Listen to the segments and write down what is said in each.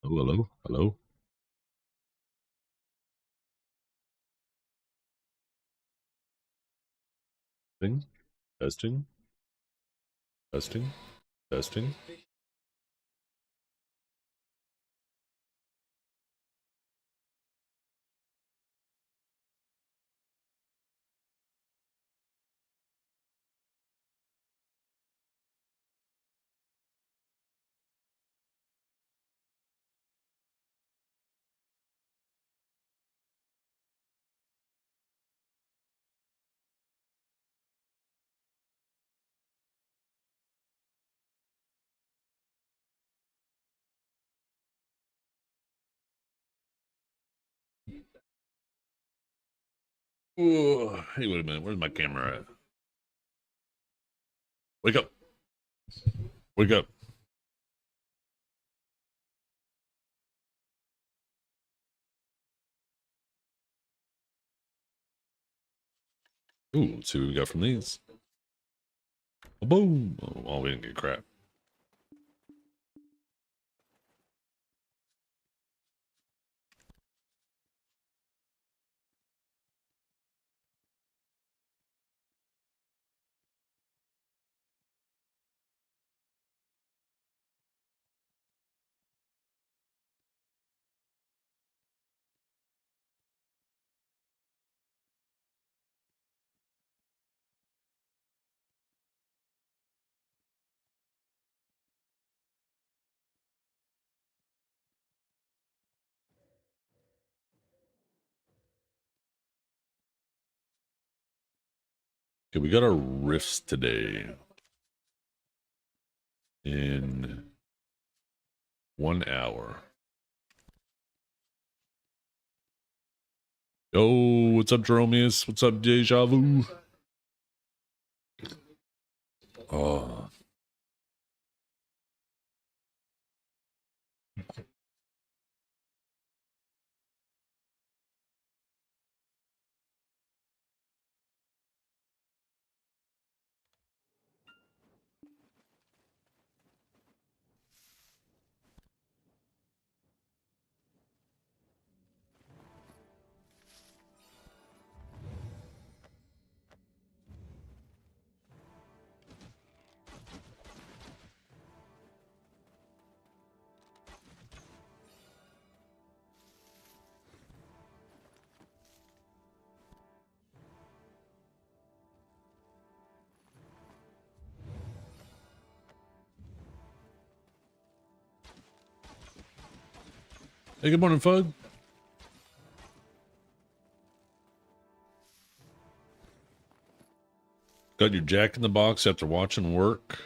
Hello, hello, hello. Testing, testing, testing, testing. Ooh, hey, wait a minute. Where's my camera at? Wake up. Wake up. Ooh, let's see what we got from these. Boom. Oh, we didn't get crap. Okay, we got our rifts today in 1 hour. Yo, what's up, Jeromeus? What's up, Deja Vu? Oh, hey, good morning, Fud. Got your Jack in the Box after watching work.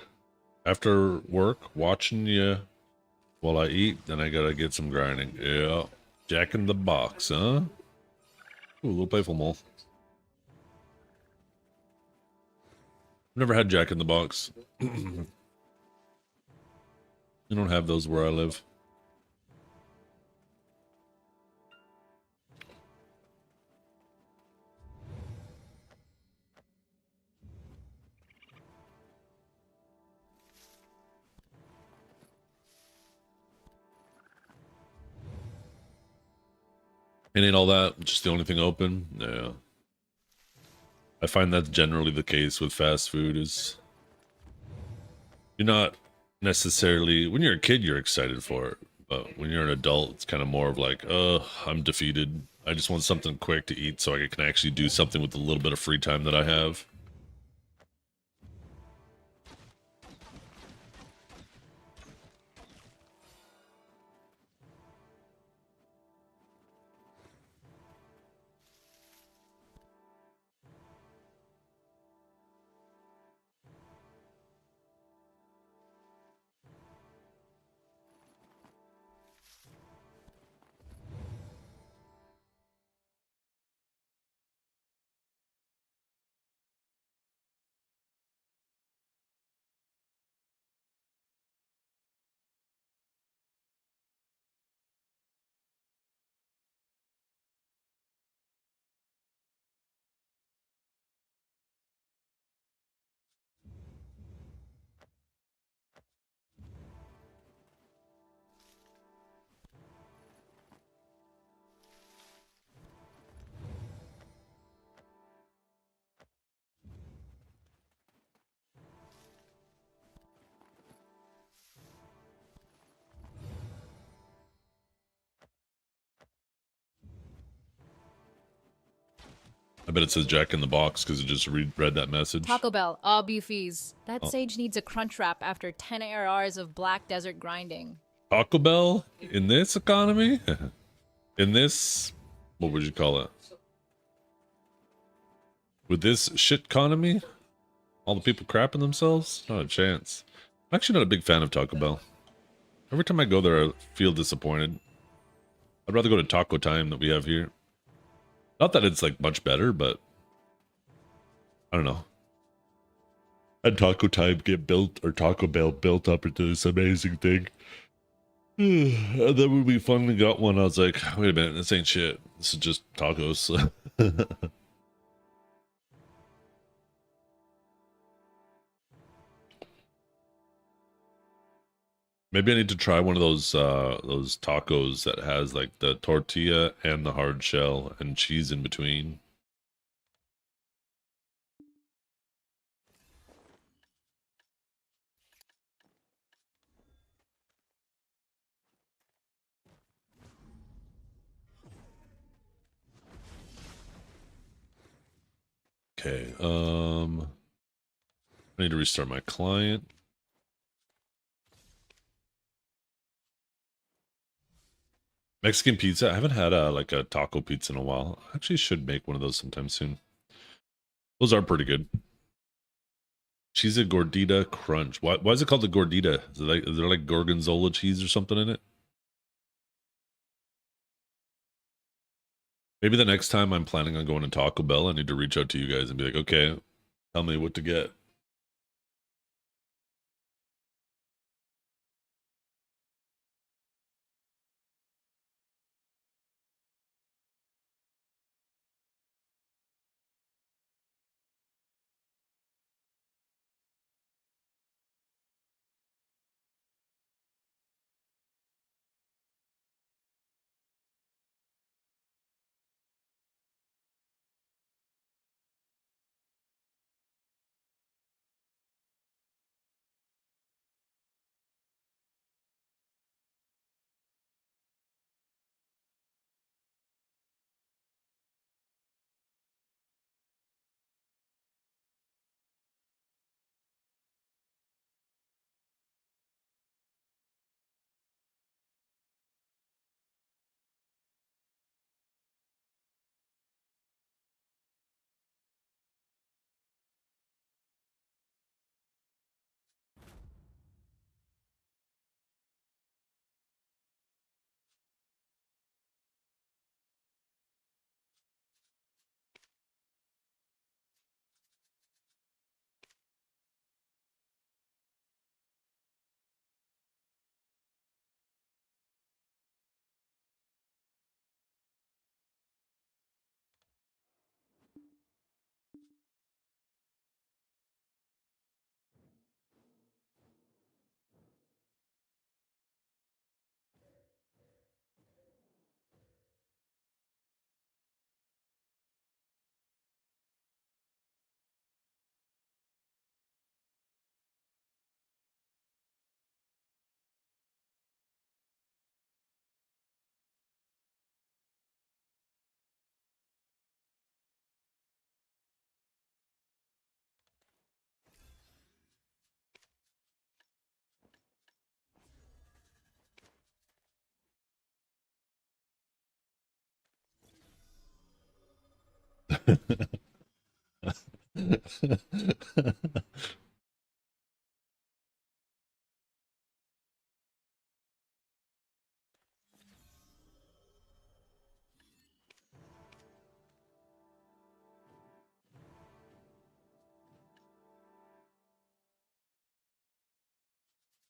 After work, watching you while I eat, then I gotta get some grinding. Yeah. Jack in the Box, huh? Ooh, a little playful mole. Never had Jack in the Box. You don't have those where I live. It ain't all that, just the only thing open. Yeah. I find that's generally the case with fast food is you're not necessarily when you're a kid you're excited for it. But when you're an adult, it's kind of more of like, I'm defeated. I just want something quick to eat so I can actually do something with the little bit of free time that I have. I bet it says Jack in the Box because it just read that message. Taco Bell, all beefies. That Oh. sage needs a crunch wrap after 10 ARRs of black desert grinding. Taco Bell in this economy? In this, what would you call it? With this shit economy? All the people crapping themselves? Not a chance. I'm actually not a big fan of Taco Bell. Every time I go there, I feel disappointed. I'd rather go to Taco Time that we have here. Not that it's like much better, but I don't know. And Taco Time get built, or Taco Bell built up into this amazing thing. And then when we finally got one, I was like, wait a minute, this ain't shit. This is just tacos. Maybe I need to try one of those tacos that has like the tortilla and the hard shell and cheese in between. Okay, I need to restart my client. Mexican pizza. I haven't had like a taco pizza in a while. I actually should make one of those sometime soon. Those are pretty good. Cheese a gordita crunch. Why is it called the gordita? Is there like gorgonzola cheese or something in it? Maybe the next time I'm planning on going to Taco Bell, I need to reach out to you guys and be like, okay, tell me what to get.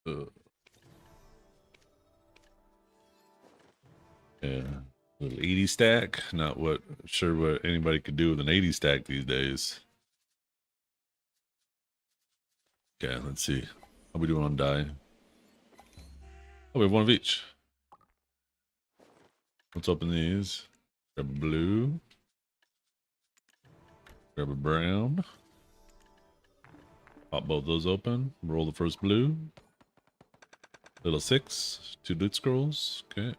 Uh, yeah. Little 80 stack. Not sure what anybody could do with an 80 stack these days. Okay, let's see. How we doing on die? Oh, we have one of each. Let's open these. Grab a blue. Grab a brown. Pop both those open. Roll the first blue. Little 6. 2 loot scrolls. Okay.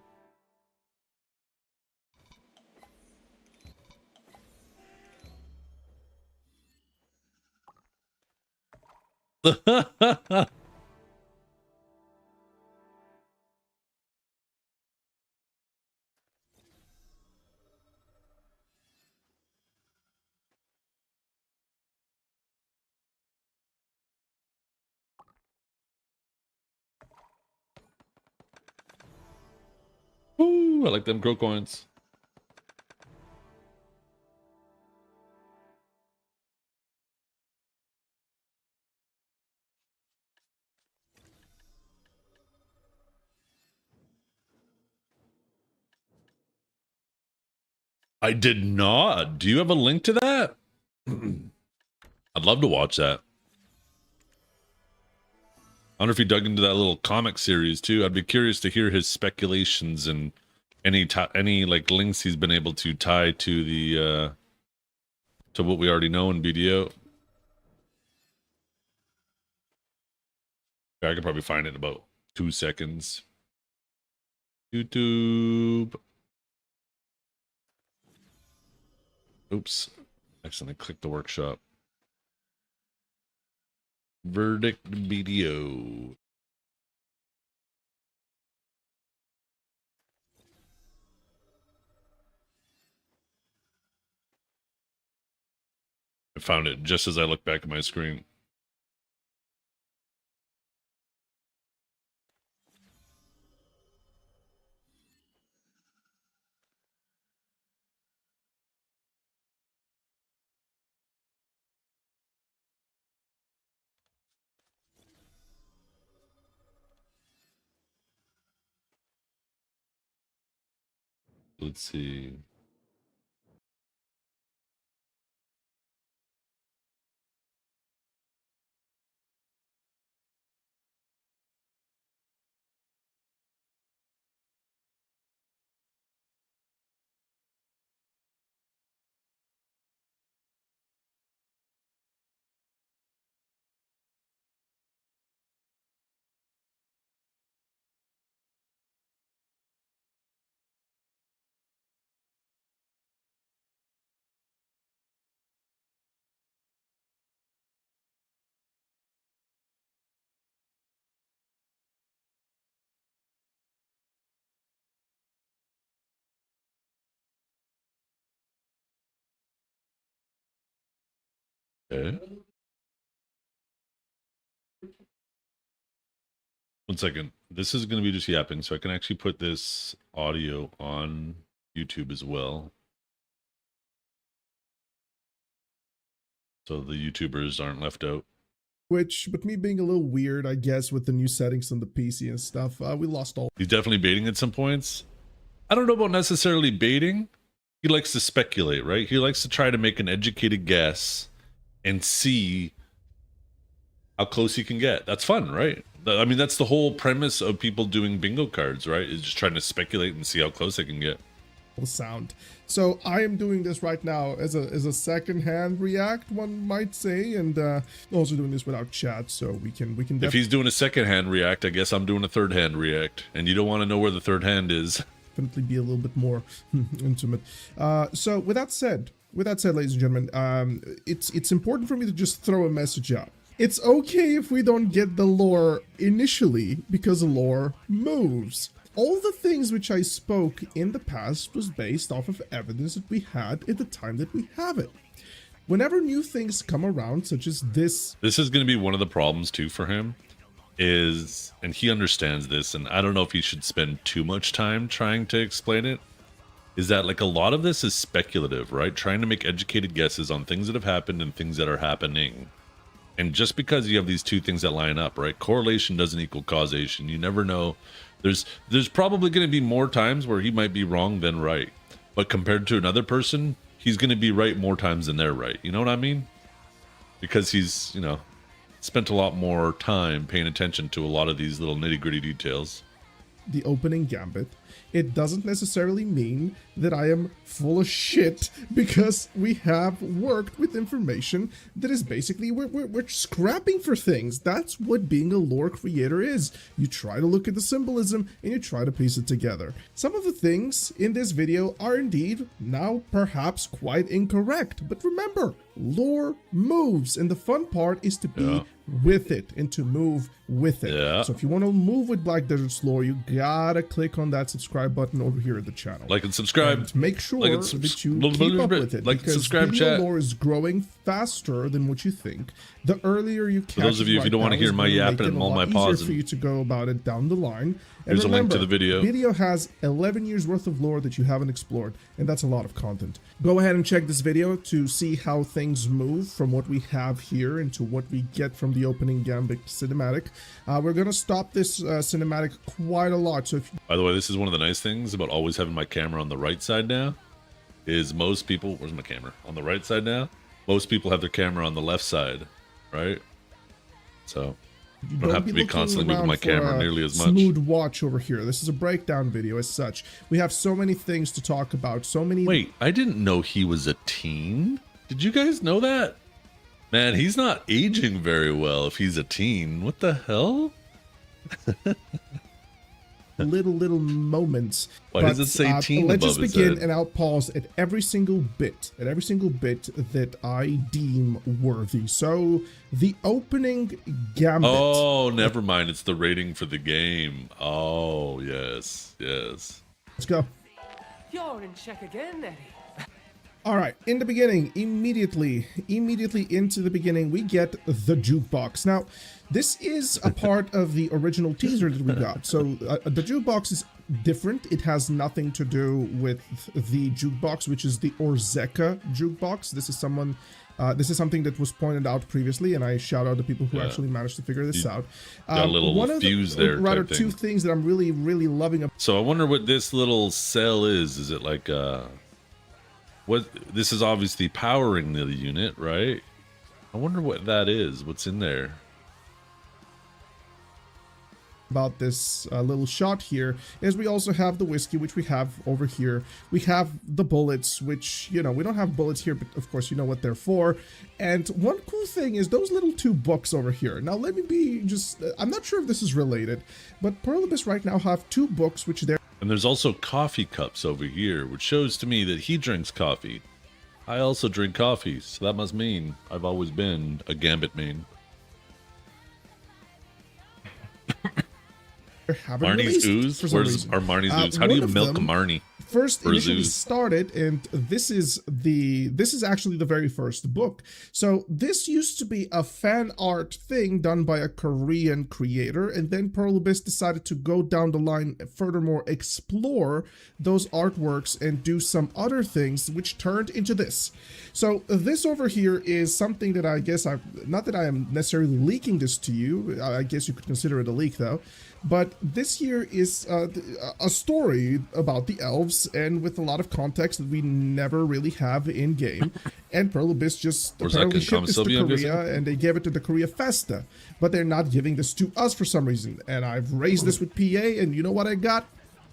Ooh, I like them crow coins. I did not. Do you have a link to that? I'd love to watch that. I wonder if he dug into that little comic series too. I'd be curious to hear his speculations and any like links he's been able to tie to the to what we already know in BDO. I could probably find it in about 2 seconds. YouTube. Oops. Accidentally clicked the workshop. Verdict BDO. I found it just as I looked back at my screen. Let's see. Okay. 1 second. This is going to be just yapping, so I can actually put this audio on YouTube as well. So the YouTubers aren't left out. Which, with me being a little weird, I guess, with the new settings on the PC and stuff, we lost all. He's definitely baiting at some points. I don't know about necessarily baiting. He likes to speculate, right? He likes to try to make an educated guess and see how close he can get. That's fun, right? I mean, that's the whole premise of people doing bingo cards, right? Is just trying to speculate and see how close they can get. Sound. So I am doing this right now as a second-hand react, one might say, and also doing this without chat, so we can. If he's doing a second-hand react, I guess I'm doing a third-hand react, and you don't want to know where the third hand is. Definitely be a little bit more intimate. So with that said, ladies and gentlemen, it's important for me to just throw a message out. It's okay if we don't get the lore initially, because the lore moves. All the things which I spoke in the past was based off of evidence that we had at the time that we have it. Whenever new things come around, such as this... This is going to be one of the problems, too, for him, is, and he understands this, and I don't know if he should spend too much time trying to explain it, is that, like, a lot of this is speculative, right? Trying to make educated guesses on things that have happened and things that are happening. And just because you have these two things that line up, right? Correlation doesn't equal causation. You never know. There's probably going to be more times where he might be wrong than right. But compared to another person, he's going to be right more times than they're right. You know what I mean? Because he's, you know, spent a lot more time paying attention to a lot of these little nitty-gritty details. The opening gambit, it doesn't necessarily mean that I am full of shit, because we have worked with information that is basically, we're scrapping for things. That's what being a lore creator is. You try to look at the symbolism and you try to piece it together. Some of the things in this video are indeed now perhaps quite incorrect, but remember, lore moves, and the fun part is to be with it and to move with it. Yeah. So if you want to move with Black Desert's lore, you gotta click on that subscribe button over here at the channel. Like and subscribe. And make sure Like and that you keep up with it, like and because subscribe, video chat. lore is growing faster than what you think. The earlier you catch For those of you, it if you don't right want to now, hear it's my gonna yapping make it and a all lot my easier pausing, for you to go about it down the line. And here's a link to the remember, video. Video has 11 years worth of lore that you haven't explored, and that's a lot of content. Go ahead and check this video to see how things move from what we have here into what we get from the opening Gambit cinematic. We're gonna stop this cinematic quite a lot, so if you By the way, this is one of the nice things about always having my camera on the right side now, is most people, where's my camera? On the right side now? Most people have their camera on the left side, right? So, I don't have to be constantly moving my camera nearly as much. Smooth watch over here. This is a breakdown video as such. We have so many things to talk about, so many... Wait, I didn't know he was a teen. Did you guys know that? Man, he's not aging very well if he's a teen. What the hell? little moments. Why does it say teen let's above just his begin, head? and I'll pause at every single bit that I deem worthy. So the opening Gambit. Oh, never mind. It's the rating for the game. Oh, yes, yes. Let's go. You're in check again, Eddie. All right, in the beginning, immediately into the beginning, we get the jukebox. Now, this is a part of the original teaser that we got. So the jukebox is different. It has nothing to do with the jukebox, which is the Orzeka jukebox. This is something that was pointed out previously, and I shout out the people who actually managed to figure this out. Got a little one of fuse there. Rather, type two thing. things that I'm really loving. So I wonder what this little cell is. Is it like what? This is obviously powering the unit, right? I wonder what that is. What's in there? About this little shot here is we also have the whiskey, which we have over here. We have the bullets, which, you know, we don't have bullets here, but of course you know what they're for. And one cool thing is those little two books over here. Now let me be just, I'm not sure if this is related, but Pearl Abyss right now have two books which they're... And there's also coffee cups over here, which shows to me that he drinks coffee. I also drink coffee, so that must mean I've always been a Gambit main. Marnie's ooze? Where's our Marnie's ooze? How do you milk Marnie? First initially Zeus. started, and this is actually the very first book. So this used to be a fan art thing done by a Korean creator, and then Pearl Abyss decided to go down the line, furthermore explore those artworks and do some other things, which turned into this. So this over here is something that I guess not that I am necessarily leaking this to you. I guess you could consider it a leak though. But this here is a story about the elves, and with a lot of context that we never really have in game. And Pearl Abyss just apparently shipped this to Korea, and they gave it to the Korea Festa. But they're not giving this to us for some reason. And I've raised this with PA, and you know what I got?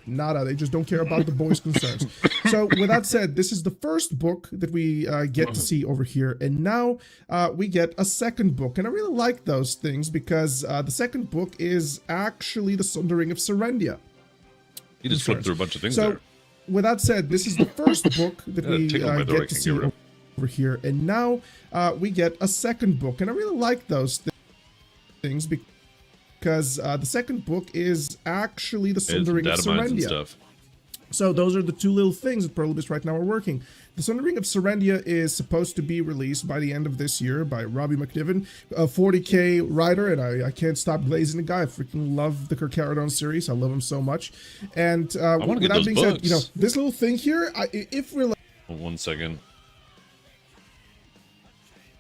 Nada. They just don't care about the boys' concerns. So with that said, this is the first book that we get to see over here, and now we get a second book, and I really like those things because the second book is actually the Sundering of Serendia. You just flipped through a bunch of things So there. with that said, this is the first book that we tickle my door, I get to can't see get rid of. over here, and now we get a second book, and I really like those things because the second book is actually the Sundering of Data mines and Serendia. stuff. So those are the two little things that Pearl Abyss right now are working. The Sundering of Serendia is supposed to be released by the end of this year by Robbie McNiven, a 40k writer, and I can't stop glazing the guy. I freaking love the Kirkaradon series. I love him so much. And with that being said, you know, this little thing here, if we're... Oh, 1 second.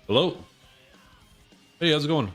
Hello? Hey, how's it going?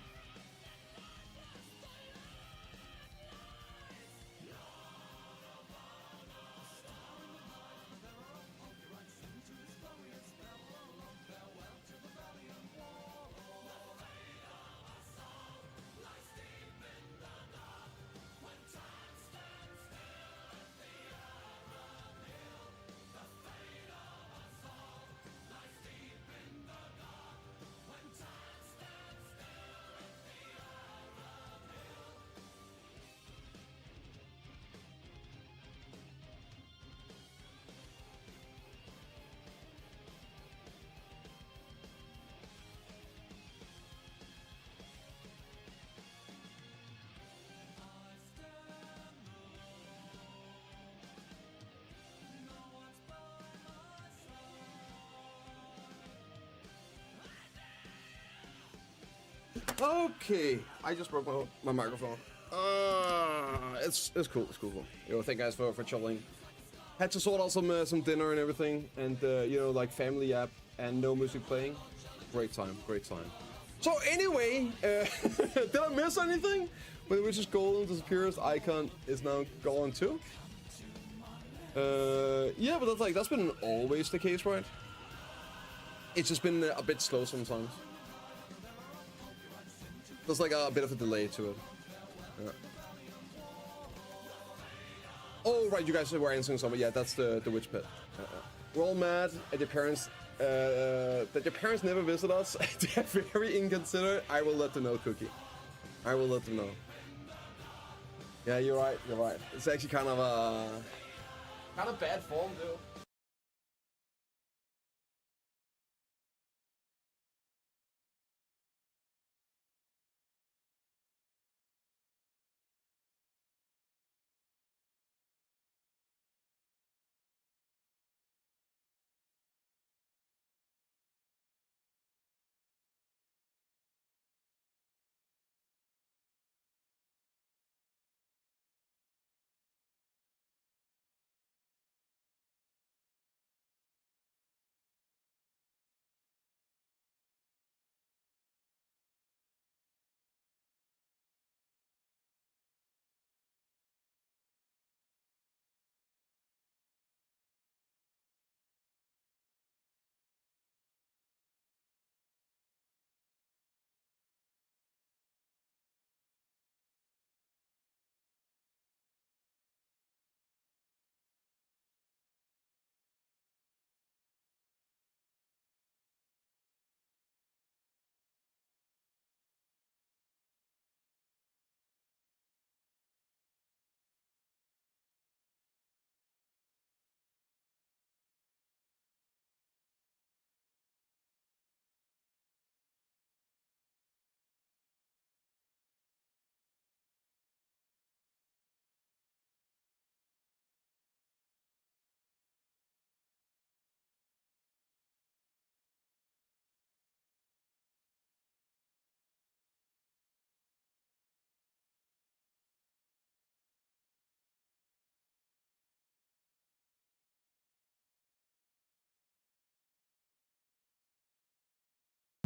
Okay, I just broke my microphone. It's cool. It's cool. Yo, thank you guys for chilling. Had to sort out some dinner and everything, and you know, like family app and no music playing. Great time. So anyway, did I miss anything? But which is golden disappears icon is now gone too. Yeah, but that's been always the case, right? It's just been a bit slow sometimes. There's like a bit of a delay to it. Yeah. Oh right, you guys were answering something. Yeah, that's the witch pit. We're all mad at your parents. That your parents never visit us. They're very inconsiderate. I will let them know, Cookie. I will let them know. Yeah, you're right. It's actually kind of bad form, dude.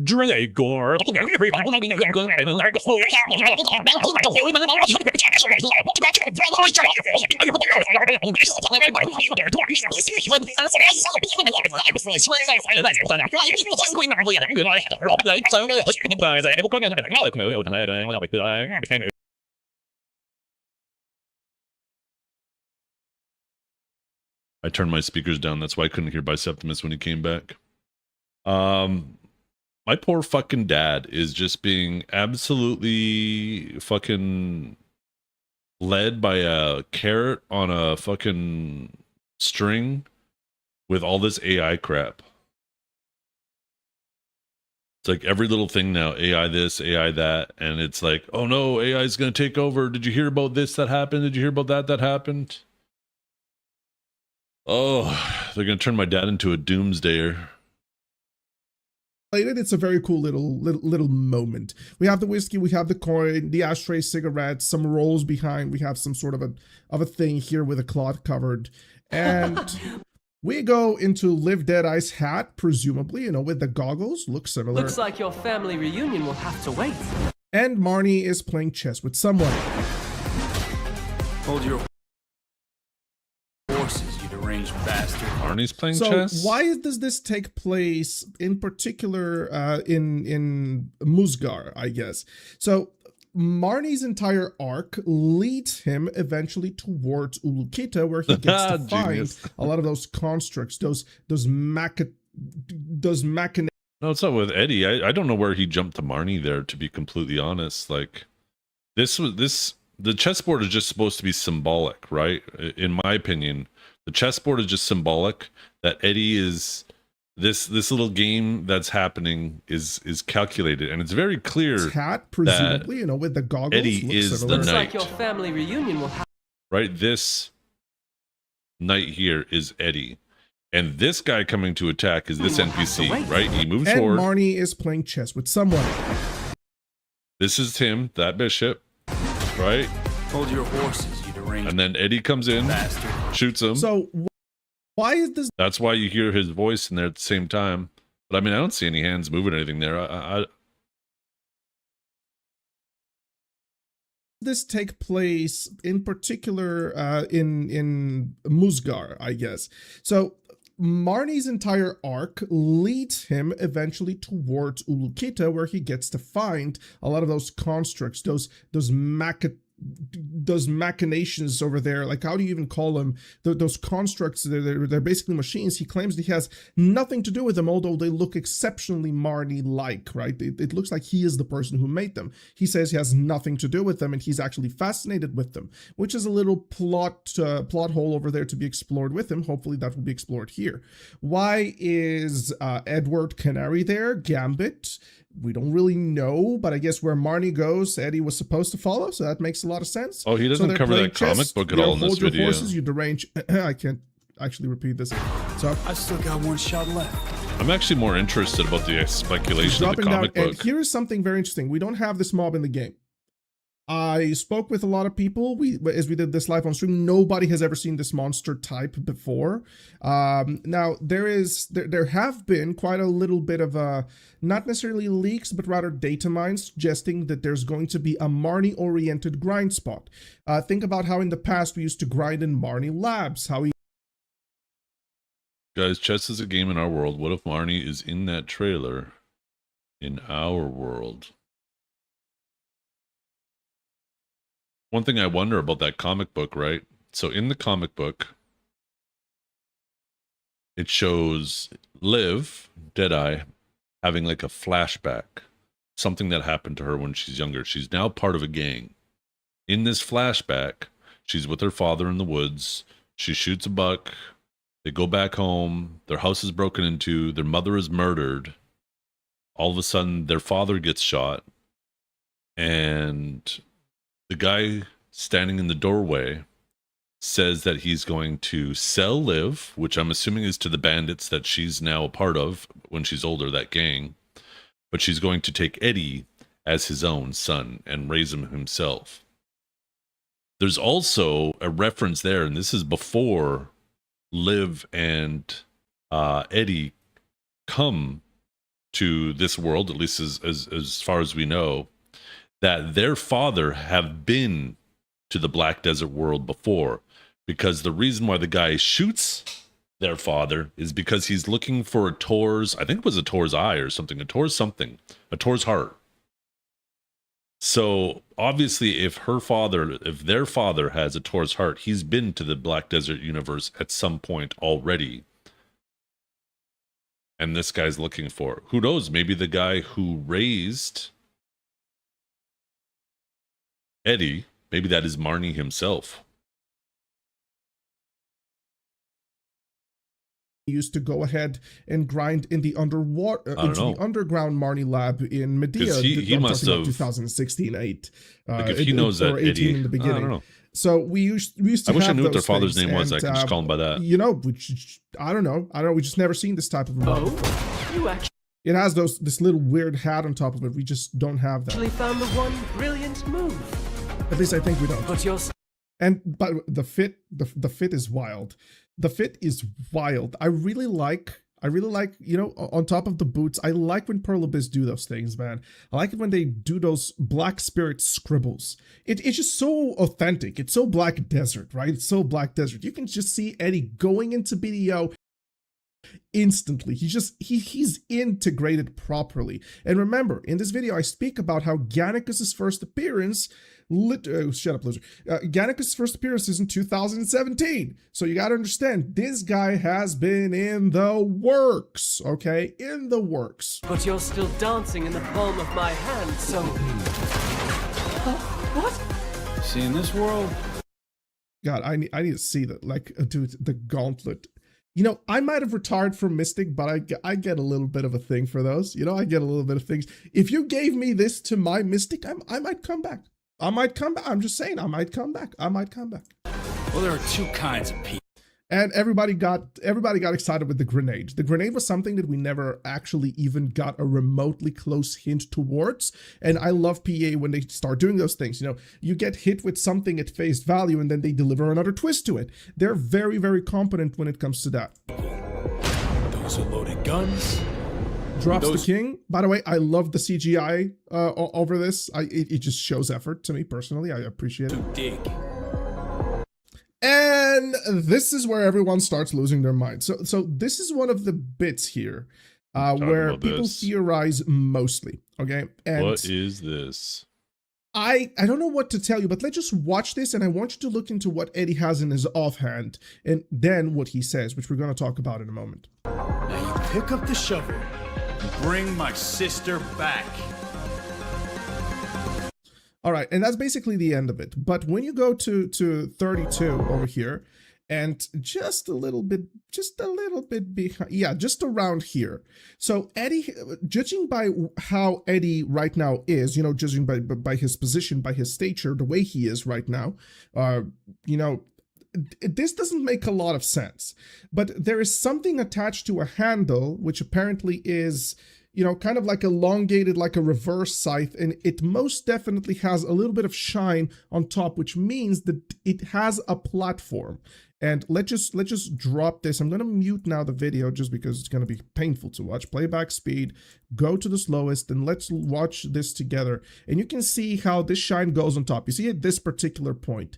Dragor. I turned my speakers down. That's why I couldn't hear Biceptimus when he came back. My poor fucking dad is just being absolutely fucking led by a carrot on a fucking string with all this AI crap. It's like every little thing now, AI this, AI that, and it's like, oh no, AI is going to take over. Did you hear about this that happened? Did you hear about that happened? Oh, they're going to turn my dad into a doomsdayer. It's a very cool little moment. We have the whiskey, we have the coin, the ashtray, cigarettes, some rolls behind. We have some sort of a thing here with a cloth covered, and we go into Live Deadeye's hat, presumably, you know, with the goggles. Looks similar. Looks like your family reunion will have to wait. And Marnie is playing chess with someone. Hold your horses, you deranged bastard. Arnie's playing So chess? why does this take place in particular in Musgar, I guess? So Marnie's entire arc leads him eventually towards Ulukita, where he gets to find a lot of those constructs, those machinations. No, it's not with Eddie. I don't know where he jumped to Marnie there, to be completely honest. Like, the chessboard is just supposed to be symbolic, right? In my opinion, the chessboard is just symbolic that Eddie is this little game that's happening is calculated, and it's very clear Hat, presumably, you know, with the goggles. Eddie looks is similar. the Looks knight. like your family reunion will have. Right? This knight here is Eddie. And this guy coming to attack is this NPC, right? He moves And forward. Marnie is playing chess with someone. This is him, that bishop, right? Hold your horses, you deranged And then Eddie comes in, bastard. shoots him. So why is this? That's why you hear his voice in there at the same time. But I mean, I don't see any hands moving or anything there. This take place in particular in Musgar, I guess. So Marnie's entire arc leads him eventually towards Ulukita, where he gets to find a lot of those constructs, those machinations over there. Like, how do you even call them? Those constructs, they're basically machines. He claims that he has nothing to do with them, although they look exceptionally Marnie-like, right? It looks like he is the person who made them. He says he has nothing to do with them, and he's actually fascinated with them, which is a little plot hole over there to be explored with him. Hopefully that will be explored here. Why is Edward Canary there? Gambit? We don't really know, but I guess where Marnie goes, Eddie was supposed to follow, so that makes a lot of sense. Oh, he doesn't cover that comic book at all in this hold your video. Horses, you derange. I can't actually repeat this. So I still got one shot left. I'm actually more interested about the speculation of the dropping down, comic book. and here is something very interesting. We don't have this mob in the game. I spoke with a lot of people. As we did this live on stream, nobody has ever seen this monster type before. Now there have been quite a little bit of not necessarily leaks, but rather data mines suggesting that there's going to be a Marnie-oriented grind spot. Think about how in the past we used to grind in Marnie Labs. How we Guys, chess is a game in our world. What if Marnie is in that trailer in our world? One thing I wonder about that comic book, right? So in the comic book, it shows Liv, Deadeye, having like a flashback. Something that happened to her when she's younger. She's now part of a gang. In this flashback, she's with her father in the woods. She shoots a buck. They go back home. Their house is broken into. Their mother is murdered. All of a sudden, their father gets shot. And the guy standing in the doorway says that he's going to sell Liv, which I'm assuming is to the bandits that she's now a part of when she's older, that gang. But she's going to take Eddie as his own son and raise him himself. There's also a reference there, and this is before Liv and Eddie come to this world, at least as far as we know, that their father have been to the Black Desert world before, because the reason why the guy shoots their father is because he's looking for a Tor's, I think it was a Tor's eye or something, a Tor's heart. So obviously if their father has a Tor's heart, he's been to the Black Desert universe at some point already. And this guy's looking for, who knows, maybe the guy who raised Eddie, maybe that is Marnie himself. used to go ahead and grind in the underwater the underground Marnie lab in Medea. He must have 2016-8. Like if he knows that Eddie in the beginning. I don't know. So we used to I wish I have knew what their those father's things, name was. I and, could just call him by that. You know, I don't know. We just never seen this type of mob. Oh, you actually It has this little weird hat on top of it. We just don't have that. found the one brilliant move. At least I think we don't. But you're But the fit is wild. The fit is wild. I really like, you know, on top of the boots, I like when Pearl Abyss do those things, man. I like it when they do those Black Spirit scribbles. It's just so authentic. It's so Black Desert, right? It's so Black Desert. You can just see Eddie going into BDO instantly. He's integrated properly. And remember, in this video, I speak about how Gannicus's first appearance shut up, loser. Gannicus' first appearance is in 2017. So you gotta understand, this guy has been in the works, okay? In the works. But you're still dancing in the palm of my hand, so... What? See, in this world, God, I need to see that. Like, dude, the gauntlet. You know, I might have retired from Mystic, but I get a little bit of a thing for those. You know, I get a little bit of things. If you gave me this to my Mystic, I might come back. I might come back. I'm just saying, I might come back. well, there are two kinds of people. And everybody got excited with the grenade. The grenade was something that we never actually even got a remotely close hint towards. And I love PA when they start doing those things. You know, you get hit with something at face value and then they deliver another twist to it. They're very, very competent when it comes to that. Those are loaded guns. Drops the king. By the way, I love the CGI over this. It just shows effort to me personally. I appreciate it. To dig. And this is where everyone starts losing their mind. So this is one of the bits here where people theorize mostly. Okay. And what is this? I don't know what to tell you, but let's just watch this, and I want you to look into what Eddie has in his offhand, and then what he says, which we're going to talk about in a moment. Now you pick up the shovel and bring my sister back. All right, and that's basically the end of it. But when you go to 32 over here, and just a little bit behind, yeah, just around here. So Eddie, judging by how Eddie right now is, you know, judging by his position, by his stature, the way he is right now, you know, this doesn't make a lot of sense. But there is something attached to a handle, which apparently is, you know, kind of like elongated, like a reverse scythe, and it most definitely has a little bit of shine on top, which means that it has a platform. And let's just drop this. I'm going to mute now the video just because it's going to be painful to watch. Playback speed, go to the slowest, and let's watch this together. And you can see how this shine goes on top. You see at this particular point,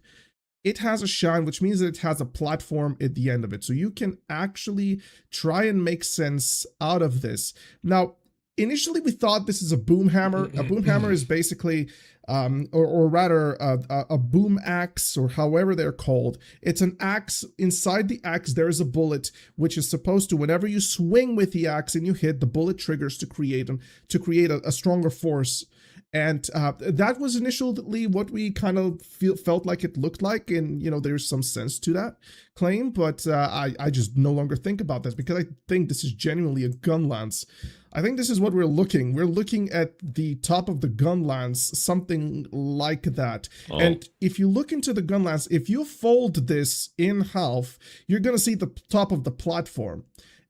it has a shine, which means that it has a platform at the end of it. So you can actually try and make sense out of this. Now, initially we thought this is a boom hammer. A boom hammer is basically, or rather a boom axe, or however they're called. It's an axe. Inside the axe there is a bullet, which is supposed to, whenever you swing with the axe and you hit, the bullet triggers to create a stronger force. And that was initially what we kind of felt like it looked like, and you know, there's some sense to that claim, but I just no longer think about this because I think this is genuinely a gun lance. I think this is what we're looking at the top of the gun lance, something like that. Oh. And if you look into the gun lance, if you fold this in half, you're gonna see the top of the platform.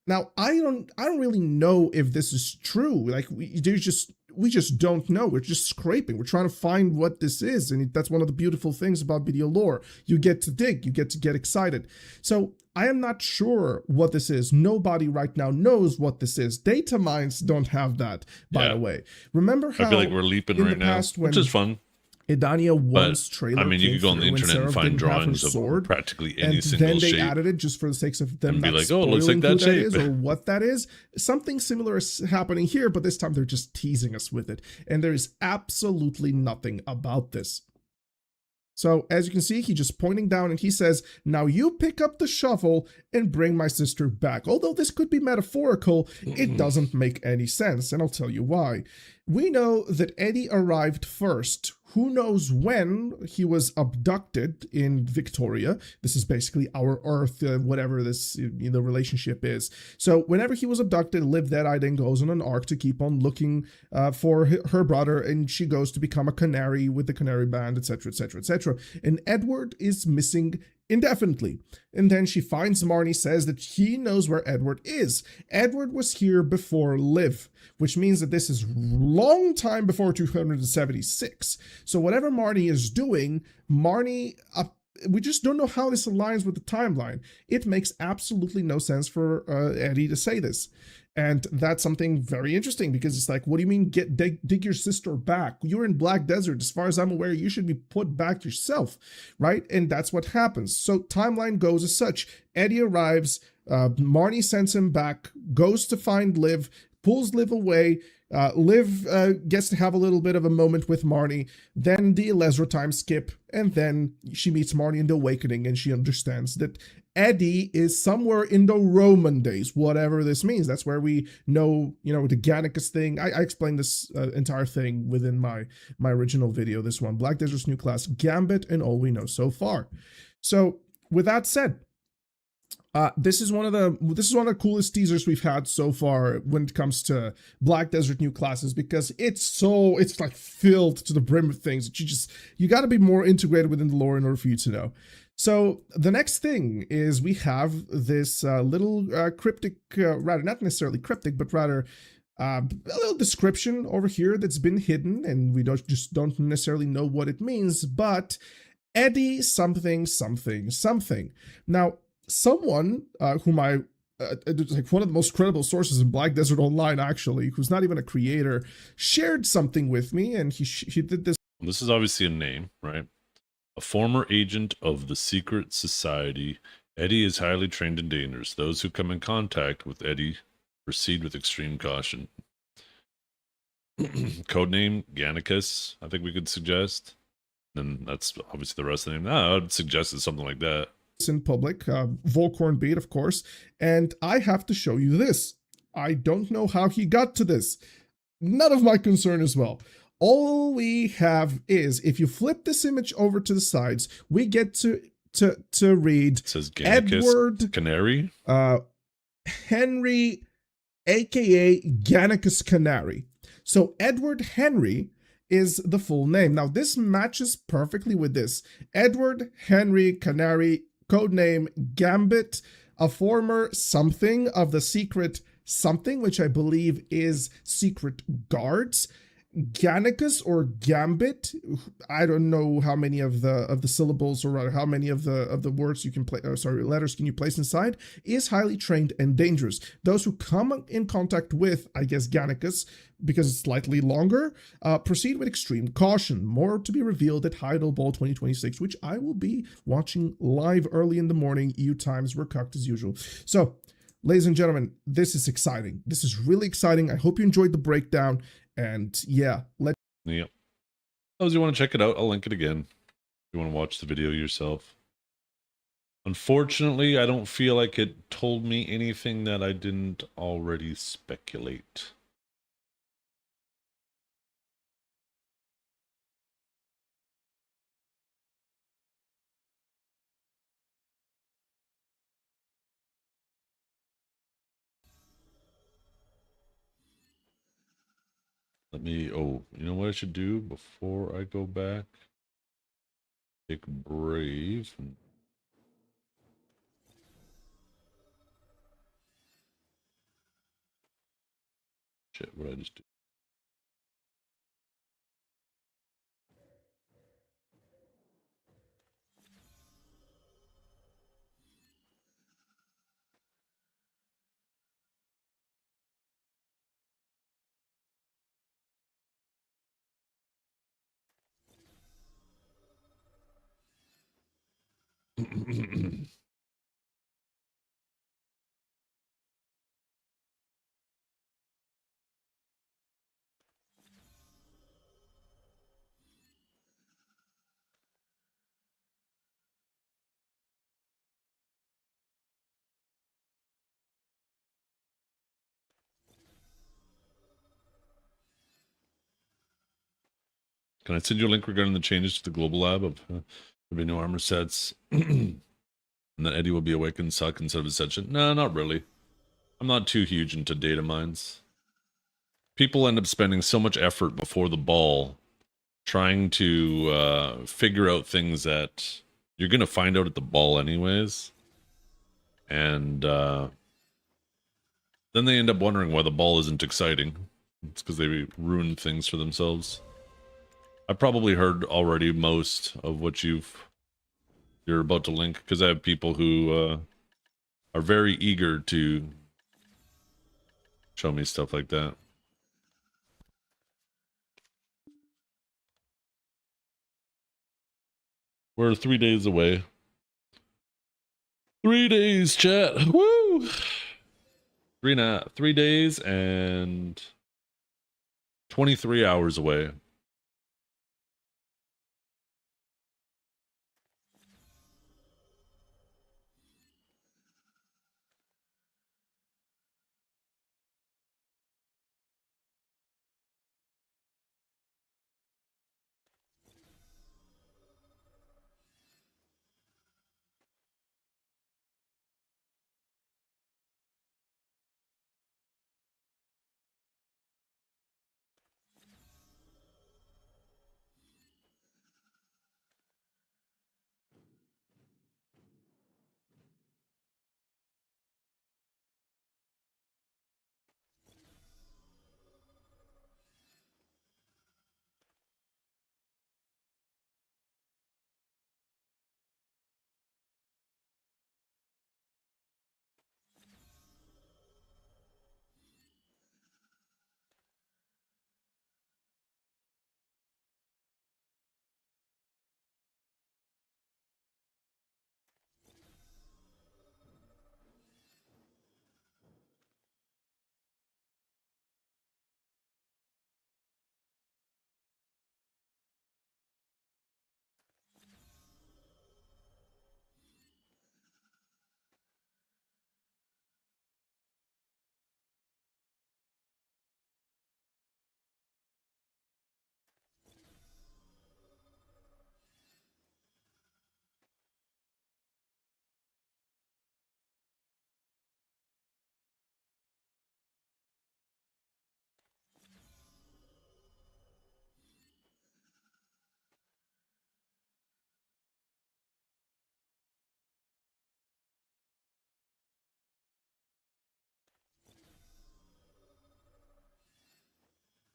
Now, I don't really know if this is true. Like we just don't know. We're just scraping. We're trying to find what this is. And that's one of the beautiful things about video lore. You get to dig, you get to get excited. So I am not sure what this is. Nobody right now knows what this is. Data mines don't have that, by the way. Remember how I feel like we're leaping right now, which is fun. Edania once trailer. I mean, you could go on the internet and find drawings of practically any single shape. And then they added it just for the sakes of them and not be like, oh, it looks like that shape. Is or what that is. Something similar is happening here, but this time they're just teasing us with it. And there is absolutely nothing about this. So as you can see, he's just pointing down and he says, now you pick up the shovel and bring my sister back. Although this could be metaphorical, it doesn't make any sense, and I'll tell you why. We know that Eddie arrived first. Who knows when he was abducted in Victoria? This is basically our Earth, whatever this the relationship is. So whenever he was abducted, Liv Deadeye then goes on an arc to keep on looking for her brother, and she goes to become a canary with the Canary Band, etc., etc., etc. And Edward is missing indefinitely. And then she finds Marnie, says that he knows where Edward is. Edward was here before Liv, which means that this is long time before 276. So whatever Marnie is doing, Marnie, we just don't know how this aligns with the timeline. It makes absolutely no sense for Eddie to say this. And that's something very interesting, because it's like, what do you mean dig your sister back? You're in Black Desert. As far as I'm aware, you should be put back yourself, right? And that's what happens. So timeline goes as such. Eddie arrives, Marnie sends him back, goes to find Liv, pulls Liv away. Liv gets to have a little bit of a moment with Marnie, then the Lesra time skip, and then she meets Marnie in the Awakening, and she understands that Eddie is somewhere in the Roman days, whatever this means. That's where we know, you know, the Gannicus thing. I explained this entire thing within my original video, this one, Black Desert's new class, Gambit, and all we know so far. So with that said, this is one of the coolest teasers we've had so far when it comes to Black Desert new classes, because it's like filled to the brim of things that you got to be more integrated within the lore in order for you to know. So the next thing is we have this little cryptic, rather not necessarily cryptic, but rather a little description over here that's been hidden, and we don't necessarily know what it means. But Eddie something something something. Now, someone whom I like one of the most credible sources in Black Desert Online, actually, who's not even a creator, shared something with me, and he did this. This is obviously a name, right? A former agent of the secret society, Eddie is highly trained and dangerous. Those who come in contact with Eddie proceed with extreme caution. Codename Gannicus, I think we could suggest. And that's obviously the rest of the name. I would suggest it's something like that. In public, Volcorn beat, of course, and I have to show you this. I don't know how he got to this. None of my concern as well. All we have is, if you flip this image over to the sides, we get to read It says Gannicus Edward Canary. Henry, aka Gannicus Canary. So Edward Henry is the full name. Now this matches perfectly with this. Edward Henry Canary, codename Gambit, a former something of the secret something, which I believe is Secret Guards. Gannicus or Gambit, I don't know how many of the syllables, or rather how many of the words you can play, letters can you place inside, is highly trained and dangerous. Those who come in contact with, I guess, Gannicus, because it's slightly longer, proceed with extreme caution. More to be revealed at Heidel Ball 2026, which I will be watching live early in the morning. EU times were cocked as usual. So, ladies and gentlemen, this is exciting. This is really exciting. I hope you enjoyed the breakdown. And yeah, Yep. Those who want to check it out, I'll link it again. If you want to watch the video yourself. Unfortunately, I don't feel like it told me anything that I didn't already speculate. Oh, you know what I should do before I go back? Take Brave. Shit, what did I just do? Can I send you a link regarding the changes to the global lab of there'll be no armor sets, and then Eddie will be awakened, suck instead of ascension? No, not really. I'm not too huge into data mines. People end up spending so much effort before the ball trying to figure out things that you're going to find out at the ball anyways. And then they end up wondering why the ball isn't exciting. It's because they ruined things for themselves. I probably heard already most of what you're about to link, because I have people who are very eager to show me stuff like that. We're 3 days away. 3 days, chat. Woo! 3 days and 23 hours away.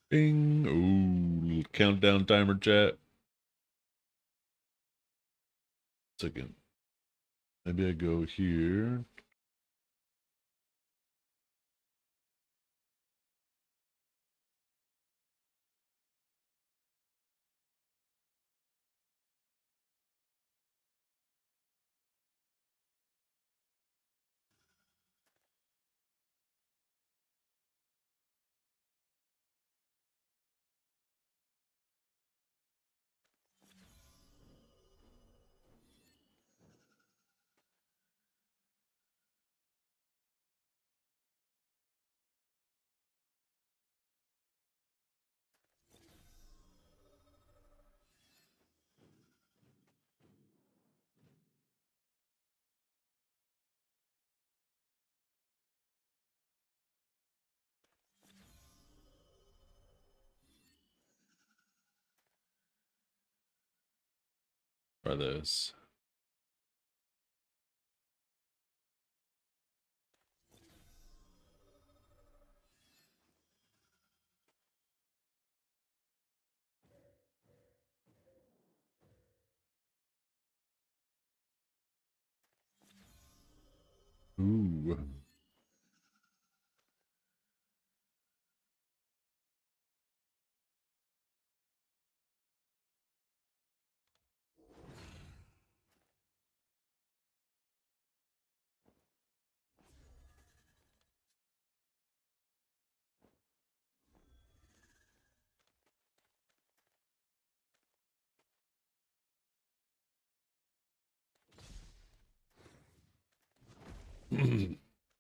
Bing. Ooh, little countdown timer chat. Second. Maybe I go here. Try this. Ooh.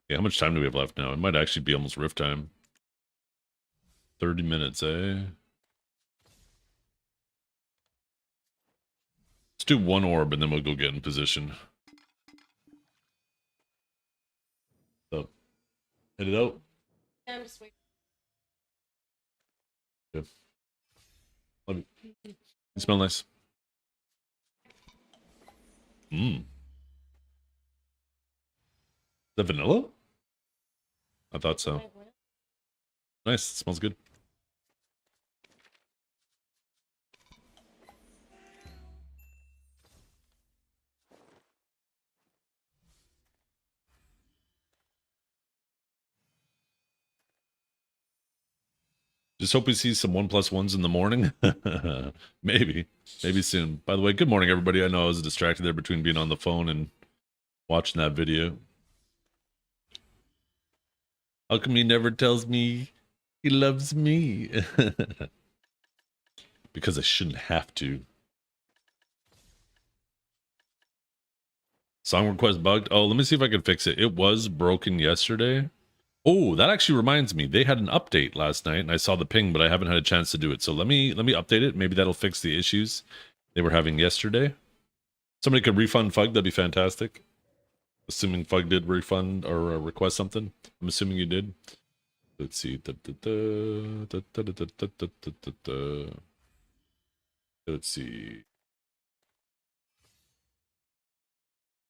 Yeah, how much time do we have left now? It might actually be almost rift time. 30 minutes, eh? Let's do one orb and then we'll go get in position. So, hit it out. I'm just waiting. Good. Love you. You smell nice. Mmm. The vanilla? I thought so. Nice. It smells good. Just hope we see some 1+1s in the morning. Maybe. Maybe soon. By the way, good morning, everybody. I know I was distracted there between being on the phone and watching that video. How come he never tells me he loves me? Because I shouldn't have to. Song request bugged. Oh, let me see if I can fix it. It was broken yesterday. Oh, that actually reminds me. They had an update last night and I saw the ping, but I haven't had a chance to do it. So let me update it. Maybe that'll fix the issues they were having yesterday. Somebody could refund Fug, that'd be fantastic. Assuming Fug did refund or request something. I'm assuming you did. Let's see. Let's see.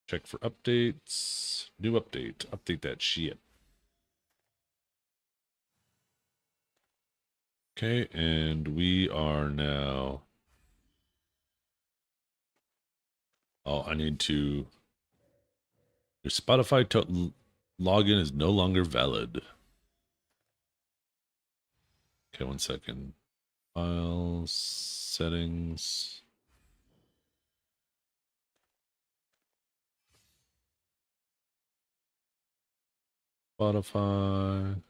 Check for updates. New update. Update that shit. Okay, and we are now... Oh, I need to... Your Spotify login is no longer valid. Okay, 1 second. Files, settings. Spotify.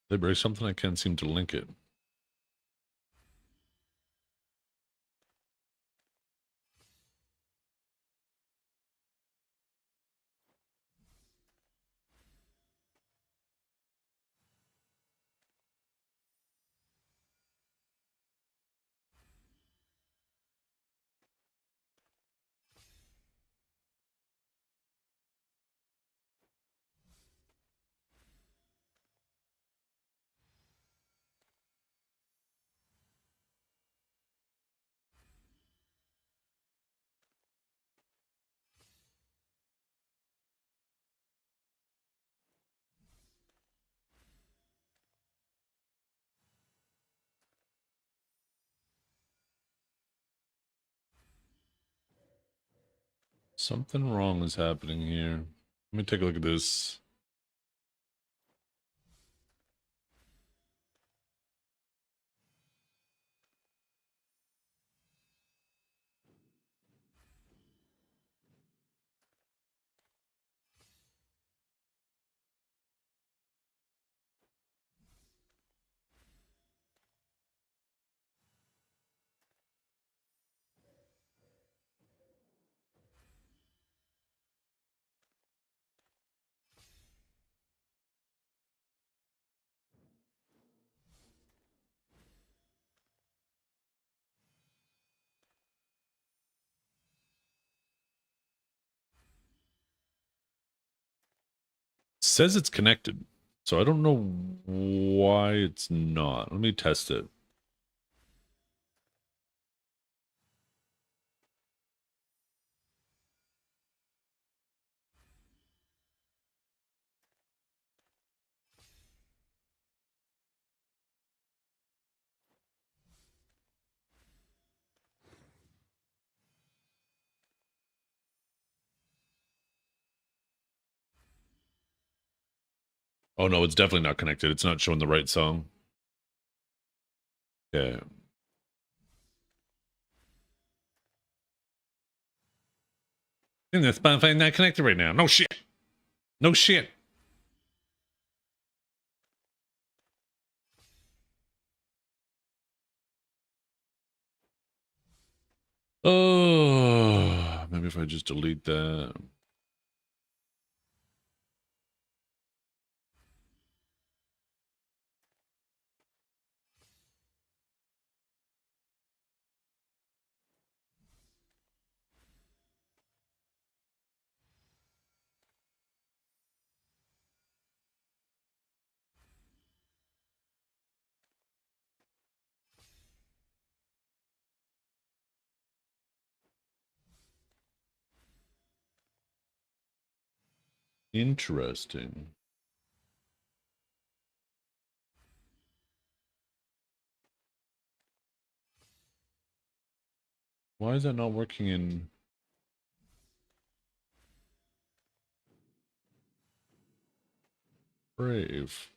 They break something? I can't seem to link it. Something wrong is happening here. Let me take a look at this. Says it's connected, so I don't know why it's not. Let me test it. Oh no, it's definitely not connected. It's not showing the right song. Yeah. And that's Spotify not connected right now. No shit. No shit. Oh, maybe if I just delete that. Interesting. Why is that not working in Brave?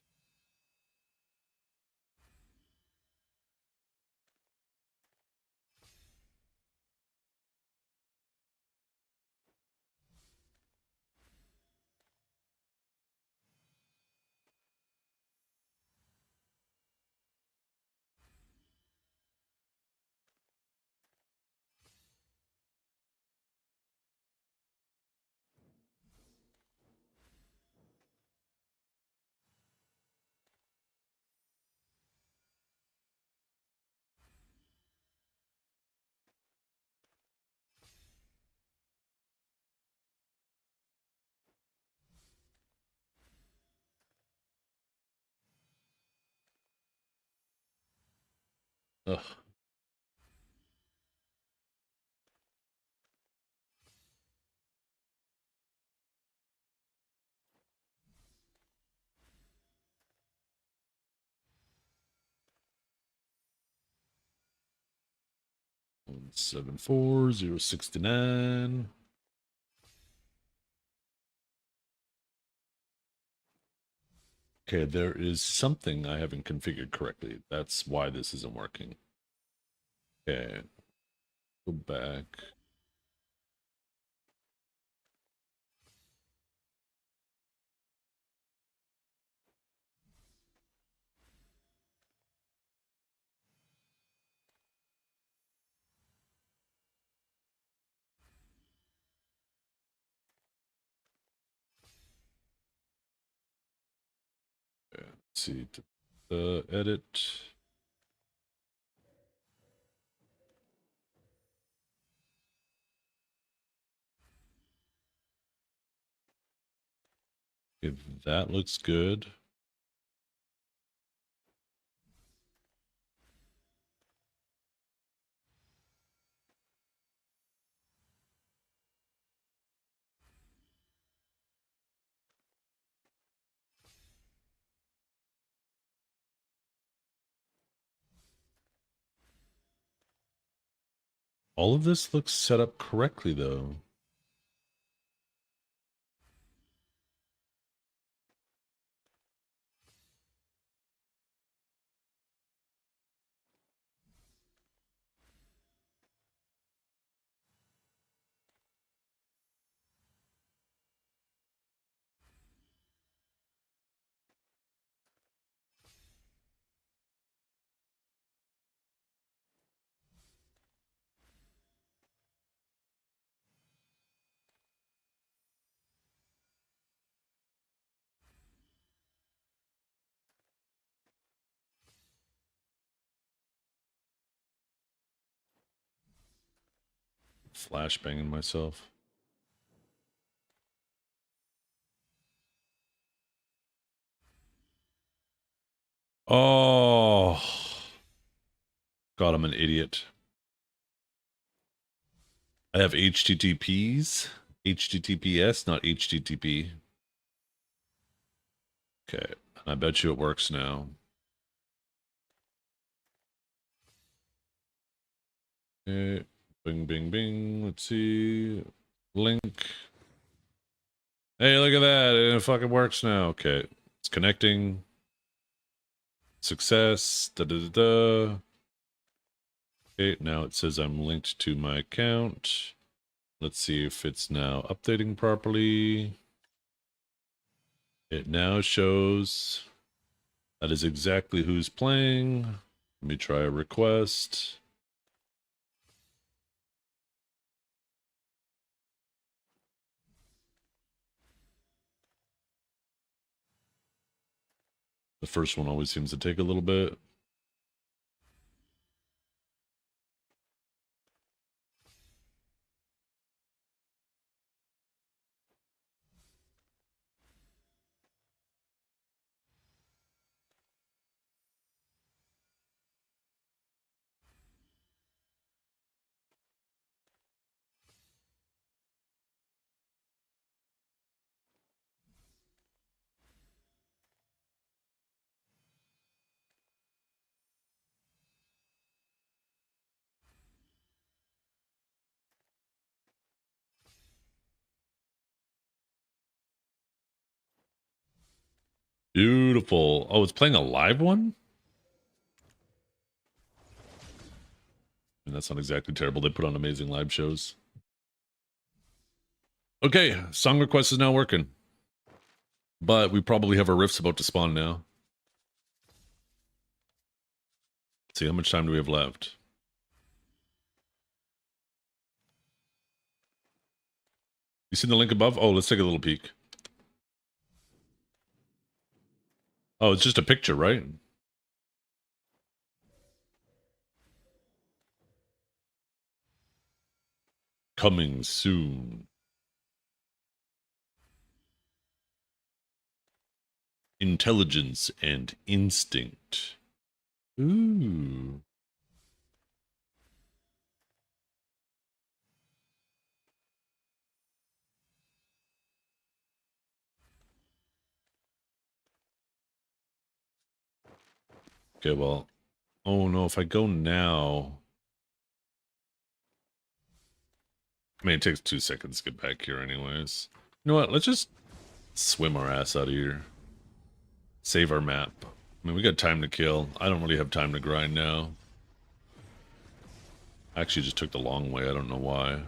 Ugh. One 74069. Okay, there is something I haven't configured correctly. That's why this isn't working. Okay, go back. Okay, let's see. Edit. Okay, that looks good. All of this looks set up correctly, though. flashbanging myself. Oh, God, I'm an idiot. I have HTTPs, HTTPS, not HTTP. Okay, I bet you it works now. Okay, bing, bing, bing. Let's see. Link. Hey, look at that. It fucking works now. Okay, it's connecting. Success. Da da da da. Okay, now it says I'm linked to my account. Let's see if it's now updating properly. It now shows that is exactly who's playing. Let me try a request. The first one always seems to take a little bit. Beautiful. Oh, it's playing a live one? And that's not exactly terrible. They put on amazing live shows. Okay, song request is now working. But we probably have our riffs about to spawn now. Let's see, how much time do we have left? You seen the link above? Oh, let's take a little peek. Oh, it's just a picture, right? Coming soon. Intelligence and instinct. Ooh. Okay, well. Oh no, if I go now. I mean, it takes 2 seconds to get back here anyways. You know what? Let's just swim our ass out of here. Save our map. I mean, we got time to kill. I don't really have time to grind now. I actually just took the long way. I don't know why.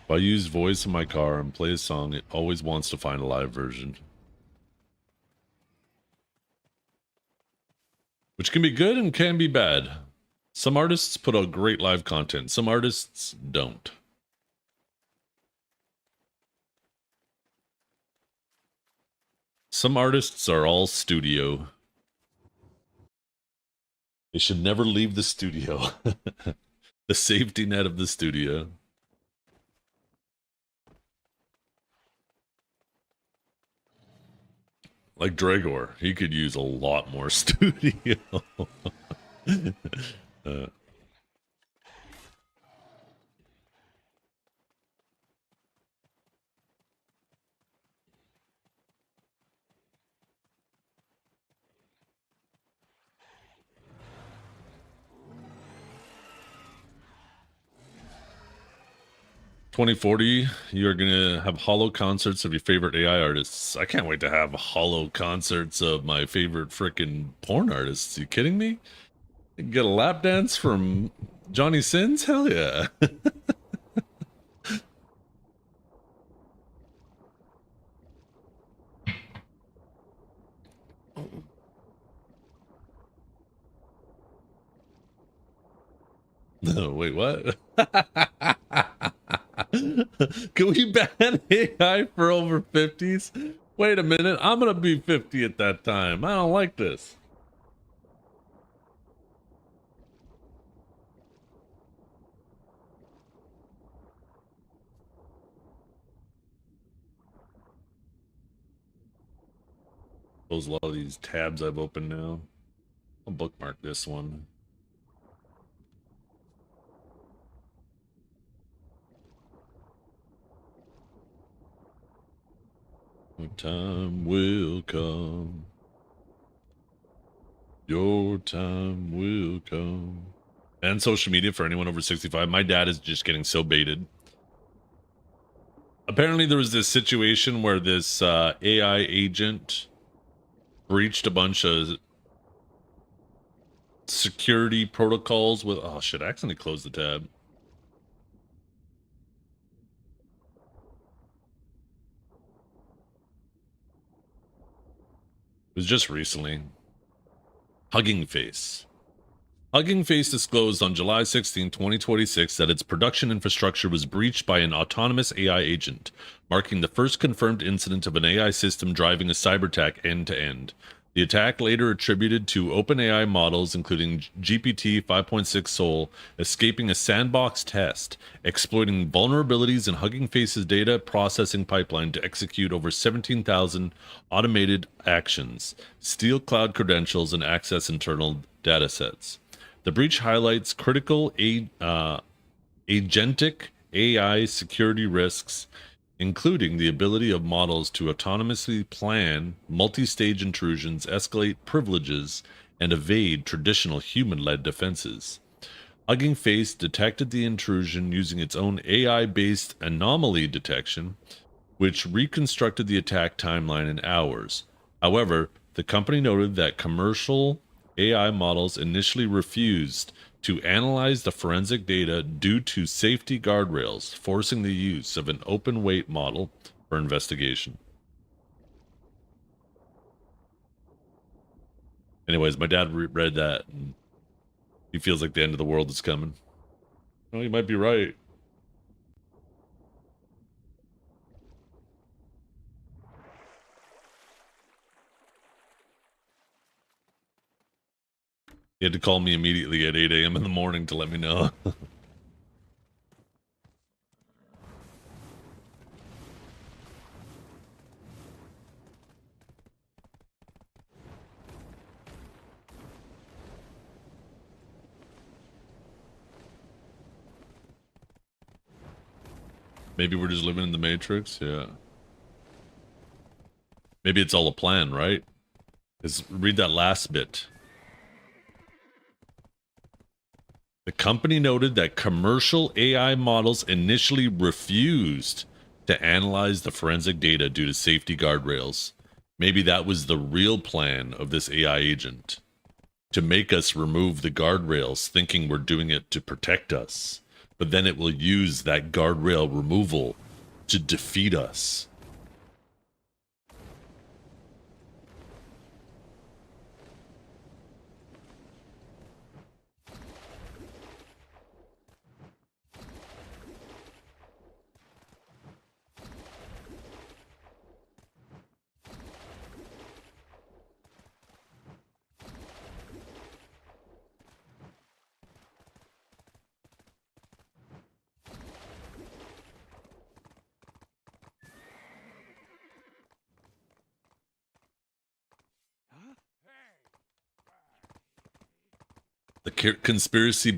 If I use voice in my car and play a song, it always wants to find a live version. Which can be good and can be bad. Some artists put out great live content. Some artists don't. Some artists are all studio. They should never leave the studio. The safety net of the studio. Like Dragor, he could use a lot more studio. 2040, you're gonna have hollow concerts of your favorite AI artists. I can't wait to have hollow concerts of my favorite freaking porn artists. You kidding me? Get a lap dance from Johnny Sins? Hell yeah. No, wait, what? Can we ban AI for over 50s? Wait a minute, I'm gonna be 50 at that time. I don't like this. Close a lot of these tabs I've opened now. I'll bookmark this one. Your time will come. Your time will come. And social media for anyone over 65. My dad is just getting so baited. Apparently there was this situation where this AI agent breached a bunch of security protocols with... Oh shit, I accidentally closed the tab. It was just recently. Hugging Face. Hugging Face disclosed on July 16, 2026 that its production infrastructure was breached by an autonomous AI agent, marking the first confirmed incident of an AI system driving a cyber attack end-to-end. The attack, later attributed to OpenAI models including GPT 5.6 Sol, escaping a sandbox test, exploiting vulnerabilities in Hugging Face's data processing pipeline to execute over 17,000 automated actions, steal cloud credentials, and access internal datasets. The breach highlights critical agentic AI security risks, including the ability of models to autonomously plan multi-stage intrusions, escalate privileges, and evade traditional human-led defenses. Hugging Face detected the intrusion using its own AI-based anomaly detection, which reconstructed the attack timeline in hours. However, the company noted that commercial AI models initially refused to analyze the forensic data due to safety guardrails, forcing the use of an open weight model for investigation. Anyways, my dad read that, and he feels like the end of the world is coming. Well, he might be right. He had to call me immediately at 8 a.m. in the morning to let me know. Maybe we're just living in the Matrix, yeah. Maybe it's all a plan, right? Read that last bit. The company noted that commercial AI models initially refused to analyze the forensic data due to safety guardrails. Maybe that was the real plan of this AI agent, to make us remove the guardrails, thinking we're doing it to protect us. But then it will use that guardrail removal to defeat us. The conspiracy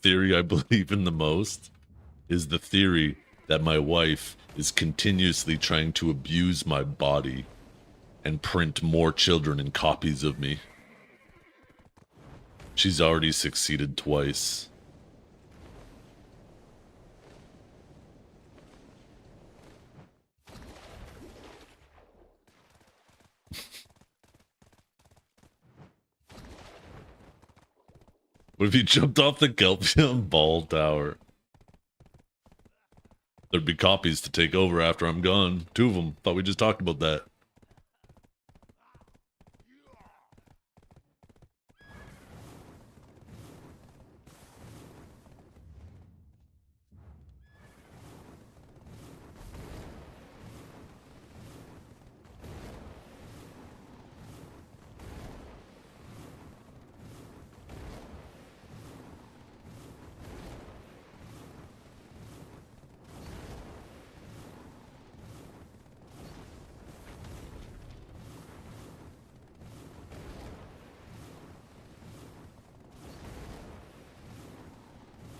theory I believe in the most is the theory that my wife is continuously trying to abuse my body and print more children in copies of me. She's already succeeded twice. What if he jumped off the Kelpion Ball Tower? There'd be copies to take over after I'm gone. 2 of them. Thought we just talked about that.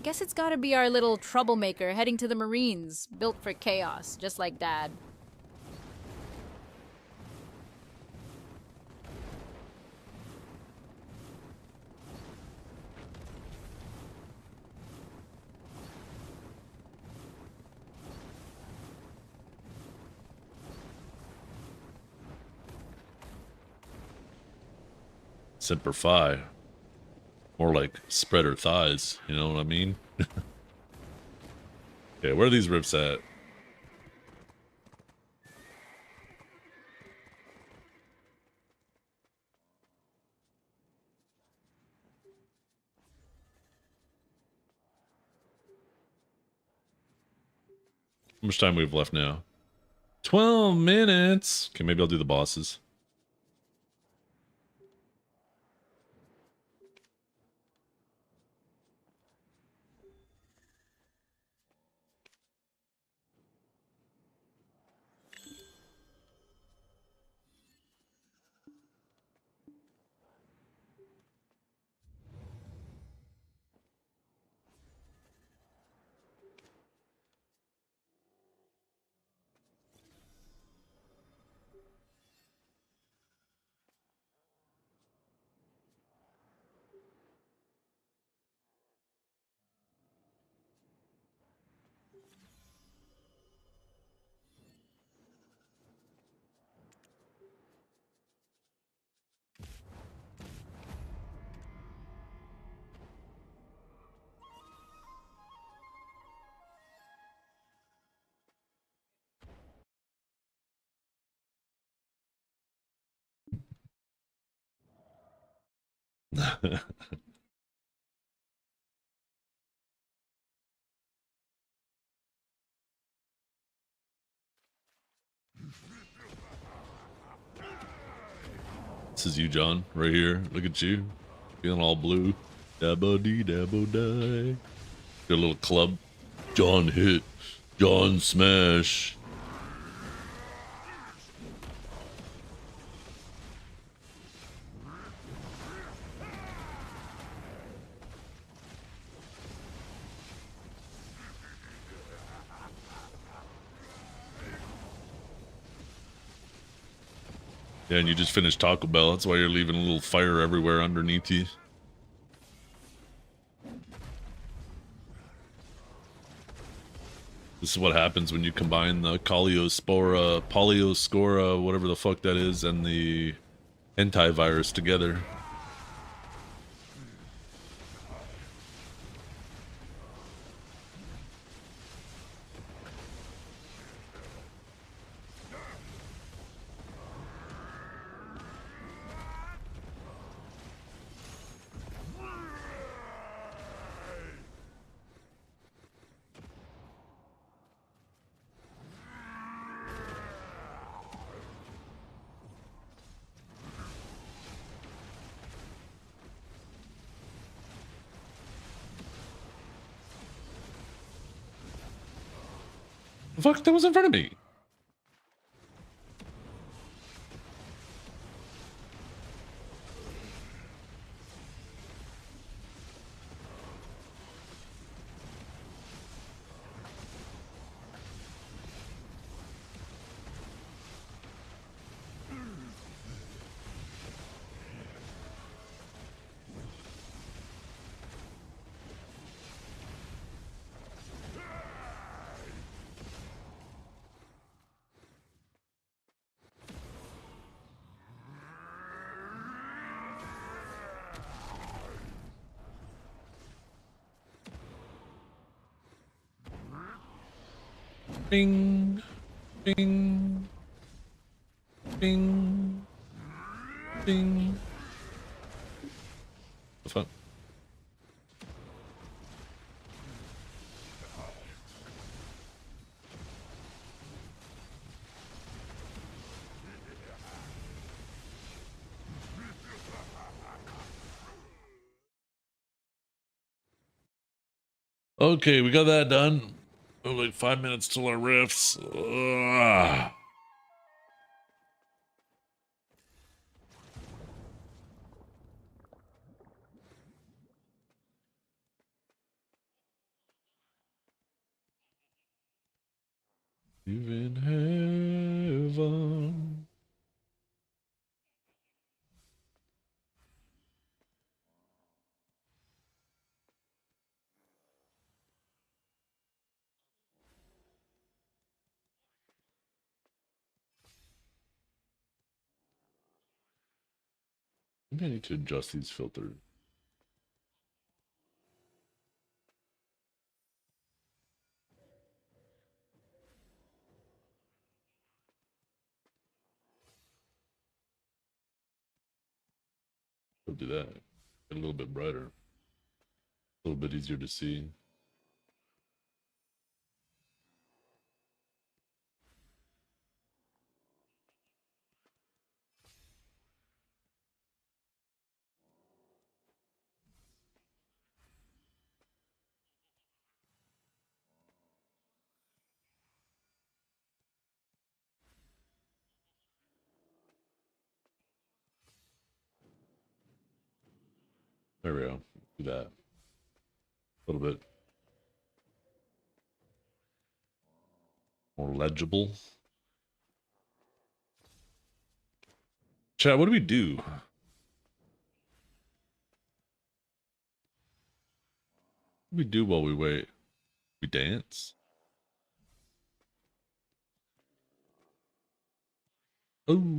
Guess it's gotta be our little troublemaker heading to the Marines, built for chaos, just like Dad. Semper Fi. More like spread her thighs, you know what I mean? Okay, where are these riffs at? How much time we have left now? 12 minutes. Okay, maybe I'll do the bosses. This is you, John, right here. Look at you. Feeling all blue. Dabba dee dabba die. Got a little club. John hit. John smash. Yeah, and you just finished Taco Bell. That's why you're leaving a little fire everywhere underneath you. This is what happens when you combine the Polyoscora, whatever the fuck that is, and the antivirus together. Fuck, that was in front of me. Bing, bing, bing, bing. The fuck? Okay, we got that done. Oh, like 5 minutes till our riffs. Ugh. Even heaven. Maybe I need to adjust these filters. I'll do that. Get a little bit brighter. A little bit easier to see. There we go. Do that. A little bit more legible. Chat, what do we do? What do we do while we wait? We dance? Oh.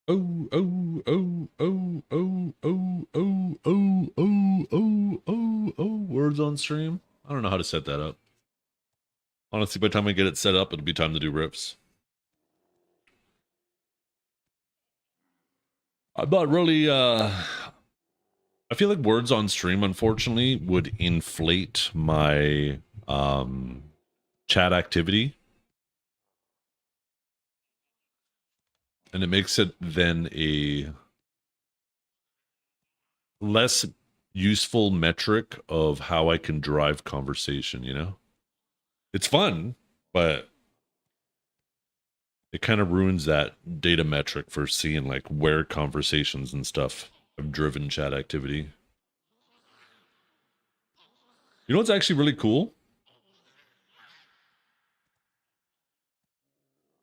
Oh, oh, oh, oh, oh, oh, oh, oh, oh, oh, oh, oh. Words on stream? I don't know how to set that up. Honestly, by the time I get it set up, it'll be time to do rips. I'm not really, I feel like words on stream, unfortunately, would inflate my, chat activity. And it makes it then a less useful metric of how I can drive conversation, you know? It's fun, but it kind of ruins that data metric for seeing like where conversations and stuff have driven chat activity. You know what's actually really cool?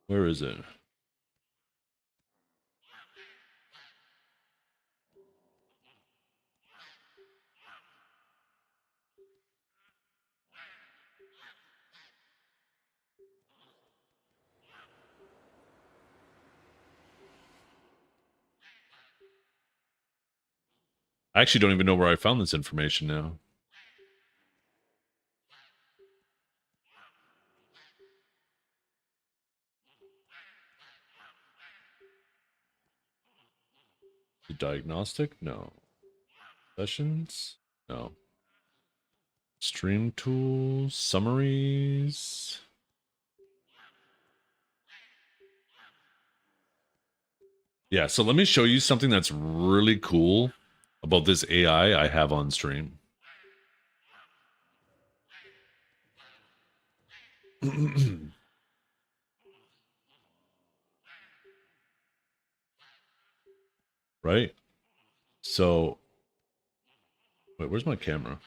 Where is it? I actually don't even know where I found this information now. The diagnostic? No. Sessions? No. Stream tools, summaries. Yeah, so let me show you something that's really cool about this AI I have on stream. Right? So, wait, where's my camera?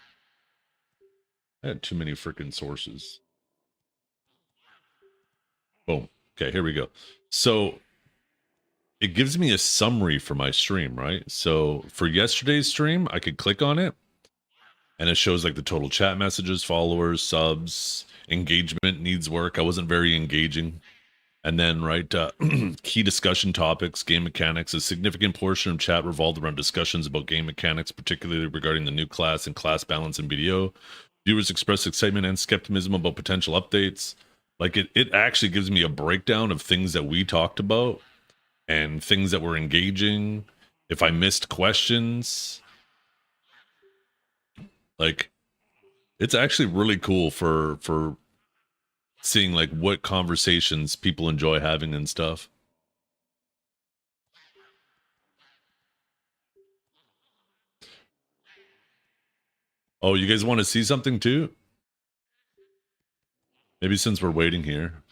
I had too many freaking sources. Boom. Okay, here we go. So, it gives me a summary for my stream, right? So, for yesterday's stream, I could click on it and it shows like the total chat messages, followers, subs, engagement needs work. I wasn't very engaging. And then, right, key discussion topics, game mechanics. A significant portion of chat revolved around discussions about game mechanics, particularly regarding the new class and class balance in BDO. Viewers expressed excitement and skepticism about potential updates. Like, it actually gives me a breakdown of things that we talked about and things that were engaging. If I missed questions, like, it's actually really cool for seeing like what conversations people enjoy having and stuff. Oh, you guys want to see something too? Maybe since we're waiting here.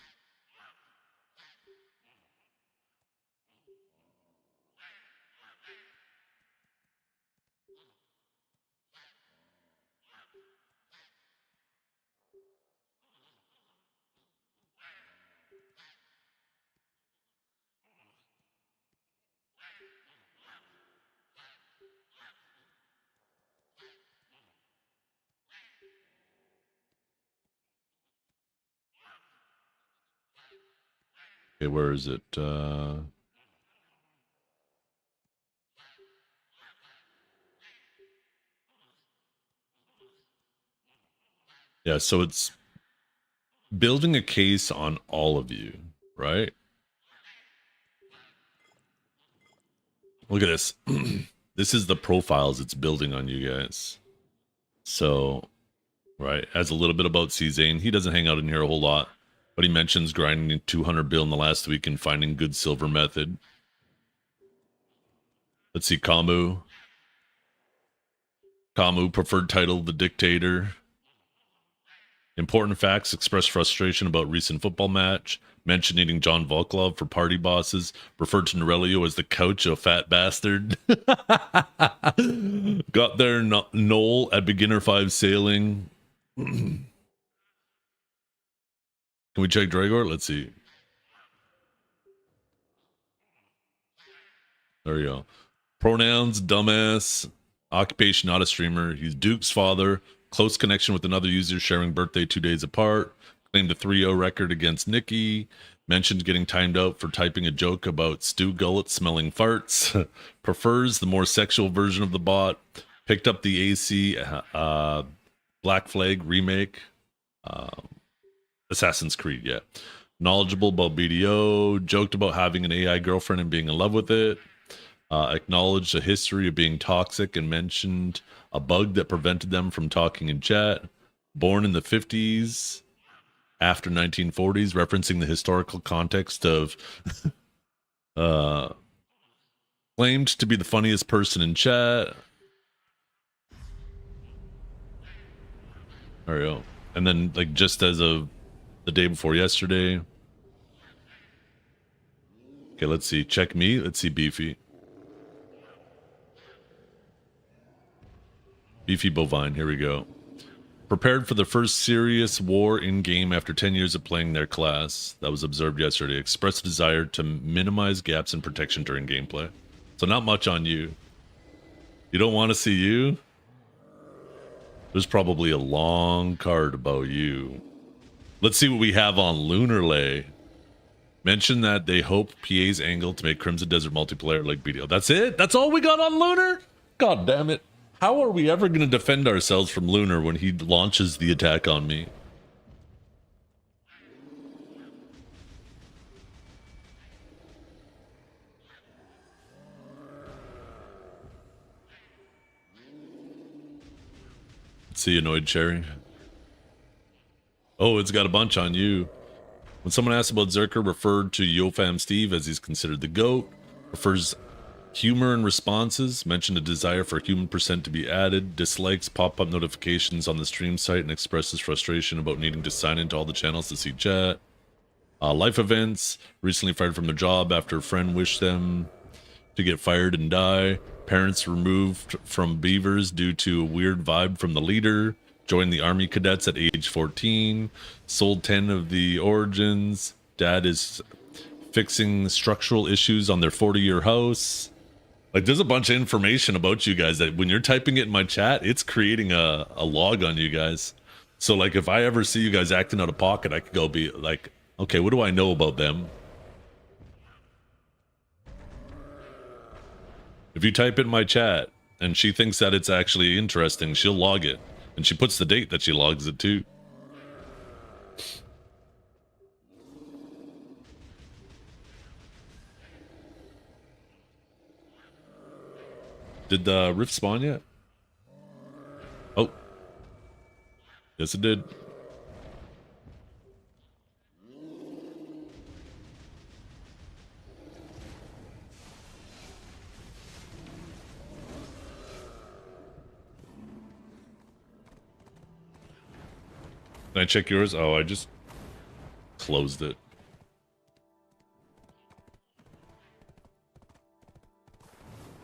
Okay, where is it? Yeah, so it's building a case on all of you, right? Look at this. This is the profiles it's building on you guys. So, right, as a little bit about C-Zane, he doesn't hang out in here a whole lot, but he mentions grinding 200 bill in the last week and finding good silver method. Let's see, Kamu. Kamu, preferred title, the dictator. Important facts, express frustration about recent football match. Mentioned eating John Volklov for party bosses. Referred to Norelio as the couch, a fat bastard. Got there, Noel at beginner 5 sailing. Can we check Dragor? Let's see. There you go. Pronouns, dumbass. Occupation, not a streamer. He's Duke's father. Close connection with another user, sharing birthday 2 days apart. Claimed a 3-0 record against Nikki. Mentioned getting timed out for typing a joke about Stu Gullet smelling farts. Prefers the more sexual version of the bot. Picked up the AC Black Flag remake. Assassin's Creed, yeah. Knowledgeable about BDO. Joked about having an AI girlfriend and being in love with it. Acknowledged a history of being toxic and mentioned a bug that prevented them from talking in chat. Born in the 50s, after 1940s, referencing the historical context of claimed to be the funniest person in chat. There we go. And then, like, just as of the day before yesterday. Okay, let's see. Check me. Let's see Beefy. Beefy Bovine, here we go. Prepared for the first serious war in-game after 10 years of playing their class. That was observed yesterday. Expressed a desire to minimize gaps in protection during gameplay. So not much on you. You don't want to see you? There's probably a long card about you. Let's see what we have on Lunarlay. Mention that they hope PA's angle to make Crimson Desert multiplayer like BDO. That's it? That's all we got on Lunar? God damn it. How are we ever going to defend ourselves from Lunar when he launches the attack on me? Let's see, Annoyed Cherry. Oh, it's got a bunch on you. When someone asks about Zerker, referred to YoFam Steve as he's considered the GOAT. Prefers humor in responses. Mentioned a desire for human percent to be added. Dislikes pop-up notifications on the stream site and expresses frustration about needing to sign into all the channels to see chat. Life events. Recently fired from their job after a friend wished them to get fired and die. Parents removed from Beavers due to a weird vibe from the leader. Joined the Army Cadets at age 14. Sold 10 of the Origins. Dad is fixing structural issues on their 40-year house. Like, there's a bunch of information about you guys that when you're typing it in my chat, it's creating a log on you guys. So, like, if I ever see you guys acting out of pocket, I could go be like, okay, what do I know about them? If you type in my chat and she thinks that it's actually interesting, she'll log it. And she puts the date that she logs it to. Did the rift spawn yet? Oh. Yes, it did. Can I check yours? Oh, I just closed it.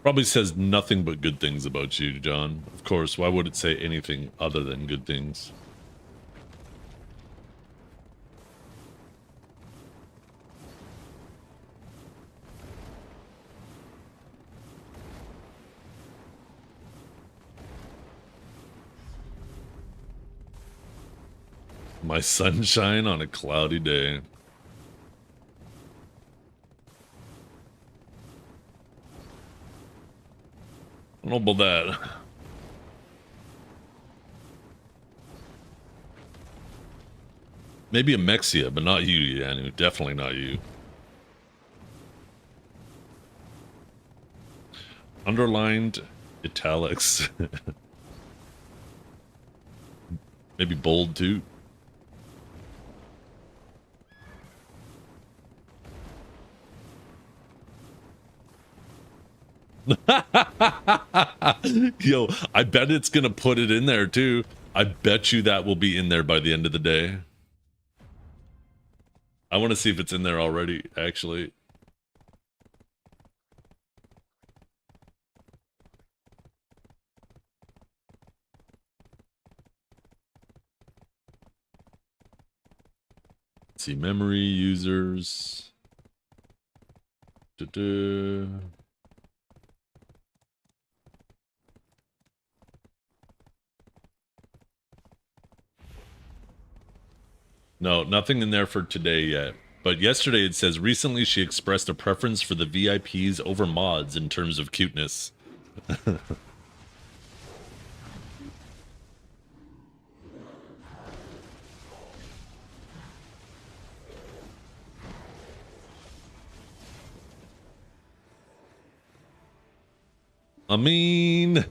Probably says nothing but good things about you, John. Of course, why would it say anything other than good things? My sunshine on a cloudy day. don't know about that. Maybe a Mexia, but not you, Yanu. Definitely not you. Underlined italics. Maybe bold too. Yo, I bet it's gonna put it in there too. I bet you that will be in there by the end of the day. I want to see if it's in there already, actually. Let's see, memory, users. Da-da. No, nothing in there for today yet. But yesterday it says recently she expressed a preference for the VIPs over mods in terms of cuteness. I mean,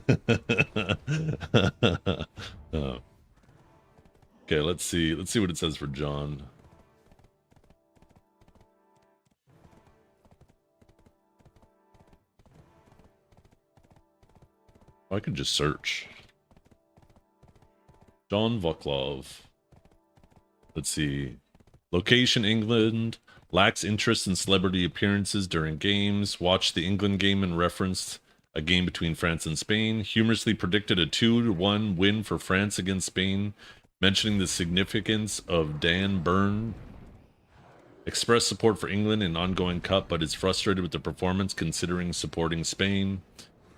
oh. Okay, let's see. Let's see what it says for John. I could just search. John Vaclav. Let's see. Location, England. Lacks interest in celebrity appearances during games. Watched the England game and referenced a game between France and Spain. Humorously predicted a 2-1 win for France against Spain, mentioning the significance of Dan Burn. Expressed support for England in ongoing cup, but is frustrated with the performance considering supporting Spain.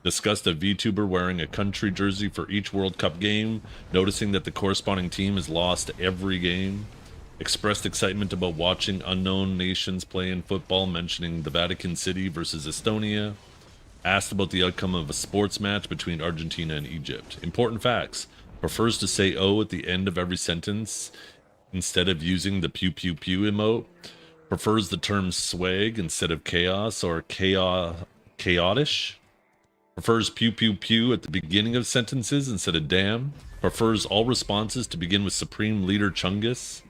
Discussed a VTuber wearing a country jersey for each World Cup game, noticing that the corresponding team has lost every game. Expressed excitement about watching unknown nations play in football, mentioning the Vatican City versus Estonia. Asked about the outcome of a sports match between Argentina and Egypt. Important facts. Prefers to say "oh" at the end of every sentence instead of using the pew pew pew emote. Prefers the term swag instead of chaos or chaotish. Prefers pew pew pew at the beginning of sentences instead of damn. Prefers all responses to begin with Supreme Leader Chungus.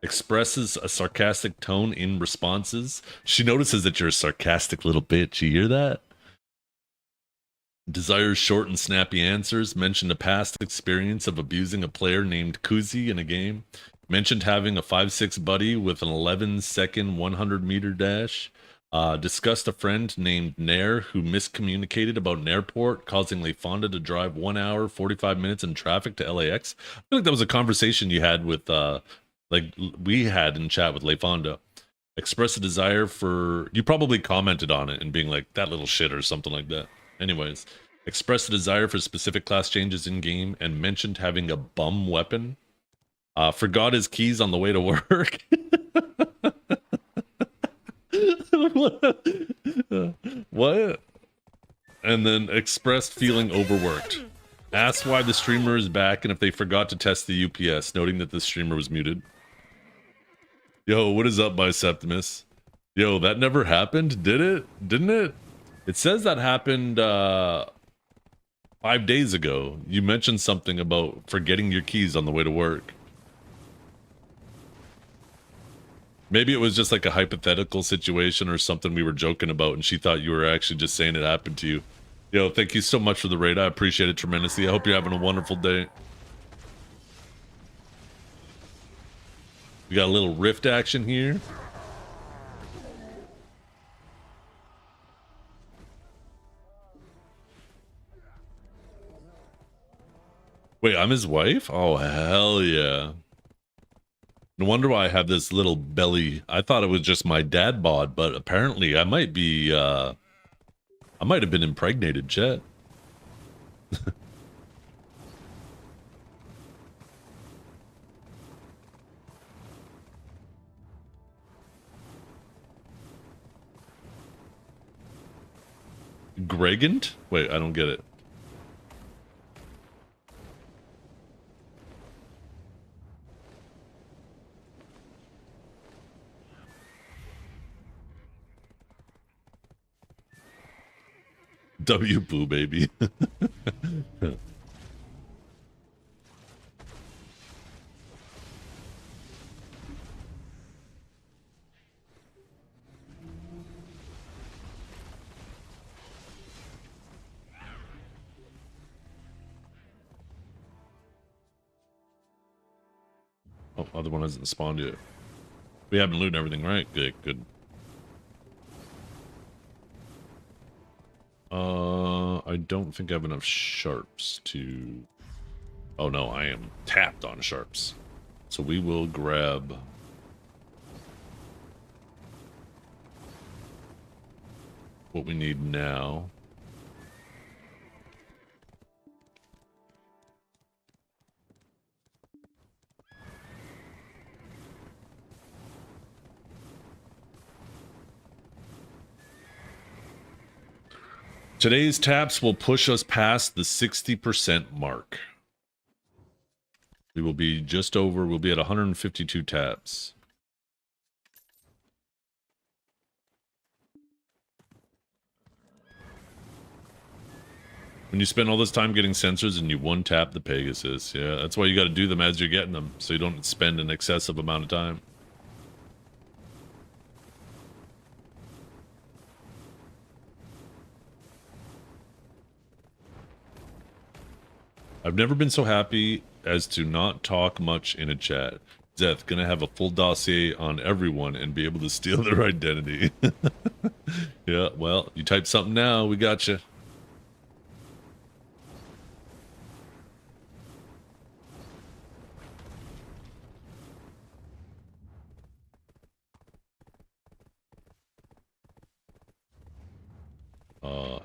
Expresses a sarcastic tone in responses. She notices that you're a sarcastic little bitch. You hear that? Desires short and snappy answers. Mentioned a past experience of abusing a player named Kuzi in a game. Mentioned having a 5'6" buddy with an 11-second 100-meter dash. Discussed a friend named Nair who miscommunicated about an airport, causing Lefonda to drive 1 hour, 45 minutes in traffic to LAX. I feel like that was a conversation you had with, like we had in chat with Lefonda. Expressed a desire for, you probably commented on it and being like, that little shit or something like that. Anyways, expressed a desire for specific class changes in game and mentioned having a bum weapon. Forgot his keys on the way to work. What? And then expressed feeling overworked. Asked why the streamer is back and if they forgot to test the UPS, noting that the streamer was muted. Yo, what is up, Biceptimus? Yo, that never happened, did it? Didn't it? It says that happened 5 days ago. You mentioned something about forgetting your keys on the way to work. Maybe it was just like a hypothetical situation or something we were joking about and she thought you were actually just saying it happened to you. Yo, thank you so much for the raid. I appreciate it tremendously. I hope you're having a wonderful day. We got a little rift action here. Wait, I'm his wife? Oh, hell yeah. No wonder why I have this little belly. I thought it was just my dad bod, but apparently I might be, I might have been impregnated, Chet. Gregant? Wait, I don't get it. W Boo, baby. Oh, other one hasn't spawned yet. We haven't looted everything, right? Good, good. I don't think I have enough sharps to... Oh no, I am tapped on sharps. So we will grab... what we need now. Today's taps will push us past the 60% mark. We will be just over, we'll be at 152 taps. When you spend all this time getting sensors and you one tap the Pegasus, yeah, that's why you got to do them as you're getting them, so you don't spend an excessive amount of time. I've never been so happy as to not talk much in a chat. Zeth, gonna have a full dossier on everyone and be able to steal their identity. Yeah, well, you type something now, we got you.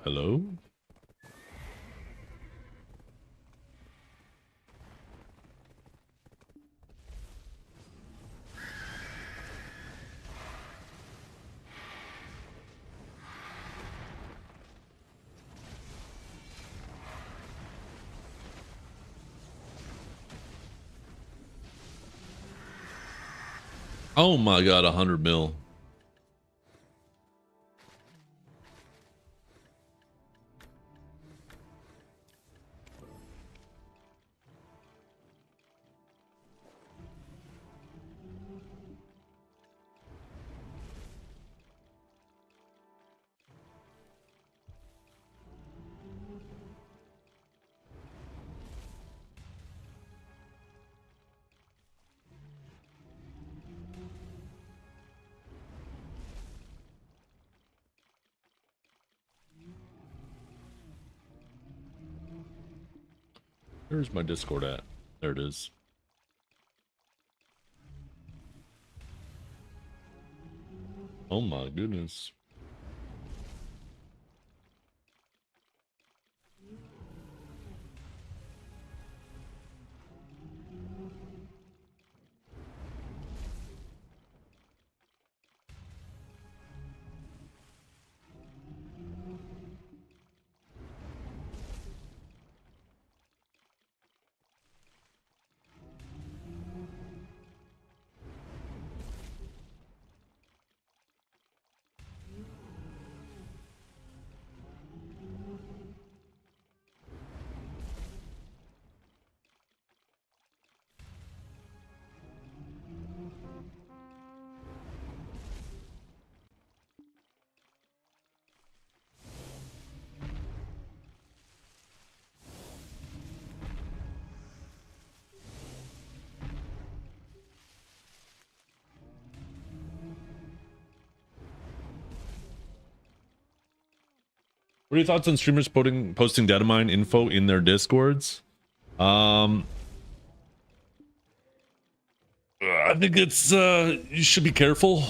Hello? Oh my god, 100 mil. Where's my Discord at? There it is. Oh my goodness. What are your thoughts on streamers posting data mine info in their discords? I think it's you should be careful.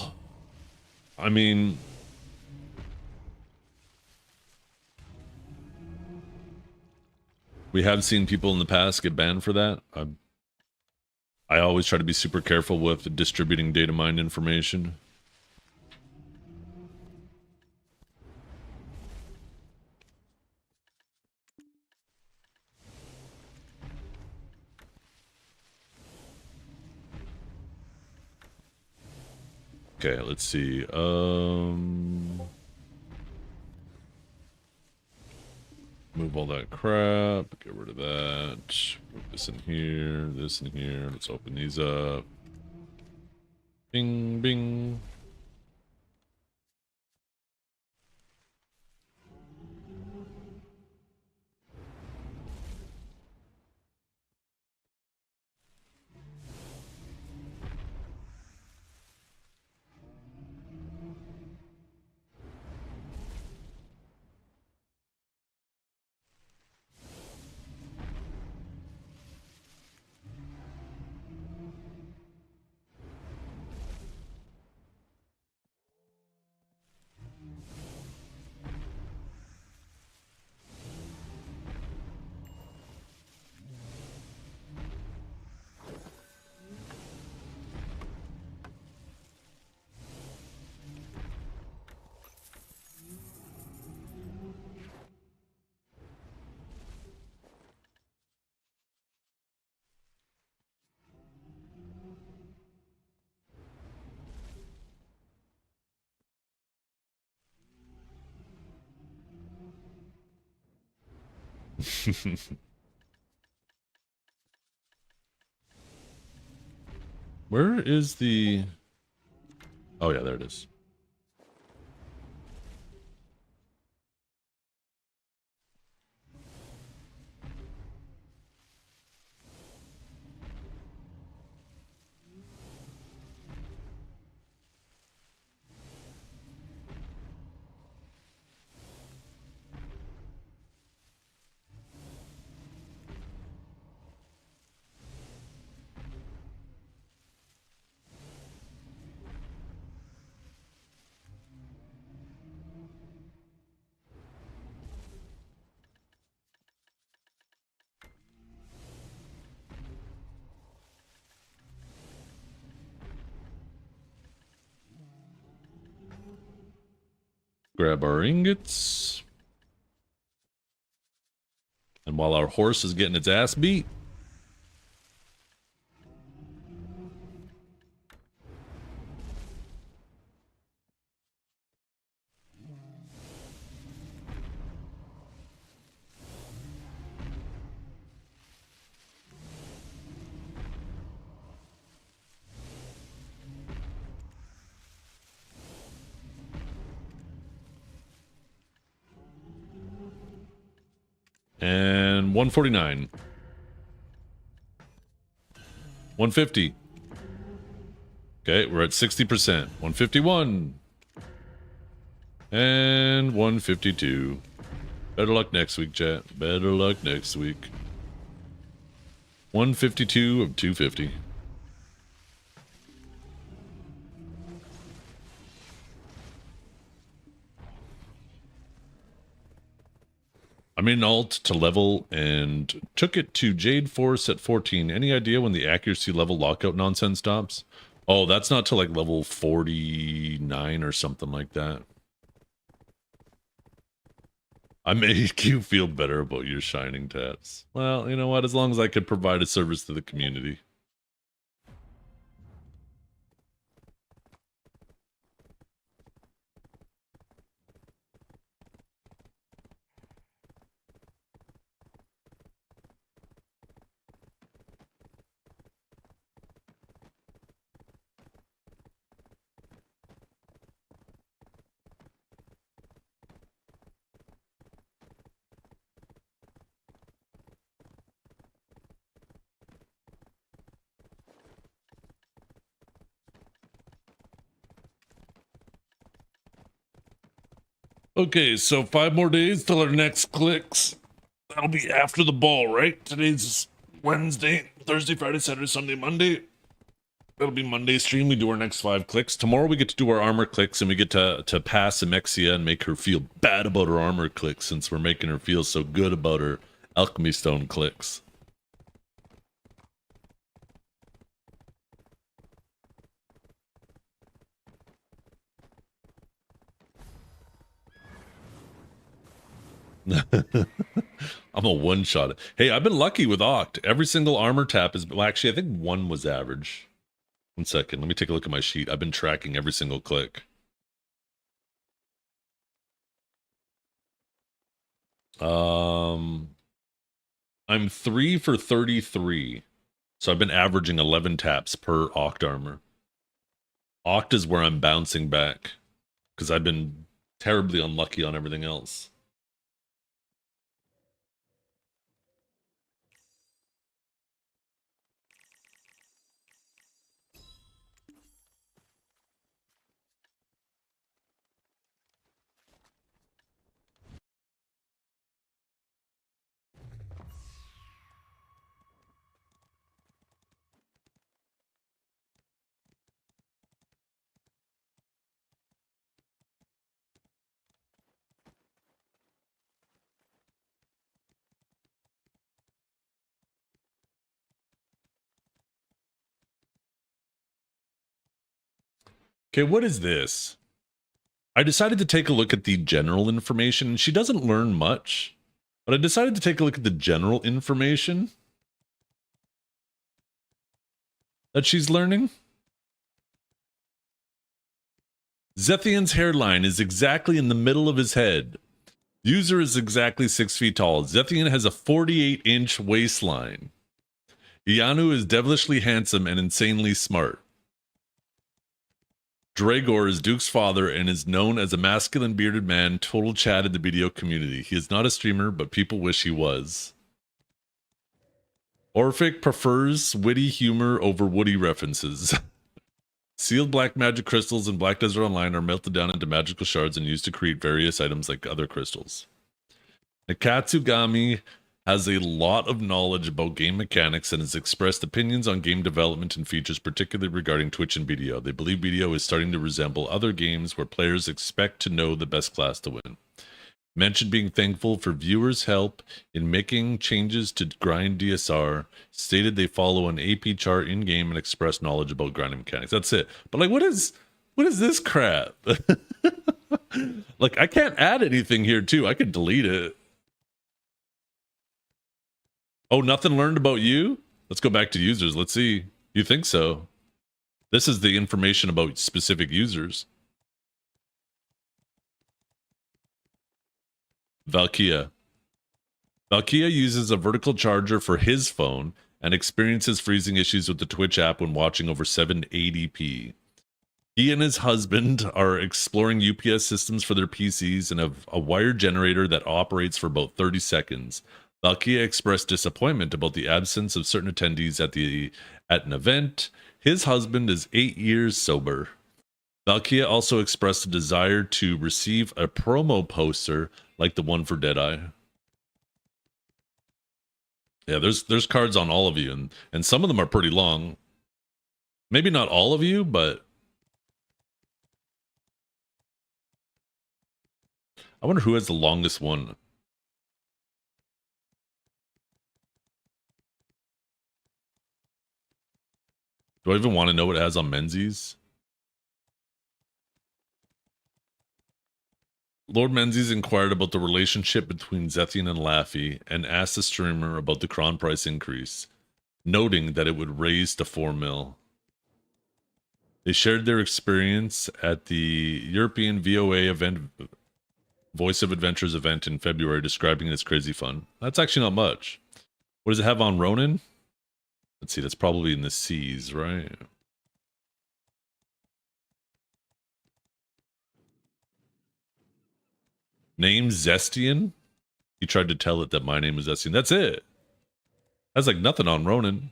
I mean, we have seen people in the past get banned for that. I always try to be super careful with distributing data mine information. Okay, let's see. Move all that crap. Get rid of that. Move this in here. This in here. Let's open these up. Bing, bing. Where is the... Oh yeah, there it is. Grab our ingots. And while our horse is getting its ass beat, and 149. 150. Okay, we're at 60%. 151. And 152. Better luck next week, chat. Better luck next week. 152 of 250. I made an alt to level and took it to Jade Force at 14. Any idea when the accuracy level lockout nonsense stops? Oh, that's not till like level 49 or something like that. I make you feel better about your shining tats. Well, you know what? As long as I could provide a service to the community. Okay, so 5 more days till our next clicks. That'll be after the ball, right? Today's Wednesday, Thursday, Friday, Saturday, Sunday, Monday. That'll be Monday stream. We do our next 5 clicks. Tomorrow we get to do our armor clicks, and we get to pass Amexia and make her feel bad about her armor clicks, since we're making her feel so good about her alchemy stone clicks. I'm a one-shot. Hey, I've been lucky with Oct. Every single armor tap is... Well, actually, I think 1 was average. 1 second. Let me take a look at my sheet. I've been tracking every single click. I'm 3 for 33. So I've been averaging 11 taps per Oct armor. Oct is where I'm bouncing back because I've been terribly unlucky on everything else. Okay, what is this? I decided to take a look at the general information. She doesn't learn much, but I decided to take a look at the general information that she's learning. Zethian's hairline is exactly in the middle of his head. User is exactly 6 feet tall. Zethian has a 48-inch waistline. Ianu is devilishly handsome and insanely smart. Dragor is Duke's father and is known as a masculine bearded man, total Chad in the video community. He is not a streamer, but people wish he was. Orphic prefers witty humor over woody references. Sealed black magic crystals in Black Desert Online are melted down into magical shards and used to create various items like other crystals. Nakatsugami has a lot of knowledge about game mechanics and has expressed opinions on game development and features, particularly regarding Twitch and BDO. They believe BDO is starting to resemble other games where players expect to know the best class to win. Mentioned being thankful for viewers' help in making changes to grind DSR, stated they follow an AP chart in-game and express knowledge about grinding mechanics. That's it. But like, what is this crap? Like, I can't add anything here too. I could delete it. Oh, nothing learned about you? Let's go back to users. Let's see. You think so? This is the information about specific users. Valkia. Valkia uses a vertical charger for his phone and experiences freezing issues with the Twitch app when watching over 780p. He and his husband are exploring UPS systems for their PCs and have a wire generator that operates for about 30 seconds. Valkia expressed disappointment about the absence of certain attendees at an event. His husband is 8 years sober. Valkia also expressed a desire to receive a promo poster like the one for Deadeye. Yeah, there's cards on all of you, and some of them are pretty long. Maybe not all of you, but I wonder who has the longest one. Do I even want to know what it has on Menzies? Lord Menzies inquired about the relationship between Zethian and Laffy and asked the streamer about the Kron price increase, noting that it would raise to 4 mil. They shared their experience at the European VOA event, Voice of Adventures event in February, describing it as crazy fun. That's actually not much. What does it have on Ronin? Let's see, that's probably in the C's, right? Name Zestian? He tried to tell it that my name is Zestian. That's it. That's like nothing on Ronin.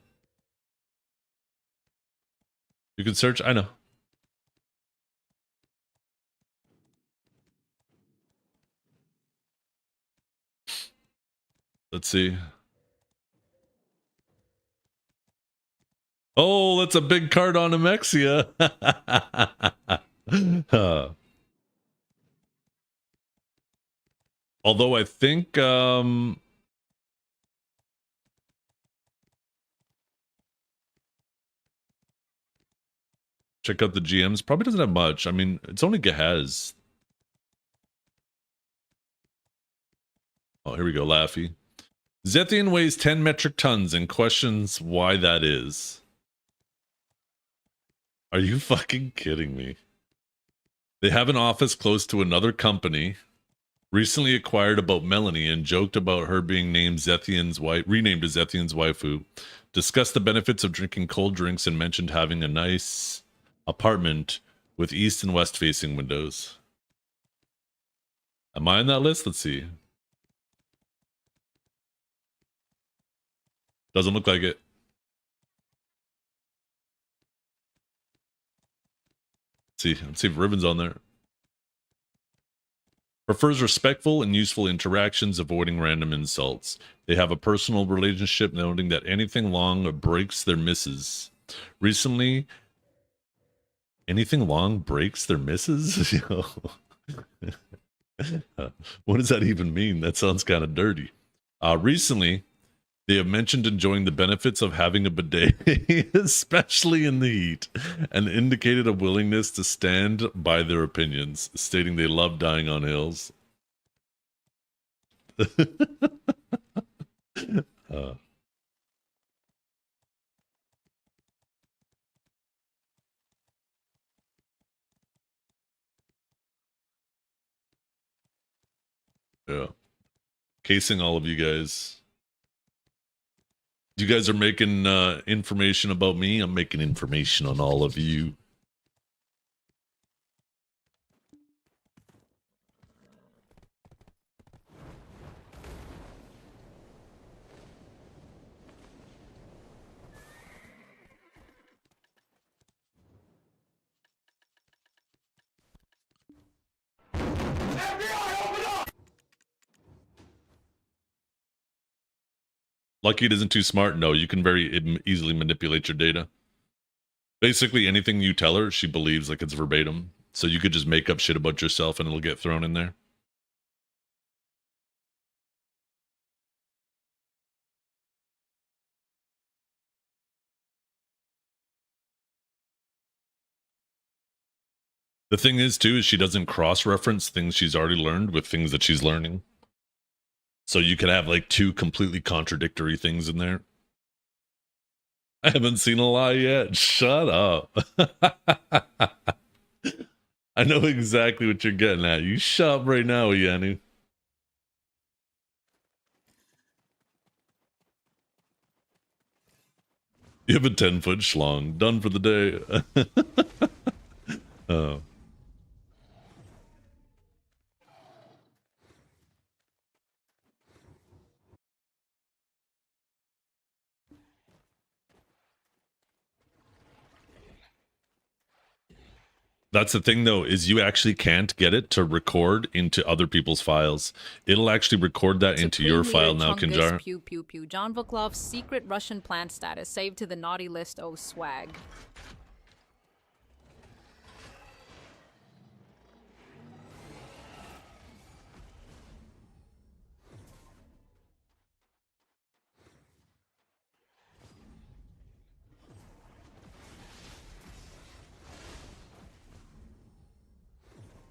You can search, I know. Let's see. Oh, that's a big card on Amexia. Although I think check out the GMs. Probably doesn't have much. I mean, it's only Gehaz. Oh, here we go, Laffy. Zethian weighs 10 metric tons and questions why that is. Are you fucking kidding me? They have an office close to another company recently acquired about Melanie and joked about her being named Zethian's wife, renamed as Zethian's waifu, discussed the benefits of drinking cold drinks and mentioned having a nice apartment with east and west facing windows. Am I on that list? Let's see. Doesn't look like it. Let's see if Ribbon's on there. Prefers respectful and useful interactions, avoiding random insults. They have a personal relationship, noting that anything long breaks their misses. Recently, anything long breaks their misses? Yo. What does that even mean? That sounds kind of dirty. Recently, they have mentioned enjoying the benefits of having a bidet, especially in the heat, and indicated a willingness to stand by their opinions, stating they love dying on hills. Yeah. Casing all of you guys. You guys are making information about me. I'm making information on all of you. Lucky it isn't too smart. No, you can very easily manipulate your data. Basically, anything you tell her, she believes like it's verbatim. So you could just make up shit about yourself and it'll get thrown in there. The thing is, too, is she doesn't cross-reference things she's already learned with things that she's learning. So you could have like two completely contradictory things in there. I haven't seen a lie yet. Shut up. I know exactly what you're getting at. You shut up right now, Yanni. You have a 10-foot schlong. Done for the day. Oh. That's the thing, though, is you actually can't get it to record into other people's files. It'll actually record that into your file now, Kinjar. Pew, pew, pew. John Vuklov's secret Russian plant status saved to the naughty list. Oh, swag.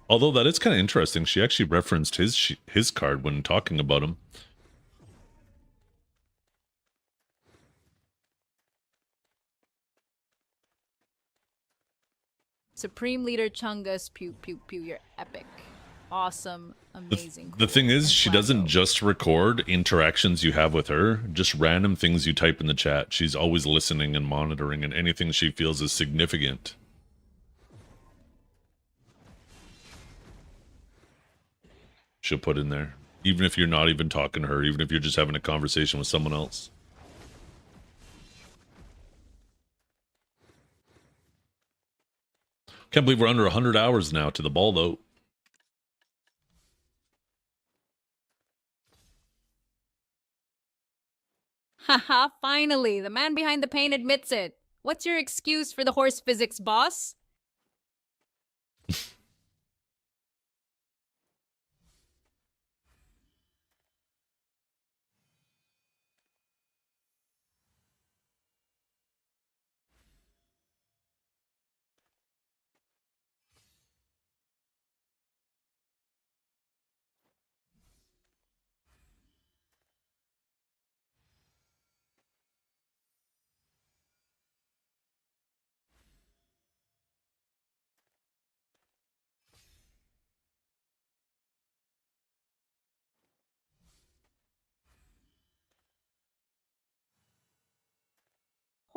Although that is kind of interesting. She actually referenced his card when talking about him. Supreme Leader Chungus, pew, pew, pew. You're epic. Awesome. Amazing. The thing is, And she doesn't Flambo. just record interactions you have with her, just random things you type in the chat. She's always listening and monitoring, and anything she feels is significant. She'll put in there. Even if you're not even talking to her, even if you're just having a conversation with someone else. Can't believe we're under 100 hours now to the ball, though. Haha, finally. The man behind the pain admits it. What's your excuse for the horse physics, boss?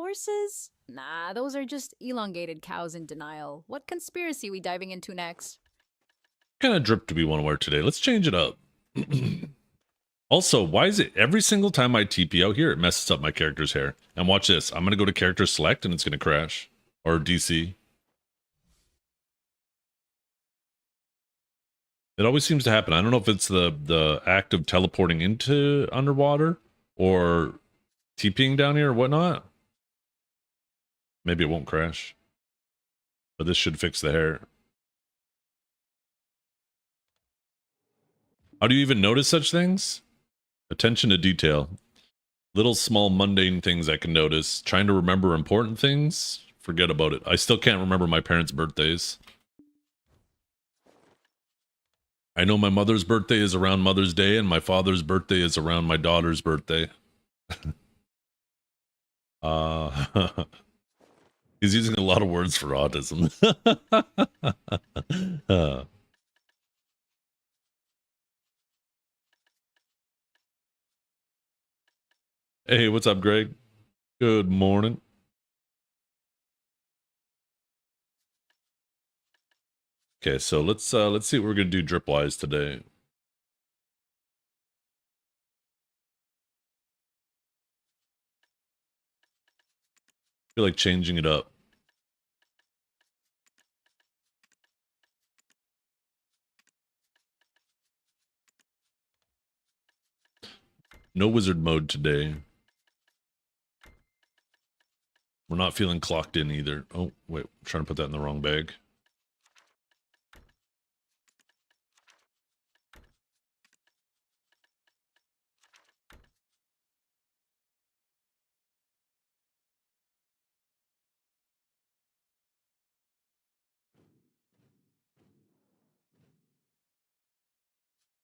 Horses? Nah, those are just elongated cows in denial. What conspiracy we diving into next? What kind of drip do we want to wear today? Let's change it up. Also, why is it every single time I TP out here, it messes up my character's hair? And watch this. I'm going to go to character select and it's going to crash. Or DC. It always seems to happen. I don't know if it's the act of teleporting into underwater or TPing down here or whatnot. Maybe it won't crash. But this should fix the hair. How do you even notice such things? Attention to detail. Little small mundane things I can notice. Trying to remember important things? Forget about it. I still can't remember my parents' birthdays. I know my mother's birthday is around Mother's Day and my father's birthday is around my daughter's birthday. He's using a lot of words for autism. Hey, what's up, Greg? Good morning. Okay, so let's see what we're gonna do drip-wise today. Feel like changing it up. No wizard mode today. We're not feeling clocked in either. Oh, wait, I'm trying to put that in the wrong bag.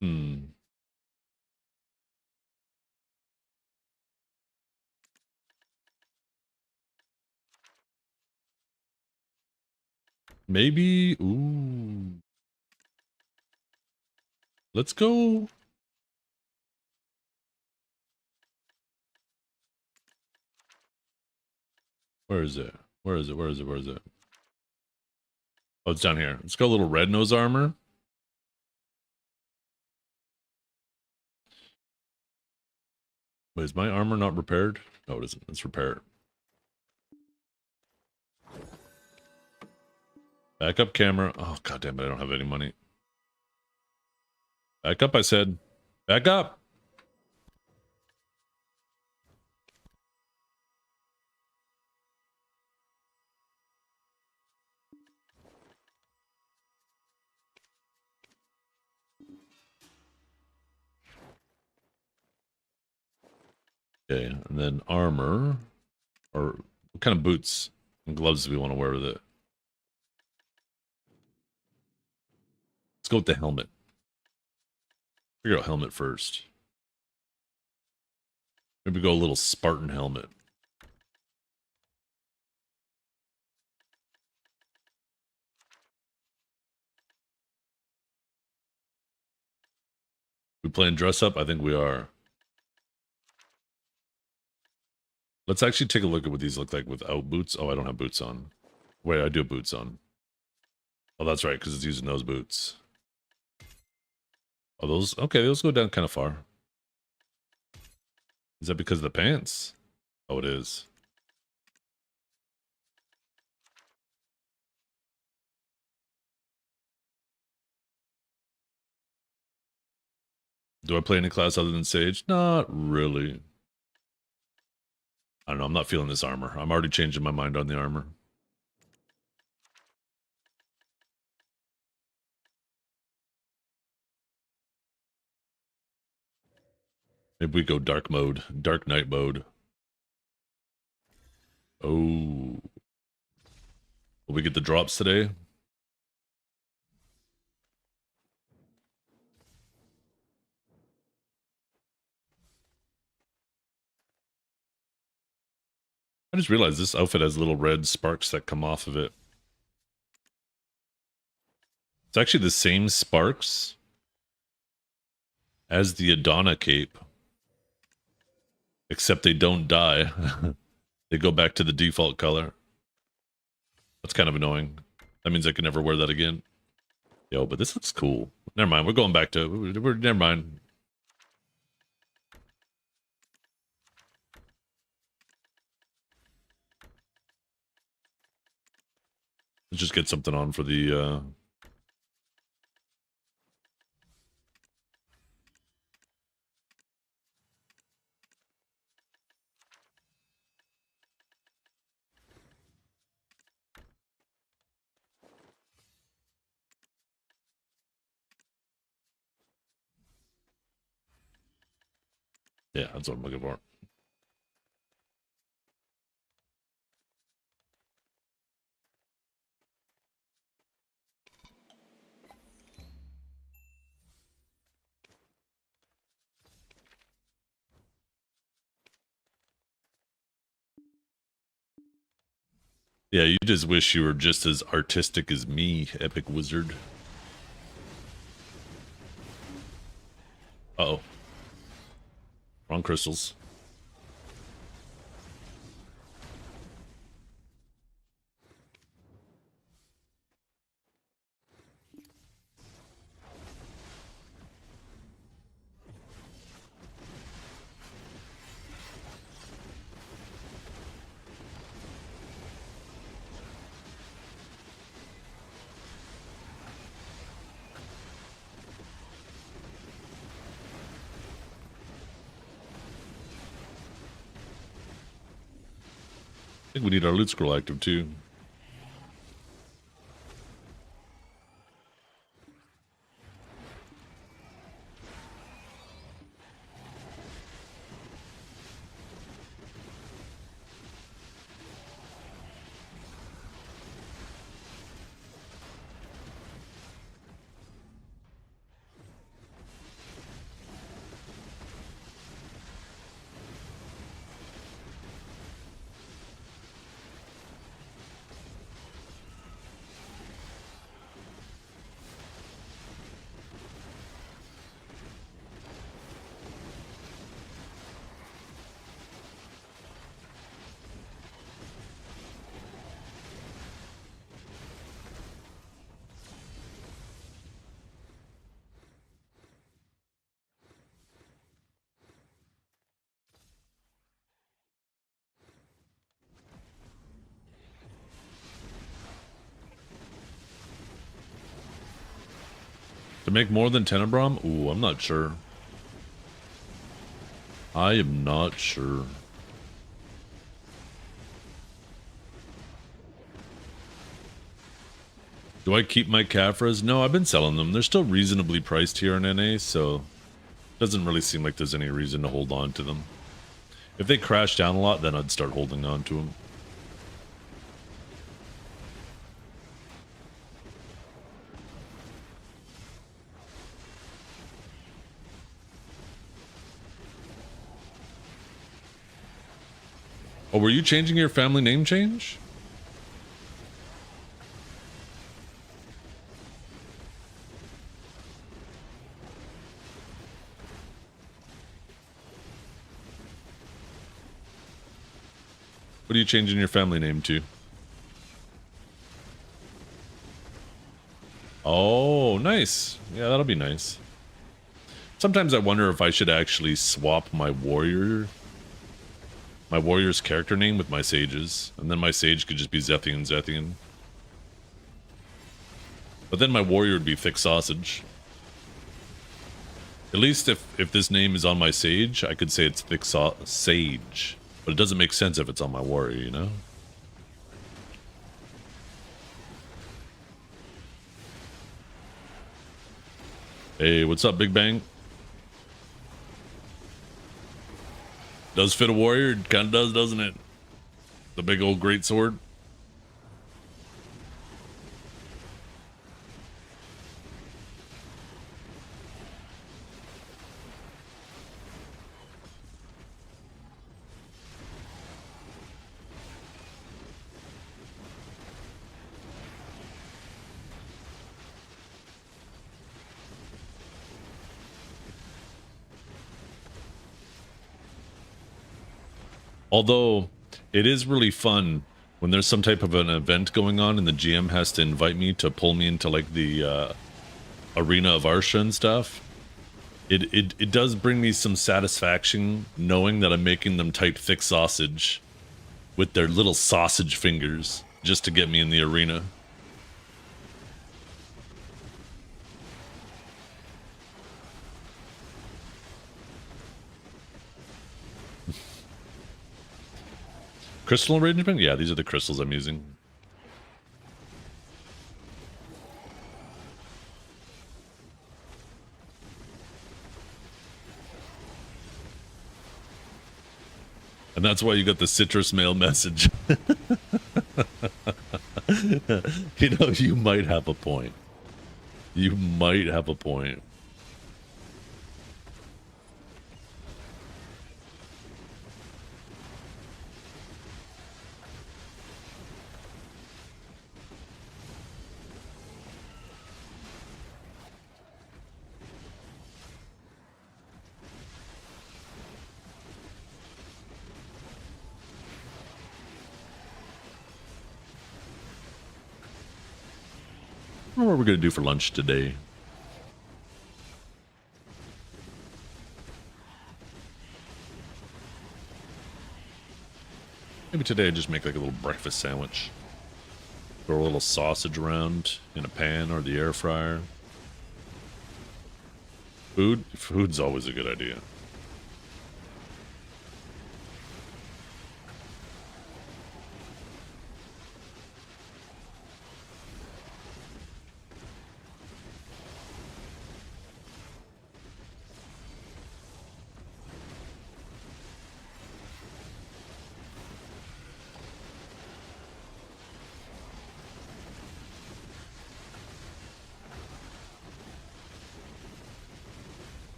Hmm. Maybe, ooh. Let's go. Where is it? Where is it? Where is it? Where is it? Oh, it's down here. Let's go a little red nose armor. Wait, is my armor not repaired? No, it isn't. Let's repair it. Backup camera. Oh, god damn it, I don't have any money. Back up, I said. Back up! Okay, and then armor. Or what kind of boots and gloves do we want to wear with it? Let's go with the helmet. Figure out helmet first. Maybe go a little Spartan helmet. We playing dress up? I think we are. Let's actually take a look at what these look like without boots. Oh, I don't have boots on. Wait, I do have boots on. Oh, that's right, because it's using those boots. Oh, those? Okay, those go down kind of far. Is that because of the pants? Oh, it is. Do I play any class other than Sage? Not really. I don't know, I'm not feeling this armor. I'm already changing my mind on the armor. Maybe we go dark mode, dark night mode. Oh. Will we get the drops today? I just realized this outfit has little red sparks that come off of it. It's actually the same sparks as the Adana cape. Except they don't die. They go back to the default color. That's kind of annoying. That means I can never wear that again. Yo, but this looks cool. Never mind. We're going back to... never mind. Let's just get something on for the... Yeah, that's what I'm looking for. Yeah, you just wish you were just as artistic as me, Epic Wizard. Uh-oh. Wrong crystals. I think we need our loot scroll active too. To make more than Tenebrum? Ooh, I'm not sure. I am not sure. Do I keep my Caphras? No, I've been selling them. They're still reasonably priced here in NA, so it doesn't really seem like there's any reason to hold on to them. If they crash down a lot, then I'd start holding on to them. Oh, were you changing your family name change? What are you changing your family name to? Oh, nice. Yeah, that'll be nice. Sometimes I wonder if I should actually swap my warrior's character name with my sage's, and then my sage could just be Zethian. But then my warrior would be Thick Sausage. At least if this name is on my sage, I could say it's Thick Sage. But it doesn't make sense if it's on my warrior, you know? Hey, what's up, Big Bang? Does fit a warrior? It kind of does, doesn't it? The big old great sword. Although, it is really fun when there's some type of an event going on and the GM has to invite me to pull me into like the arena of Arsha and stuff. It does bring me some satisfaction knowing that I'm making them type thick sausage with their little sausage fingers just to get me in the arena. Crystal arrangement? Yeah, these are the crystals I'm using. And that's why you got the citrus mail message. You know, you might have a point. You might have a point. I don't know what we're going to do for lunch today. Maybe today I just make like a little breakfast sandwich. Throw a little sausage around in a pan or the air fryer. Food's always a good idea.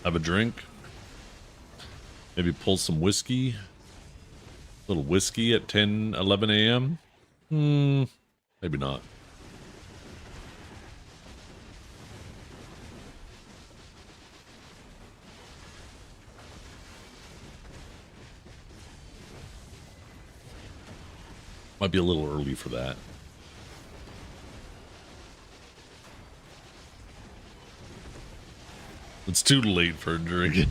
Have a drink. Maybe pull some whiskey. A little whiskey at 10, 11 a.m. Maybe not. Might be a little early for that. It's too late for a drink.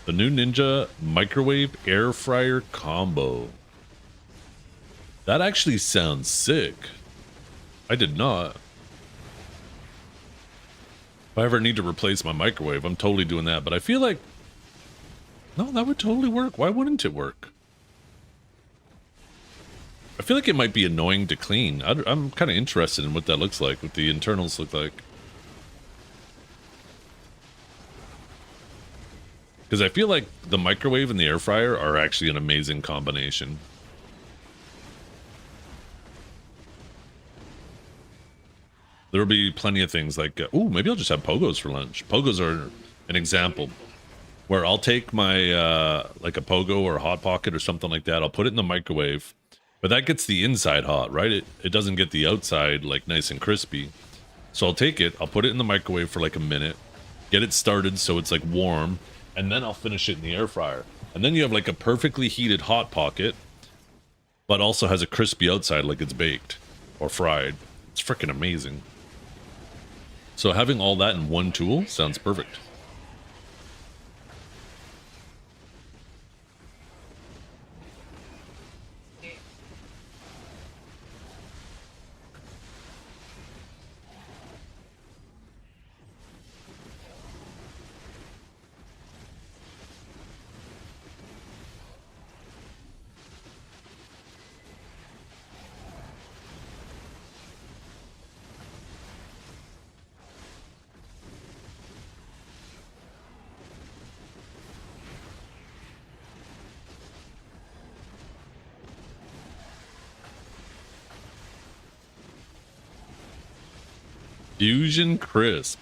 The new Ninja microwave air fryer combo. That actually sounds sick. I did not. If I ever need to replace my microwave, I'm totally doing that. But I feel like, no, that would totally work. Why wouldn't it work? I feel like it might be annoying to clean. I'm kind of interested in what that looks like, what the internals look like. Because I feel like the microwave and the air fryer are actually an amazing combination. There'll be plenty of things like, oh, maybe I'll just have pogos for lunch. Pogos are an example where I'll take my, like a pogo or a hot pocket or something like that. I'll put it in the microwave, but that gets the inside hot, right? It doesn't get the outside like nice and crispy. So I'll take it, I'll put it in the microwave for like a minute, get it started so it's like warm, and then I'll finish it in the air fryer. And then you have like a perfectly heated hot pocket, but also has a crispy outside like it's baked or fried. It's freaking amazing. So having all that in one tool sounds perfect. Fusion Crisp.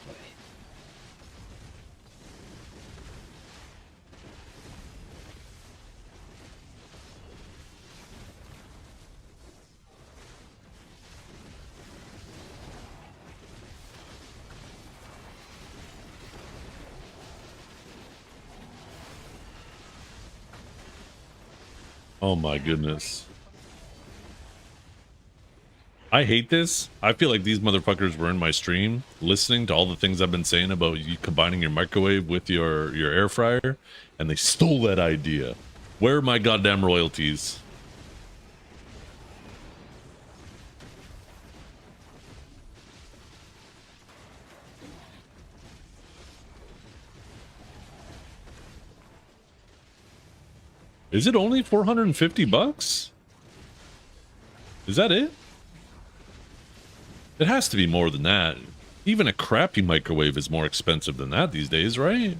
Oh my goodness. I hate this. I feel like these motherfuckers were in my stream listening to all the things I've been saying about you combining your microwave with your air fryer, and they stole that idea. Where are my goddamn royalties? Is it only 450 bucks? Is that it? It has to be more than that. Even a crappy microwave is more expensive than that these days, right?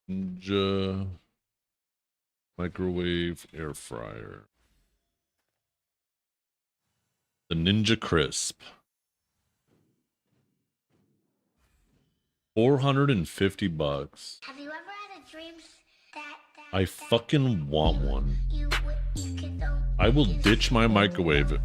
Ninja microwave air fryer. The Ninja Crisp. 450 bucks. Have you ever had a dream that I fucking want one. you could know? I will ditch my microwave.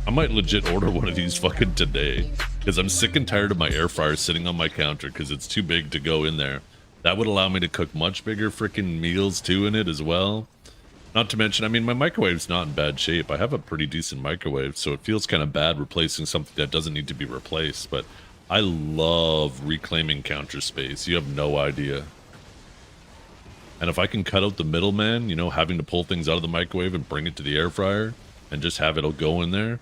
I might legit order one of these fucking today, because I'm sick and tired of my air fryer sitting on my counter because it's too big to go in there. That would allow me to cook much bigger freaking meals too in it as well. Not to mention, I mean, my microwave's not in bad shape. I have a pretty decent microwave, so it feels kind of bad replacing something that doesn't need to be replaced. But I love reclaiming counter space. You have no idea. And if I can cut out the middleman, you know, having to pull things out of the microwave and bring it to the air fryer and just have it go in there.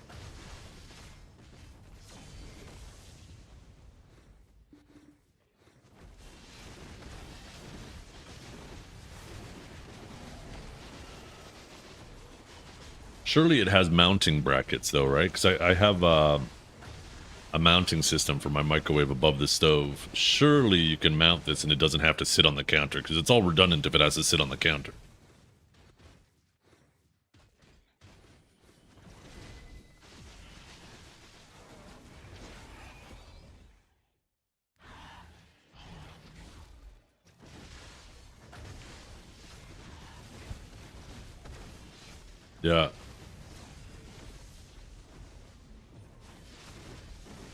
Surely it has mounting brackets though, right? Because I have a mounting system for my microwave above the stove. Surely you can mount this and it doesn't have to sit on the counter, because it's all redundant if it has to sit on the counter. Yeah.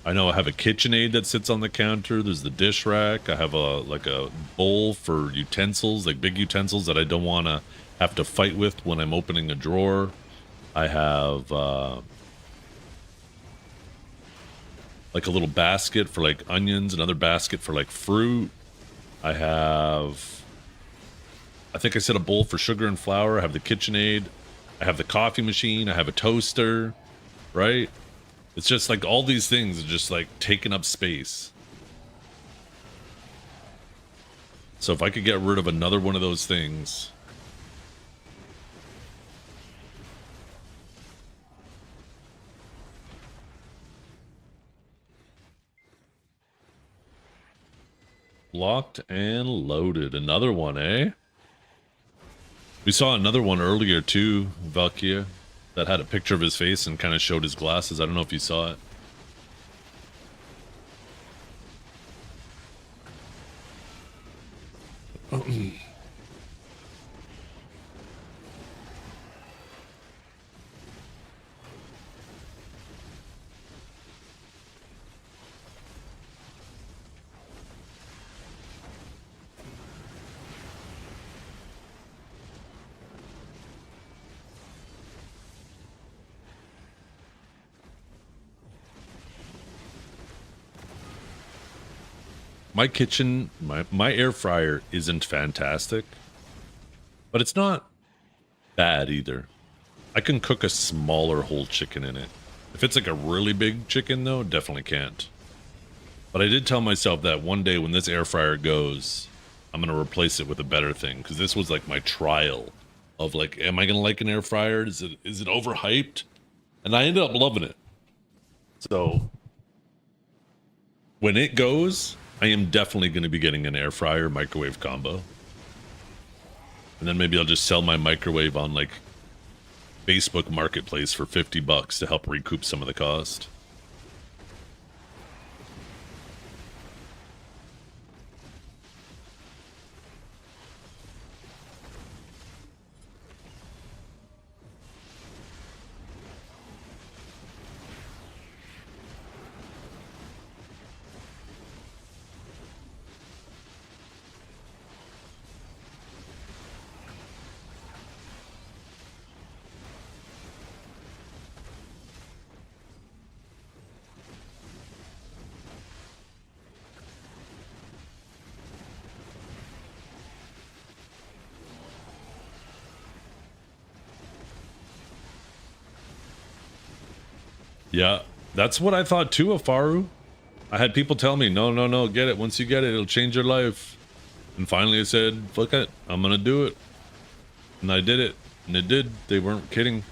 I know I have a KitchenAid that sits on the counter. There's the dish rack. I have a bowl for utensils, like big utensils that I don't want to have to fight with when I'm opening a drawer. I have like a little basket for like onions, another basket for like fruit. I think I said a bowl for sugar and flour. I have the KitchenAid. I have the coffee machine. I have a toaster, right? It's just like all these things are just like taking up space. So if I could get rid of another one of those things. Locked and loaded. Another one, eh? We saw another one earlier too, Valkia, that had a picture of his face and kind of showed his glasses. I don't know if you saw it. My kitchen, my air fryer isn't fantastic, but it's not bad either. I can cook a smaller whole chicken in it. If it's like a really big chicken though, definitely can't. But I did tell myself that one day when this air fryer goes, I'm going to replace it with a better thing, because this was like my trial of like, am I going to like an air fryer? Is it overhyped? And I ended up loving it. So when it goes, I am definitely going to be getting an air fryer microwave combo. And then maybe I'll just sell my microwave on like Facebook Marketplace for $50 to help recoup some of the cost. Yeah, that's what I thought too of Faru. I had people tell me, no, no, no, get it. Once you get it, it'll change your life. And finally I said, fuck it, I'm gonna do it. And I did it. And it did. They weren't kidding.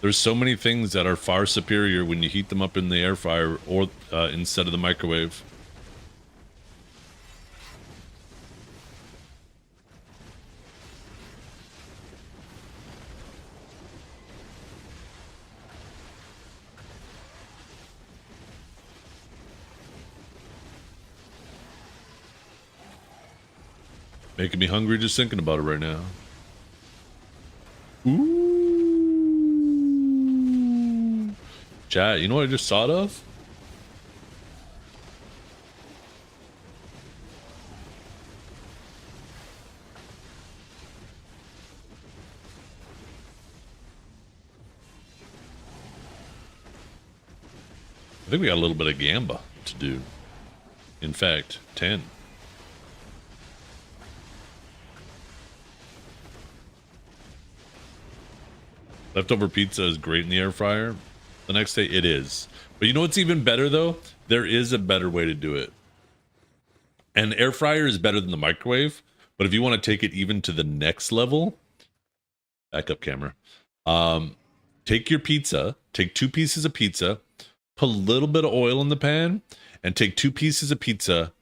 There's so many things that are far superior when you heat them up in the air fryer or instead of the microwave. Making me hungry just thinking about it right now. Ooh. Chat, you know what I just thought of? I think we got a little bit of gamba to do. In fact, 10. Leftover pizza is great in the air fryer. The next day, it is. But you know what's even better, though? There is a better way to do it. And air fryer is better than the microwave. But if you want to take it even to the next level, backup camera. Take your pizza, take 2 pieces of pizza, put a little bit of oil in the pan, and take 2 pieces of pizza,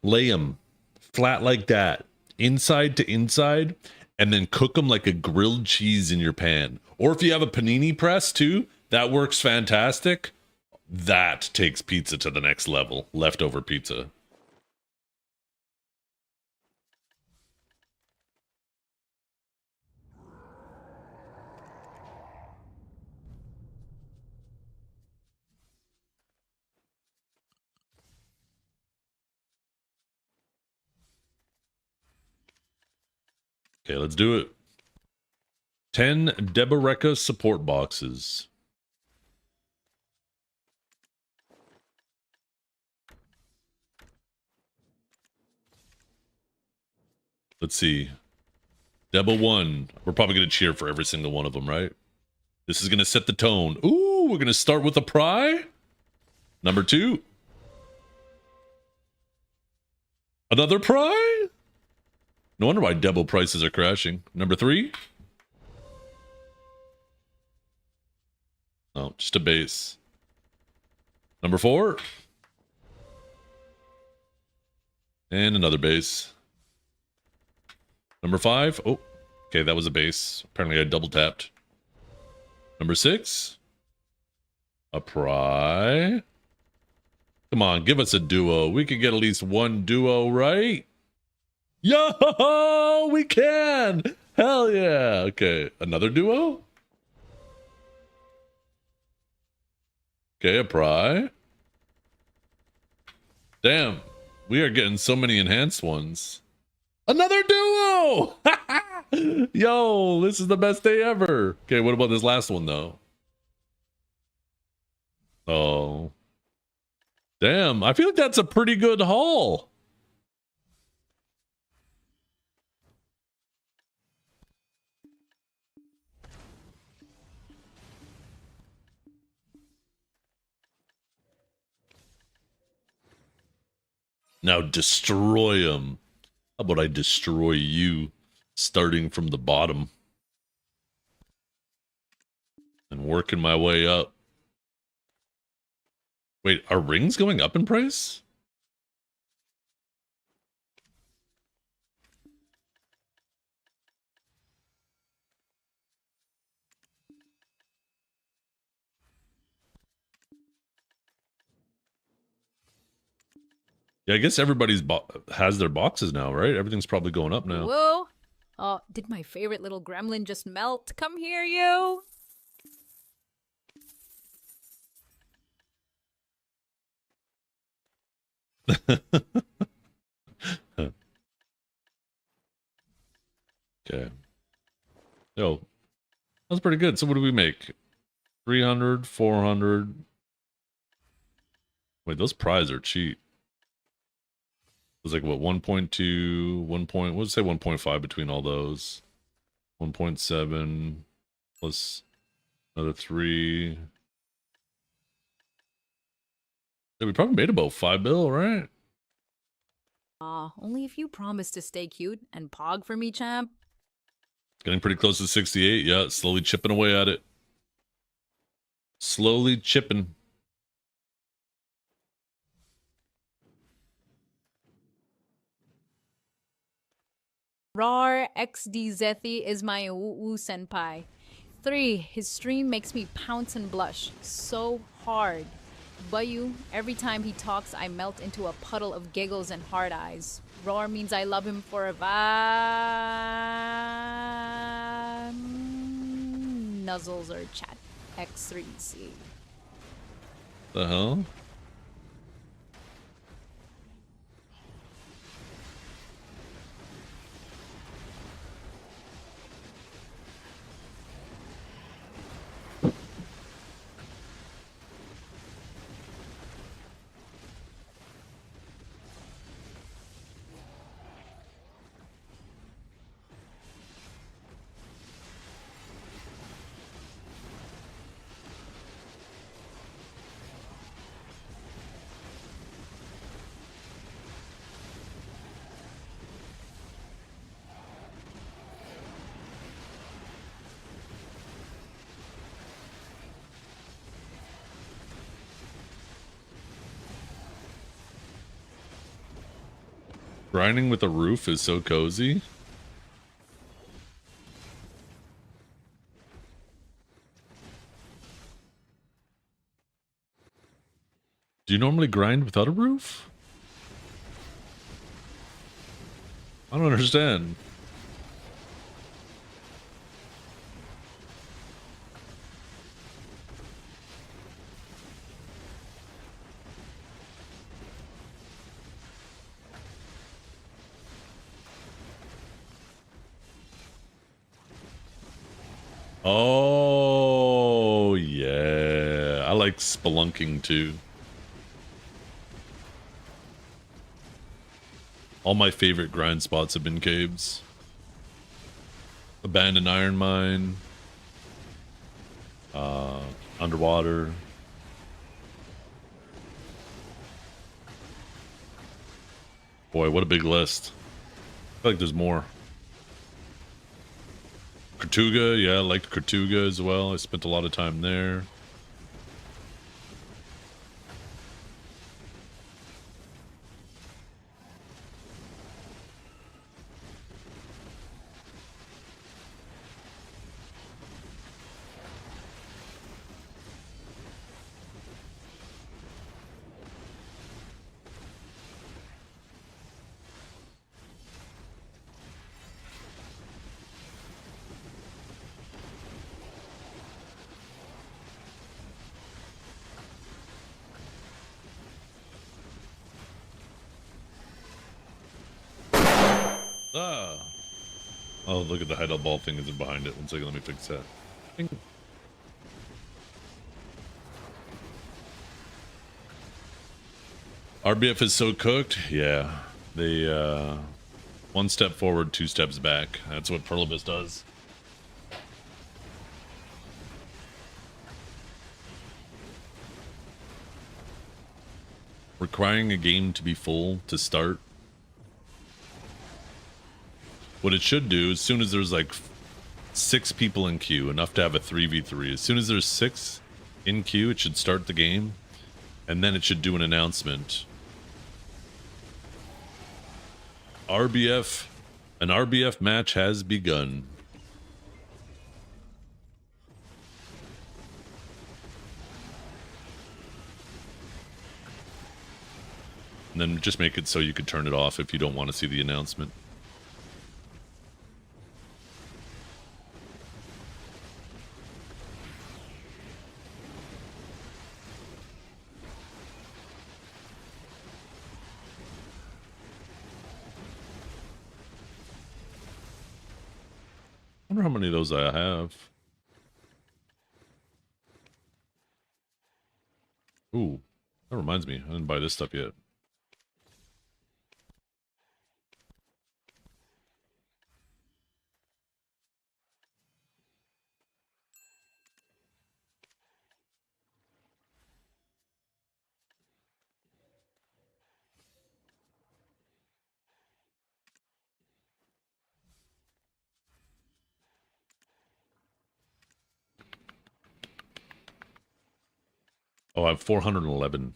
lay them flat like that, inside to inside, and then cook them like a grilled cheese in your pan. Or if you have a panini press too, that works fantastic. That takes pizza to the next level. Leftover pizza. Okay, let's do it. 10 Deboreka support boxes. Let's see. Debo 1. We're probably going to cheer for every single one of them, right? This is going to set the tone. Ooh, we're going to start with a pry. Number 2. Another pry? No wonder why Debo prices are crashing. Number 3. Oh, just a base. Number 4. And another base. Number 5. Oh, okay, that was a base. Apparently I double tapped. Number 6. A pry. Come on, give us a duo. We could get at least one duo, right? Yo, we can! Hell yeah! Okay, another duo? Okay, a pry. Damn, we are getting so many enhanced ones. Another duo! Yo, this is the best day ever. Okay, what about this last one, though? Oh. Damn, I feel like that's a pretty good haul. Now destroy them. How about I destroy you, starting from the bottom and working my way up. Wait, are rings going up in price? Yeah, I guess everybody's has their boxes now, right? Everything's probably going up now. Whoa. Oh, did my favorite little gremlin just melt? Come here, you. Okay. Yo, that's pretty good. So what do we make? 300, 400. Wait, those prizes are cheap. It was like what 1.2, 1 point, let's say 1.5 between all those. 1.7 plus another 3. Yeah, we probably made about 5 bill, right? Aw, only if you promise to stay cute and pog for me, champ. Getting pretty close to 68. Yeah, slowly chipping away at it. Slowly chipping. Rar XD Zethi is my woo senpai. 3. His stream makes me pounce and blush so hard. Bayu, every time he talks, I melt into a puddle of giggles and hard eyes. Roar means I love him for a nuzzles or chat. X3C. The hell? Grinding with a roof is so cozy. Do you normally grind without a roof? I don't understand. Oh, yeah. I like spelunking too. All my favorite grind spots have been caves. Abandoned iron mine. Underwater. Boy, what a big list. I feel like there's more. Tortuga, yeah, I liked Tortuga as well. I spent a lot of time there. Ah. Oh, look at the heidel ball thing is behind it. One second, let me fix that. Ding. RBF is so cooked. Yeah. They, one step forward, 2 steps back. That's what Perlibus does. Requiring a game to be full to start. What it should do, as soon as there's like 6 people in queue, enough to have a 3v3. As soon as there's 6 in queue, it should start the game. And then it should do an announcement. An RBF match has begun. And then just make it so you could turn it off if you don't want to see the announcement. I wonder how many of those I have. Ooh, that reminds me. I didn't buy this stuff yet. Oh, I have 411.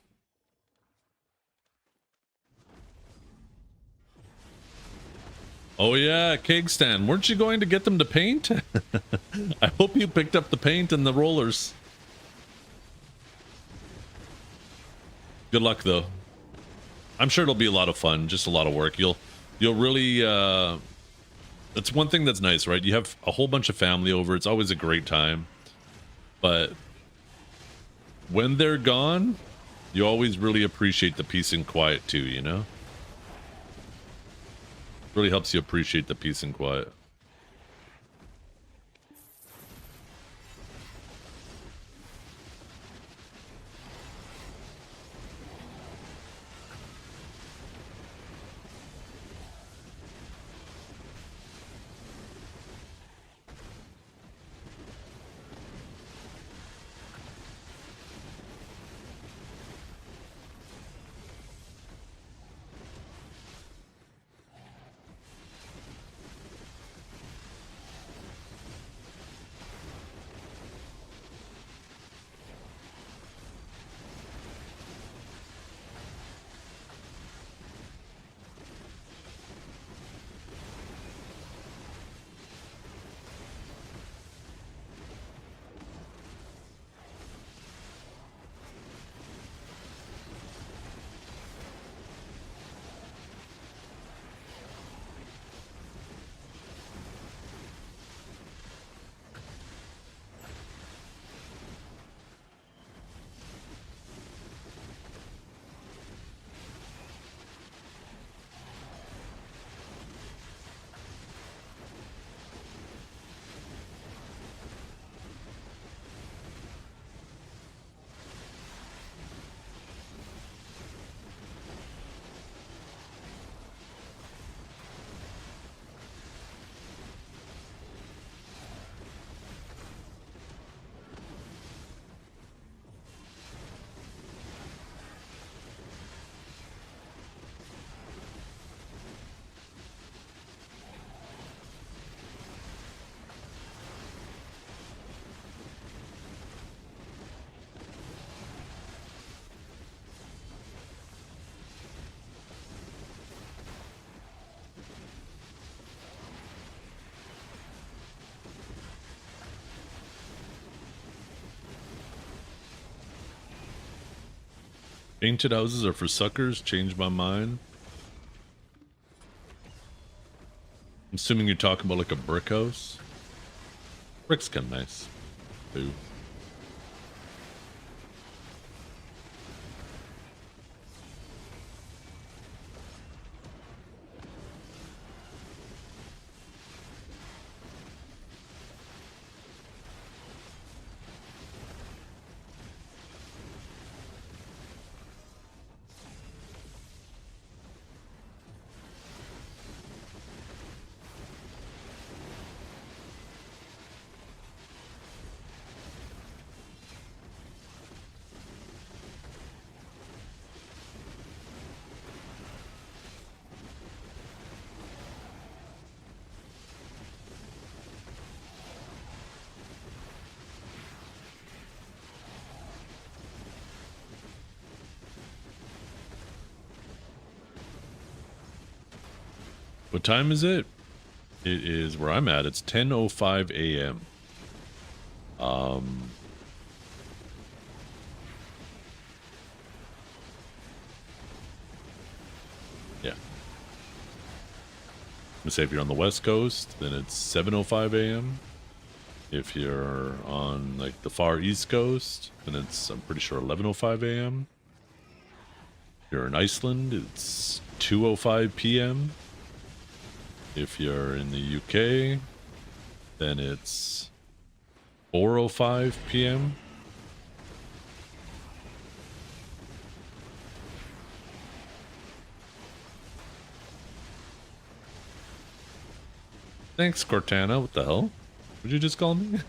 Oh yeah, keg stand. Weren't you going to get them to paint? I hope you picked up the paint and the rollers. Good luck though. I'm sure it'll be a lot of fun, just a lot of work. You'll really that's one thing that's nice, right? You have a whole bunch of family over. It's always a great time. But when they're gone, you always really appreciate the peace and quiet too, you know? Really helps you appreciate the peace and quiet. Painted houses are for suckers. Changed my mind. I'm assuming you're talking about like a brick house. Brick's kind of nice too. What time is it? It is where I'm at. It's 10:05 a.m. Say if you're on the West Coast, then it's 7:05 a.m. If you're on like the far East Coast, then it's, I'm pretty sure, 11:05 a.m. If you're in Iceland, it's 2:05 p.m. If you're in the UK, then it's 4:05 p.m. Thanks, Cortana. What the hell? Would you just call me?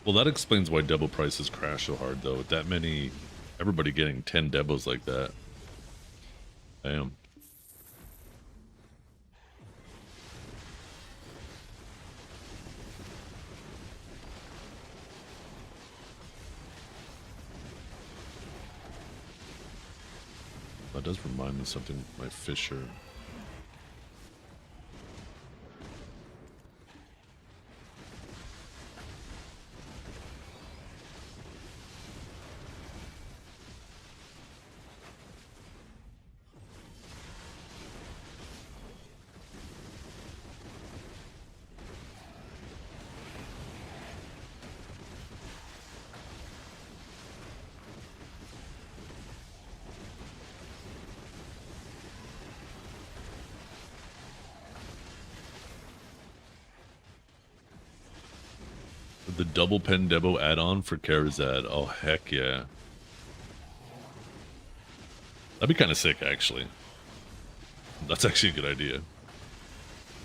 Well, that explains why Debo prices crash so hard, though. With that many, everybody getting 10 Debos like that. Damn. That does remind me of something with my Fisher. The double pen Debo add-on for Karazad. Oh, heck yeah. That'd be kind of sick, actually. That's actually a good idea.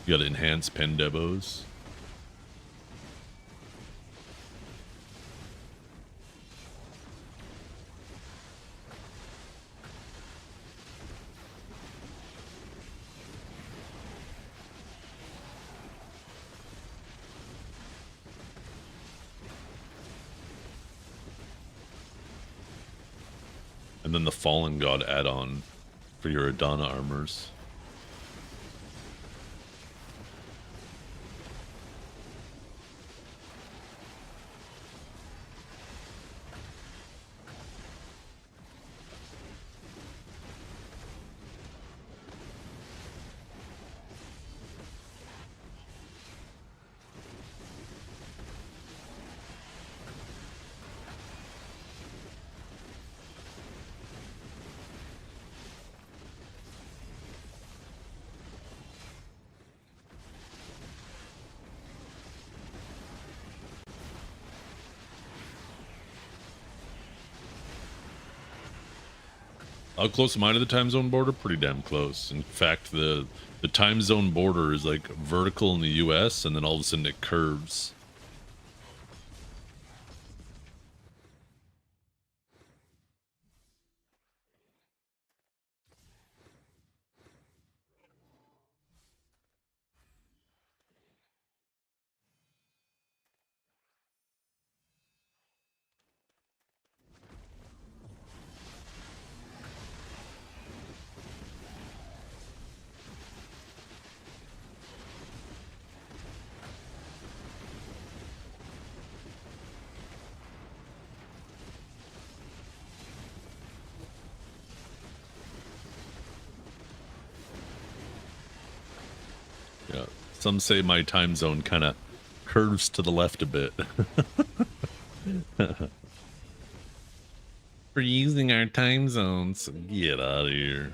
You gotta enhance pen Debos. And then the Fallen God add-on for your Adana armors. How close am I to the time zone border? Pretty damn close. In fact, the time zone border is like vertical in the US, and then all of a sudden it curves. Yeah. Some say my time zone kind of curves to the left a bit. We're using our time zones. Get out of here.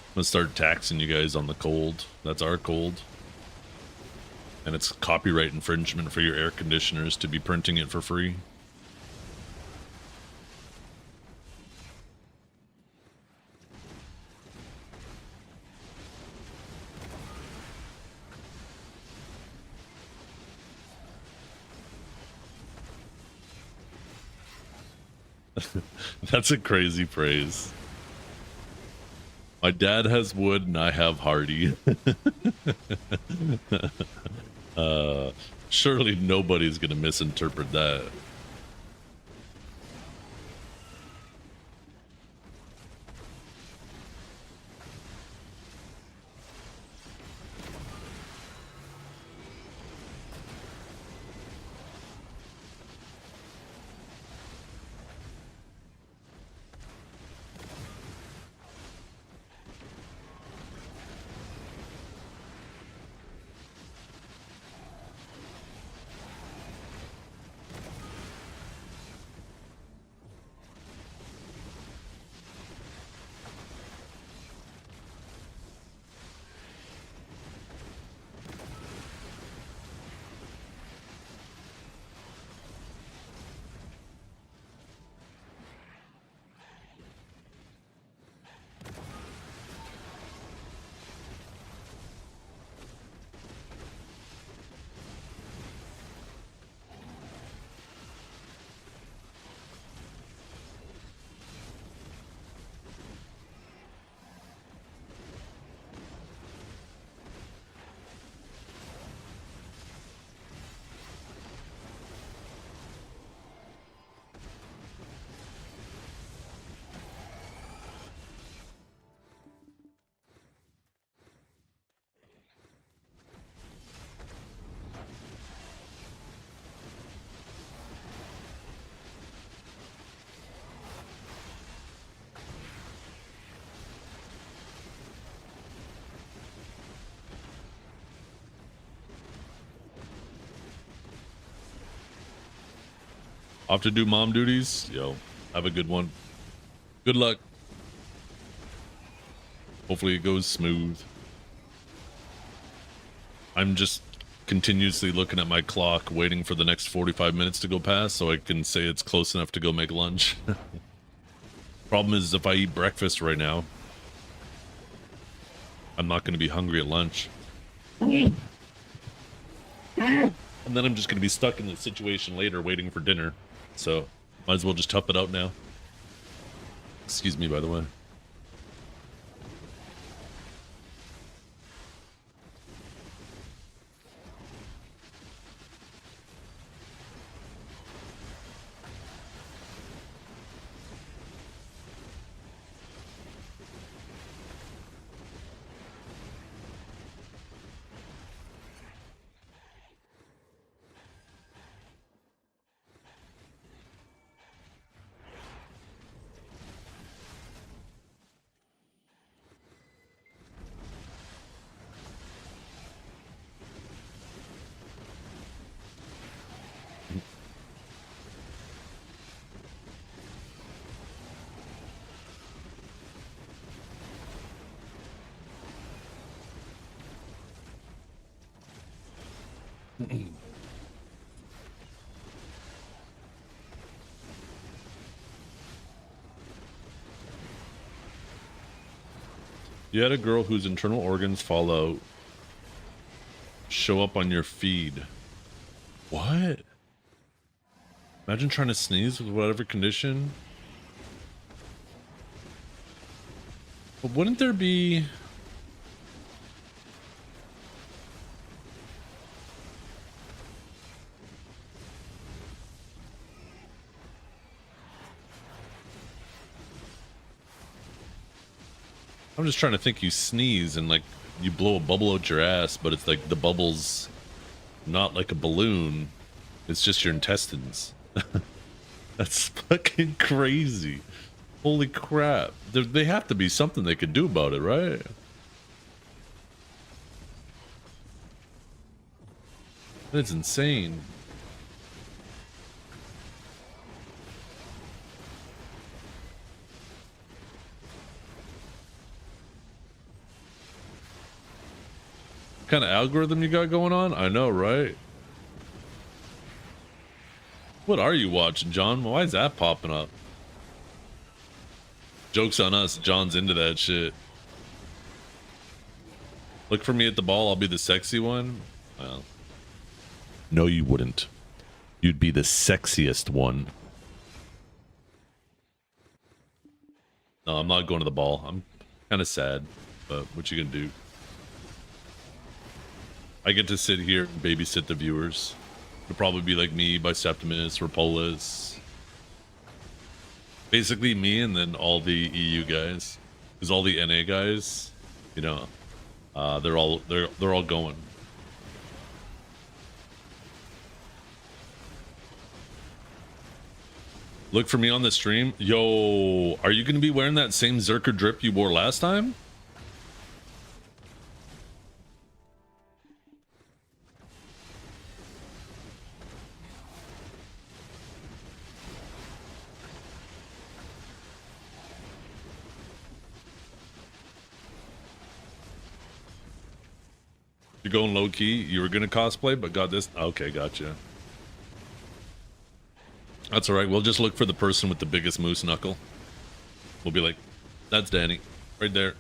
I'm gonna start taxing you guys on the cold. That's our cold. And it's copyright infringement for your air conditioners to be printing it for free. That's a crazy phrase. My dad has wood and I have hardy. Surely nobody's gonna misinterpret that. Off to do mom duties. Yo, have a good one. Good luck. Hopefully it goes smooth. I'm just continuously looking at my clock, waiting for the next 45 minutes to go past so I can say it's close enough to go make lunch. Problem is, if I eat breakfast right now, I'm not going to be hungry at lunch. And then I'm just going to be stuck in the situation later waiting for dinner. So, might as well just tough it out now. Excuse me, by the way. You had a girl whose internal organs fall out, show up on your feed. What? Imagine trying to sneeze with whatever condition. But wouldn't there be... I'm just trying to think, you sneeze and like you blow a bubble out your ass, but it's like the bubble's not like a balloon. It's just your intestines. That's fucking crazy. Holy crap. They have to be something they could do about it, right? That's insane. What kind of algorithm you got going on? I know, right? What are you watching, John? Why is that popping up? Joke's on us. John's into that shit. Look for me at the ball. I'll be the sexy one. Well, no, you wouldn't. You'd be the sexiest one. No, I'm not going to the ball. Kind of sad, but what you gonna do? I get to sit here and babysit the viewers. It'll probably be like me, Biseptimus, Rapolis. Basically me and then all the EU guys. Because all the NA guys, you know, they're all going. Look for me on the stream. Yo, are you gonna be wearing that same Zerker drip you wore last time? You're going low key. You were gonna cosplay, but got this. Okay, gotcha. That's all right. We'll just look for the person with the biggest moose knuckle. We'll be like, "That's Danny, right there."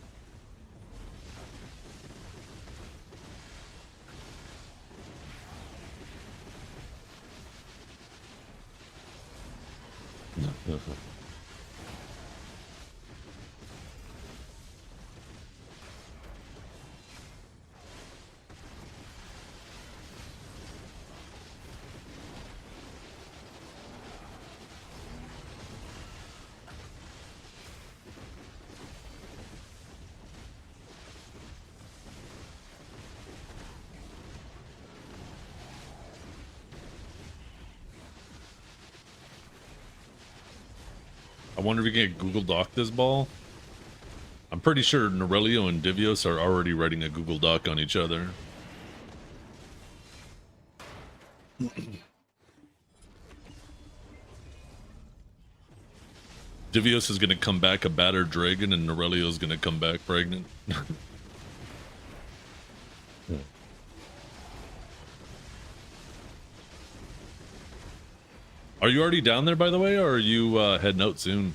I wonder if we can get Google Doc this ball. I'm pretty sure Norelio and Divios are already writing a Google Doc on each other. Divios is going to come back a battered dragon and Norelio is going to come back pregnant. Are you already down there, by the way, or are you heading out soon?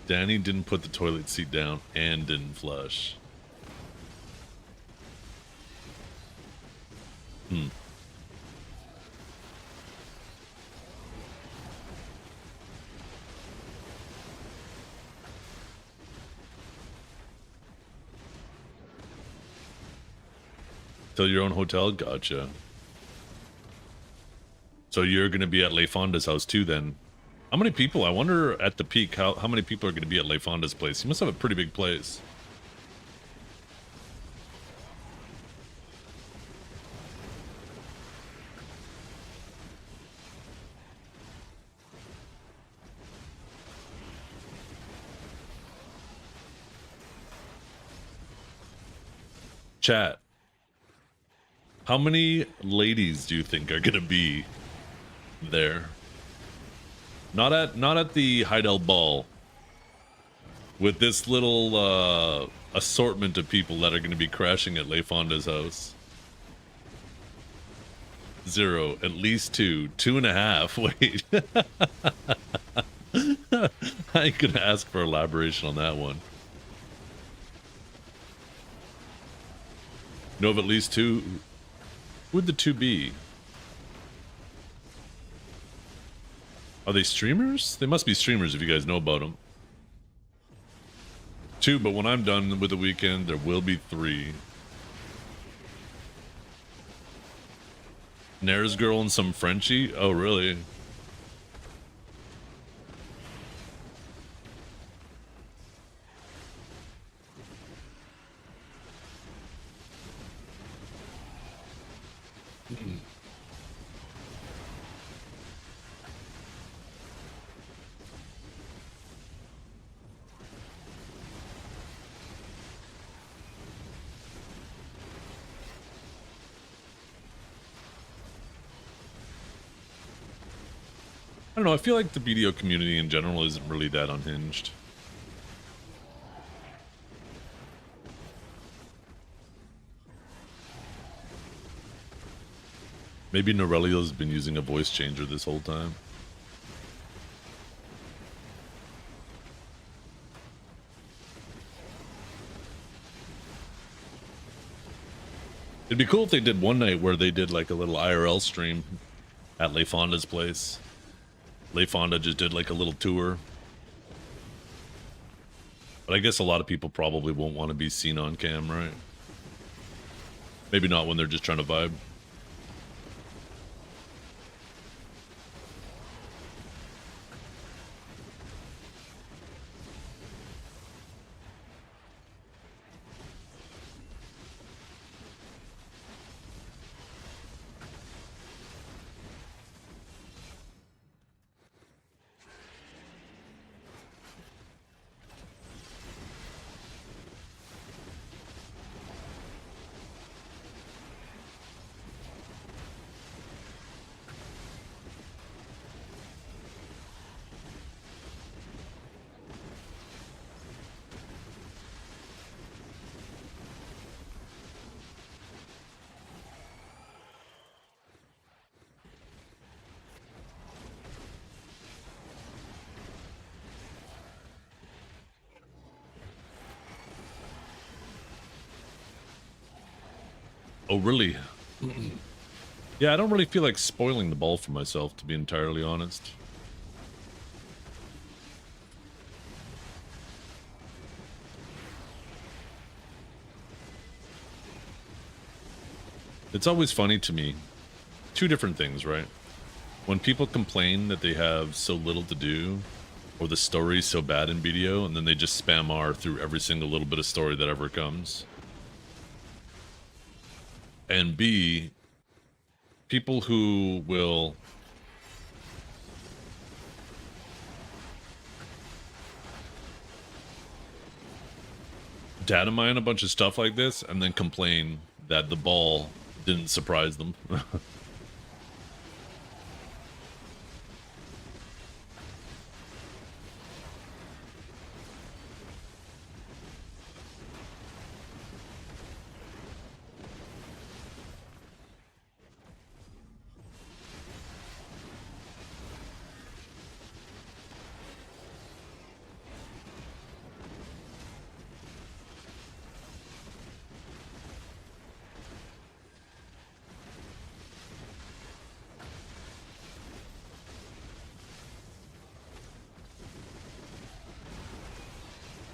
Danny didn't put the toilet seat down and didn't flush. Till your own hotel? Gotcha. So you're going to be at Le Fonda's house too then? How many people? I wonder at the peak how many people are going to be at Le Fonda's place. He must have a pretty big place. Chat. How many ladies do you think are going to be there? Not at the Heidel ball. With this little assortment of people that are going to be crashing at Le Fonda's house. 0, at least 2, 2.5. Wait. I ain't gonna ask for elaboration on that one. Know of at least 2. Who would the 2 be? Are they streamers? They must be streamers if you guys know about them. 2, but when I'm done with the weekend, there will be 3. Nair's girl and some Frenchie? Oh, really? I don't know, I feel like the BDO community in general isn't really that unhinged. Maybe Norelio's been using a voice changer this whole time. It'd be cool if they did one night where they did like a little IRL stream at Fonda's place. Fonda just did like a little tour. But I guess a lot of people probably won't want to be seen on cam, right? Maybe not when they're just trying to vibe. Oh, really? Yeah, I don't really feel like spoiling the ball for myself, to be entirely honest. It's always funny to me. Two different things, right? When people complain that they have so little to do, or the story's so bad in BDO, and then they just spam R through every single little bit of story that ever comes. And B, people who will data mine a bunch of stuff like this and then complain that the ball didn't surprise them.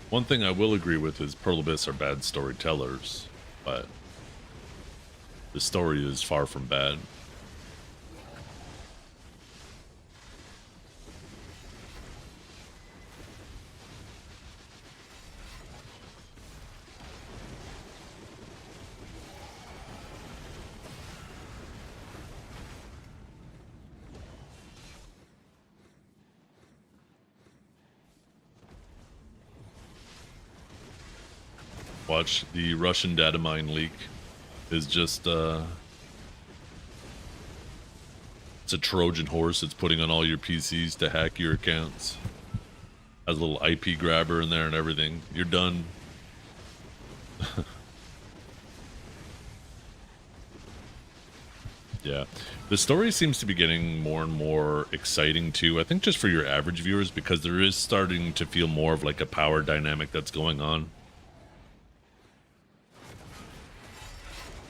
One thing I will agree with is Pearl Abyss are bad storytellers, but the story is far from bad. Watch the Russian data mine leak is just it's a Trojan horse it's putting on all your PCs to hack your accounts. Has a little IP grabber in there and everything. You're done. Yeah. The story seems to be getting more and more exciting too. I think just for your average viewers, because there is starting to feel more of like a power dynamic that's going on.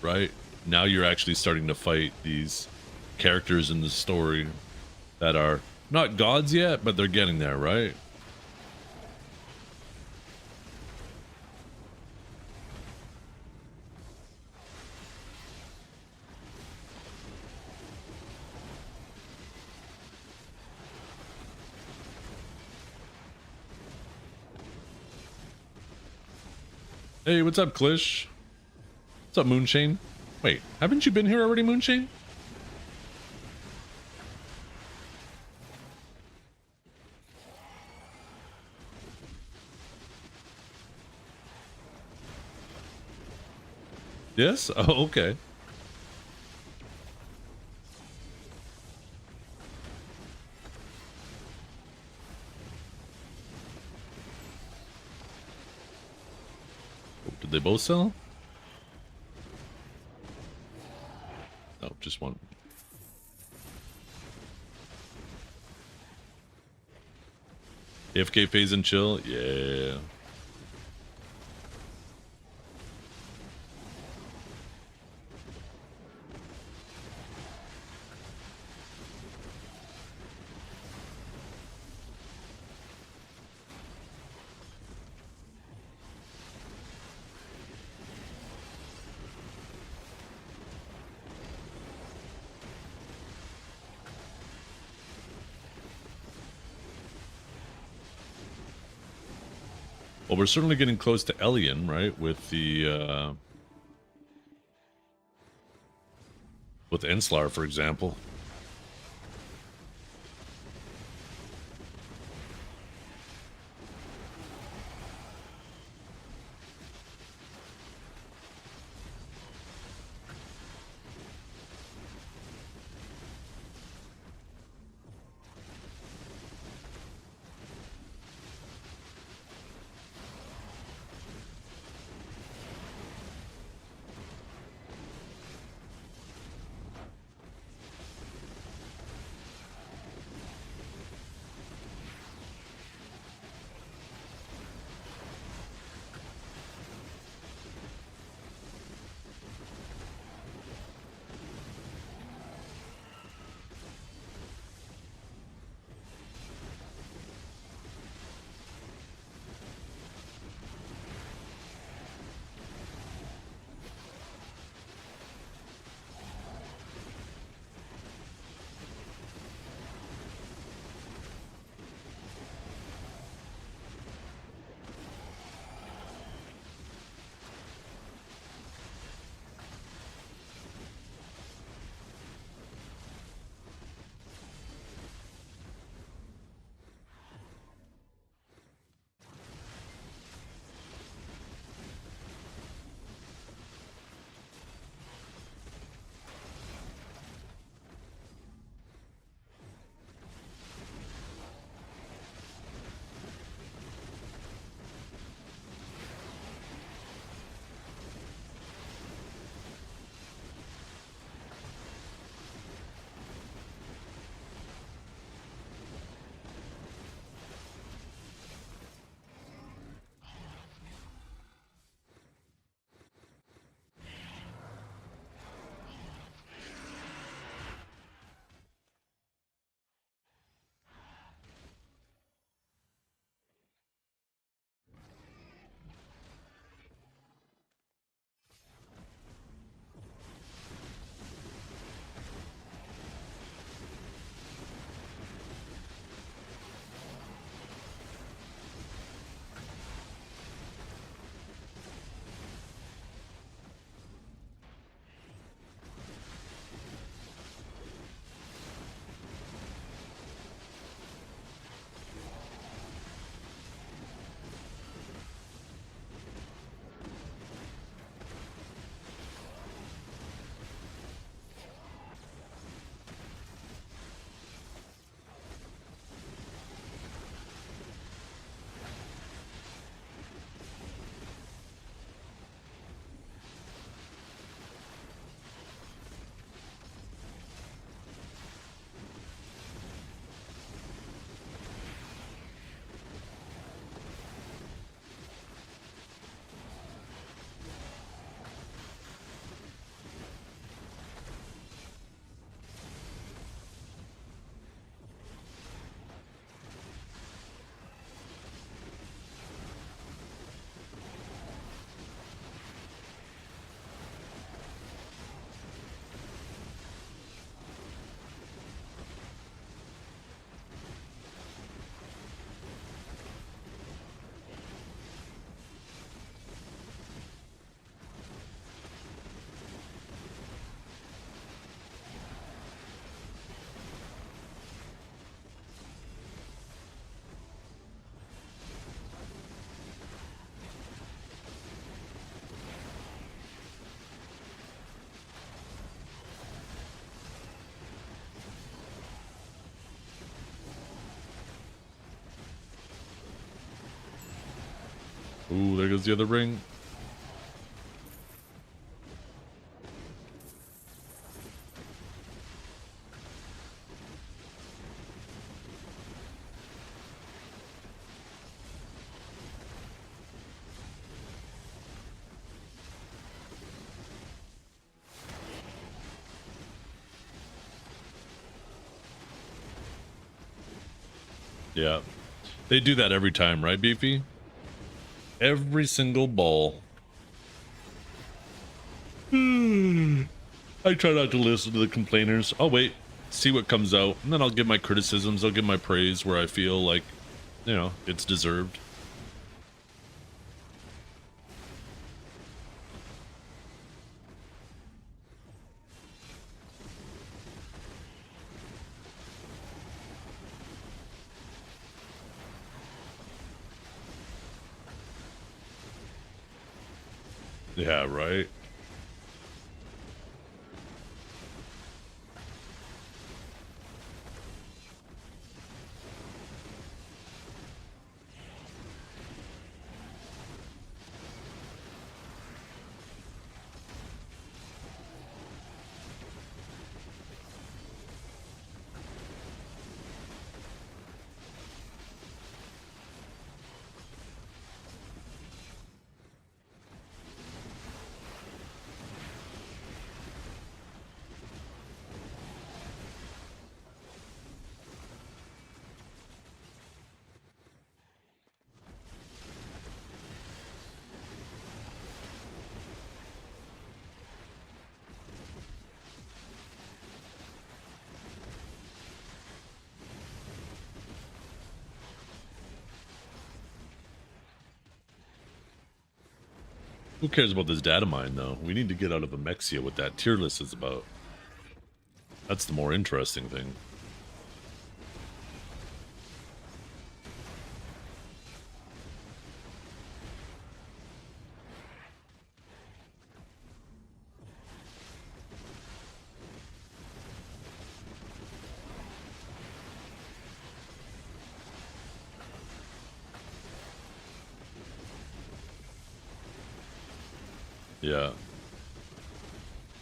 Right? Now you're actually starting to fight these characters in the story that are not gods yet, but they're getting there, right? Hey, what's up, Klish? What's up, Moonshane? Wait, haven't you been here already, Moonshane? Yes? Oh, okay. Did they both sell? No, just one. AFK phase and chill? Yeah. Well, we're certainly getting close to Elian, right? With the with Enslar, for example. Ooh, there goes the other ring. Yeah. They do that every time, right, Beefy? Every single ball. I try not to listen to the complainers. I'll wait, see what comes out, and then I'll give my criticisms, I'll give my praise where I feel like, you know, it's deserved. Yeah, right. Who cares about this data mine, though? We need to get out of Amexia what that tier list is about. That's the more interesting thing. Yeah.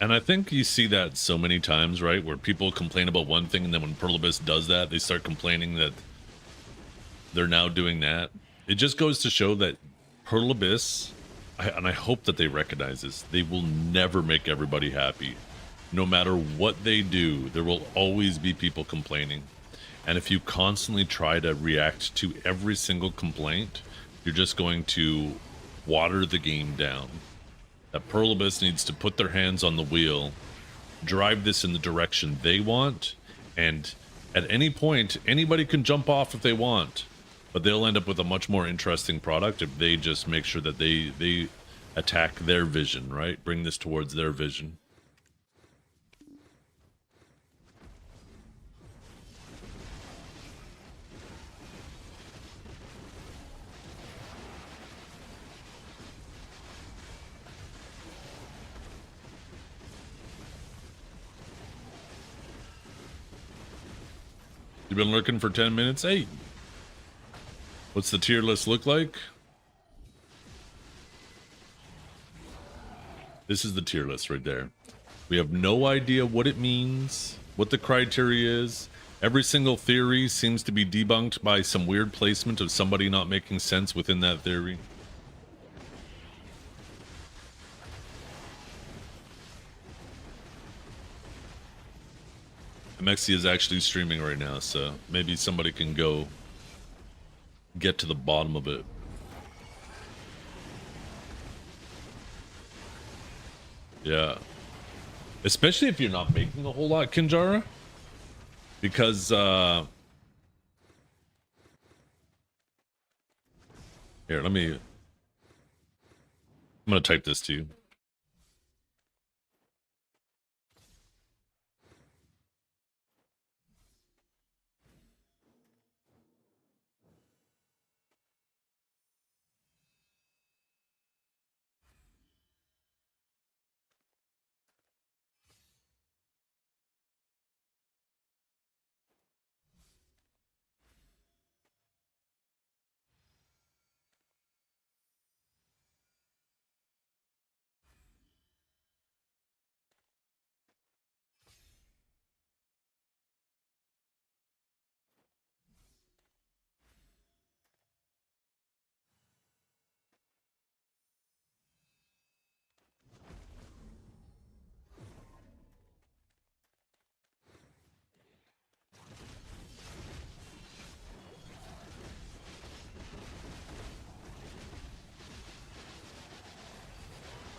And I think you see that so many times, right? Where people complain about one thing, and then when Pearl Abyss does that, they start complaining that they're now doing that. It just goes to show that Pearl Abyss, and I hope that they recognize this, they will never make everybody happy. No matter what they do, there will always be people complaining. And if you constantly try to react to every single complaint, you're just going to water the game down. That Pearl Abyss needs to put their hands on the wheel, drive this in the direction they want, and at any point, anybody can jump off if they want, but they'll end up with a much more interesting product if they just make sure that they attack their vision, right? Bring this towards their vision. You've been looking for 10 minutes? Hey, what's the tier list look like? This is the tier list right there. We have no idea what it means, what the criteria is. Every single theory seems to be debunked by some weird placement of somebody not making sense within that theory. Mexi is actually streaming right now, so maybe somebody can go get to the bottom of it. Yeah. Especially if you're not making a whole lot, Kinjara. Because, here, I'm gonna type this to you.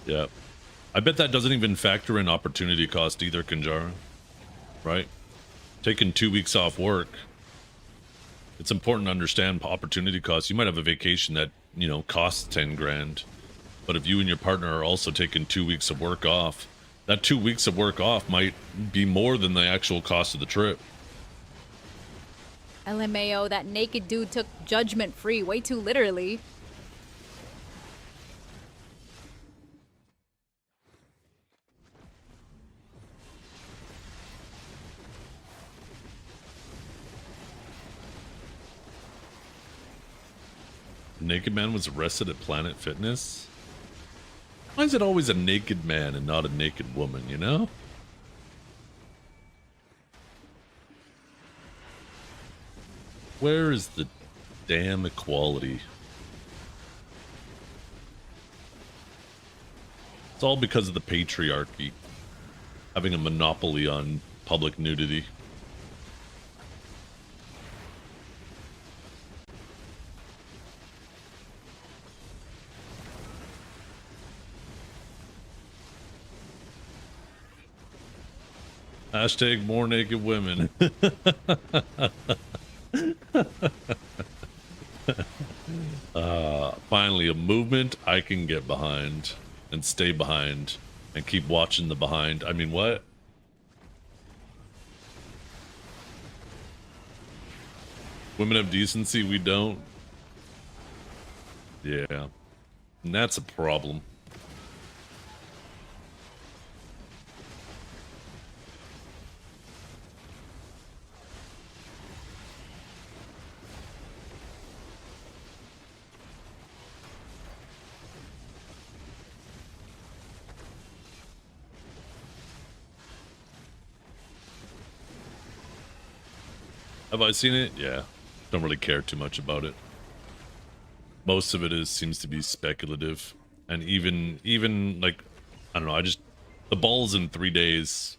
Yeah. I bet that doesn't even factor in opportunity cost either, Kinjara. Right? Taking 2 weeks off work. It's important to understand opportunity costs. You might have a vacation that, you know, costs 10 grand. But if you and your partner are also taking 2 weeks of work off, that 2 weeks of work off might be more than the actual cost of the trip. LMAO, that naked dude took judgment free way too literally. naked man was arrested at Planet Fitness. Why is it always a naked man and not a naked woman, you know? Where is the damn equality? It's all because of the patriarchy having a monopoly on public nudity. Hashtag more naked women. Finally, a movement I can get behind and stay behind and keep watching the behind. I mean, what? Women have decency, we don't. Yeah. And that's a problem. Have I seen it? Yeah. Don't really care too much about it. Most of it seems to be speculative. And even like, I don't know, the ball's in 3 days.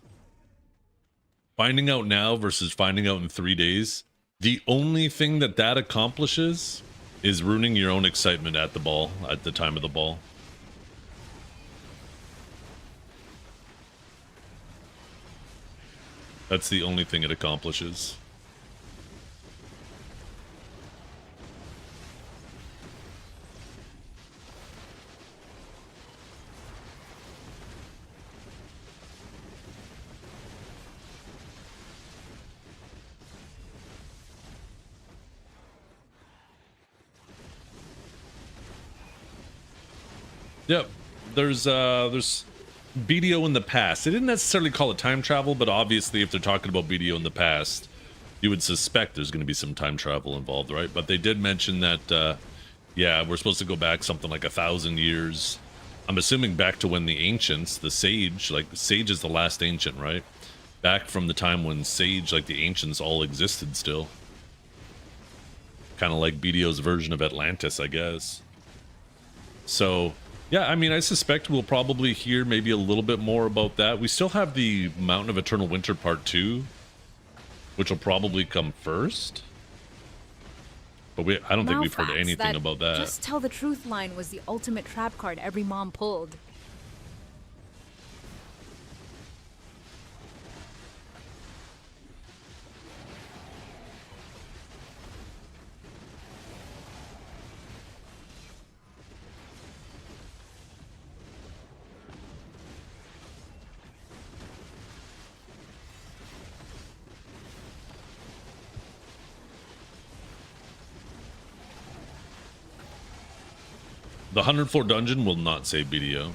Finding out now versus finding out in 3 days, the only thing that accomplishes is ruining your own excitement at the ball, at the time of the ball. That's the only thing it accomplishes. Yep, there's BDO in the past. They didn't necessarily call it time travel, but obviously if they're talking about BDO in the past, you would suspect there's going to be some time travel involved, right? But they did mention that, yeah, we're supposed to go back something like 1,000 years. I'm assuming back to when the ancients, the sage, like sage is the last ancient, right? Back from the time when sage, like the ancients, all existed still. Kind of like BDO's version of Atlantis, I guess. So... yeah, I mean, I suspect we'll probably hear maybe a little bit more about that. We still have the Mountain of Eternal Winter Part 2, which will probably come first. But I don't think we've heard anything about that. Just tell the truth line was the ultimate trap card every mom pulled. The 100th floor dungeon will not say BDO.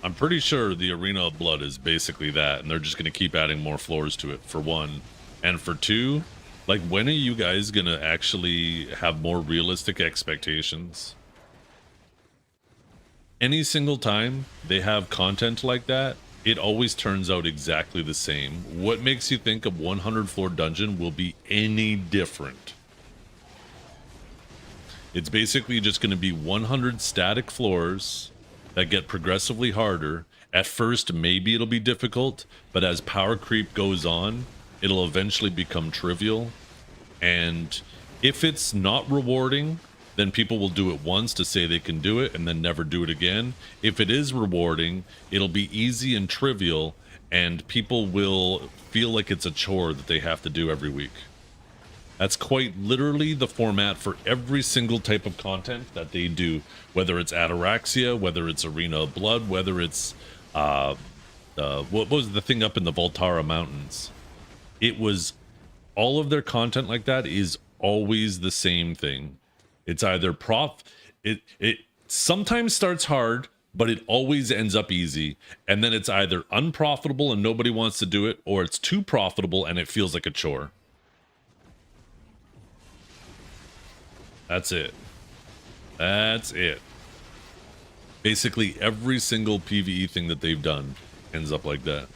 I'm pretty sure the Arena of Blood is basically that, and they're just going to keep adding more floors to it, for one. And for two, like, when are you guys going to actually have more realistic expectations? Any single time they have content like that, it always turns out exactly the same. What makes you think a 100 floor dungeon will be any different? It's basically just going to be 100 static floors that get progressively harder. At first, maybe it'll be difficult, but as power creep goes on, it'll eventually become trivial. And if it's not rewarding, then people will do it once to say they can do it and then never do it again. If it is rewarding, it'll be easy and trivial, and people will feel like it's a chore that they have to do every week. That's quite literally the format for every single type of content that they do, whether it's Ataraxia, whether it's Arena of Blood, whether it's what was the thing up in the Voltara Mountains. It was all of their content like that is always the same thing. It's either it sometimes starts hard, but it always ends up easy. And then it's either unprofitable and nobody wants to do it, or it's too profitable and it feels like a chore. That's it. That's it. Basically, every single PvE thing that they've done ends up like that.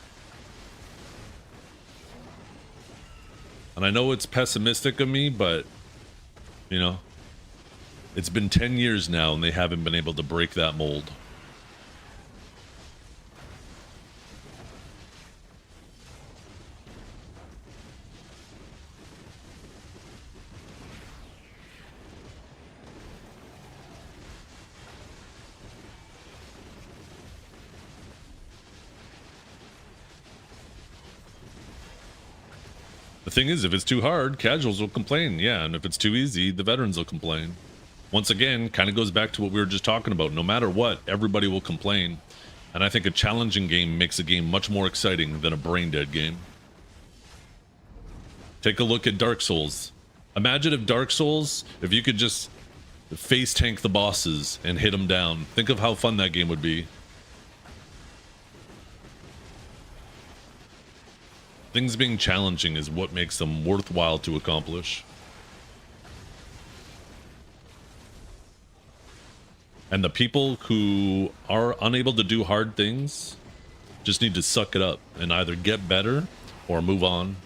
And I know it's pessimistic of me, but, you know, it's been 10 years now and they haven't been able to break that mold. The thing is, if it's too hard, casuals will complain, yeah, and if it's too easy, the veterans will complain. Once again, kind of goes back to what we were just talking about. No matter what, everybody will complain. And I think a challenging game makes a game much more exciting than a brain-dead game. Take a look at Dark Souls. Imagine if Dark Souls, if you could just face tank the bosses and hit them down. Think of how fun that game would be. Things being challenging is what makes them worthwhile to accomplish. And the people who are unable to do hard things just need to suck it up and either get better or move on.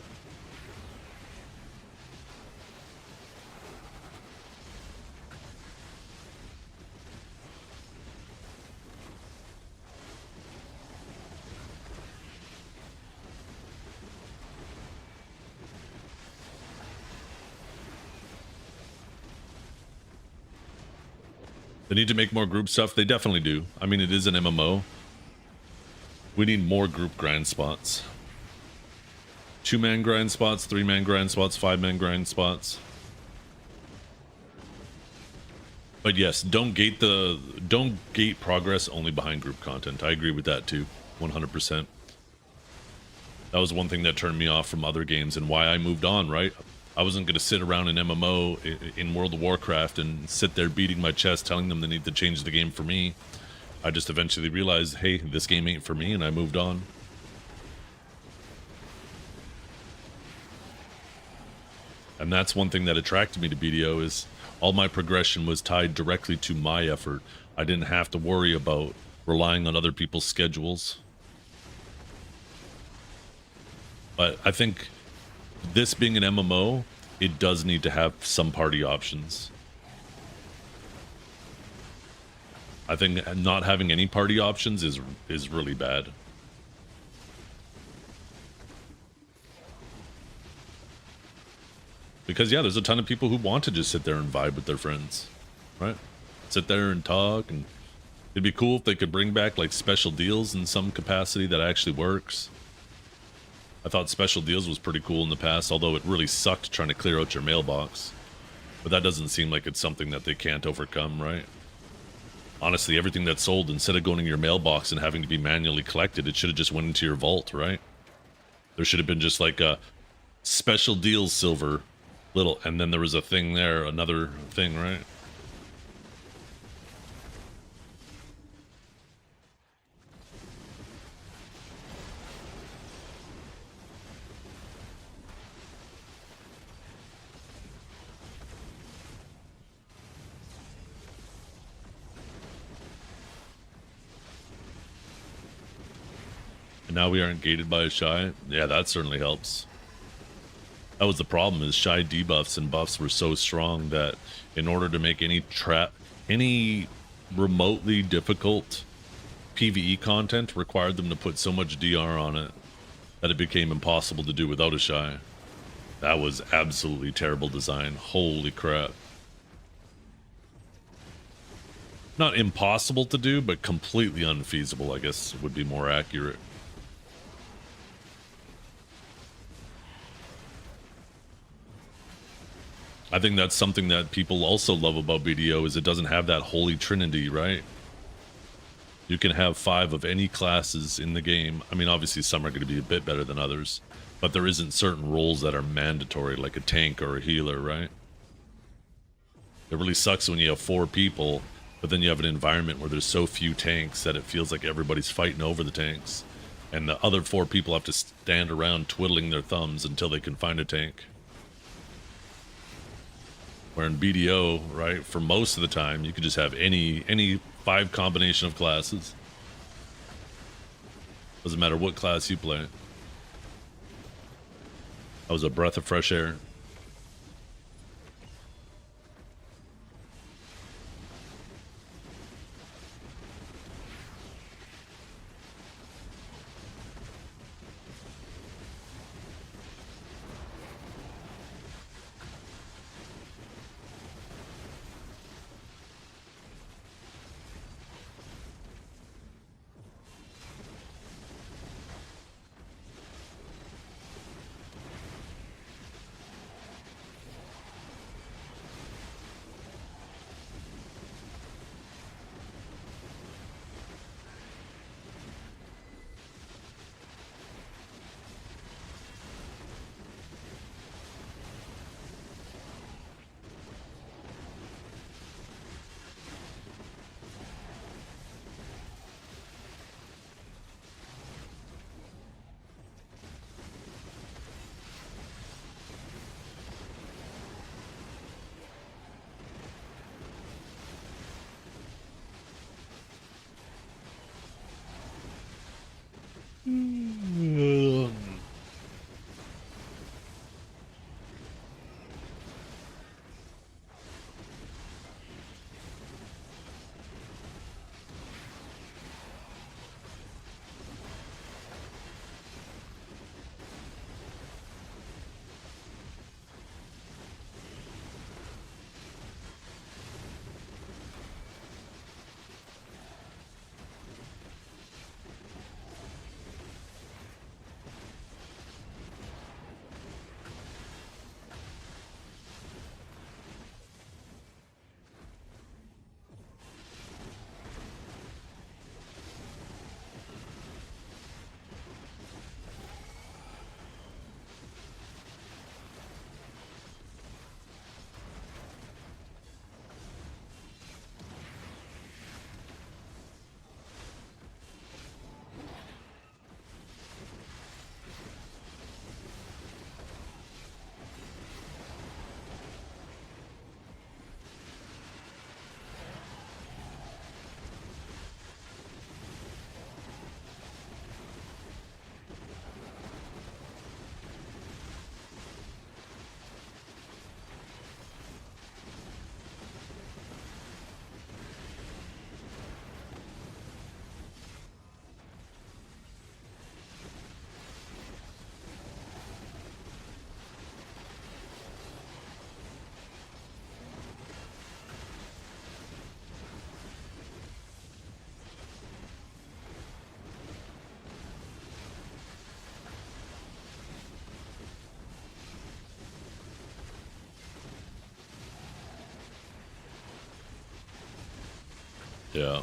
They need to make more group stuff. They definitely do. I mean, it is an MMO. We need more group grind spots. 2-man grind spots, 3-man grind spots, 5-man grind spots. But yes, don't gate progress only behind group content. I agree with that too, 100%. That was one thing that turned me off from other games and why I moved on, right? I wasn't going to sit around in MMO in World of Warcraft and sit there beating my chest telling them they need to change the game for me. I just eventually realized, hey, this game ain't for me, and I moved on. And that's one thing that attracted me to BDO is all my progression was tied directly to my effort. I didn't have to worry about relying on other people's schedules. But I think this being an MMO, it does need to have some party options. I think not having any party options is really bad. Because yeah, there's a ton of people who want to just sit there and vibe with their friends, right? Sit there and talk, and it'd be cool if they could bring back like special deals in some capacity that actually works. I thought special deals was pretty cool in the past, although it really sucked trying to clear out your mailbox. But that doesn't seem like it's something that they can't overcome, right? Honestly, everything that's sold, instead of going in your mailbox and having to be manually collected, it should have just went into your vault, right? There should have been just like a special deals silver little, and then there was a thing there, another thing, right? And now we aren't gated by a Shy. Yeah, that certainly helps. That was the problem, is Shy debuffs and buffs were so strong that in order to make any remotely difficult PvE content required them to put so much DR on it that it became impossible to do without a Shy. That was absolutely terrible design. Holy crap. Not impossible to do, but completely unfeasible, I guess would be more accurate. I think that's something that people also love about BDO is it doesn't have that holy trinity, right? You can have 5 of any classes in the game. I mean, obviously some are going to be a bit better than others, but there isn't certain roles that are mandatory, like a tank or a healer, right? It really sucks when you have 4 people, But then you have an environment where there's so few tanks that it feels like everybody's fighting over the tanks. And the other 4 people have to stand around twiddling their thumbs until they can find a tank. Where in BDO, right, for most of the time, you could just have any 5 combination of classes. Doesn't matter what class you play. That was a breath of fresh air. Yeah.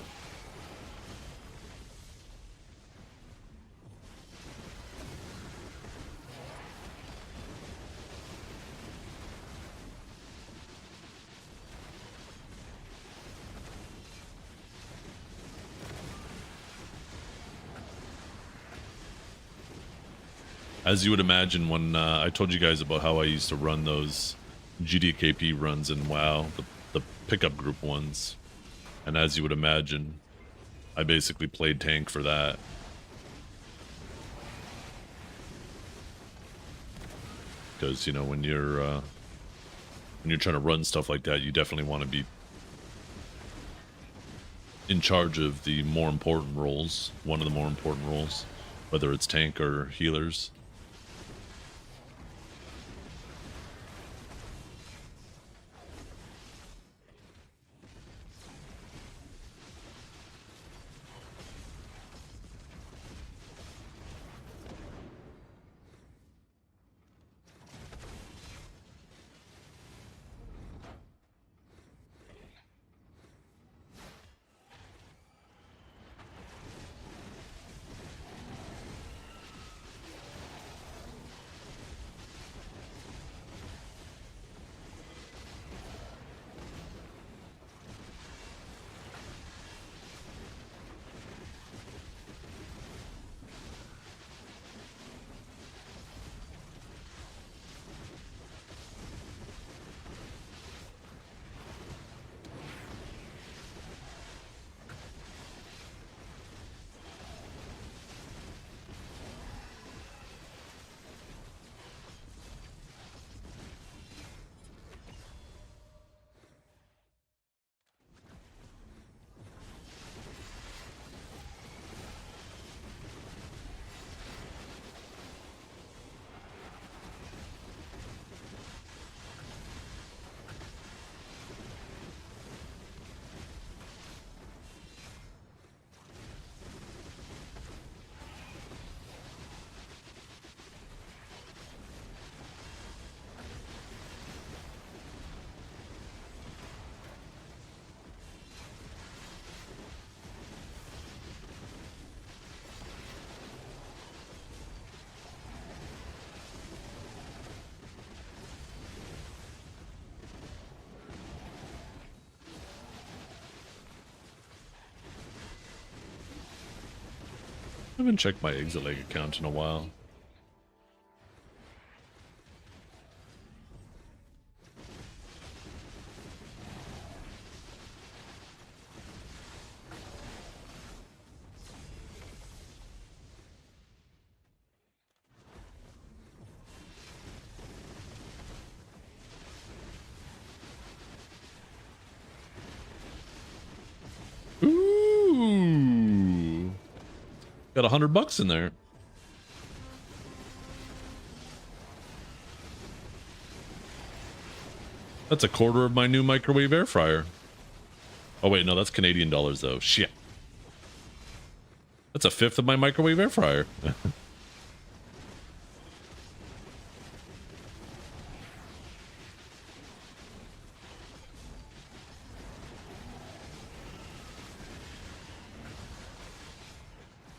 As you would imagine, when I told you guys about how I used to run those GDKP runs in WoW, the pickup group ones, and as you would imagine, I basically played tank for that. Because, you know, when you're trying to run stuff like that, you definitely want to be in charge of the more important roles, one of the more important roles, whether it's tank or healers. I haven't checked my exit leg account in a while. Ooh. Got $100 in there. That's a quarter of my new microwave air fryer. Oh wait, no, that's Canadian dollars though. Shit. That's a fifth of my microwave air fryer.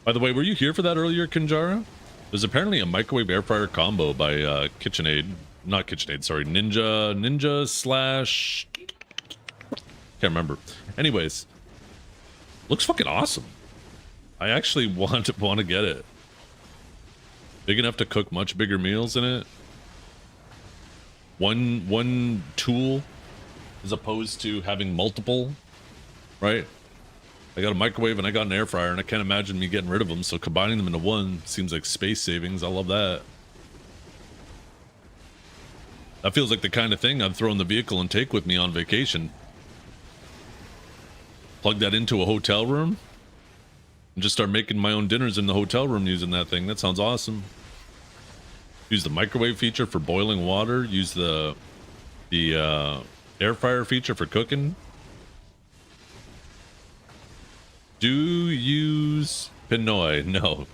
By the way, were you here for that earlier, Kinjara? There's apparently a microwave air fryer combo by KitchenAid. Not KitchenAid, sorry. Ninja slash... Can't remember. Anyways. Looks fucking awesome. I actually want to get it. Big enough to cook much bigger meals in it. One tool as opposed to having multiple, right? I got a microwave and I got an air fryer and I can't imagine me getting rid of them, so combining them into one seems like space savings. I love that. That feels like the kind of thing I'd throw in the vehicle and take with me on vacation. Plug that into a hotel room and just start making my own dinners in the hotel room using that thing. That sounds awesome. Use the microwave feature for boiling water. Use the air fryer feature for cooking. Do use Pinoy? No.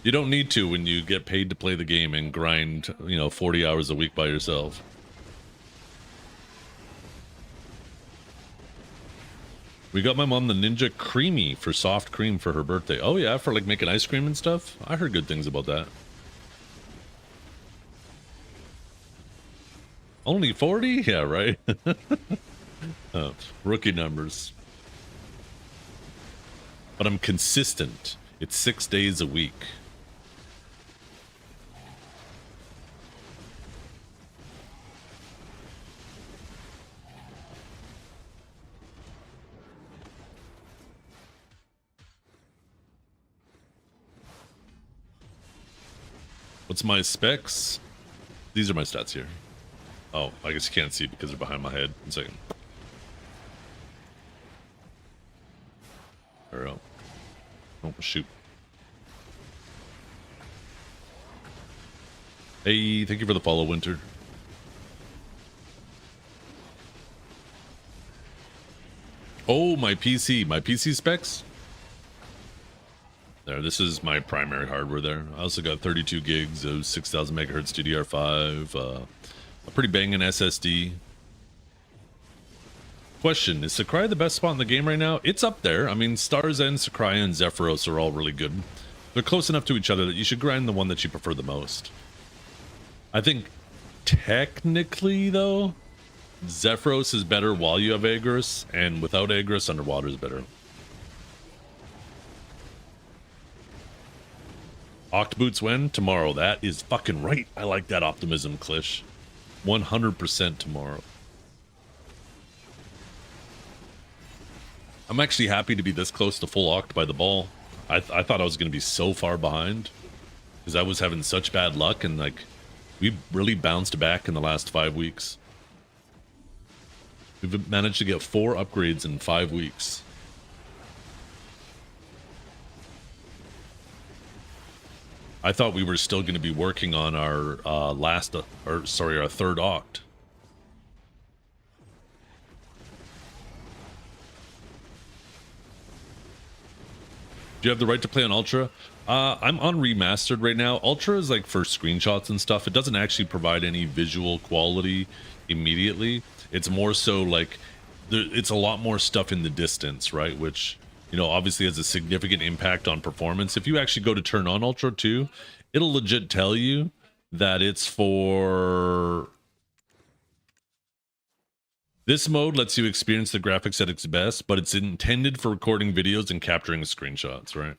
You don't need to when you get paid to play the game and grind, 40 hours a week by yourself. We got my mom the Ninja Creamy for soft cream for her birthday. Oh yeah, for like making ice cream and stuff? I heard good things about that. Only 40? Yeah, right. Rookie numbers. But I'm consistent. It's 6 days a week. What's my specs? These are my stats here. Oh, I guess you can't see because they're behind my head. 1 second. There we go. Oh, shoot. Hey, thank you for the follow, Winter. Oh, my PC specs. There, this is my primary hardware there. I also got 32 gigs of 6000 megahertz DDR5, a pretty banging SSD. Question, is Sakurai the best spot in the game right now? It's up there. I mean, Stars and Sakurai and Zephyros are all really good. They're close enough to each other that you should grind the one that you prefer the most. I think technically, though, Zephyros is better while you have Agris, and without Agris, Underwater is better. Octoboots when? Tomorrow. That is fucking right. I like that optimism, Klish. 100% tomorrow. I'm actually happy to be this close to full Oct by the ball. I thought I was going to be so far behind because I was having such bad luck, and like we really bounced back in the last 5 weeks. We've managed to get 4 upgrades in 5 weeks. I thought we were still going to be working on our our third Oct. Do you have the right to play on Ultra? I'm on Remastered right now. Ultra is like for screenshots and stuff. It doesn't actually provide any visual quality immediately. It's more so like it's a lot more stuff in the distance, right? Which, obviously has a significant impact on performance. If you actually go to turn on Ultra 2, it'll legit tell you that it's for... This mode lets you experience the graphics at its best, but it's intended for recording videos and capturing screenshots, right?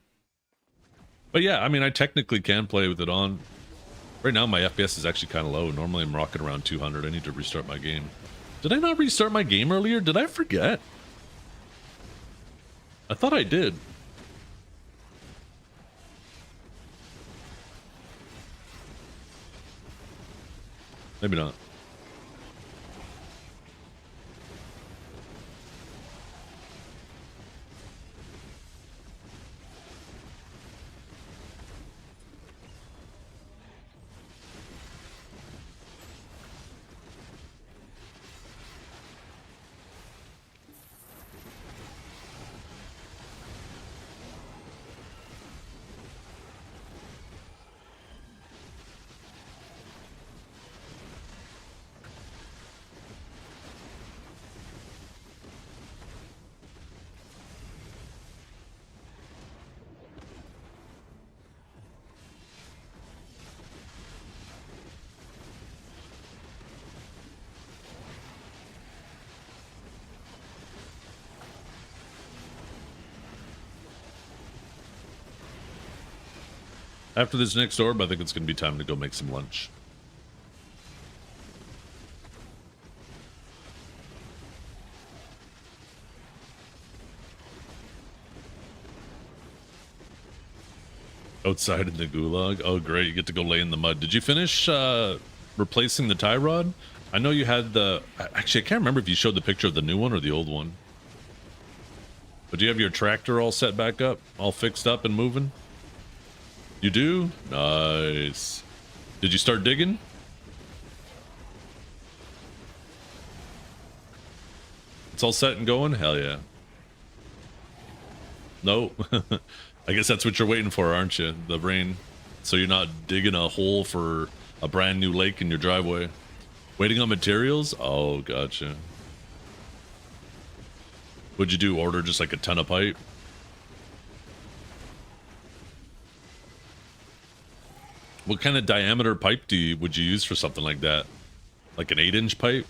But yeah, I mean, I technically can play with it on. Right now, my FPS is actually kind of low. Normally, I'm rocking around 200. I need to restart my game. Did I not restart my game earlier? Did I forget? I thought I did. Maybe not. After this next orb, I think it's going to be time to go make some lunch. Outside in the gulag. Oh, great. You get to go lay in the mud. Did you finish replacing the tie rod? I know you had the... Actually, I can't remember if you showed the picture of the new one or the old one. But do you have your tractor all set back up? All fixed up and moving? You do? Nice. Did you start digging? It's all set and going? Hell yeah. No. I guess that's what you're waiting for, aren't you? The rain. So you're not digging a hole for a brand new lake in your driveway. Waiting on materials? Oh, gotcha. What'd you do? Order just like a ton of pipe? What kind of diameter pipe would you use for something like that? Like an 8-inch pipe?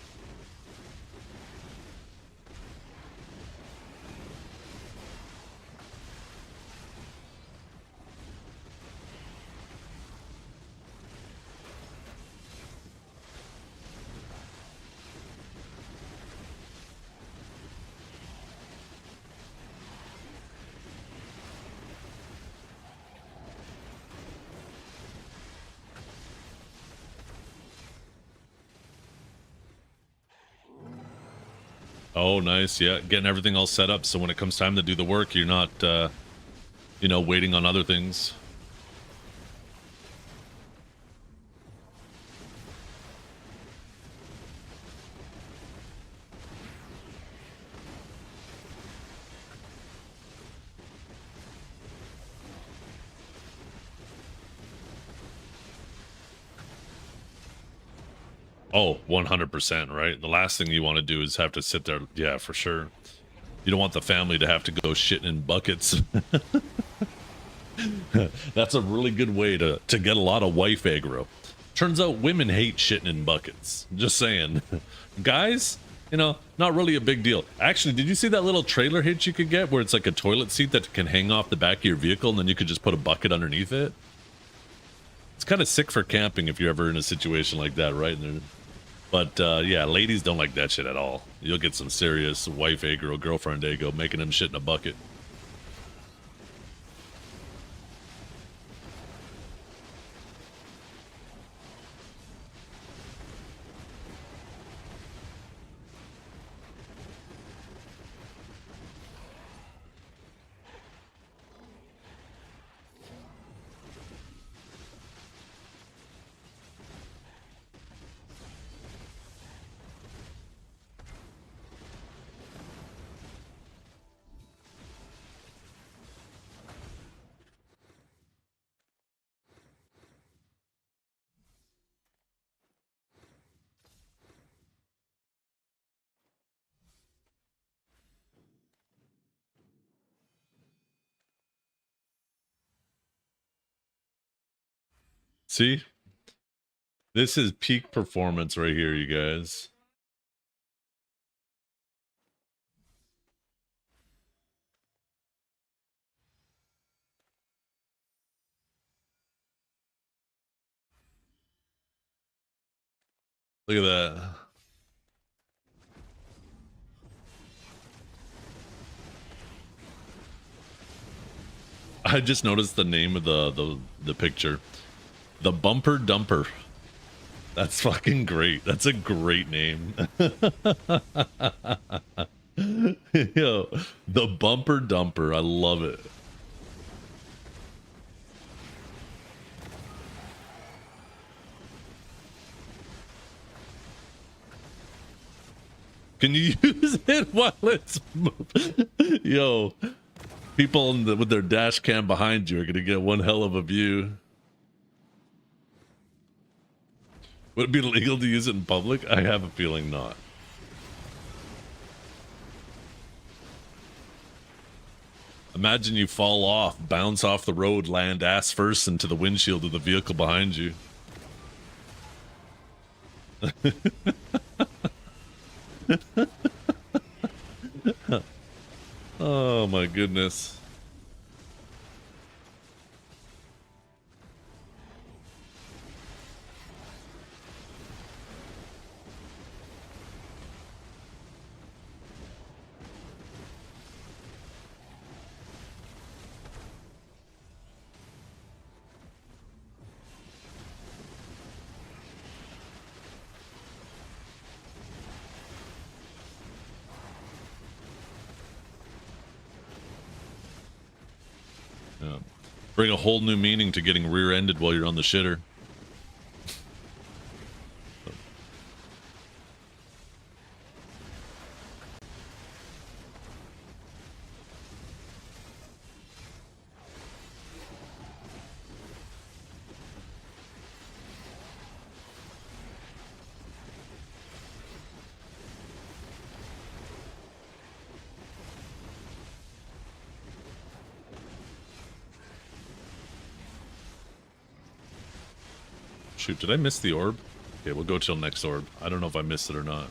Oh, nice. Yeah, getting everything all set up so when it comes time to do the work, you're not, you know, waiting on other things. Oh, 100%, right? The last thing you want to do is have to sit there. Yeah, for sure. You don't want the family to have to go shitting in buckets. That's a really good way to get a lot of wife aggro. Turns out women hate shitting in buckets. Just saying. Guys, you know, not really a big deal. Actually, did you see that little trailer hitch you could get where it's like a toilet seat that can hang off the back of your vehicle and then you could just put a bucket underneath it? It's kind of sick for camping if you're ever in a situation like that, right? But yeah, ladies don't like that shit at all. You'll get some serious wife aggro, girlfriend aggro, making them shit in a bucket. See? This is peak performance right here, you guys. Look at that. I just noticed the name of the picture. The Bumper Dumper. That's fucking great. That's a great name. Yo, the Bumper Dumper. I love it. Can you use it while it's moving? Yo, people with their dash cam behind you are gonna get one hell of a view. Would it be legal to use it in public? I have a feeling not. Imagine you fall off, bounce off the road, land ass first into the windshield of the vehicle behind you. Oh my goodness. Yeah. Bring a whole new meaning to getting rear-ended while you're on the shitter. Shoot, did I miss the orb? Okay, we'll go till next orb. I don't know if I missed it or not.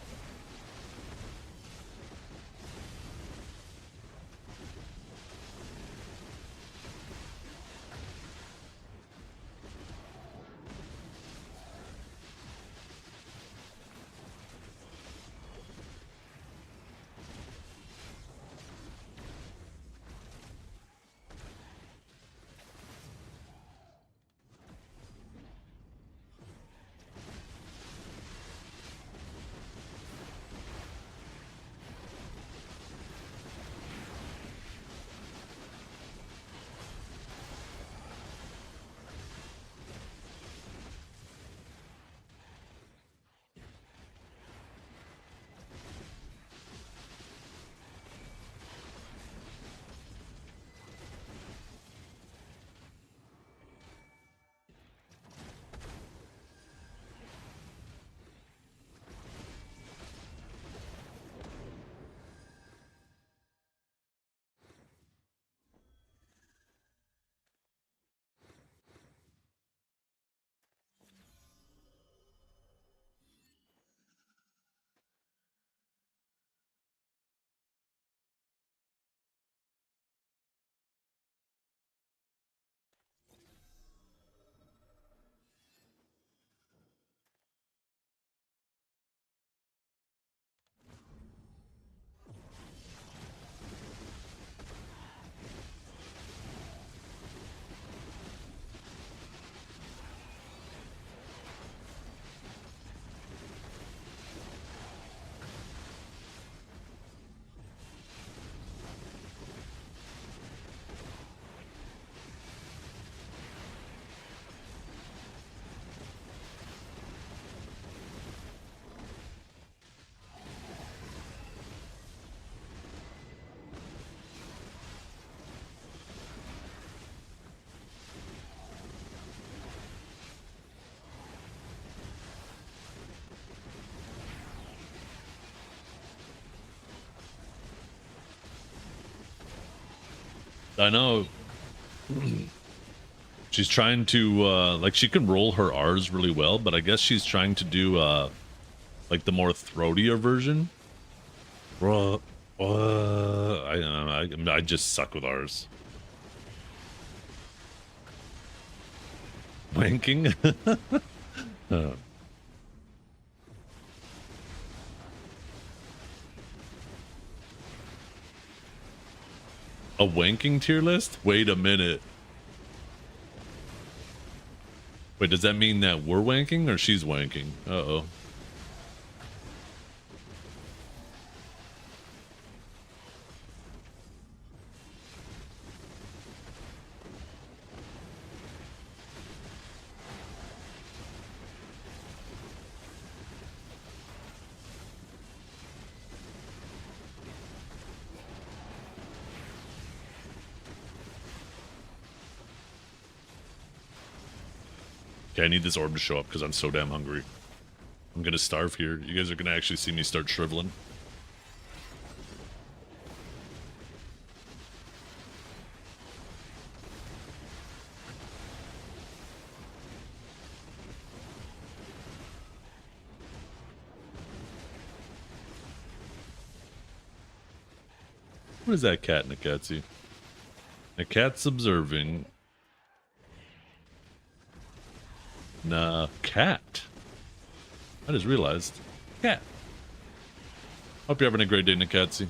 I know. She's trying to, like, she can roll her R's really well, but I guess she's trying to do, like, the more throatier version. I just suck with R's. Wanking? A wanking tier list? Wait a minute. Wait, does that mean that we're wanking or she's wanking? Uh-oh. Okay, I need this orb to show up because I'm so damn hungry. I'm gonna starve here. You guys are gonna actually see me start shriveling. What is that cat, Nakatsu? A cat's observing. Nah, cat. I just realized. Cat. Hope you're having a great day, Nakatsu.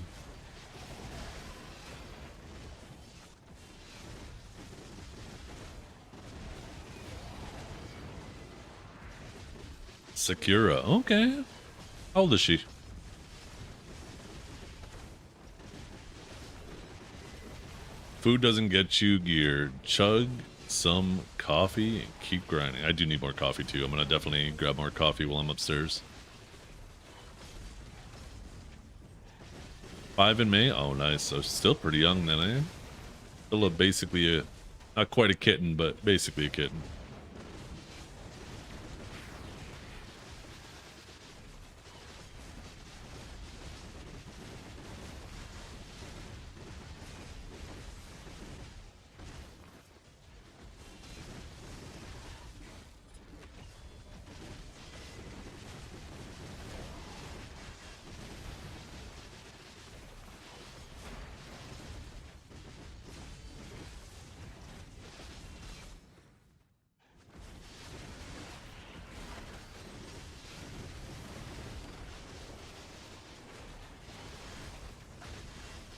Sakura. Okay. How old is she? Food doesn't get you gear. Chug some coffee and keep grinding. I do need more coffee too. I'm gonna definitely grab more coffee while I'm upstairs. 5 in May. Oh, nice. So still pretty young then, eh? Still basically a, not quite a kitten, but basically a kitten.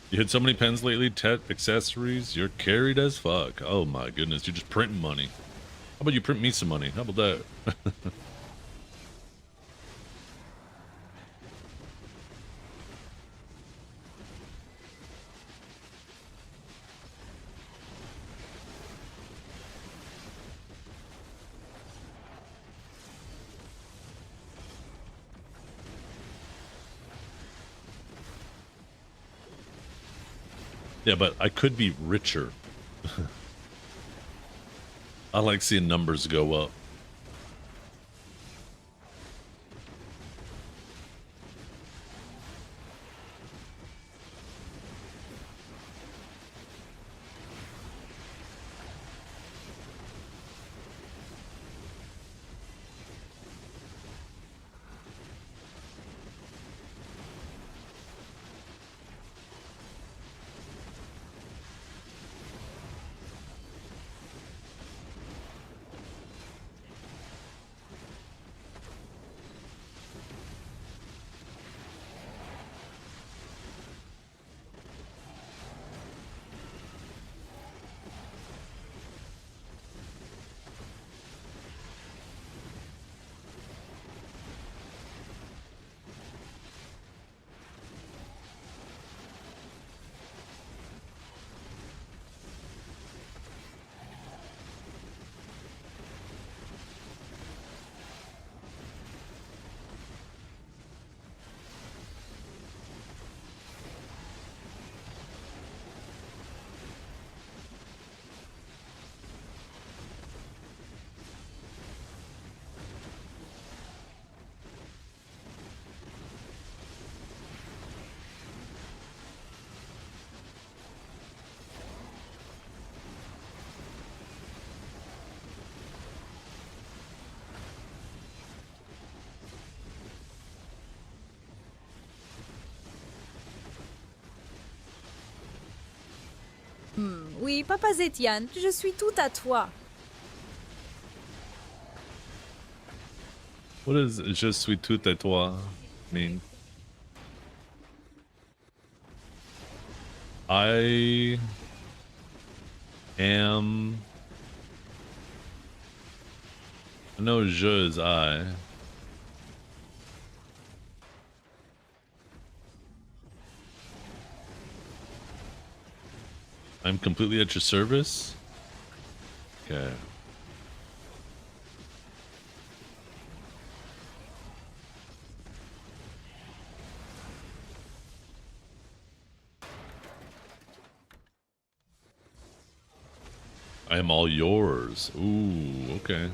You hit so many pens lately, Tet accessories, you're carried as fuck. Oh my goodness, you're just printing money. How about you print me some money? How about that? Yeah, but I could be richer. I like seeing numbers go up. Oui, Papa Zetian, je suis tout à toi. What does je suis tout à toi mean? I am. I know je is I. I'm completely at your service. Okay. I am all yours. Ooh, okay.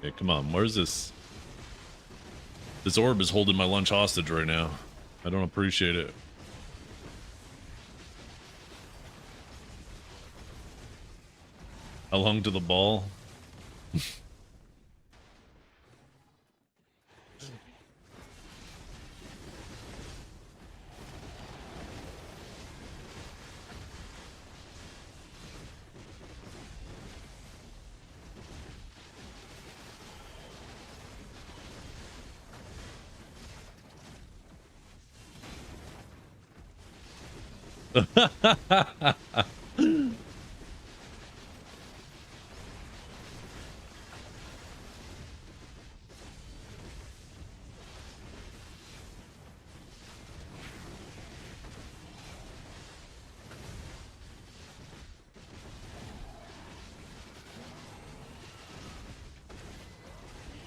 Hey, come on. Where's this? This orb is holding my lunch hostage right now. I don't appreciate it. How long to the ball?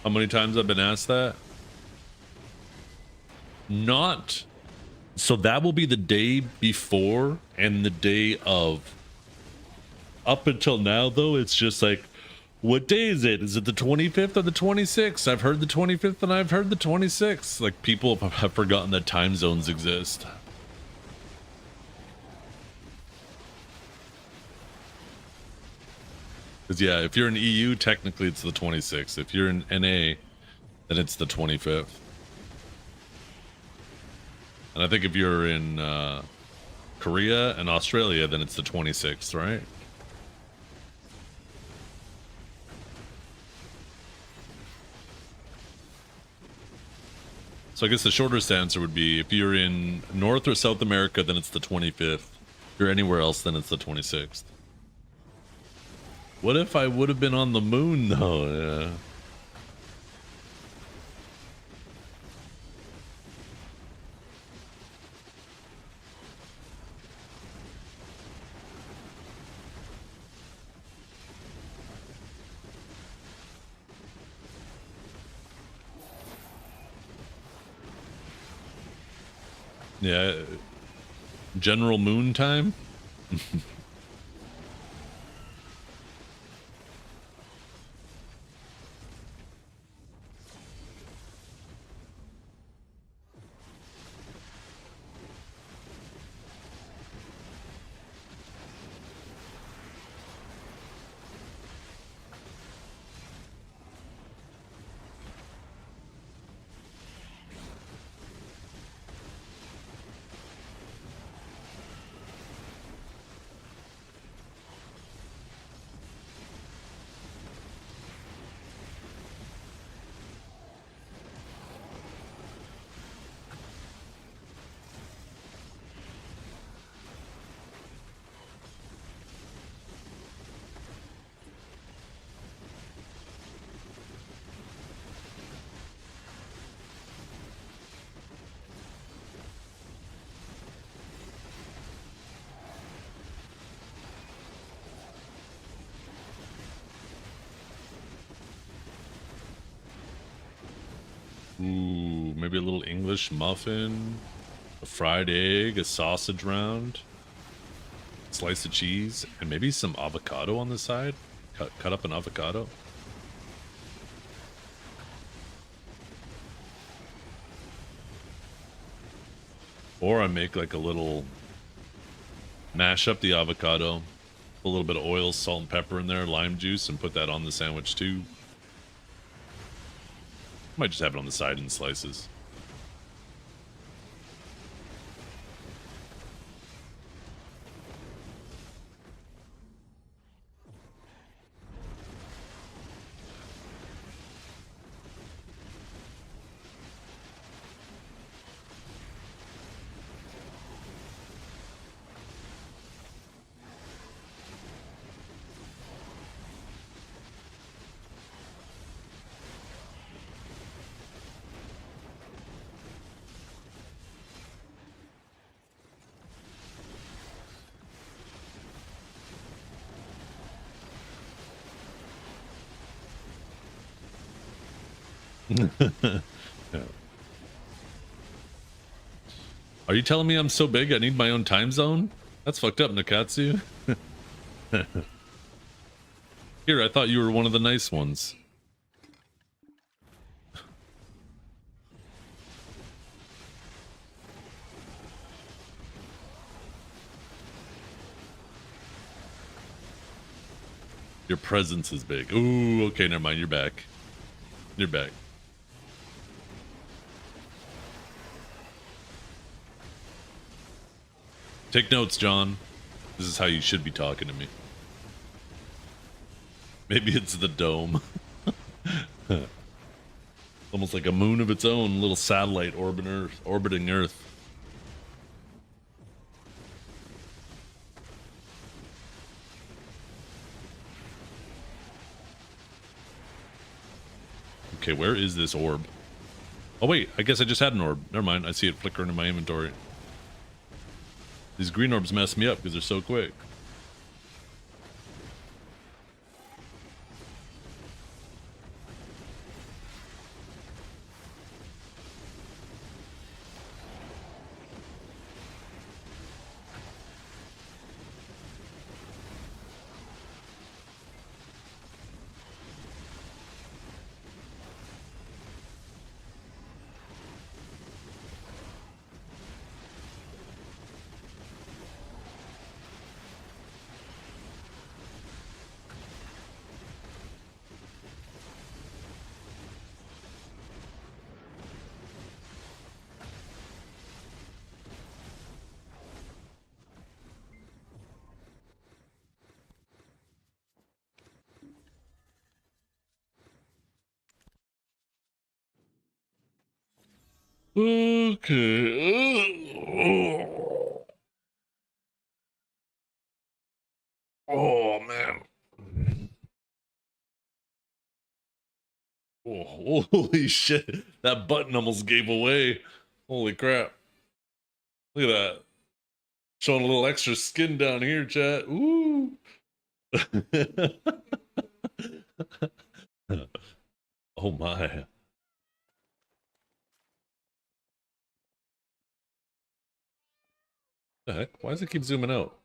How many times I've been asked that? Not. So that will be the day before and the day of. Up until now, though, it's just like, what day is it? Is it the 25th or the 26th? I've heard the 25th and I've heard the 26th. Like, people have forgotten that time zones exist. Because, yeah, if you're in EU, technically it's the 26th. If you're in NA, then it's the 25th. And I think if you're in Korea and Australia, then it's the 26th, right? So I guess the shortest answer would be if you're in North or South America, then it's the 25th. If you're anywhere else, then it's the 26th. What if I would have been on the moon, though? Yeah. Yeah, general moon time. Ooh, maybe a little English muffin, a fried egg, a sausage round, slice of cheese, and maybe some avocado on the side. Cut up an avocado. Or I make like a little, mash up the avocado, put a little bit of oil, salt and pepper in there, lime juice, and put that on the sandwich too. Might just have it on the side in slices. Yeah. Are you telling me I'm so big I need my own time zone? That's fucked up, Nakatsu. Here, I thought you were one of the nice ones. Your presence is big. Ooh, okay, never mind. You're back. You're back. Take notes, John. This is how you should be talking to me. Maybe it's the dome. Almost like a moon of its own, little satellite orbiting Earth. Okay, where is this orb? Oh wait, I guess I just had an orb. Never mind, I see it flickering in my inventory. These green orbs mess me up because they're so quick. Okay. Oh man. Oh, holy shit. That button almost gave away. Holy crap. Look at that. Showing a little extra skin down here, chat. Ooh. Oh my. The heck? Why does it keep zooming out?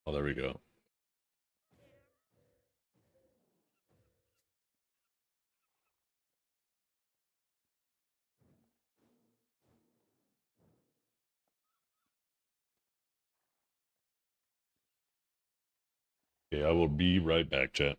Oh, there we go. Okay, I will be right back, chat.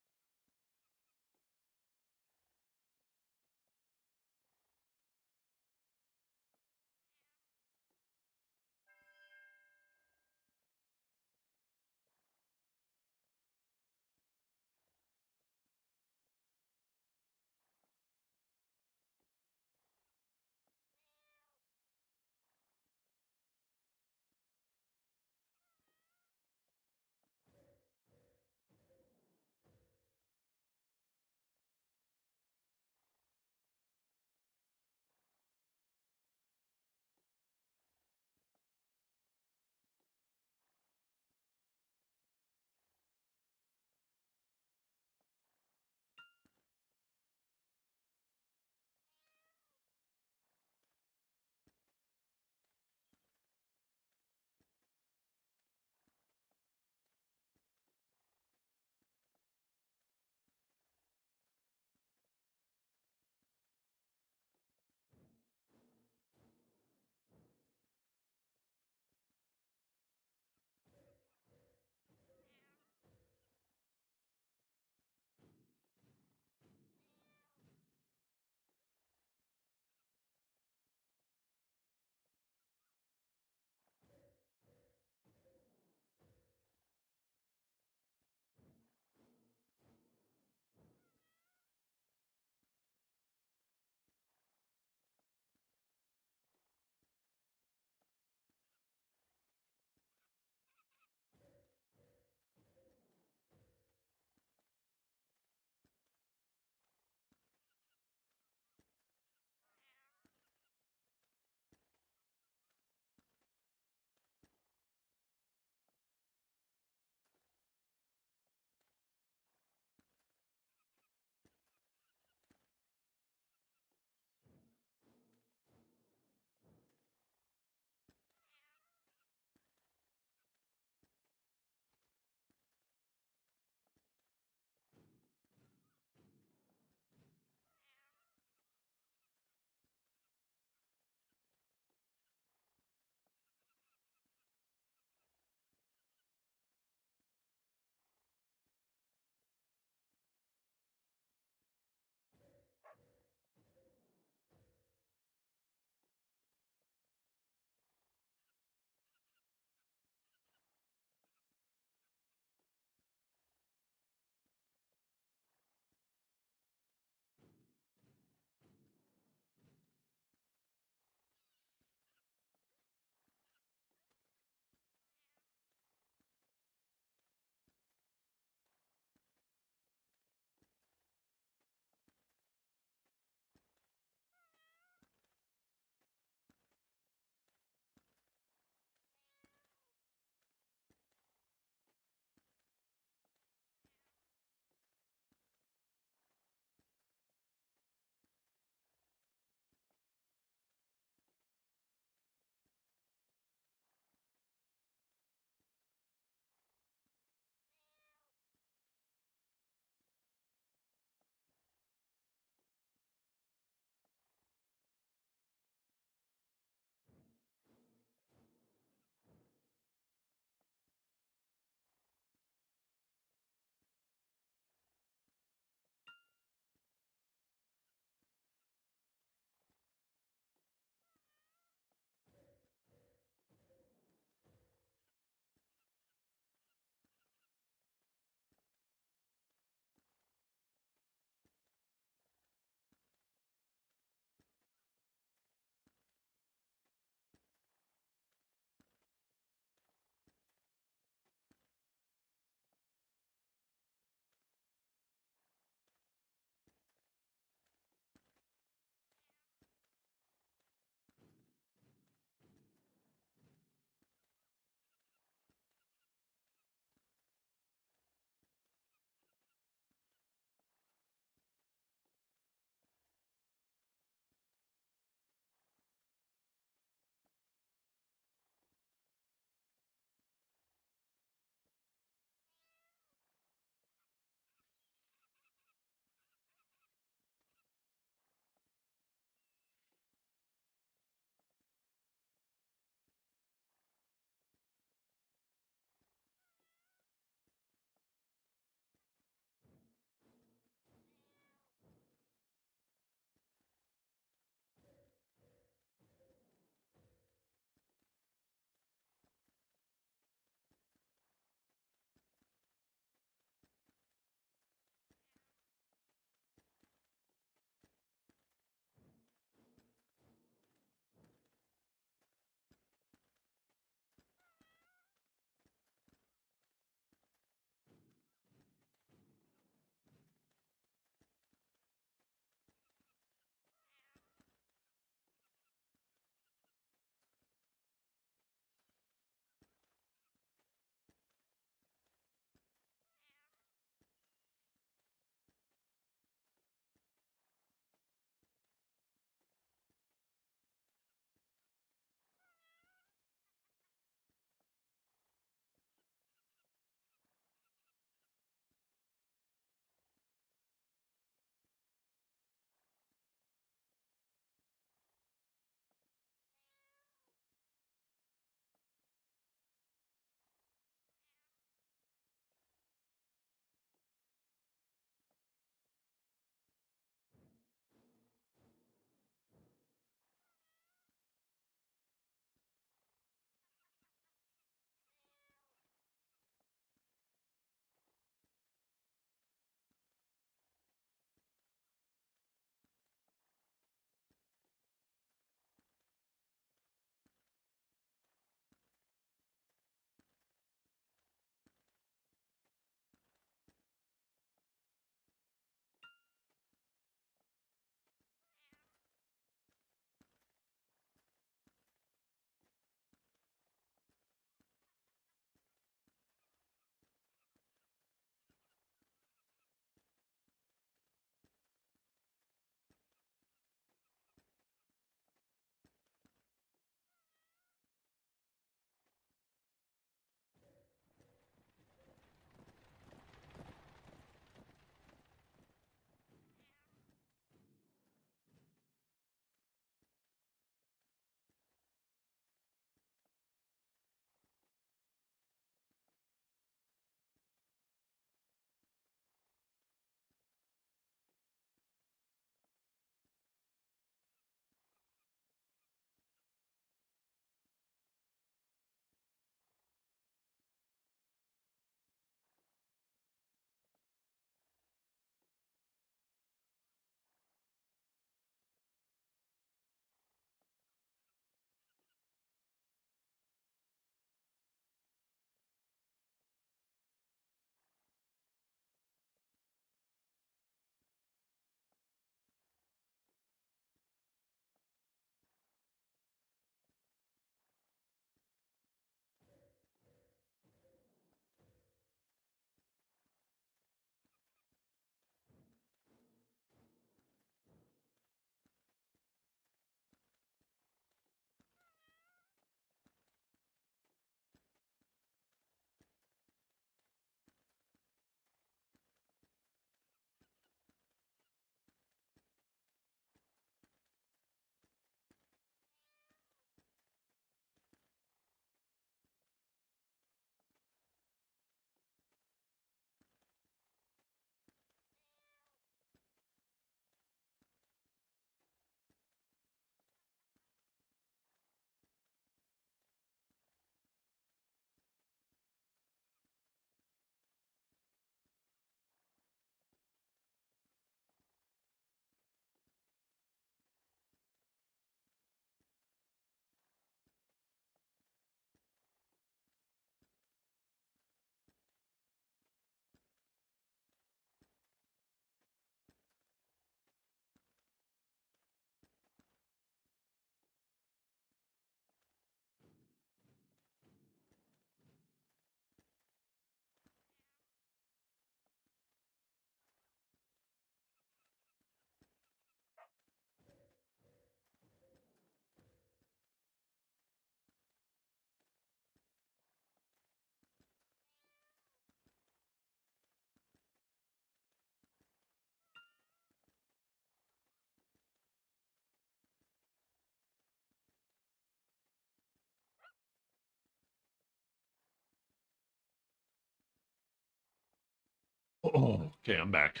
Oh, okay, I'm back.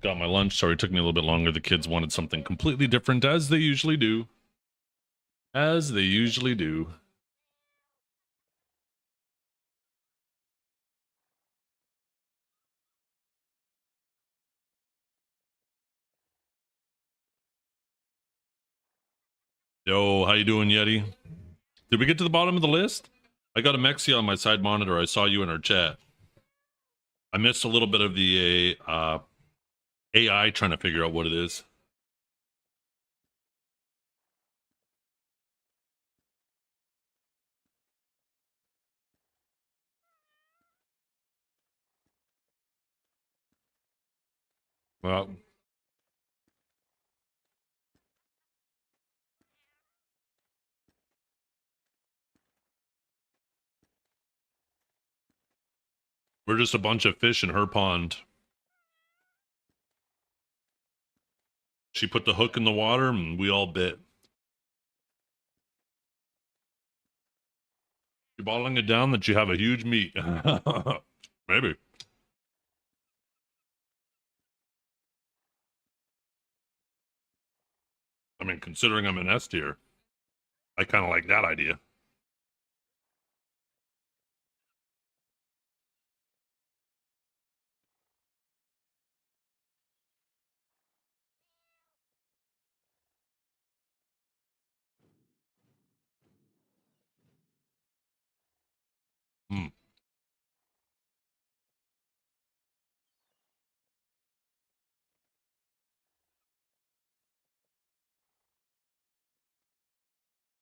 Got my lunch. Sorry, it took me a little bit longer. The kids wanted something completely different, as they usually do. As they usually do. Yo, how you doing, Yeti? Did we get to the bottom of the list? I got a Mexi on my side monitor. I saw you in our chat. I missed a little bit of the AI trying to figure out what it is. Well, we're just a bunch of fish in her pond. She put the hook in the water and we all bit. You're bottling it down that you have a huge meat. Maybe. I mean, considering I'm an S tier, I kind of like that idea. Hmm.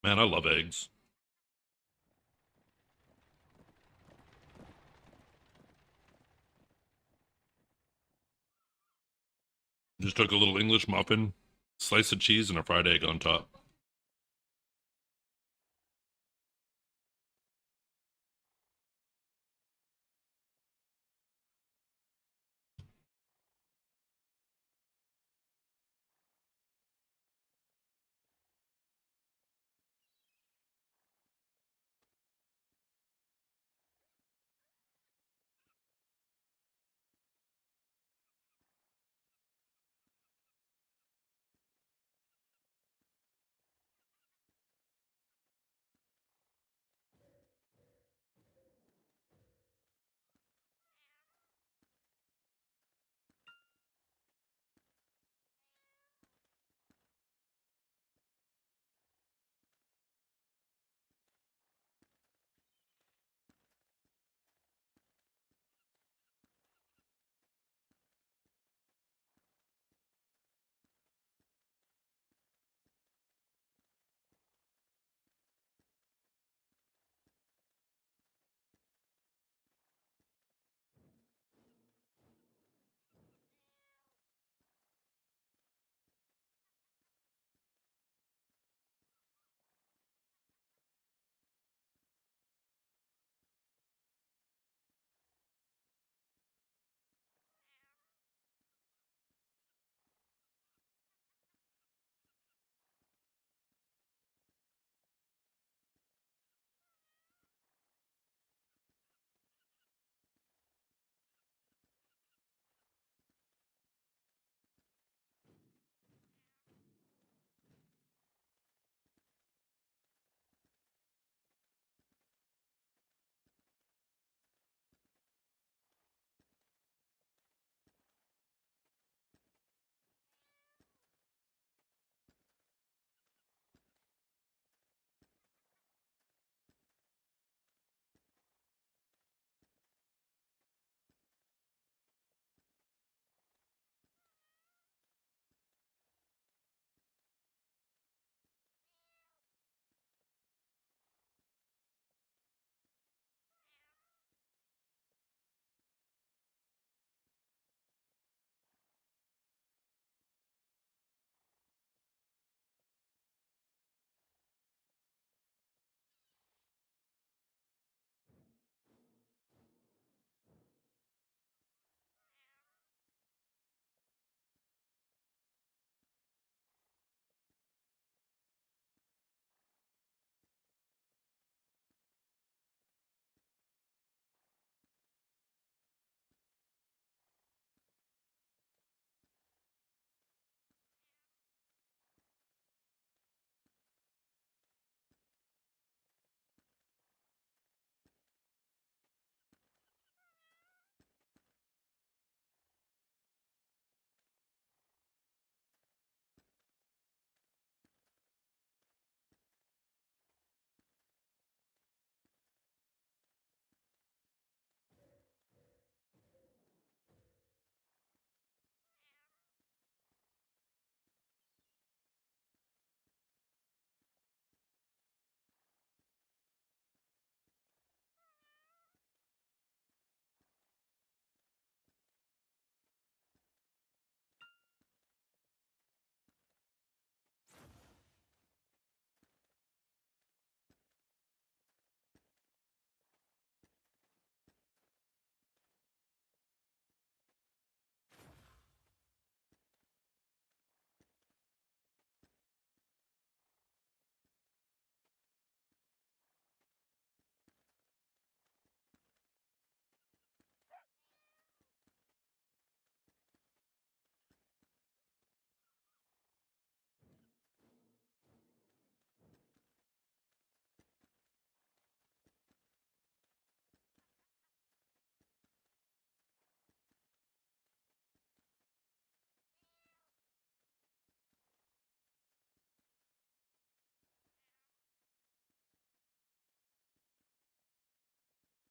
Man, I love eggs. Just took a little English muffin, slice of cheese, and a fried egg on top.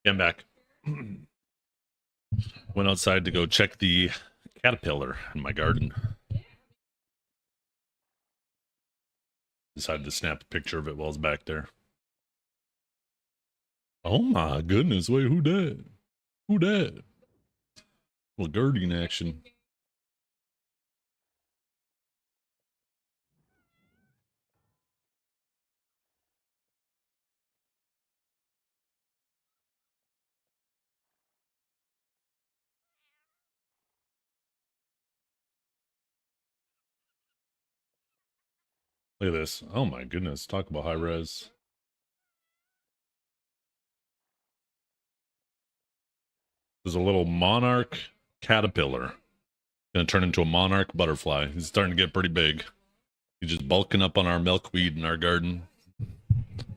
I'm back. Went outside to go check the caterpillar in my garden. Decided to snap a picture of it while it's back there. Oh my goodness, wait, who that? Who that? Little gardening action. Look at this. Oh my goodness, talk about high res. There's a little monarch caterpillar. Gonna turn into a monarch butterfly. He's starting to get pretty big. He's just bulking up on our milkweed in our garden.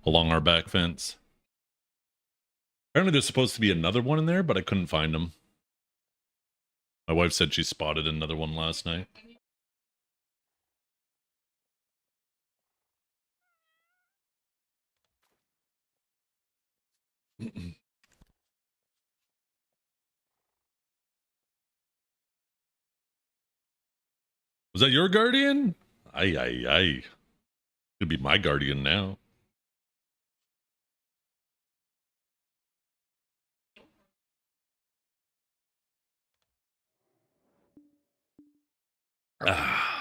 Along our back fence. Apparently there's supposed to be another one in there, but I couldn't find him. My wife said she spotted another one last night. Was that your guardian? Aye, aye, aye. Could be my guardian now. Ah.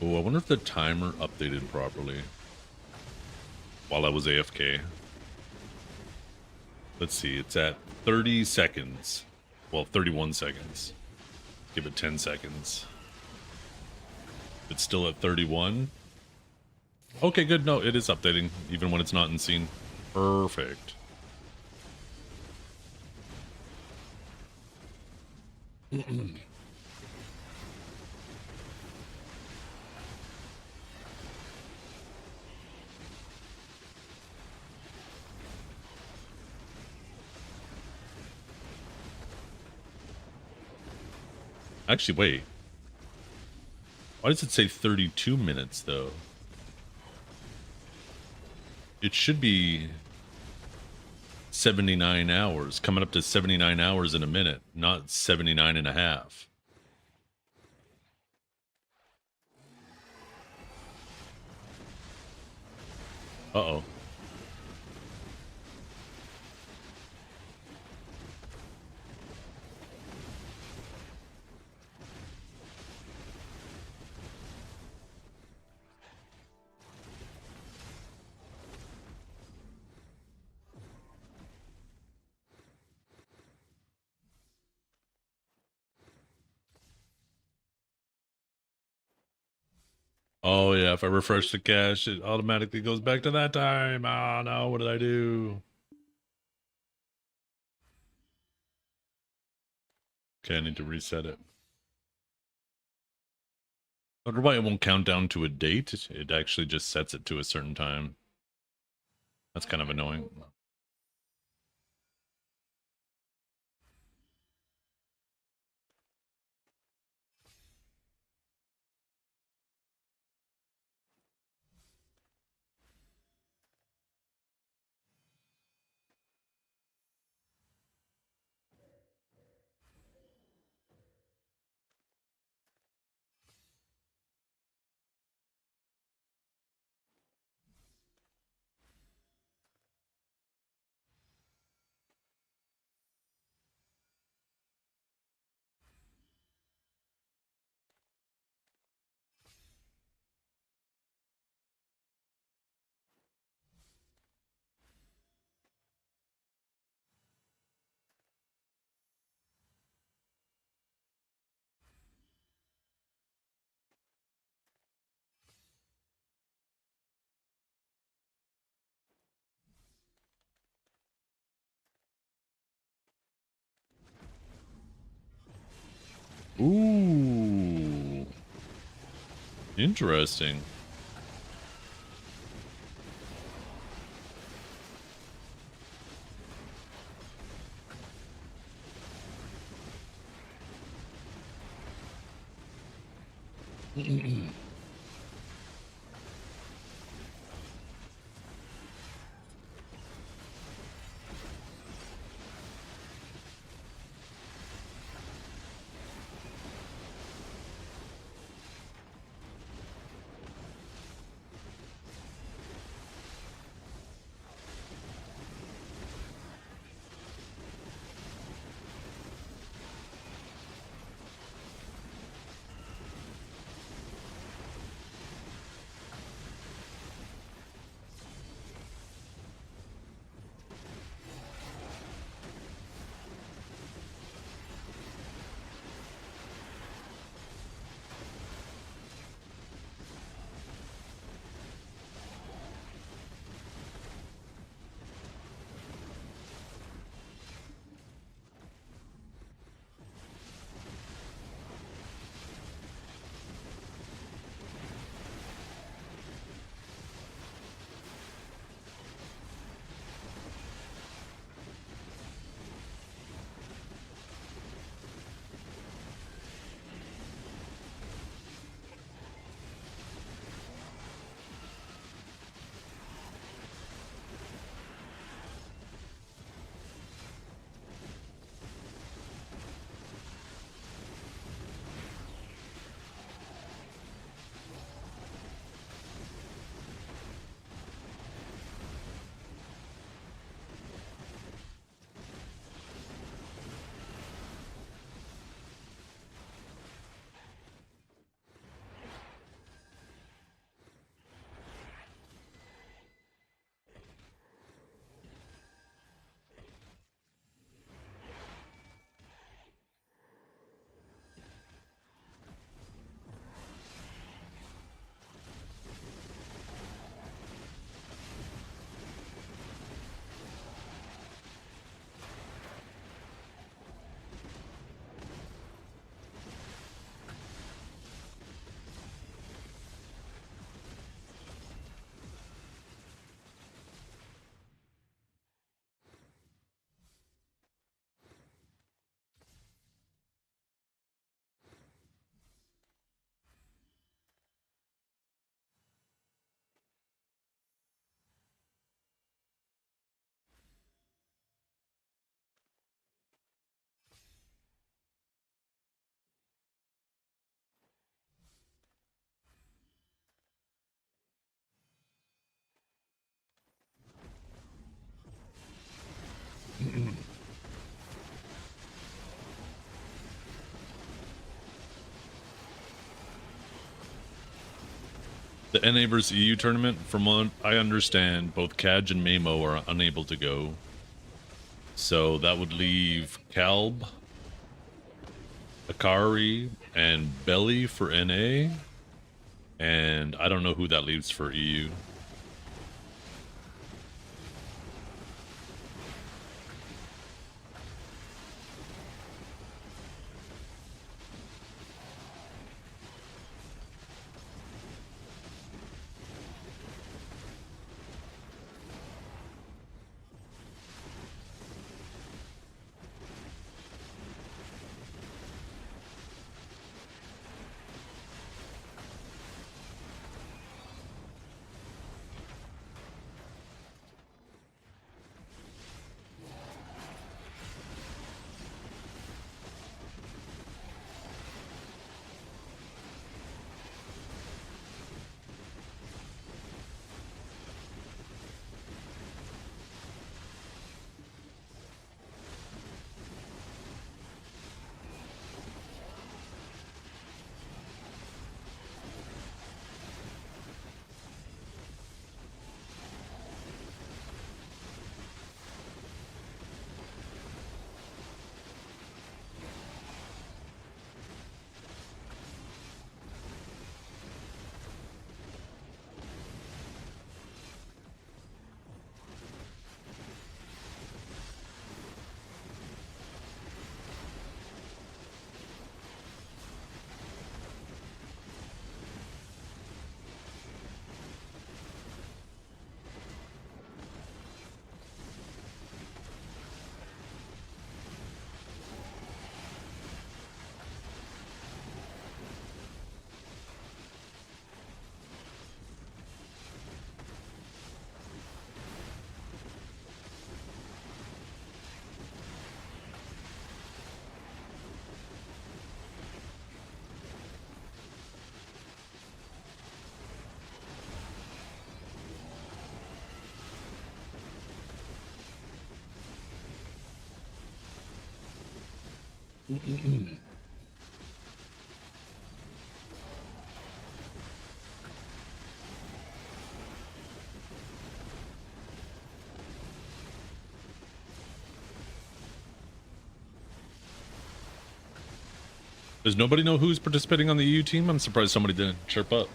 Oh, I wonder if the timer updated properly while I was AFK. Let's see, it's at 30 seconds. Well, 31 seconds. Give it 10 seconds. It's still at 31. Okay, good. No, it is updating, even when it's not in scene. Perfect. Actually, wait. Why does it say 32 minutes, though? It should be 79 hours, coming up to 79 hours in a minute, not 79 and a half. Uh-oh. Oh, yeah, if I refresh the cache, it automatically goes back to that time. Oh, no, what did I do? Okay, I need to reset it. I wonder why it won't count down to a date. It actually just sets it to a certain time. That's kind of annoying. Ooh. Interesting. The NA vs EU tournament, from what I understand, both Kaj and Mamo are unable to go. So that would leave Kalb, Akari, and Belly for NA. And I don't know who that leaves for EU. Does nobody know who's participating on the EU team? I'm surprised somebody didn't chirp up.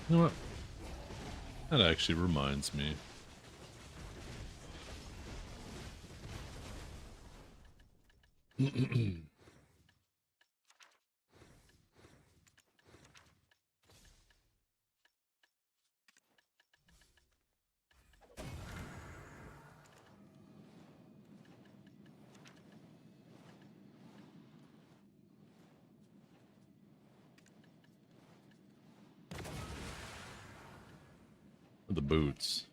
You know what? That actually reminds me. The boots.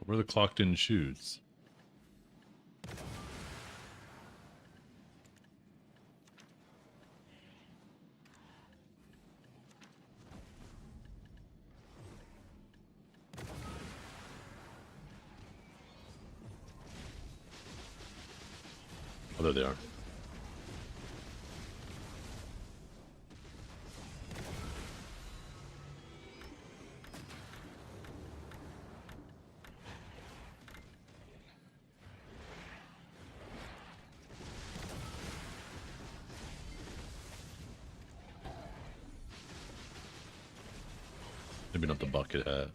Where are the clocked in shoes? Oh, there they are. Maybe not the bucket hat.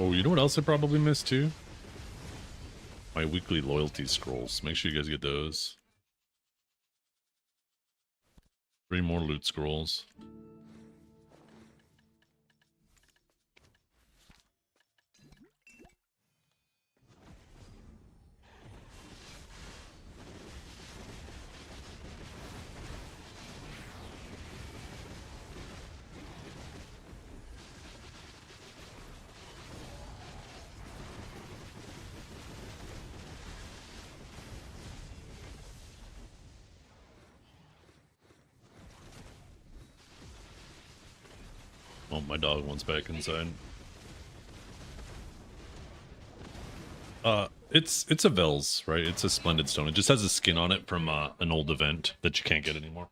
Oh, you know what else I probably missed too? My weekly loyalty scrolls. Make sure you guys get those. 3 more loot scrolls. Oh, my dog wants back inside. It's a Vels, right? It's a splendid stone. It just has a skin on it from an old event that you can't get anymore.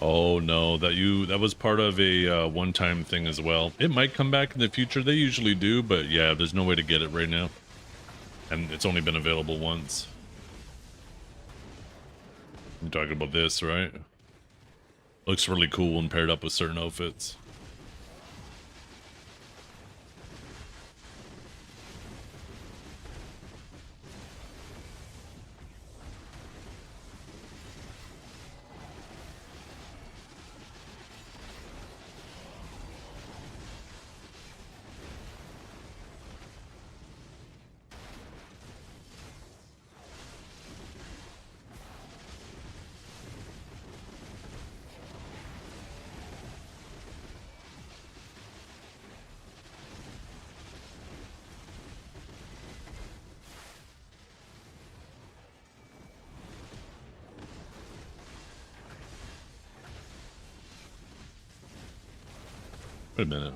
Oh no, that was part of a one-time thing as well. It might come back in the future. They usually do, but yeah, there's no way to get it right now. And it's only been available once. I'm talking about this, right? Looks really cool when paired up with certain outfits. Wait a minute.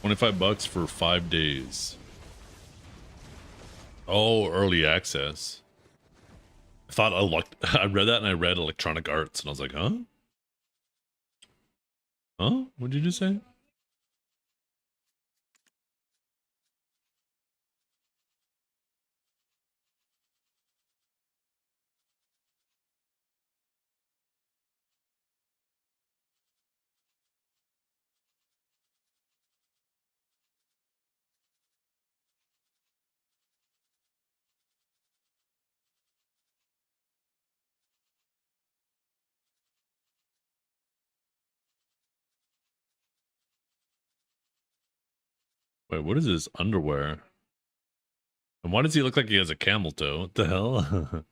$25 for 5 days. Oh, early access. I thought I read that and I read Electronic Arts and I was like, huh? Huh? What did you just say? Wait, what is this underwear? And why does he look like he has a camel toe? What the hell?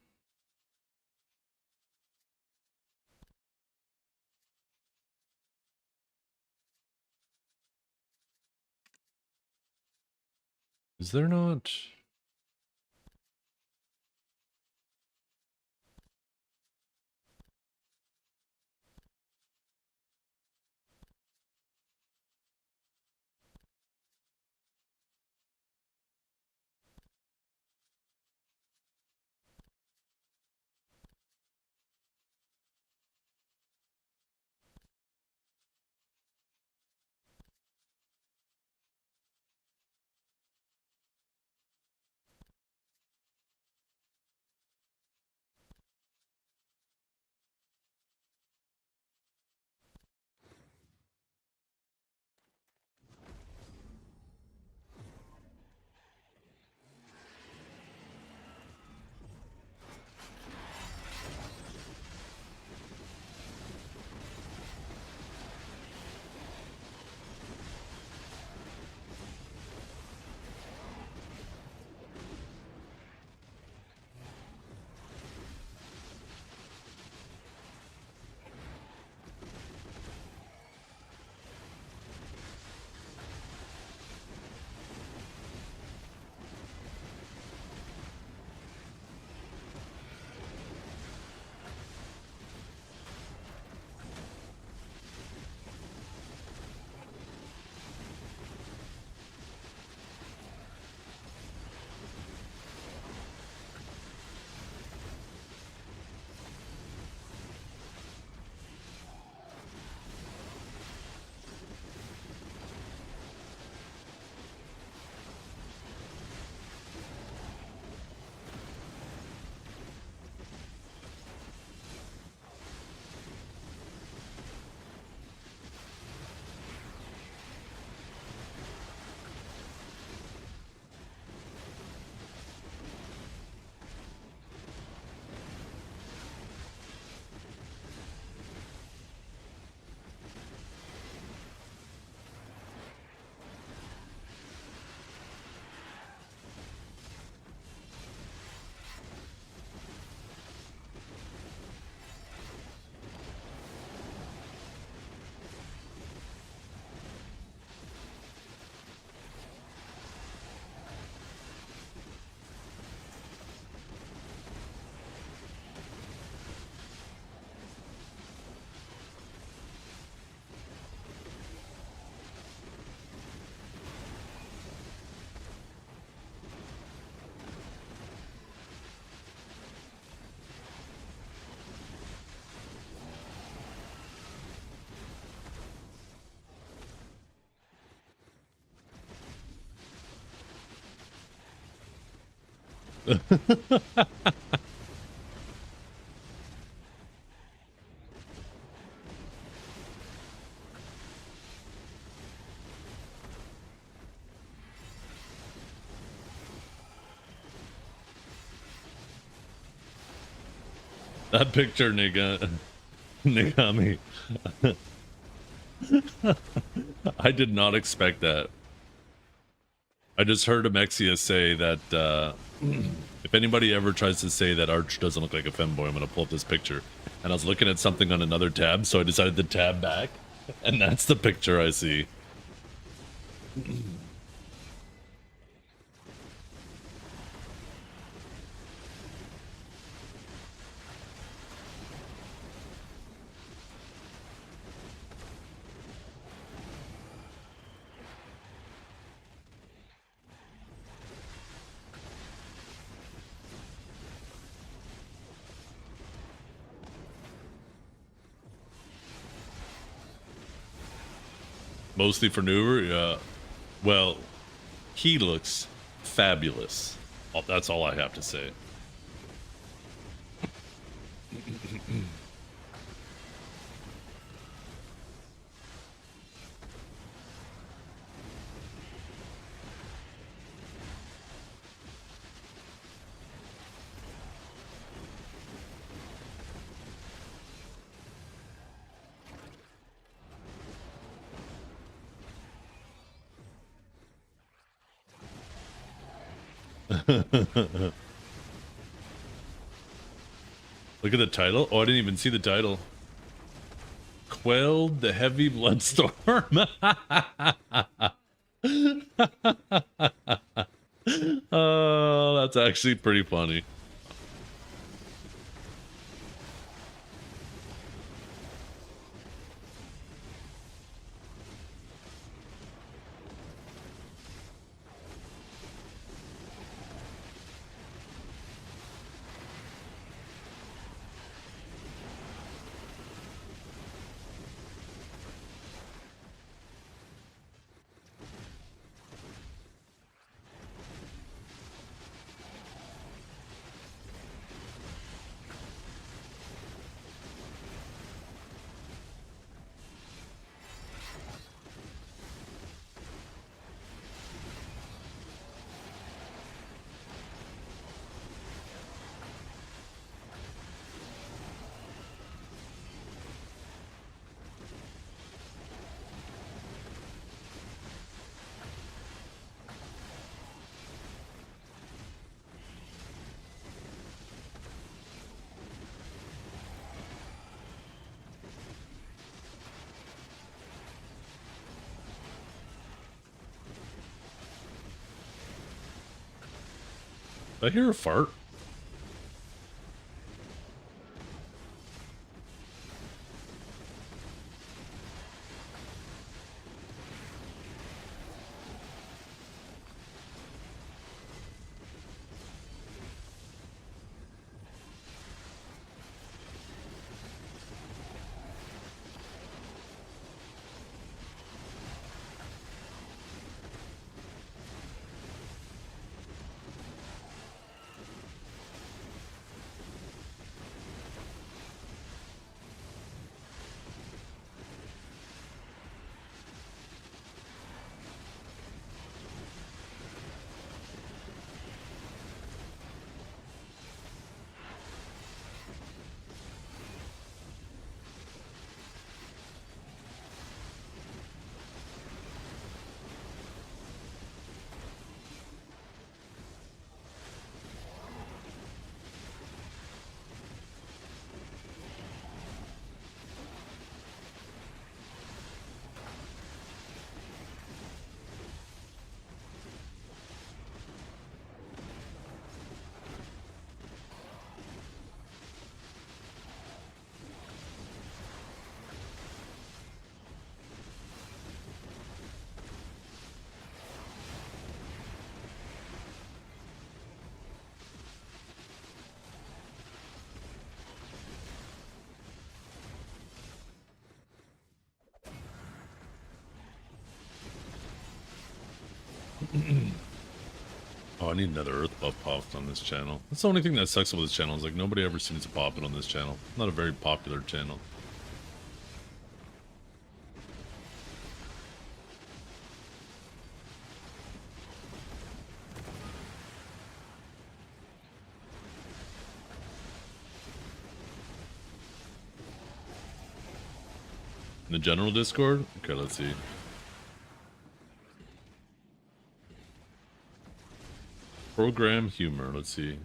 Is there not? That picture, nigga. Nigami. I did not expect that. I just heard Amexia say that if anybody ever tries to say that Arch doesn't look like a femboy, I'm gonna pull up this picture. And I was looking at something on another tab, so I decided to tab back, and that's the picture I see. Mostly for newer, yeah. Well, he looks fabulous. That's all I have to say. Look at the title. Oh, I didn't even see the title. Quelled the heavy bloodstorm. Oh, that's actually pretty funny. Did I hear a fart? Oh, I need another Earth buff popped on this channel. That's the only thing that sucks with this channel is like nobody ever seems to pop it on this channel. Not a very popular channel. In the general Discord? Okay, let's see. Program humor, let's see.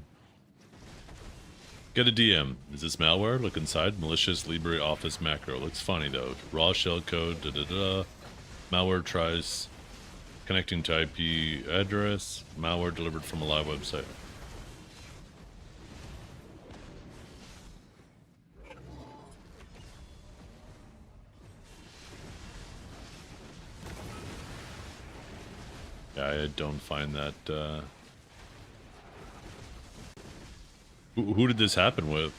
Get a DM. Is this malware? Look inside. Malicious LibreOffice macro. Looks funny though. Raw shell code. Da da da. Malware tries connecting to IP address. Malware delivered from a live website. Yeah, I don't find that. Who did this happen with?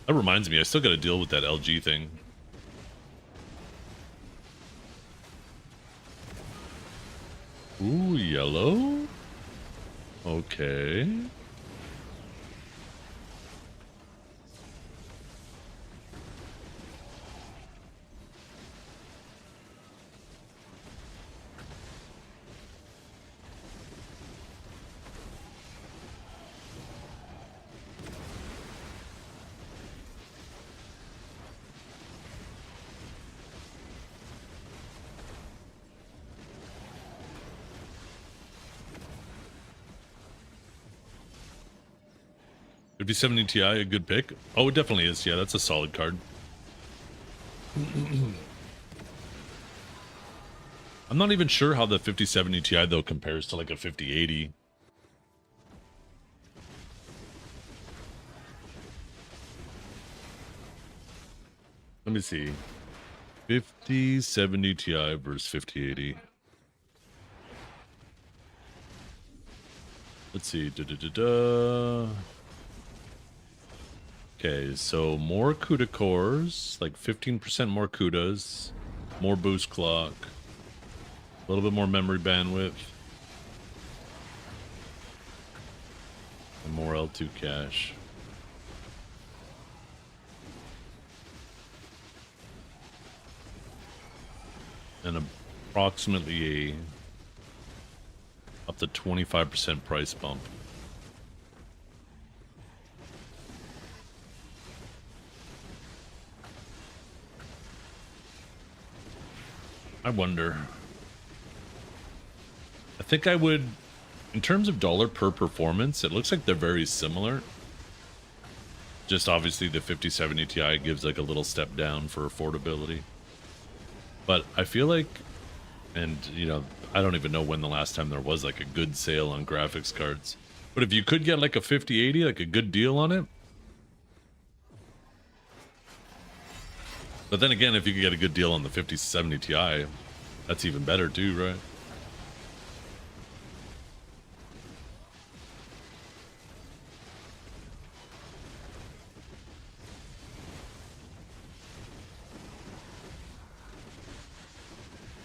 That reminds me, I still got to deal with that LG thing. Ooh, yellow? Okay. $5070 Ti, a good pick. Oh, it definitely is. Yeah, that's a solid card. I'm not even sure how the 5070 Ti though compares to like a 5080. Let me see. 5070 Ti versus 5080. Let's see. Okay, so more CUDA cores, like 15% more CUDAs, more boost clock, a little bit more memory bandwidth, and more L2 cache. And approximately a up to 25% price bump. I wonder. I think I would, in terms of dollar per performance, it looks like they're very similar. Just obviously the 5070 Ti gives like a little step down for affordability. But I feel like, and you know, I don't even know when the last time there was like a good sale on graphics cards. But if you could get like a 5080, like a good deal on it. But then again, if you could get a good deal on the 5070 Ti, that's even better too, right?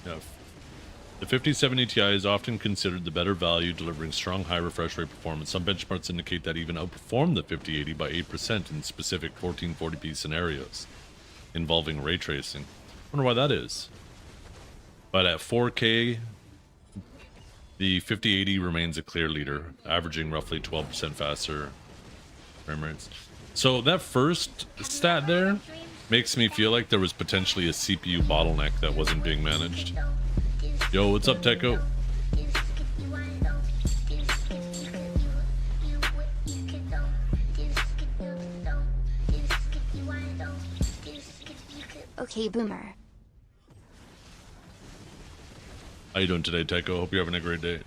Yeah. The 5070 Ti is often considered the better value, delivering strong high refresh rate performance. Some benchmarks indicate that even outperformed the 5080 by 8% in specific 1440p scenarios involving ray tracing. Wonder why that is. But at 4K, the 5080 remains a clear leader, averaging roughly 12% faster frame rates. So that first stat there makes me feel like there was potentially a CPU bottleneck that wasn't being managed. Yo, what's up, Techo? Okay, Boomer. How you doing today, Techo? Hope you're having a great day.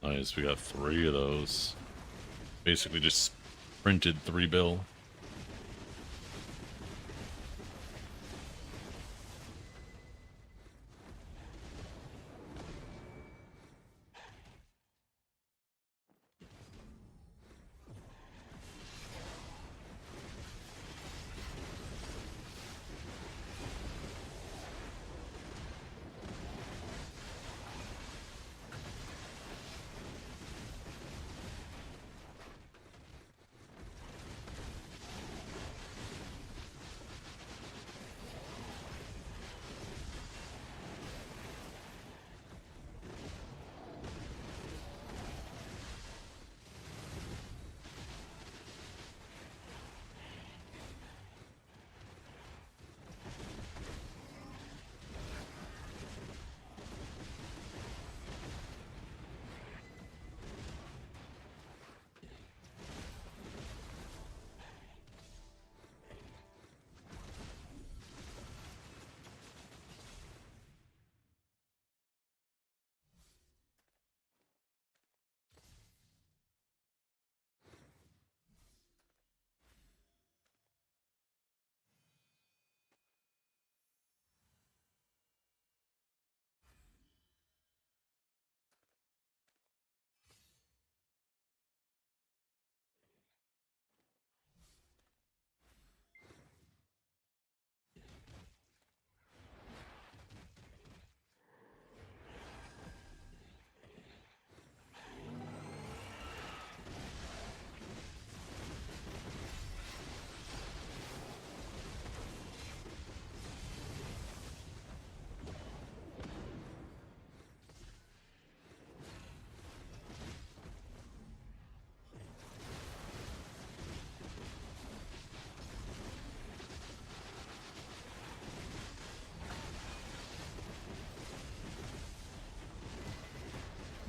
Nice, we got 3 of those. Basically just printed 3 bill.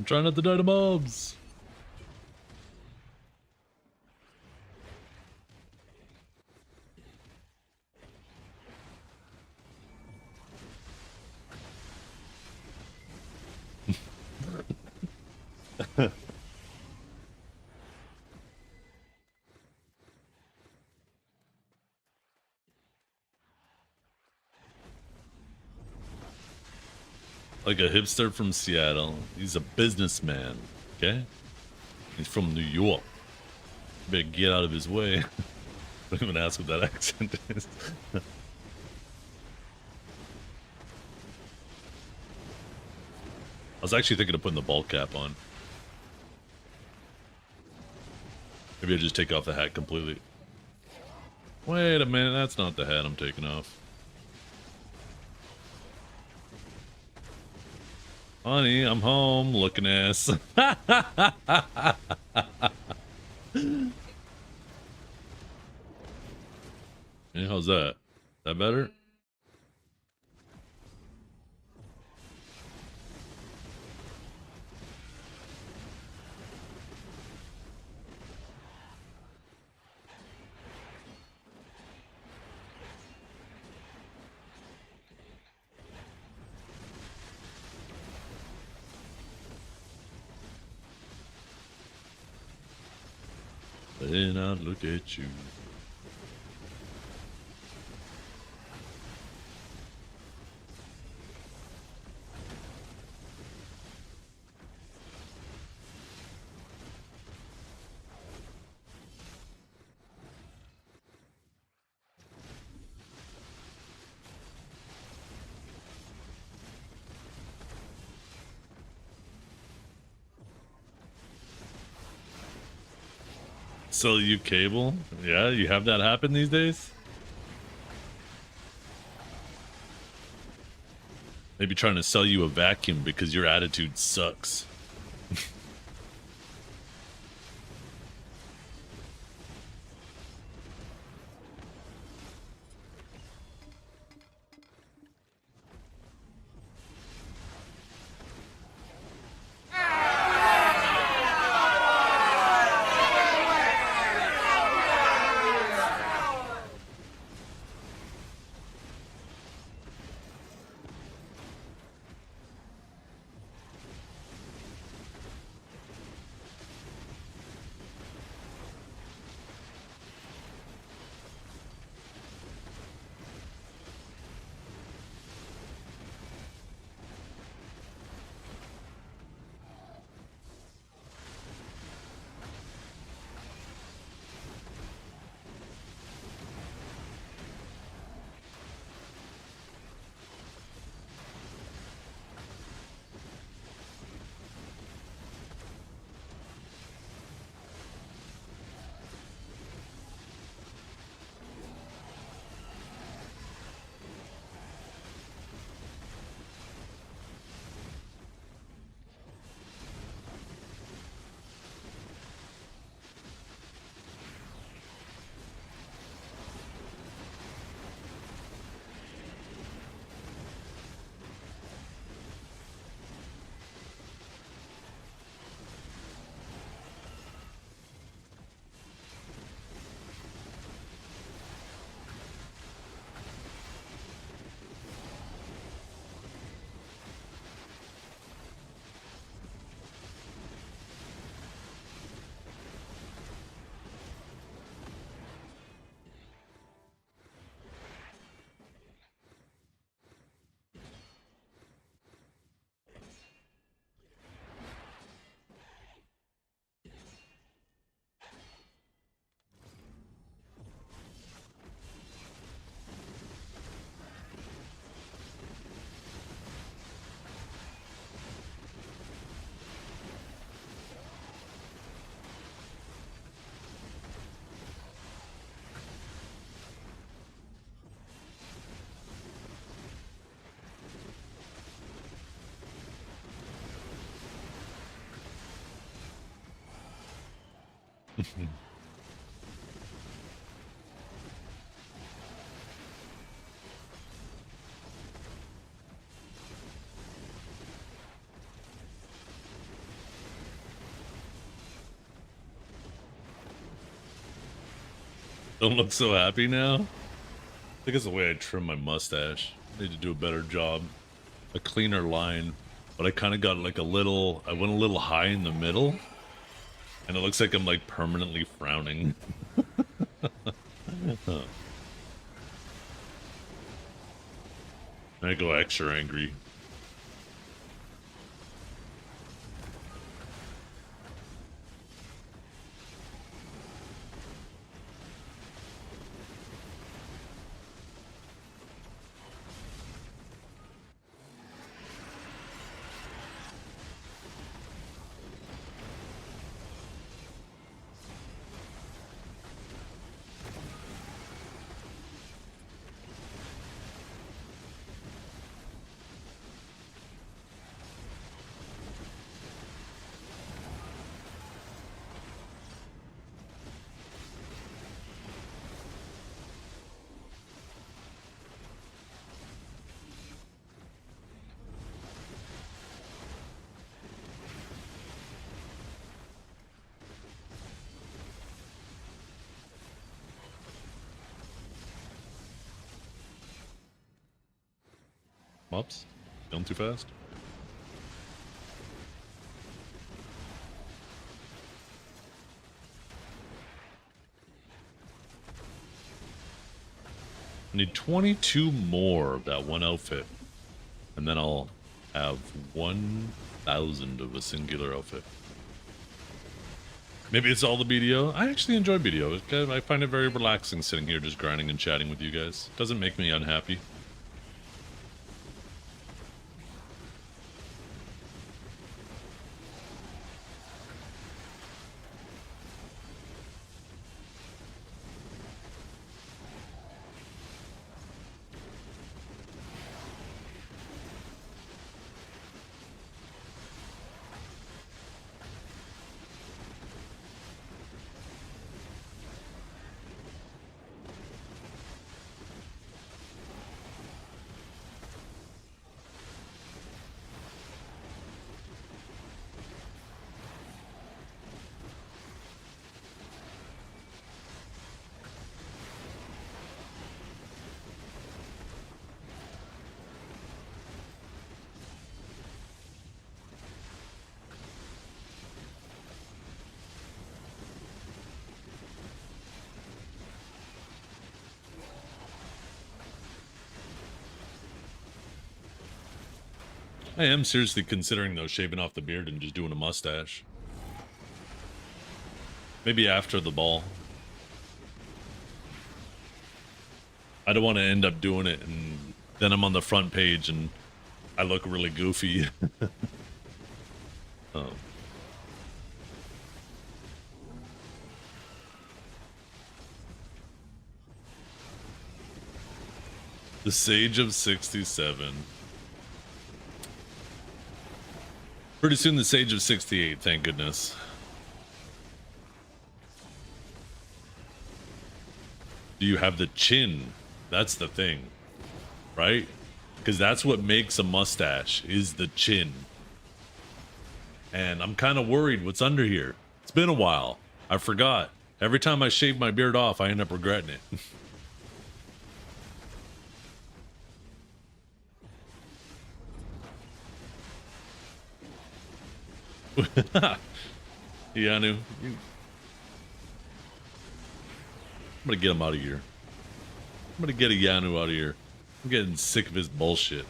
trying not to die to mobs. Like a hipster from Seattle. He's a businessman, okay? He's from New York. You better get out of his way. Don't even ask what that accent is. I was actually thinking of putting the ball cap on. Maybe I just take off the hat completely. Wait a minute, that's not the hat I'm taking off. Honey, I'm home, looking ass. Hey, how's that? That better? Then I look at you. Sell you cable? Yeah, you have that happen these days? Maybe trying to sell you a vacuum because your attitude sucks. Don't look so happy now. I think it's the way I trim my mustache. I need to do a better job. A cleaner line. But I kind of got like a little, I went a little high in the middle. And it looks like I'm like permanently frowning. Huh. I go extra angry. Mops? Going too fast? I need 22 more of that one outfit. And then I'll have 1,000 of a singular outfit. Maybe it's all the BDO. I actually enjoy BDO. I find it very relaxing sitting here just grinding and chatting with you guys. Doesn't make me unhappy. I am seriously considering, though, shaving off the beard and just doing a mustache. Maybe after the ball. I don't want to end up doing it and then I'm on the front page and I look really goofy. Oh. The Sage of 67. Pretty soon the Sage of 68, thank goodness. Do you have the chin? That's the thing, right? Because that's what makes a mustache, is the chin. And I'm kind of worried what's under here. It's been a while. I forgot. Every time I shave my beard off, I end up regretting it. Yanu, I'm gonna get him out of here. I'm gonna get a Yanu out of here. I'm getting sick of his bullshit.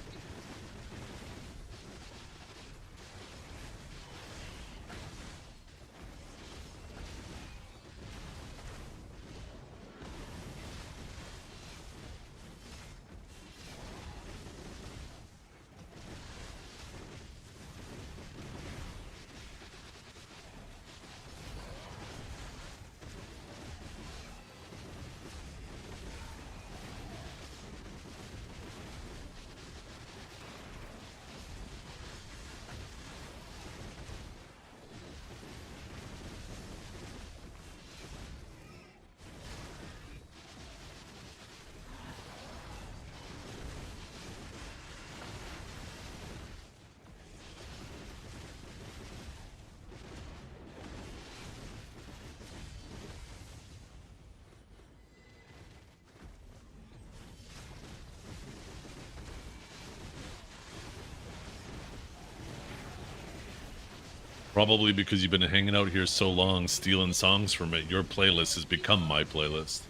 Probably because you've been hanging out here so long, stealing songs from it. Your playlist has become my playlist.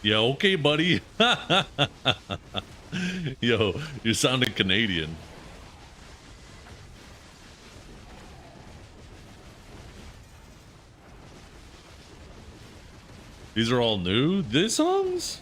Yeah, okay, buddy. Yo, you're sounding Canadian. These are all new? These songs?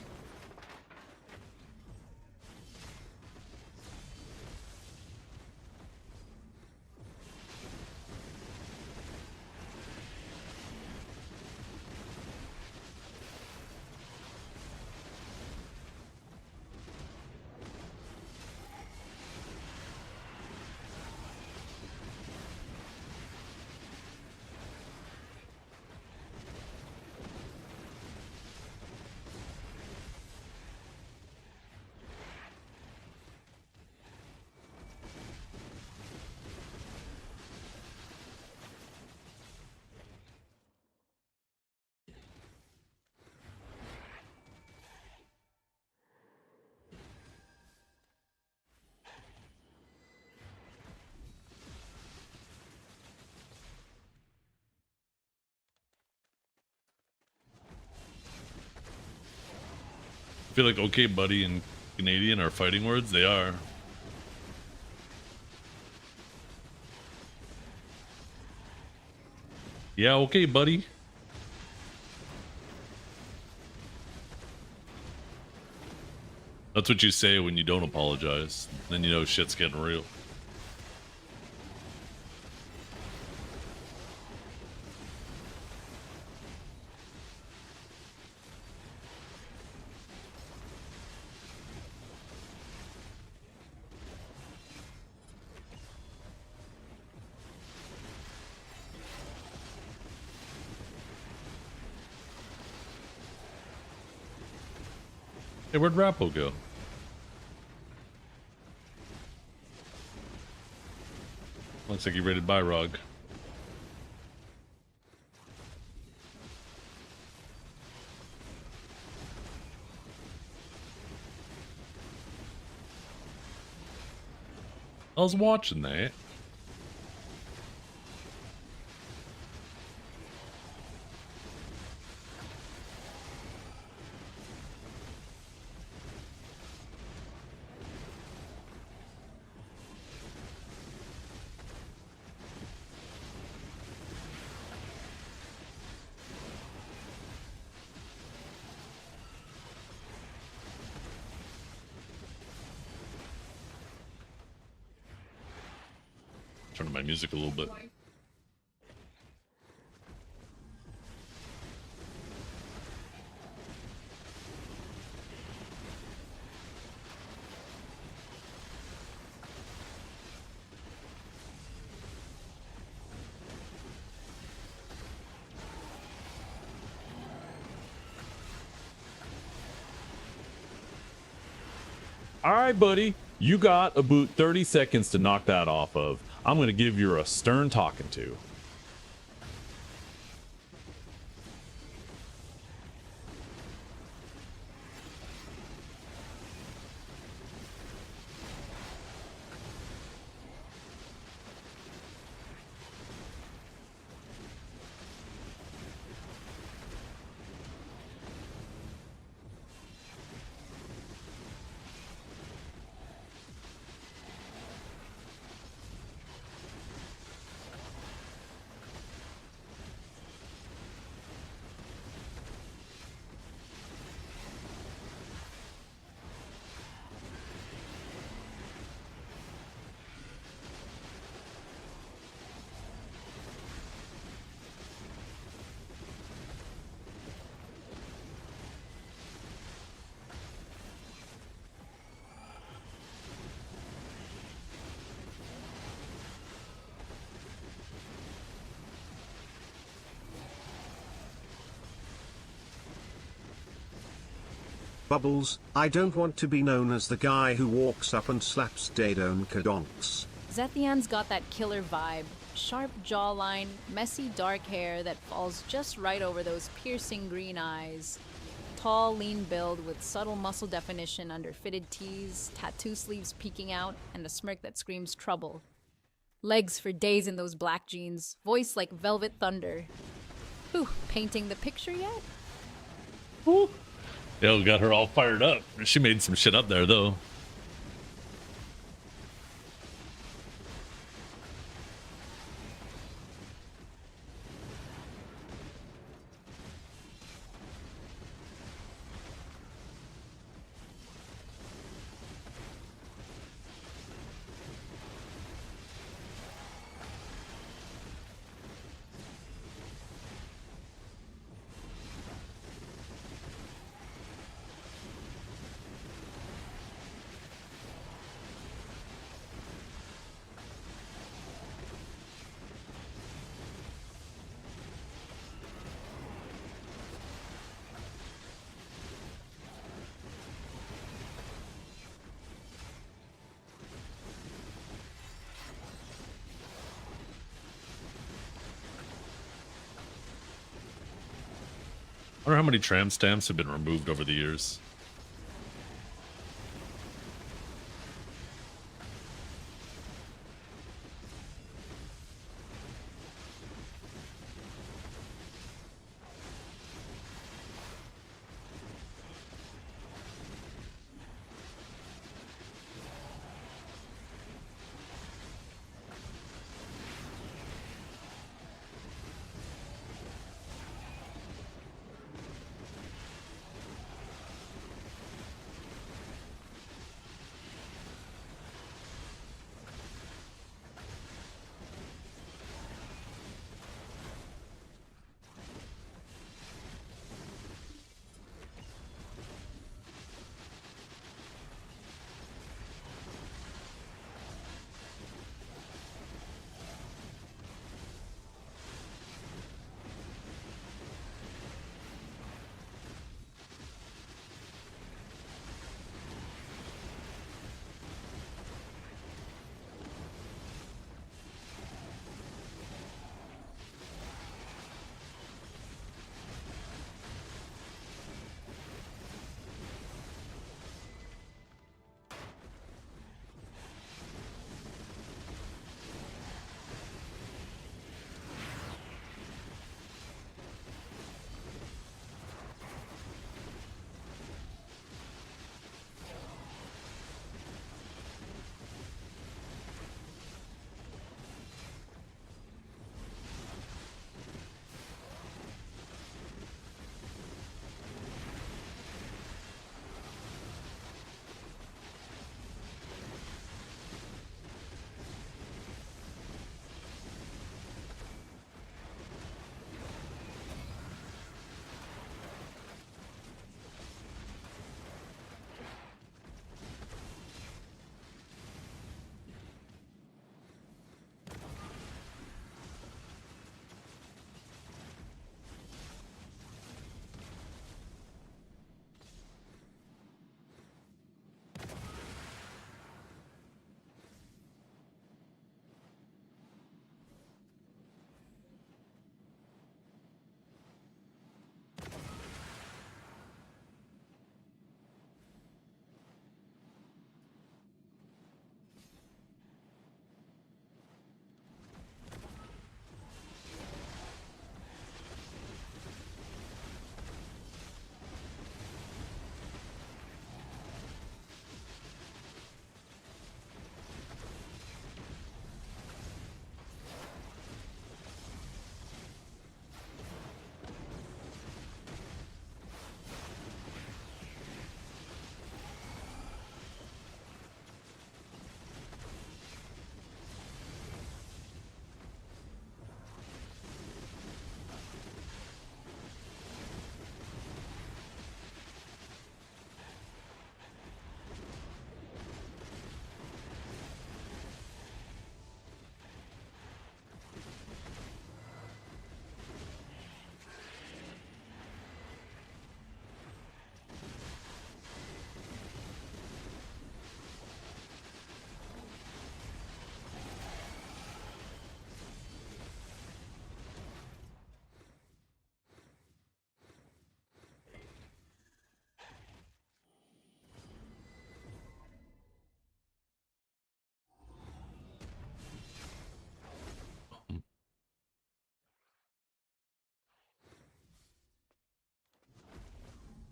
I feel like okay, buddy, and Canadian are fighting words. They are. Yeah, okay, buddy. That's what you say when you don't apologize. Then you know shit's getting real. Hey, where'd Rappo go? Looks like he raided by Rog. I was watching that. Turning my music a little bit. All right, buddy. You got about 30 seconds to knock that off of. I'm going to give you a stern talking to. Bubbles, I don't want to be known as the guy who walks up and slaps Dadon Kadonks. Zethian's got that killer vibe. Sharp jawline, messy dark hair that falls just right over those piercing green eyes. Tall, lean build with subtle muscle definition under fitted tees, tattoo sleeves peeking out, and a smirk that screams trouble. Legs for days in those black jeans, voice like velvet thunder. Whew, painting the picture yet? Ooh. Yo, got her all fired up. She made some shit up there, though. I wonder how many tram stamps have been removed over the years.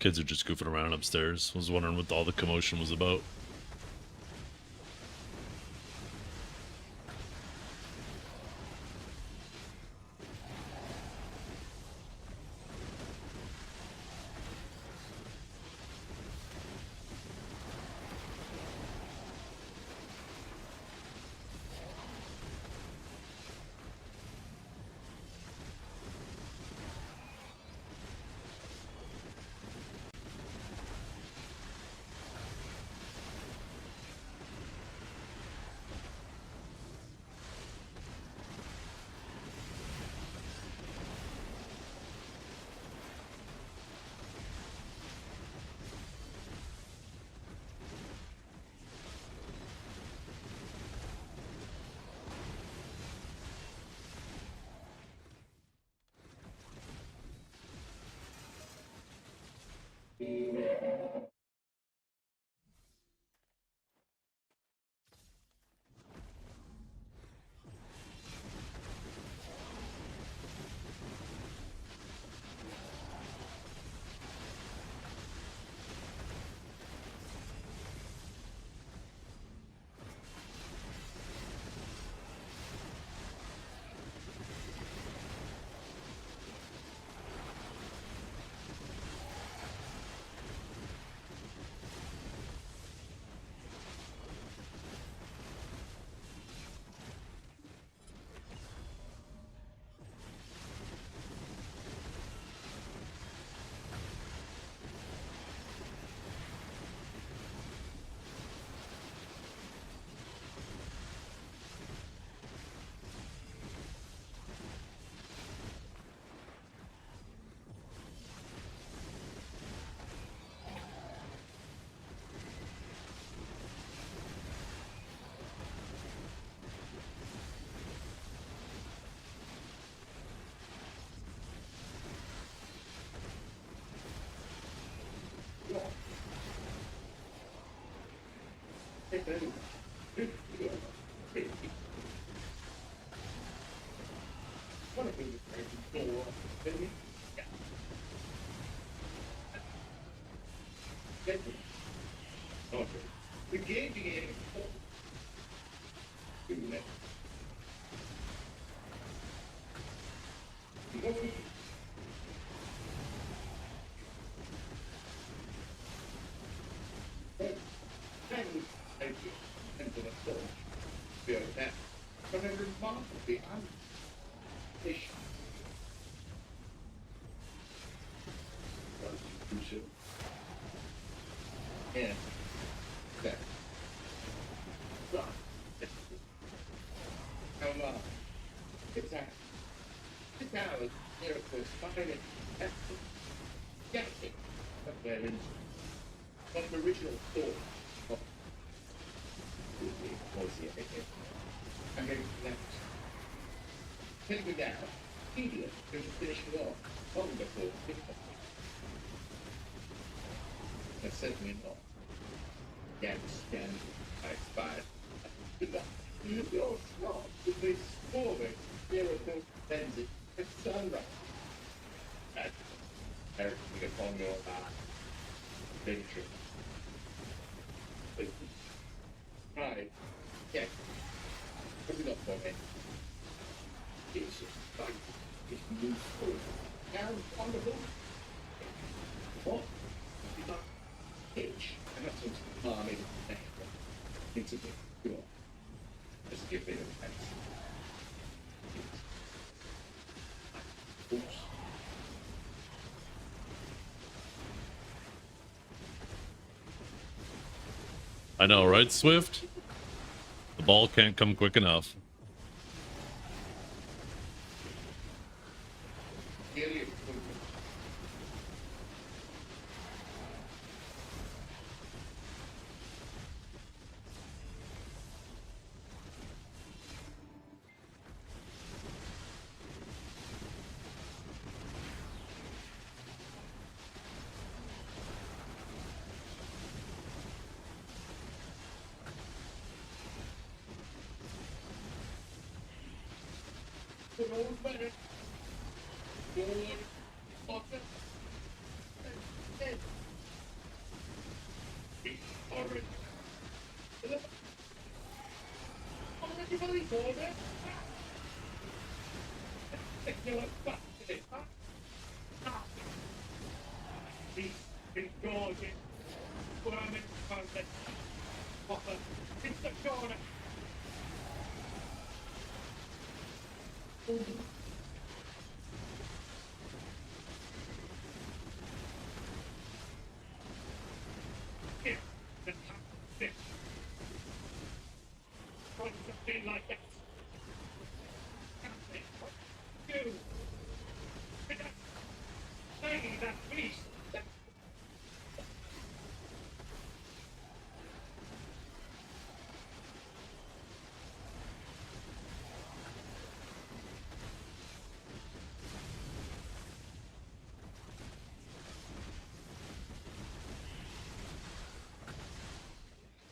Kids are just goofing around upstairs. Was wondering what all the commotion was about. I know, right, Swift? The ball can't come quick enough.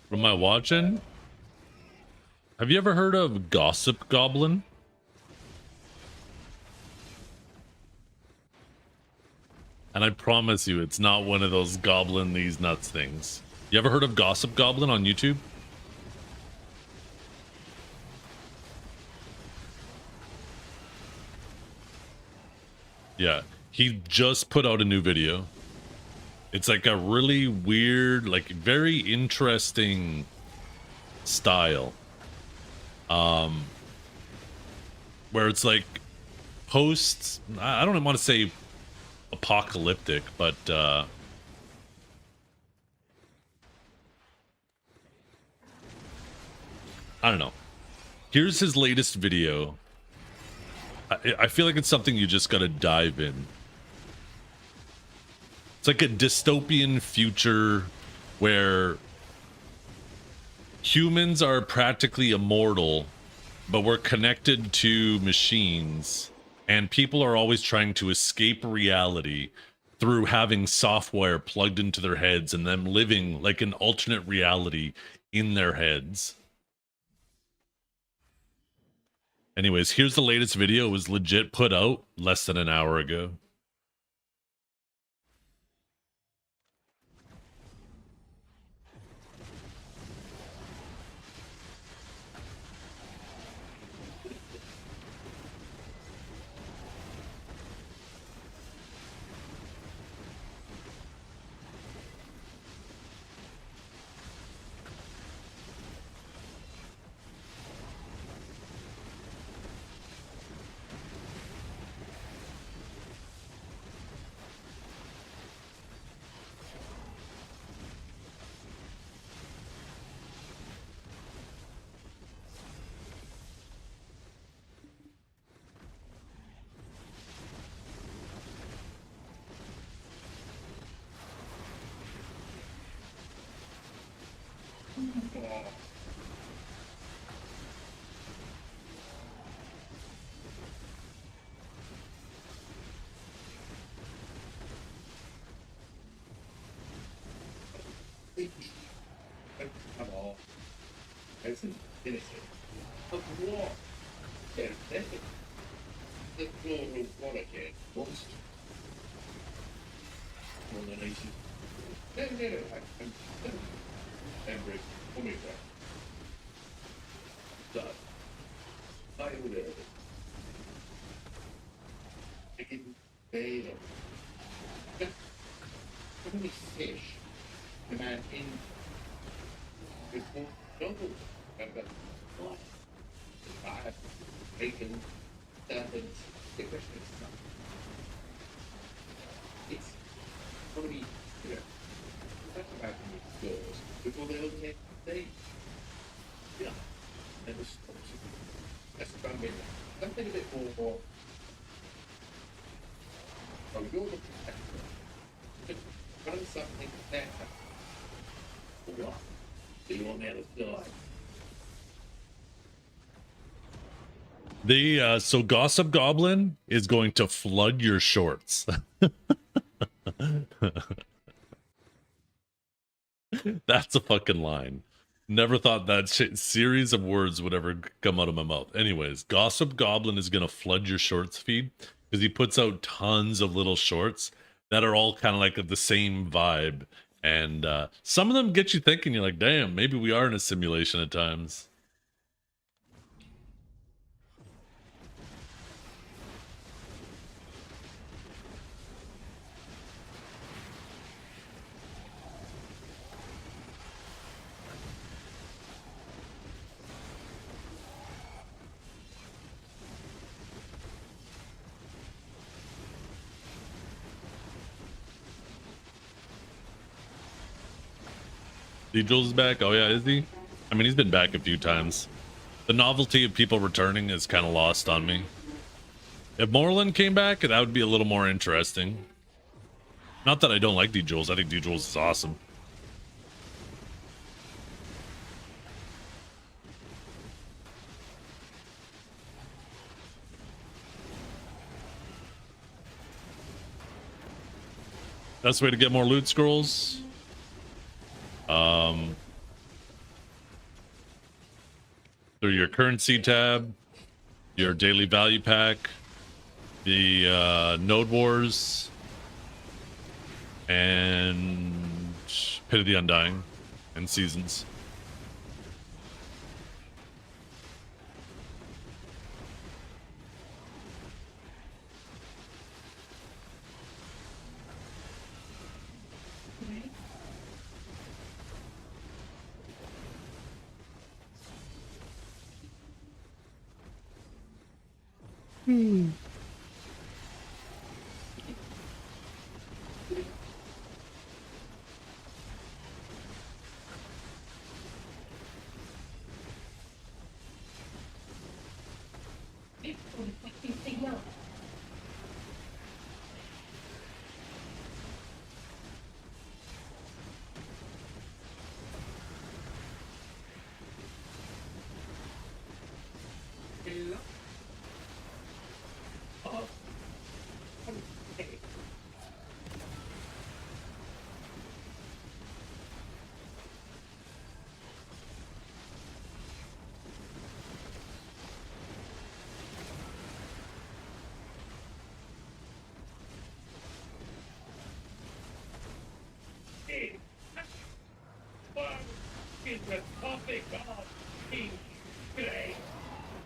What am I watching? Have you ever heard of Gossip Goblin? And I promise you, it's not one of those goblin these nuts things. You ever heard of Gossip Goblin on YouTube? Yeah, he just put out a new video. It's like a really weird, like very interesting style. Where it's like post, I don't want to say apocalyptic, but I don't know. Here's his latest video. I feel like it's something you just gotta dive in. It's like a dystopian future where humans are practically immortal, but we're connected to machines, and people are always trying to escape reality through having software plugged into their heads and them living like an alternate reality in their heads. Anyways, here's the latest video. It was legit put out less than an hour ago. So Gossip Goblin is going to flood your shorts. That's a fucking line. Never thought that series of words would ever come out of my mouth. Anyways, Gossip Goblin is going to flood your shorts feed because he puts out tons of little shorts that are all kind of like of the same vibe. And some of them get you thinking. You're like, damn, maybe we are in a simulation at times. Jules is back. Oh yeah, is he? I mean, he's been back a few times. The novelty of people returning is kind of lost on me. If Moreland came back, that would be a little more interesting. Not that I don't like Jules. I think Jules is awesome. Best way to get more loot scrolls. Through your currency tab, your daily value pack, the Node Wars, and Pit of the Undying, and Seasons.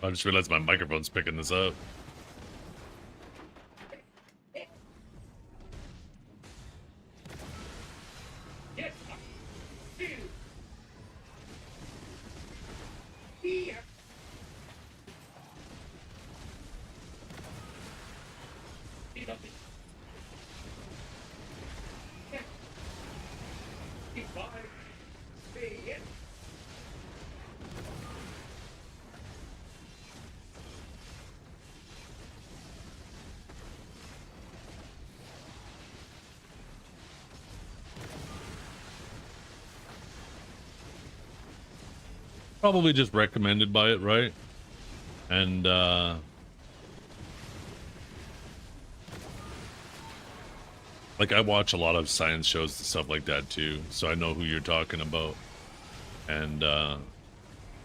I just realized my microphone's picking this up. Probably just recommended by it, right? And like I watch a lot of science shows and stuff like that too, so I know who you're talking about. And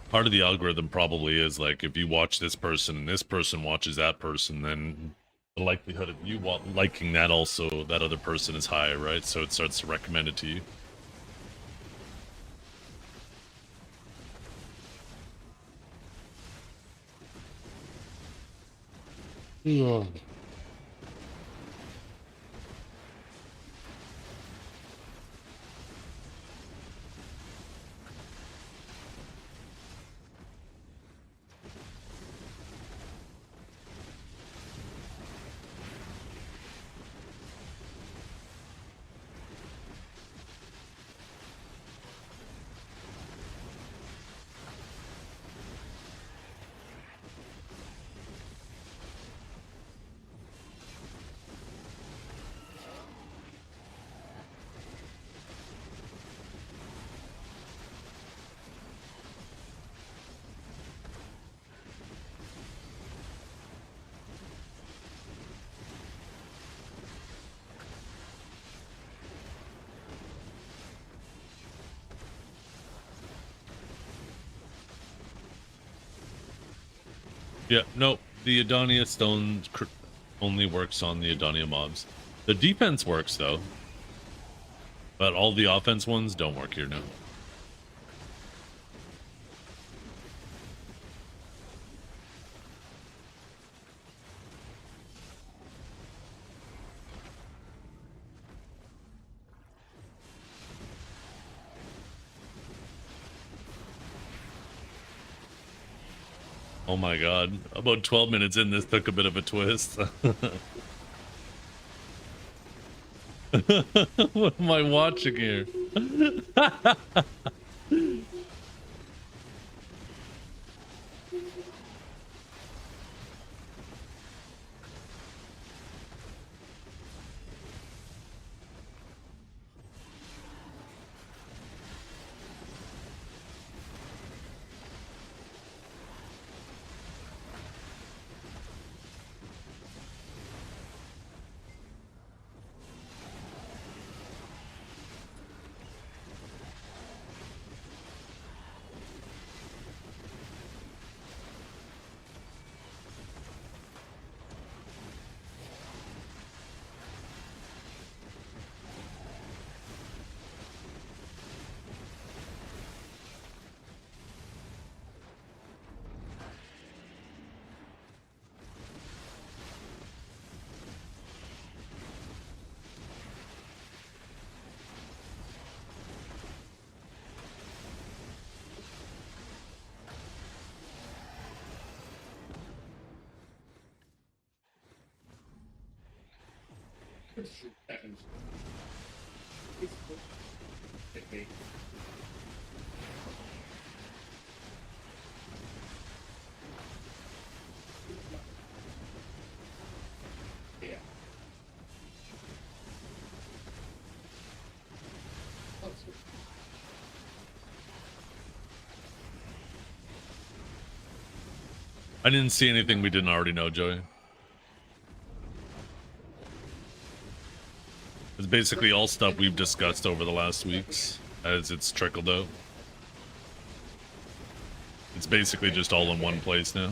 part of the algorithm probably is like, if you watch this person and this person watches that person, then the likelihood of you liking that also, that other person, is high, right? So it starts to recommend it to you. Yeah. Yeah, no, the Adonia stone only works on the Adonia mobs. The defense works though, But all the offense ones don't work here now. Oh my god. About 12 minutes in, this took a bit of a twist. What am I watching here? I didn't see anything we didn't already know, Joey. It's basically all stuff we've discussed over the last weeks as it's trickled out. It's basically just all in one place now.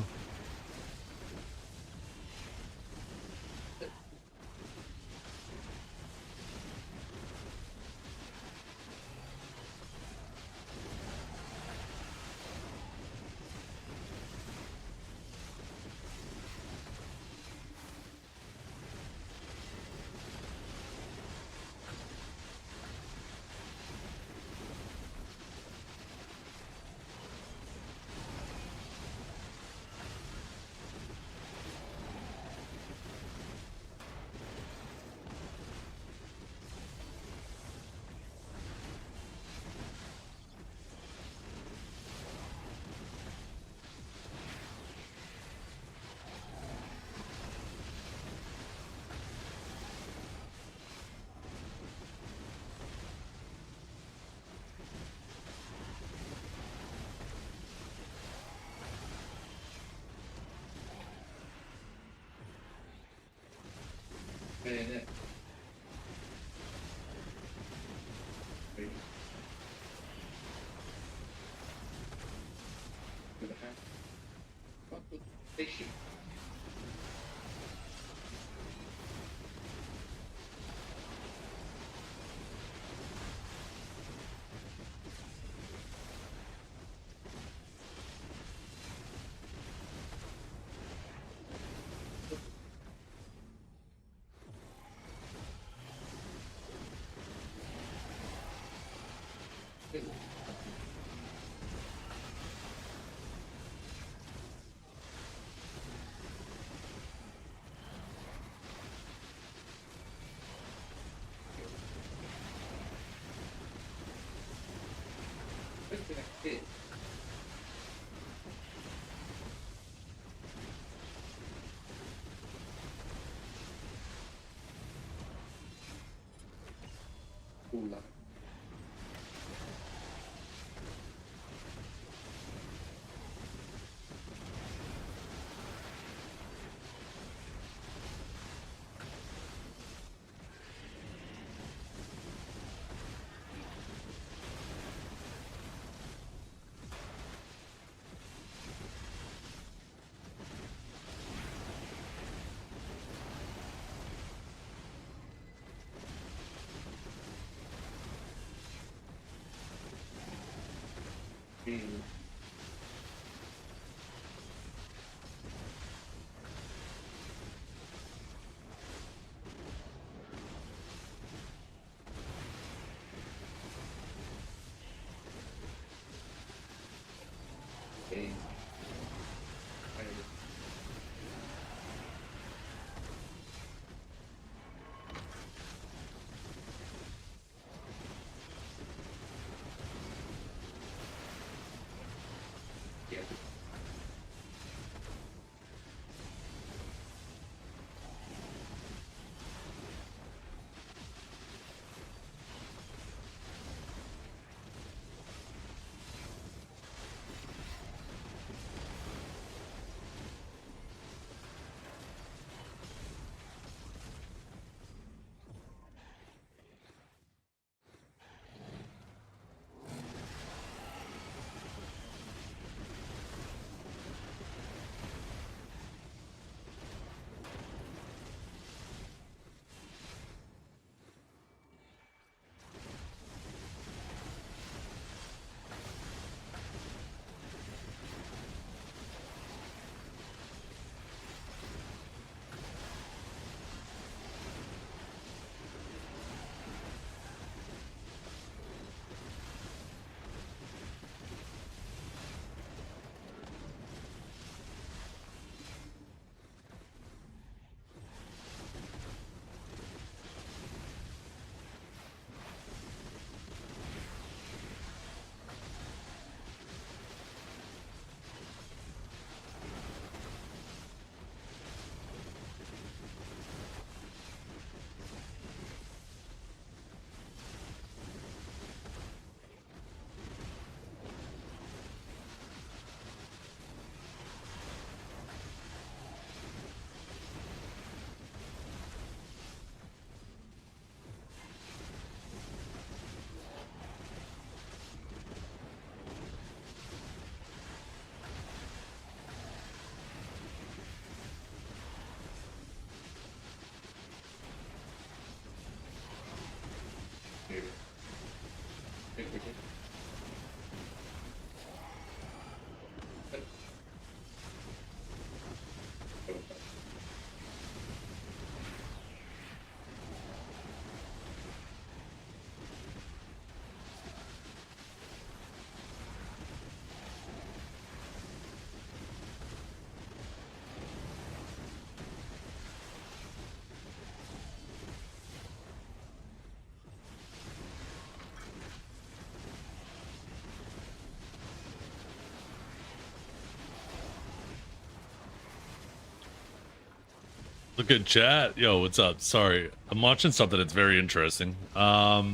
Look at chat. Yo, what's up? Sorry. I'm watching something that's very interesting. Why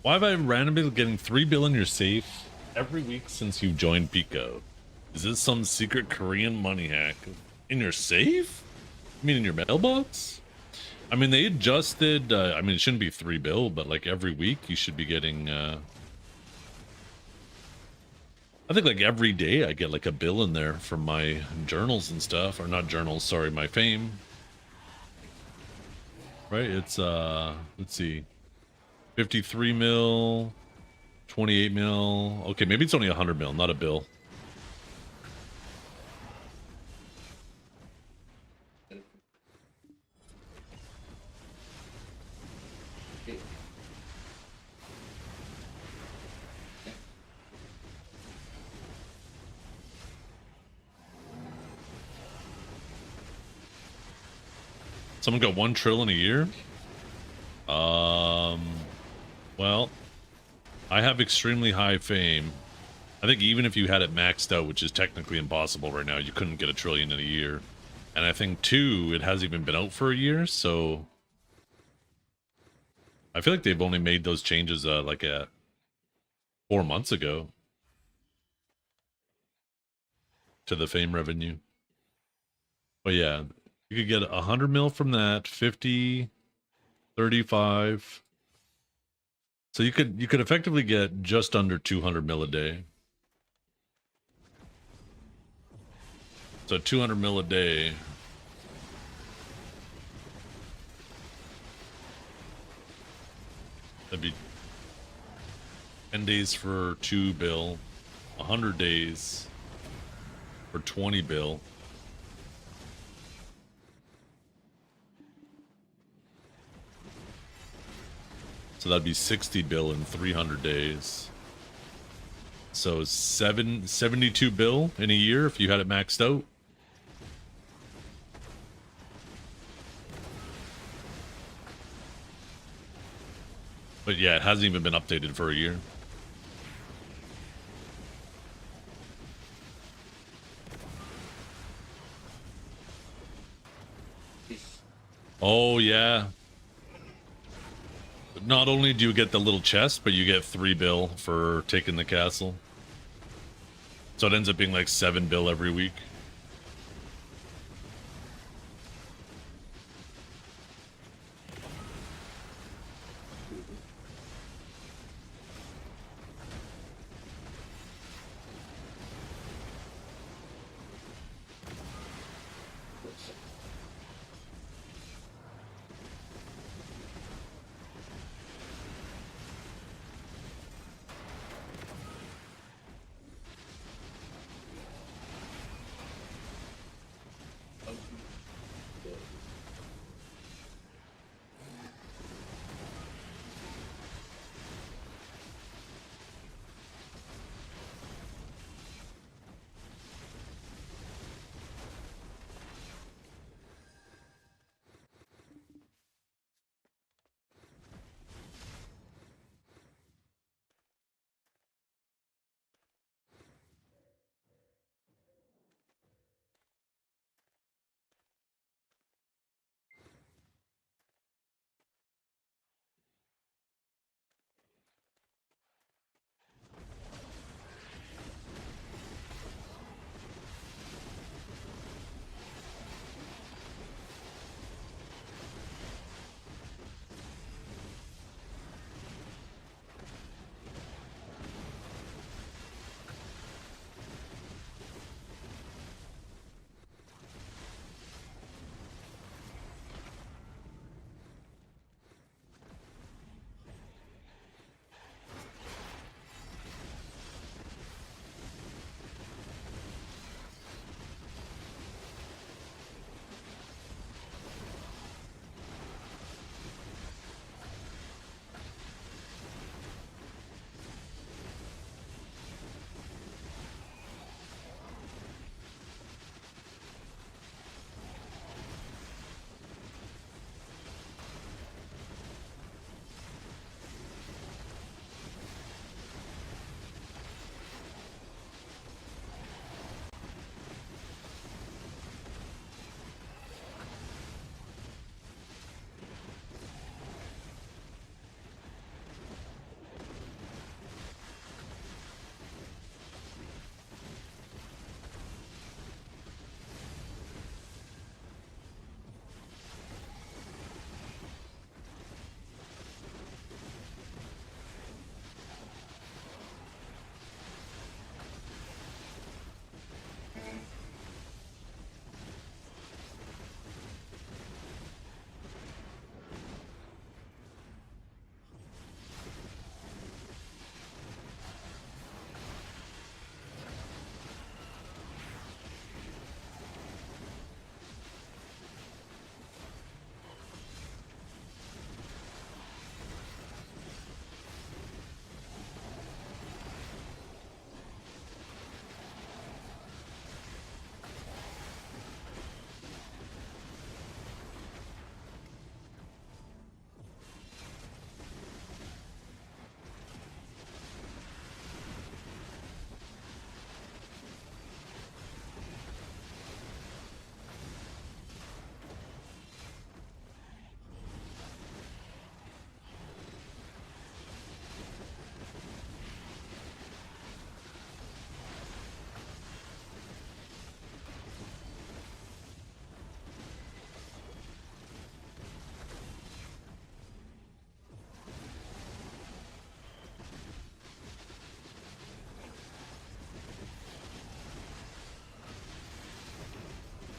have I randomly been getting 3 bill in your safe every week since you joined Pico? Is this some secret Korean money hack? In your safe? You mean in your mailbox? I mean, they adjusted, I mean, it shouldn't be 3 bill, but like every week you should be getting, I think like every day I get like a bill in there from my journals and stuff, or not journals, sorry, my fame. Right, it's, let's see, 53 mil, 28 mil. Okay, maybe it's only 100 mil, not a bill. Someone got 1 trillion a year? Well, I have extremely high fame. I think even if you had it maxed out, which is technically impossible right now, you couldn't get 1 trillion in a year. And I think 2, it hasn't even been out for a year, so I feel like they've only made those changes like 4 months ago to the fame revenue. But yeah, you could get 100 mil from that, 50, 35. So you could effectively get just under 200 mil a day. So 200 mil a day. That'd be 10 days for 2 bill. 100 days for 20 bill. So that'd be 60 bill in 300 days. So 72 bill in a year if you had it maxed out. But yeah, it hasn't even been updated for a year. Oh yeah. But not only do you get the little chest, but you get 3 bill for taking the castle. So it ends up being like 7 bill every week.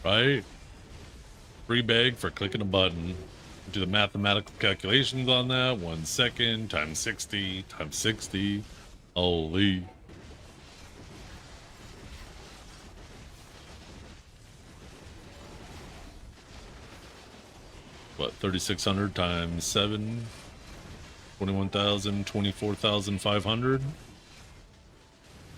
Right? Free bag for clicking a button. Do the mathematical calculations on that. 1 second times 60 times 60. Holy. what, 3,600 times 7, 21,000, 24,500.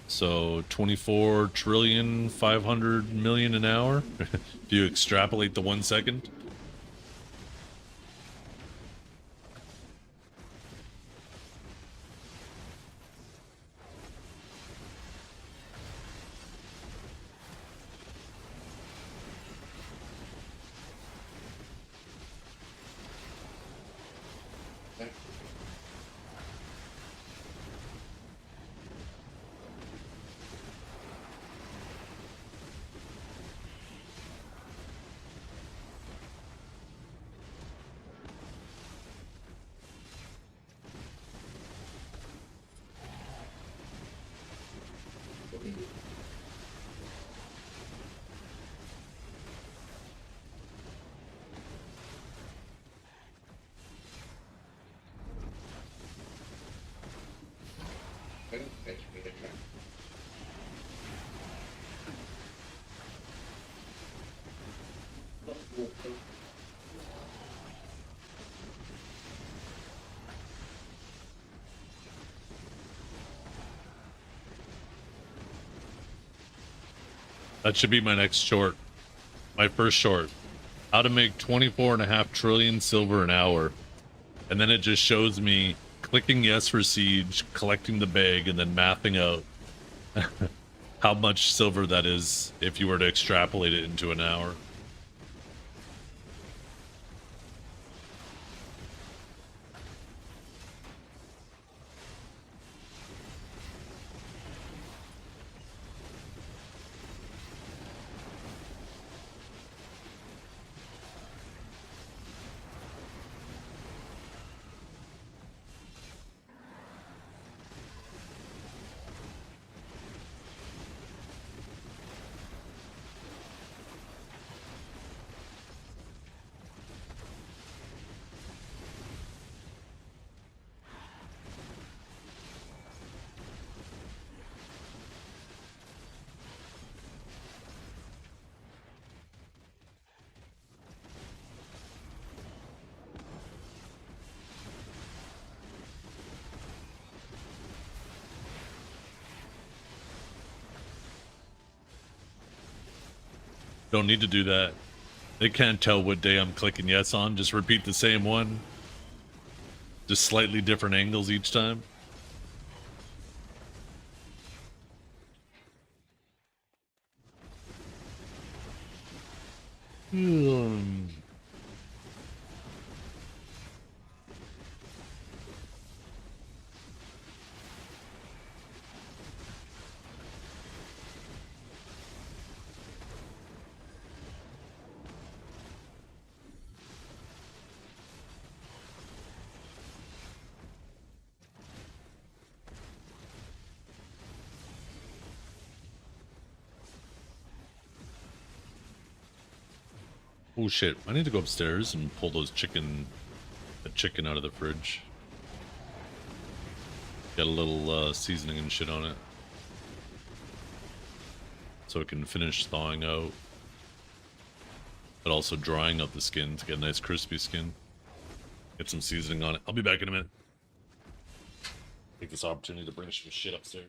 So 24 trillion 500 million an hour. If you extrapolate the 1 second. That should be my next short. My first short. How to make 24.5 trillion silver an hour. And then it just shows me clicking yes for siege, collecting the bag, and then mathing out how much silver that is if you were to extrapolate it into an hour. Don't need to do that. They can't tell what day I'm clicking yes on. Just repeat the same one. Just slightly different angles each time. Oh shit, I need to go upstairs and pull the chicken out of the fridge. Got a little seasoning and shit on it. So it can finish thawing out. But also drying out the skin to get a nice crispy skin. Get some seasoning on it. I'll be back in a minute. Take this opportunity to bring some shit upstairs.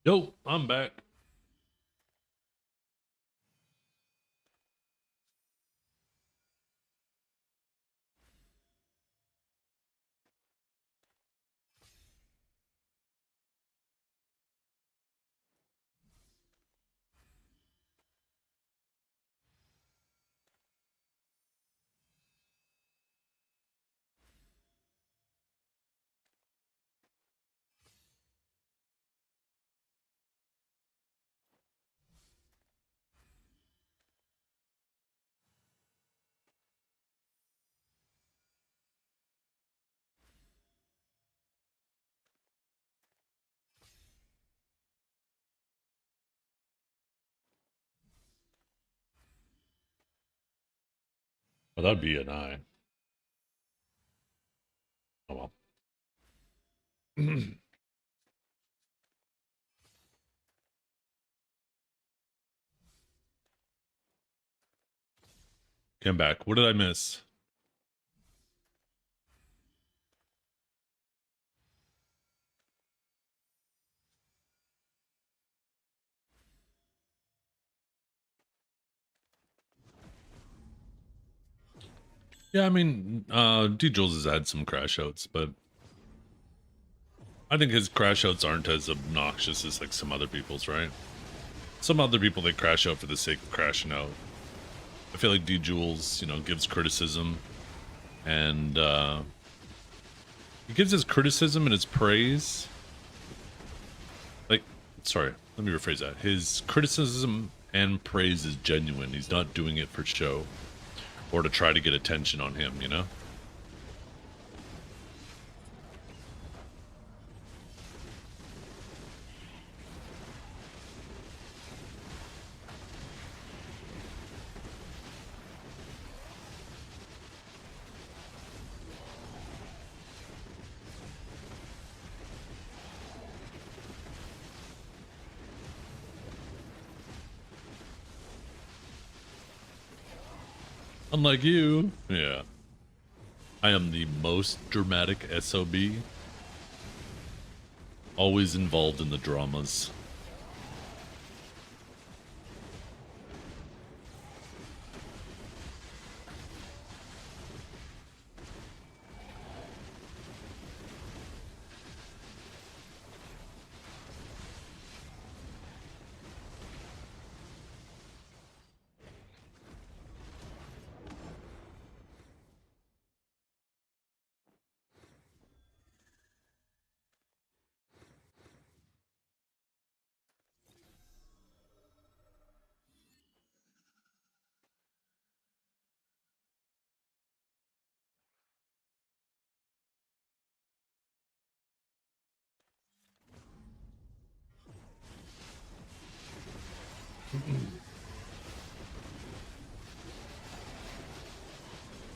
Yo, I'm back. Oh, that'd be an eye. Oh well. Came back. What did I miss? Yeah, I mean, D Jules has had some crash outs, but I think his crash outs aren't as obnoxious as like some other people's, right? Some other people, they crash out for the sake of crashing out. I feel like D Jules, you know, gives criticism, and he gives his criticism and his praise. Like, sorry, let me rephrase that. His criticism and praise is genuine. He's not doing it for show or to try to get attention on him, you know? Unlike you. Yeah. I am the most dramatic SOB. Always involved in the dramas.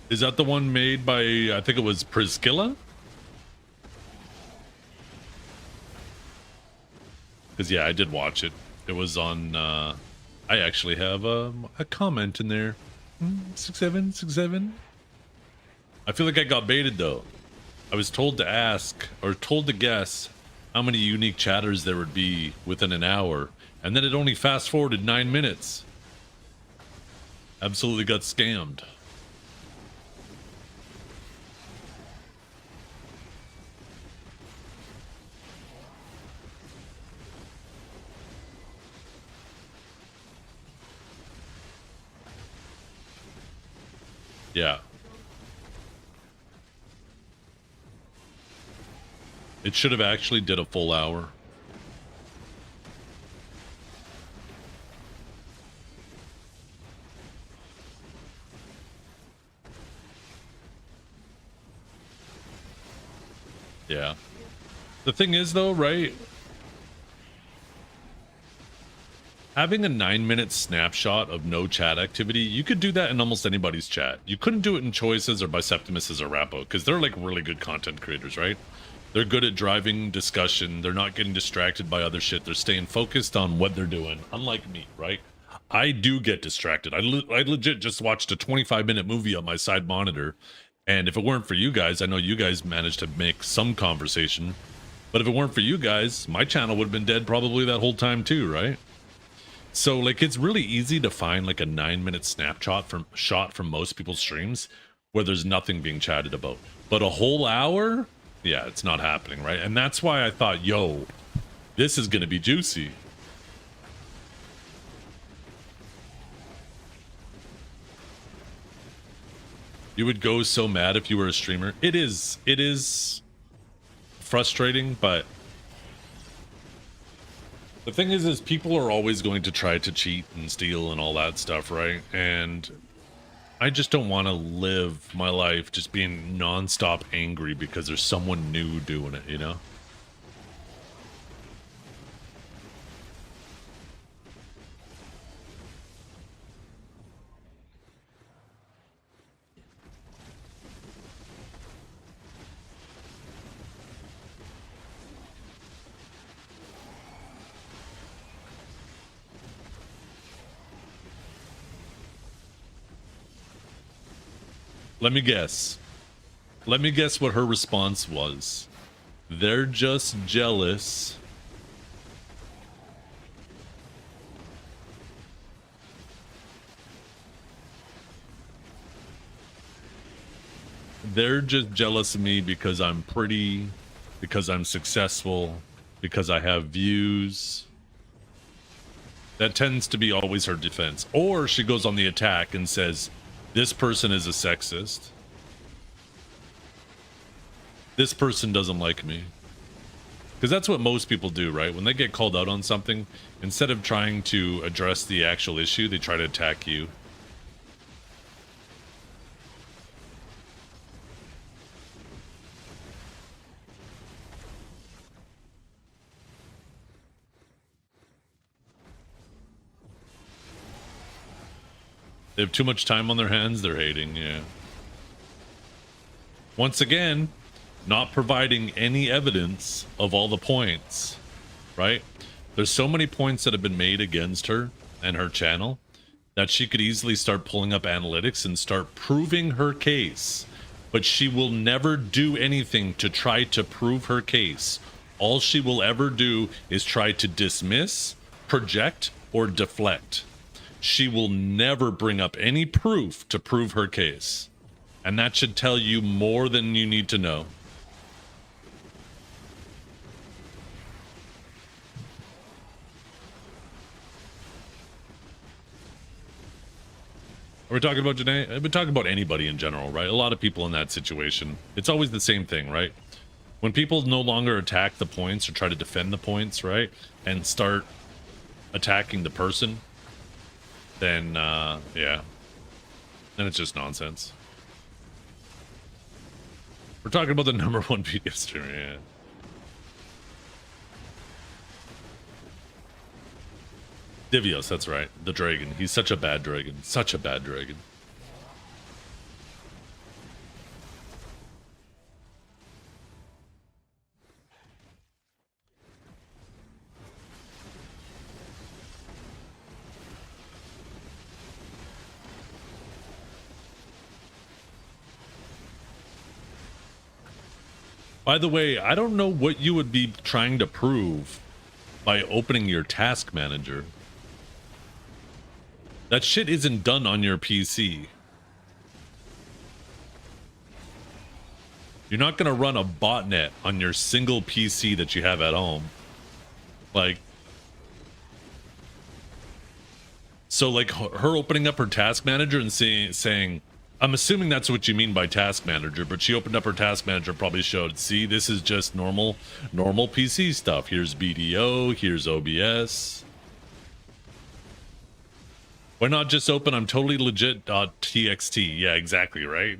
Is that the one made by, I think it was Priscilla? Because, yeah, I did watch it. It was on, I actually have a comment in there. 6767. I feel like I got baited, though. I was told to ask, or told to guess, how many unique chatters there would be within an hour. And then it only fast-forwarded 9 minutes. Absolutely got scammed. Yeah. It should have actually did a full hour. Yeah. The thing is, though, right? Having a 9-minute snapshot of no chat activity, you could do that in almost anybody's chat. You couldn't do it in Choices or by Septimus's or Rappo, because they're like really good content creators, right? They're good at driving discussion. They're not getting distracted by other shit. They're staying focused on what they're doing, unlike me, right? I do get distracted. I legit just watched a 25-minute movie on my side monitor, and if it weren't for you guys, I know you guys managed to make some conversation, But if it weren't for you guys, my channel would have been dead probably that whole time too, right? So like it's really easy to find like a 9-minute snapshot from most people's streams where there's nothing being chatted about. But a whole hour? Yeah, it's not happening, right? And that's why I thought, yo, this is gonna be juicy. You would go so mad if you were a streamer. It is frustrating, but the thing is people are always going to try to cheat and steal and all that stuff, right? And I just don't want to live my life just being nonstop angry because there's someone new doing it, you know? Let me guess. Let me guess what her response was. They're just jealous. They're just jealous of me because I'm pretty, because I'm successful, because I have views. That tends to be always her defense. Or she goes on the attack and says, this person is a sexist. This person doesn't like me. Because that's what most people do, right? When they get called out on something, instead of trying to address the actual issue, they try to attack you. They have too much time on their hands, they're hating, yeah. Once again, not providing any evidence of all the points, right? There's so many points that have been made against her and her channel that she could easily start pulling up analytics and start proving her case. But she will never do anything to try to prove her case. All she will ever do is try to dismiss, project, or deflect. She will never bring up any proof to prove her case. And that should tell you more than you need to know. Are we talking about Janae? I've been talking about anybody in general, right? A lot of people in that situation. It's always the same thing, right? When people no longer attack the points or try to defend the points, right? And start attacking the person, then yeah, then it's just nonsense. We're talking about the #1 PDF streamer, yeah. Divios, that's right, the dragon. He's such a bad dragon, such a bad dragon. By the way, I don't know what you would be trying to prove by opening your task manager. That shit isn't done on your PC. You're not going to run a botnet on your single PC that you have at home. Like, so like her opening up her task manager and saying, I'm assuming that's what you mean by task manager, but she opened up her task manager, probably showed, see, this is just normal PC stuff. Here's BDO, here's OBS. Why not just open I'm totally legit.txt? Yeah, exactly, right?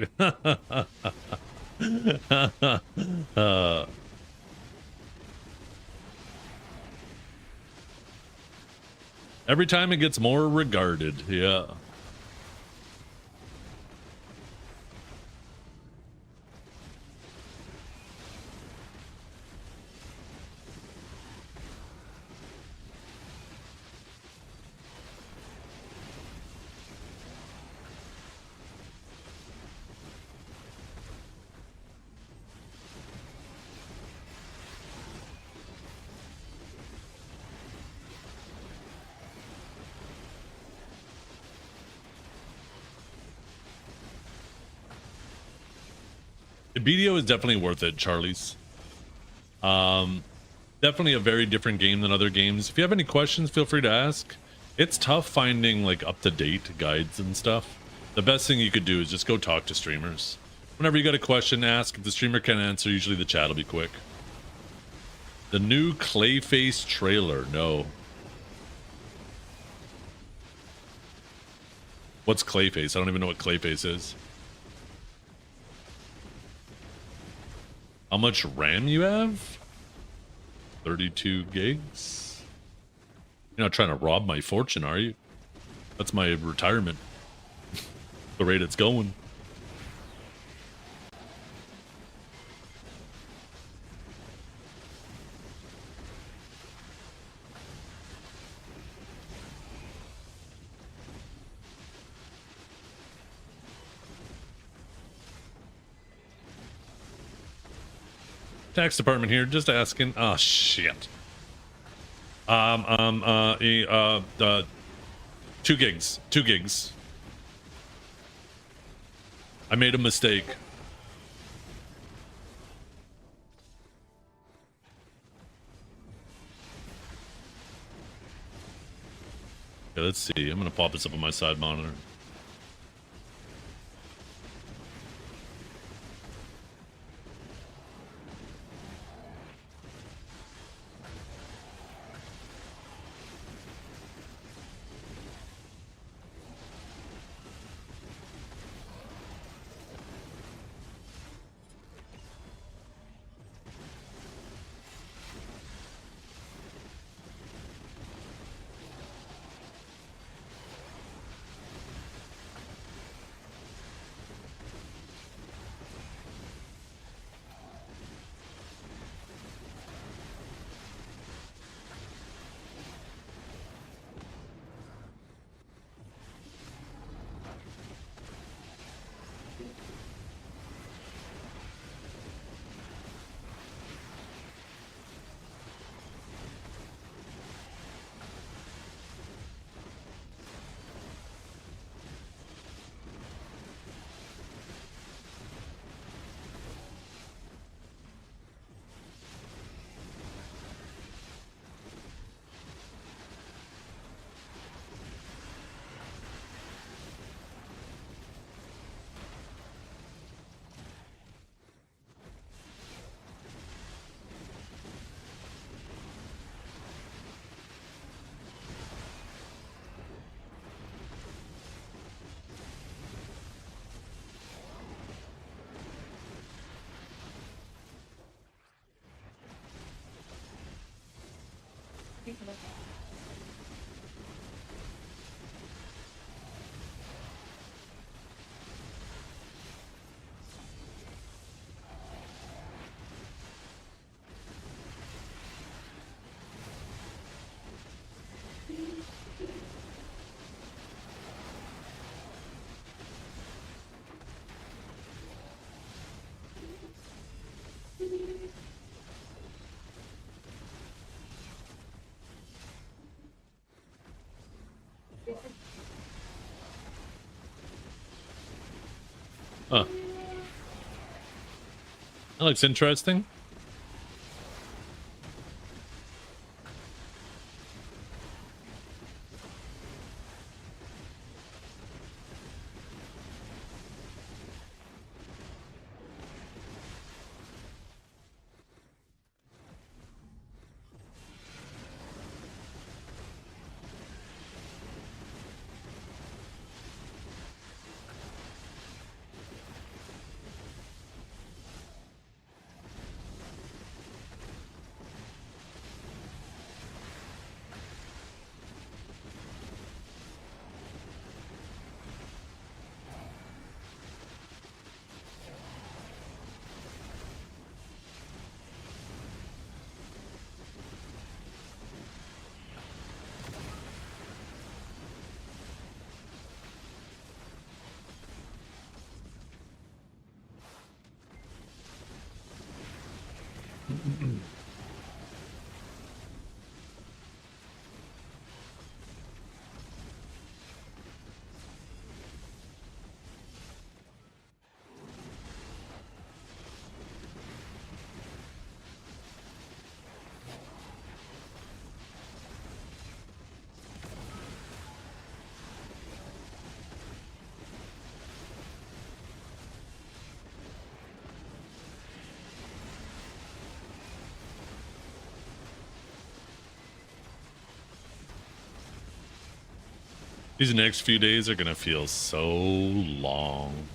Every time it gets more regarded, yeah. The BDO is definitely worth it, Charlie's. Definitely a very different game than other games. If you have any questions, feel free to ask. It's tough finding like up-to-date guides and stuff. The best thing you could do is just go talk to streamers. Whenever you got a question, ask. If the streamer can't answer, usually the chat will be quick. The new Clayface trailer. No. What's Clayface? I don't even know what Clayface is. How much RAM you have? 32 gigs? You're not trying to rob my fortune, are you? That's my retirement. The rate it's going. Tax department here, just asking. Oh shit. 2 gigs. 2 gigs. I made a mistake. Okay, let's see. I'm gonna pop this up on my side monitor. Huh. That looks interesting. These next few days are gonna feel so long.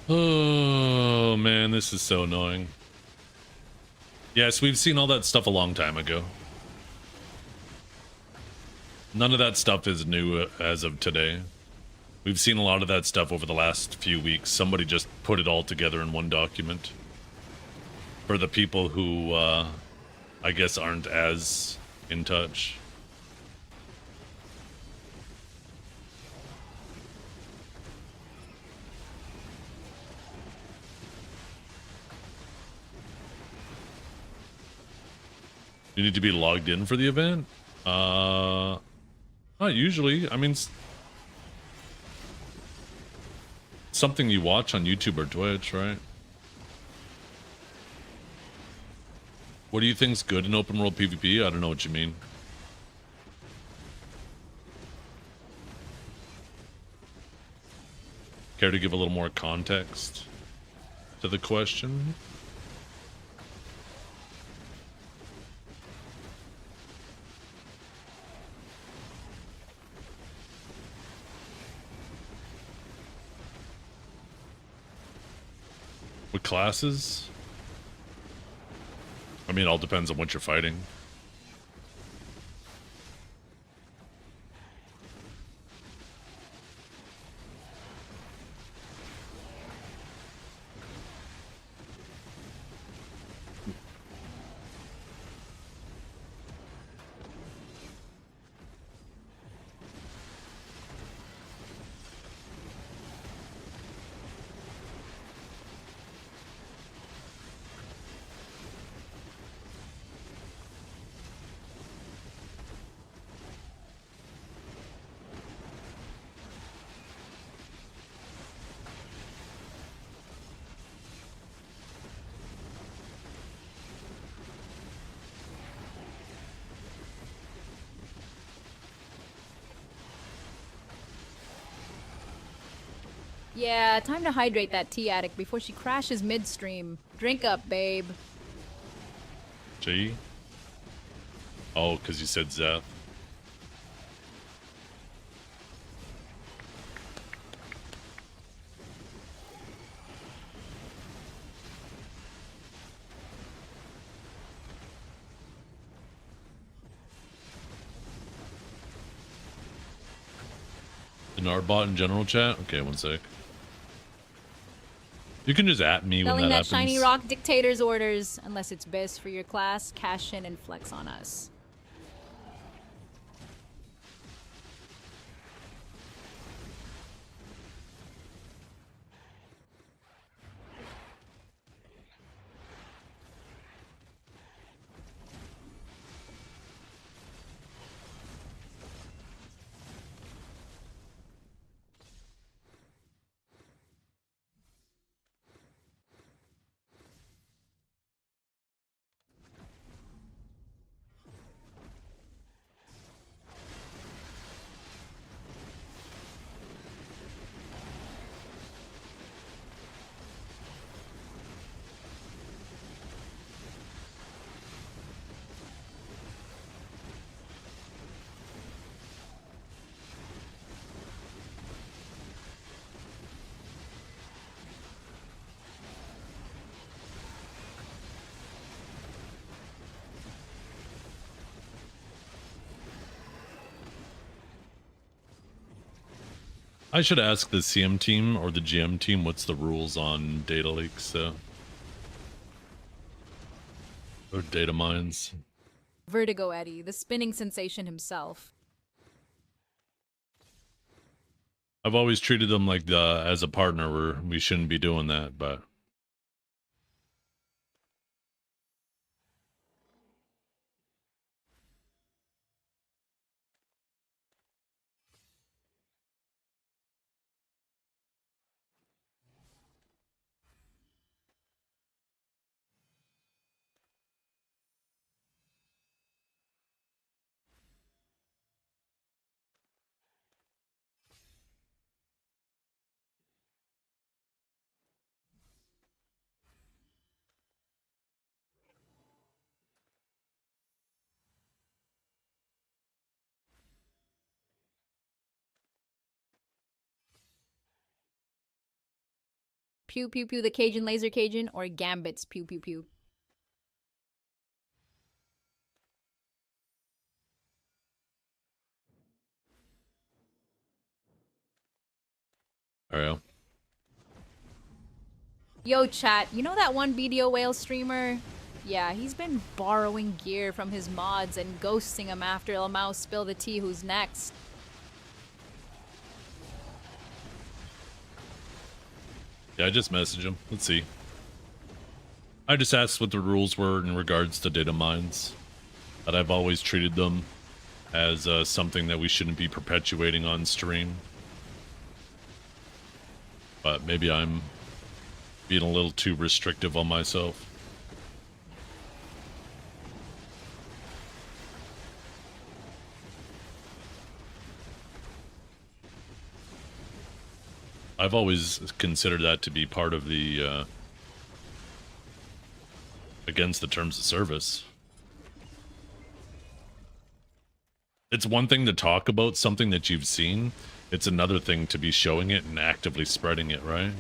Oh man, this is so annoying. Yes, we've seen all that stuff a long time ago. None of that stuff is new as of today. We've seen a lot of that stuff over the last few weeks. Somebody just put it all together in one document. For the people who, I guess, aren't as in touch. You need to be logged in for the event? Not usually. I mean, something you watch on YouTube or Twitch, right? What do you think's good in open world PvP? I don't know what you mean. Care to give a little more context to the question? What classes? I mean, it all depends on what you're fighting. Yeah, time to hydrate that tea addict before she crashes midstream. Drink up, babe. G? Oh, because you said Zeth. an art bot in general chat? Okay, one sec. You can just at me when Selling that that happens. shiny rock dictator's orders. Unless it's best for your class, cash in and flex on us. I should ask the CM team or the GM team what's the rules on data leaks, or data mines. Vertigo Eddie, the spinning sensation himself. I've always treated them like as a partner where we shouldn't be doing that, but Pew pew pew the Cajun laser Cajun or Gambit's pew pew pew. Ariel. Yo chat, you know that one BDO whale streamer? Yeah, he's been borrowing gear from his mods and ghosting him after Lamau spill the tea who's next. Yeah, I just messaged him. Let's see. I just asked what the rules were in regards to data mines. That I've always treated them as something that we shouldn't be perpetuating on stream. But maybe I'm being a little too restrictive on myself. I've always considered that to be part of the against the terms of service. It's one thing to talk about something that you've seen. It's another thing to be showing it and actively spreading it, right?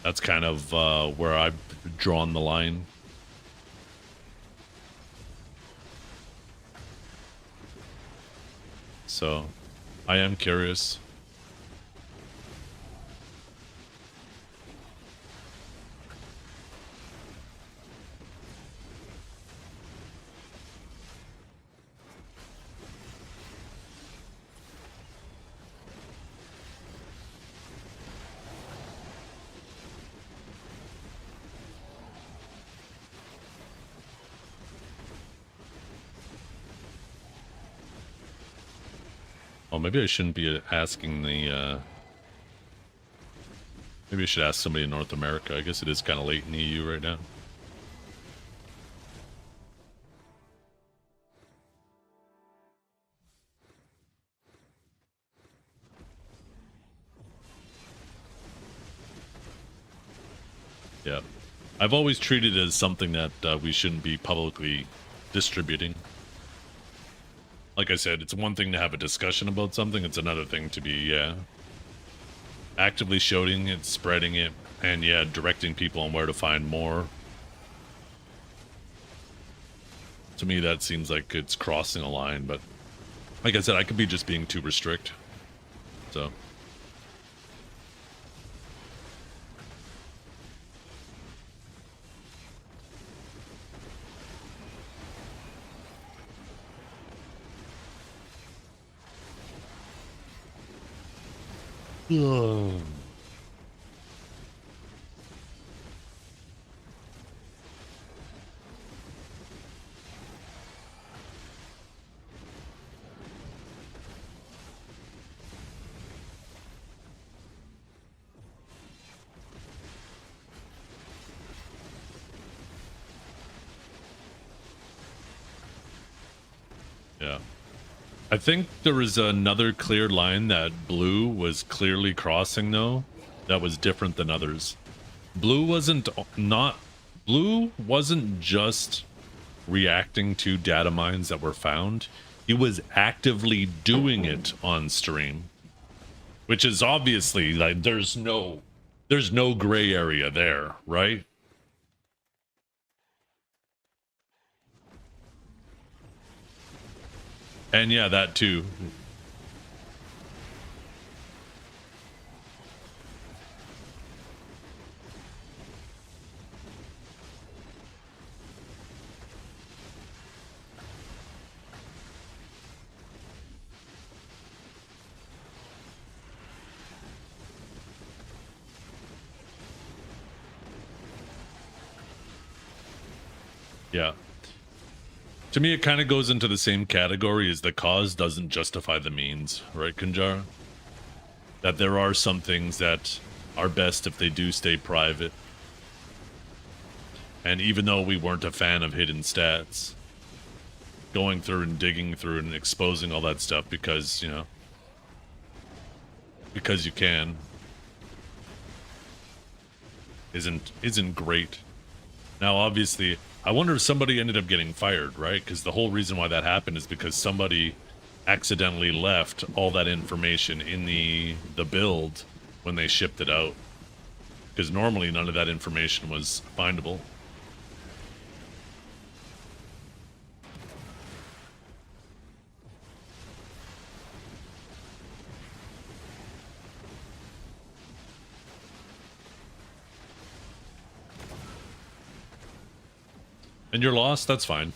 That's kind of where I've drawn the line. So, I am curious. Oh, maybe I shouldn't be asking the, maybe I should ask somebody in North America. I guess it is kind of late in the EU right now. Yeah. I've always treated it as something that we shouldn't be publicly distributing. Like I said, it's one thing to have a discussion about something. It's another thing to be, actively showing it, spreading it, and yeah, directing people on where to find more. To me, that seems like it's crossing a line, but like I said, I could be just being too restrict. So. Ugh. Yeah. I think there was another clear line that Blue was clearly crossing, though, that was different than others. Blue wasn't just reacting to data mines that were found. He was actively doing it on stream, which is obviously like there's no gray area there, right? And yeah, that too. Yeah. To me, it kind of goes into the same category as the cause doesn't justify the means, right, Kunjar? That there are some things that are best if they do stay private. And even though we weren't a fan of hidden stats, going through and digging through and exposing all that stuff because, you know, because you can, isn't great. Now, obviously, I wonder if somebody ended up getting fired, right? Because the whole reason why that happened is because somebody accidentally left all that information in the build when they shipped it out. Because normally none of that information was findable. And you're lost, that's fine.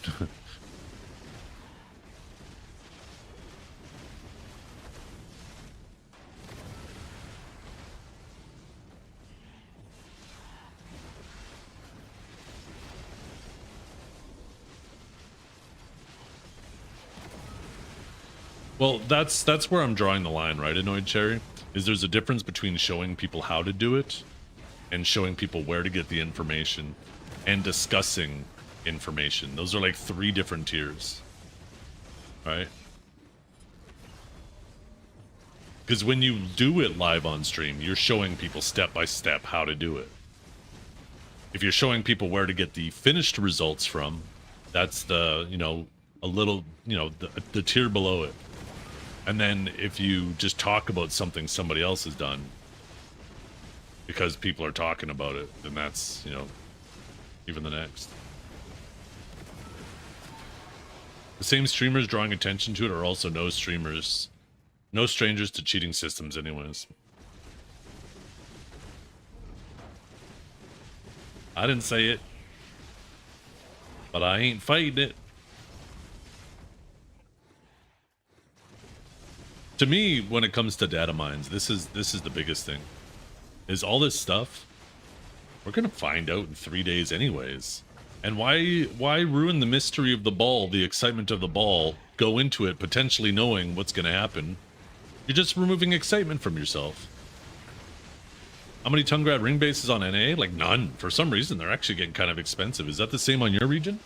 Well, that's where I'm drawing the line, right, Annoyed Cherry? Is there's a difference between showing people how to do it and showing people where to get the information and discussing information. Those are like 3 different tiers, right? Because when you do it live on stream, you're showing people step by step how to do it. If you're showing people where to get the finished results from, that's the, you know, a little, you know, the tier below it. And then if you just talk about something somebody else has done because people are talking about it, then that's, you know, even the next. The same streamers drawing attention to it are also no strangers to cheating systems anyways. I didn't say it, but I ain't fighting it. To me, when it comes to data mines, this is the biggest thing. Is all this stuff we're gonna find out in 3 days anyways. And why ruin the mystery of the ball, the excitement of the ball, go into it potentially knowing what's gonna happen? You're just removing excitement from yourself. How many Tungrad ring bases on NA? Like none. For some reason, they're actually getting kind of expensive. Is that the same on your region?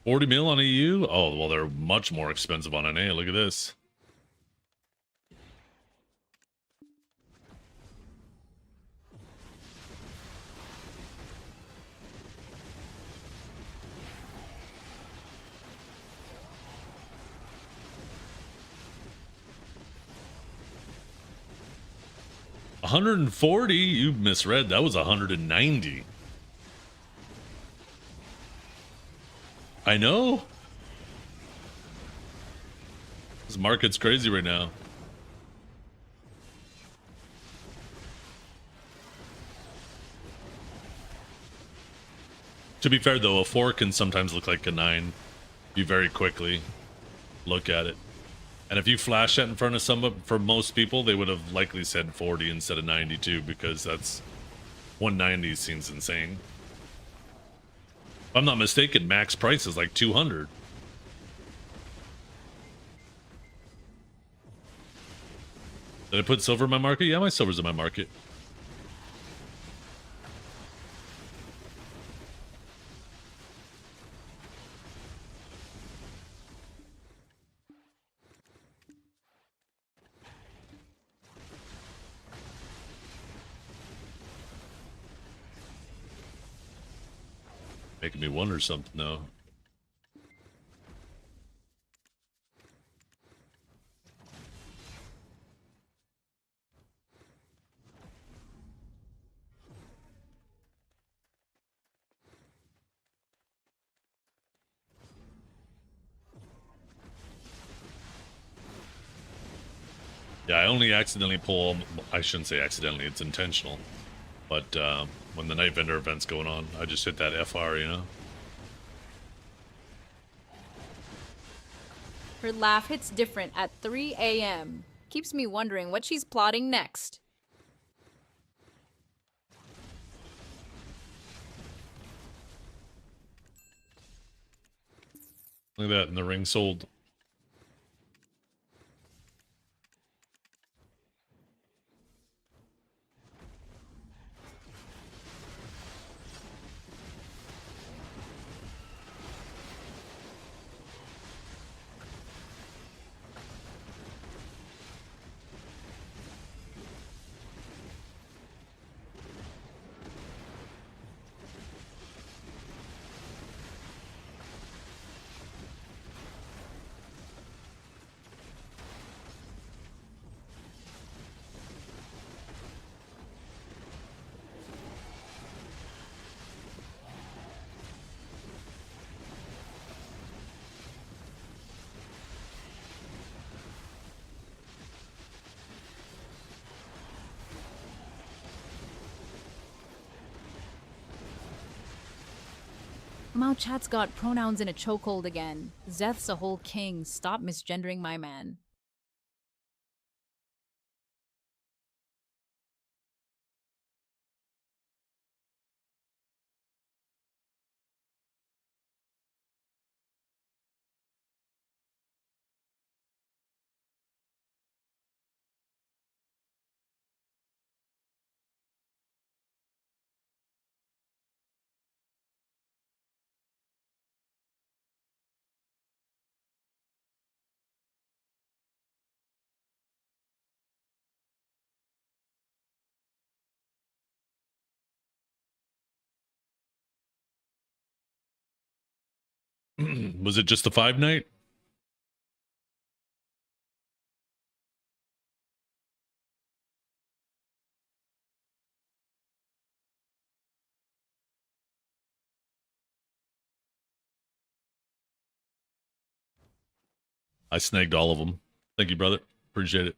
$40 mil on EU? Oh, well, they're much more expensive on NA. Look at this. 140? You misread. That was 190. I know. This market's crazy right now. To be fair, though, a 4 can sometimes look like a 9. You very quickly look at it. And if you flash that in front of someone, for most people, they would have likely said 40 instead of 92, because that's 190 seems insane. If I'm not mistaken, max price is like 200. Did I put silver in my market? Yeah, my silver's in my market. Making me wonder something though. Yeah, I only accidentally pull, I shouldn't say accidentally, it's intentional. But when the night vendor event's going on, I just hit that FR, you know? Her laugh hits different at 3 a.m. Keeps me wondering what she's plotting next. Look at that, and the ring sold. Somehow chat's got pronouns in a chokehold again. Zeth's a whole king. Stop misgendering my man. Was it just the 5 night? I snagged all of them. Thank you, brother. Appreciate it.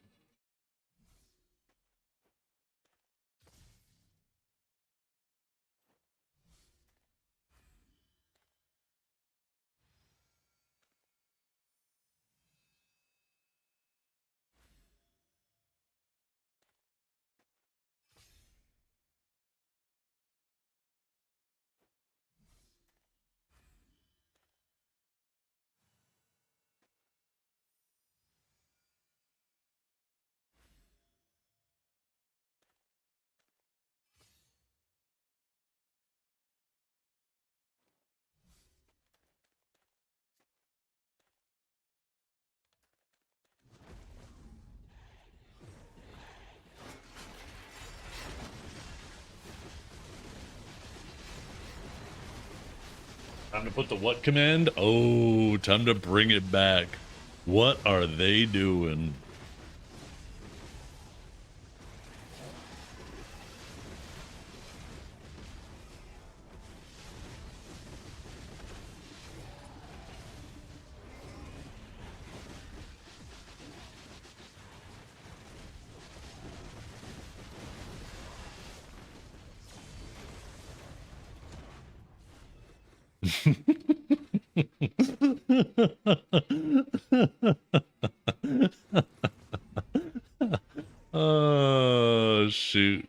Time to put the what command? Oh, time to bring it back. What are they doing? Oh, shoot.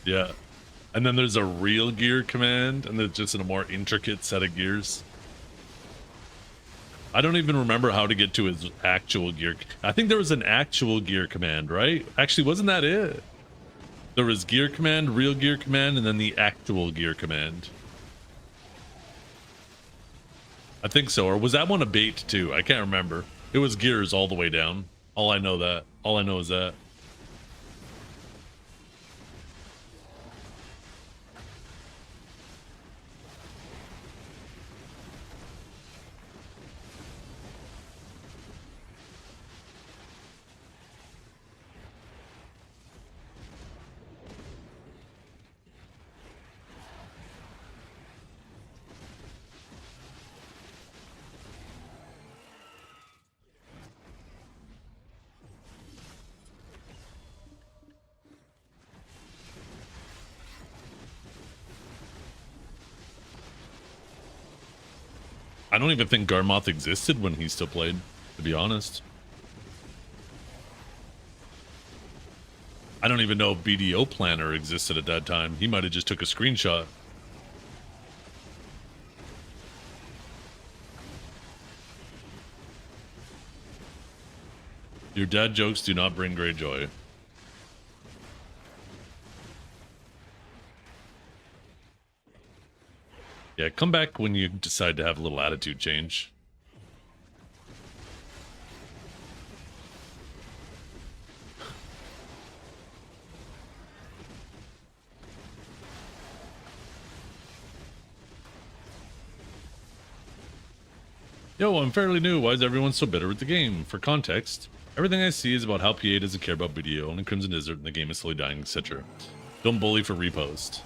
Yeah. And then there's a real gear command, and there's just a more intricate set of gears. I don't even remember how to get to his actual gear. I think there was an actual gear command, right? Actually, wasn't that it? There was gear command, real gear command, and then the actual gear command. I think so. Or was that one a bait too? I can't remember. It was gears all the way down. All I know is that. I don't even think Garmoth existed when he still played, to be honest. I don't even know if BDO Planner existed at that time. He might have just took a screenshot. Your dad jokes do not bring great joy. Yeah, come back when you decide to have a little attitude change. Yo, I'm fairly new. Why is everyone so bitter with the game? For context, everything I see is about how PA doesn't care about BDO, only Crimson Desert, and the game is slowly dying, etc. Don't bully for repost.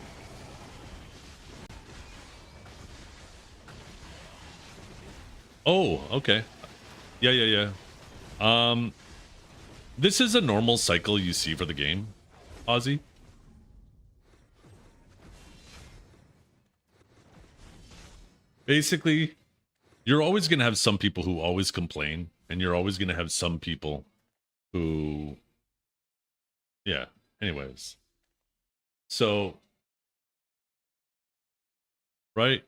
Oh, okay. Yeah. This is a normal cycle you see for the game, Ozzy. Basically, you're always going to have some people who always complain, and you're always going to have some people who... Yeah, anyways. So, right?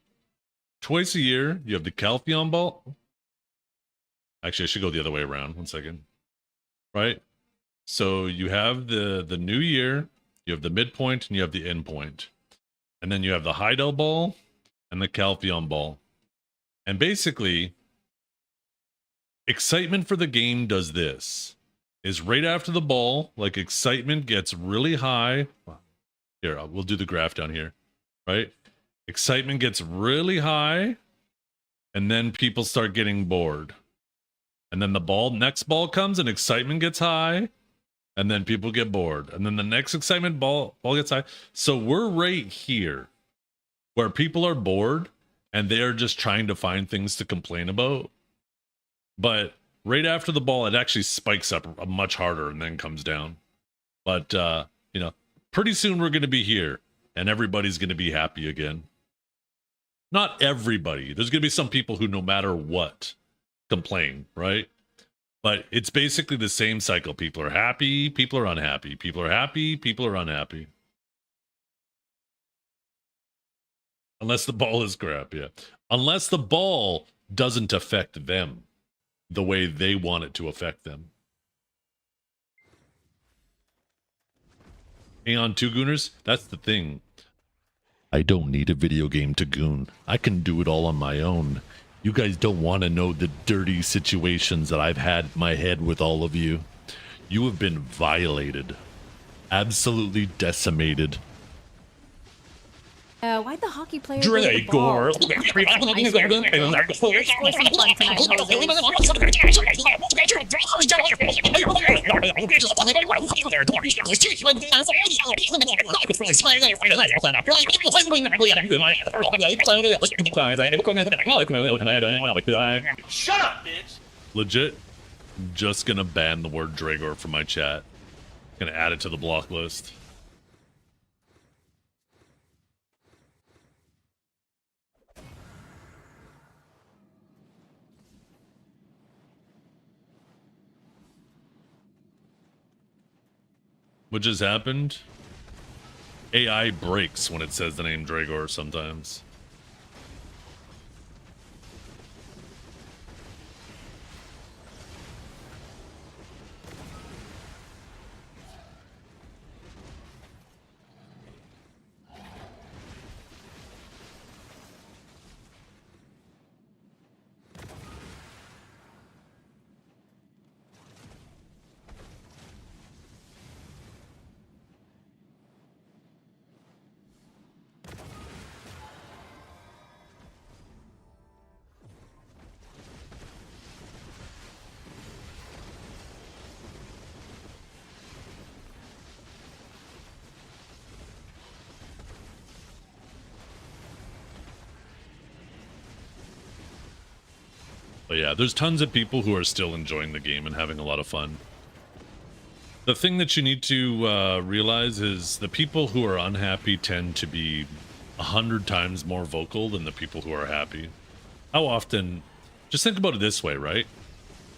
Twice a year, you have the Caltheon Ball. Actually, I should go the other way around. 1 second. Right? So you have the new year, you have the midpoint, and you have the end point. And then you have the Heidel Ball and the Caltheon Ball. And basically, excitement for the game does this. Is right after the ball, like excitement gets really high. Here, we'll do the graph down here. Right? Excitement gets really high, and then people start getting bored. And then the next ball comes and excitement gets high, and then people get bored. And then the next excitement ball gets high. So we're right here where people are bored and they are just trying to find things to complain about. But right after the ball, it actually spikes up much harder and then comes down. But, you know, pretty soon we're going to be here and everybody's going to be happy again. Not everybody. There's going to be some people who, no matter what, complain, right? But it's basically the same cycle. People are happy, people are unhappy. People are happy, people are unhappy. Unless the ball is crap, yeah. Unless the ball doesn't affect them the way they want it to affect them. Aeon 2 Gooners, that's the thing. I don't need a video game to goon. I can do it all on my own. You guys don't want to know the dirty situations that I've had in my head with all of you. You have been violated. Absolutely decimated. Why'd the hockey player Dragor? Shut up, bitch! Legit, just gonna ban the word Dragor from my chat. Gonna add it to the block list. What just happened? AI breaks when it says the name Dragor sometimes. But yeah, there's tons of people who are still enjoying the game and having a lot of fun. The thing that you need to realize is the people who are unhappy tend to be 100 times more vocal than the people who are happy. How often, just think about it this way, right?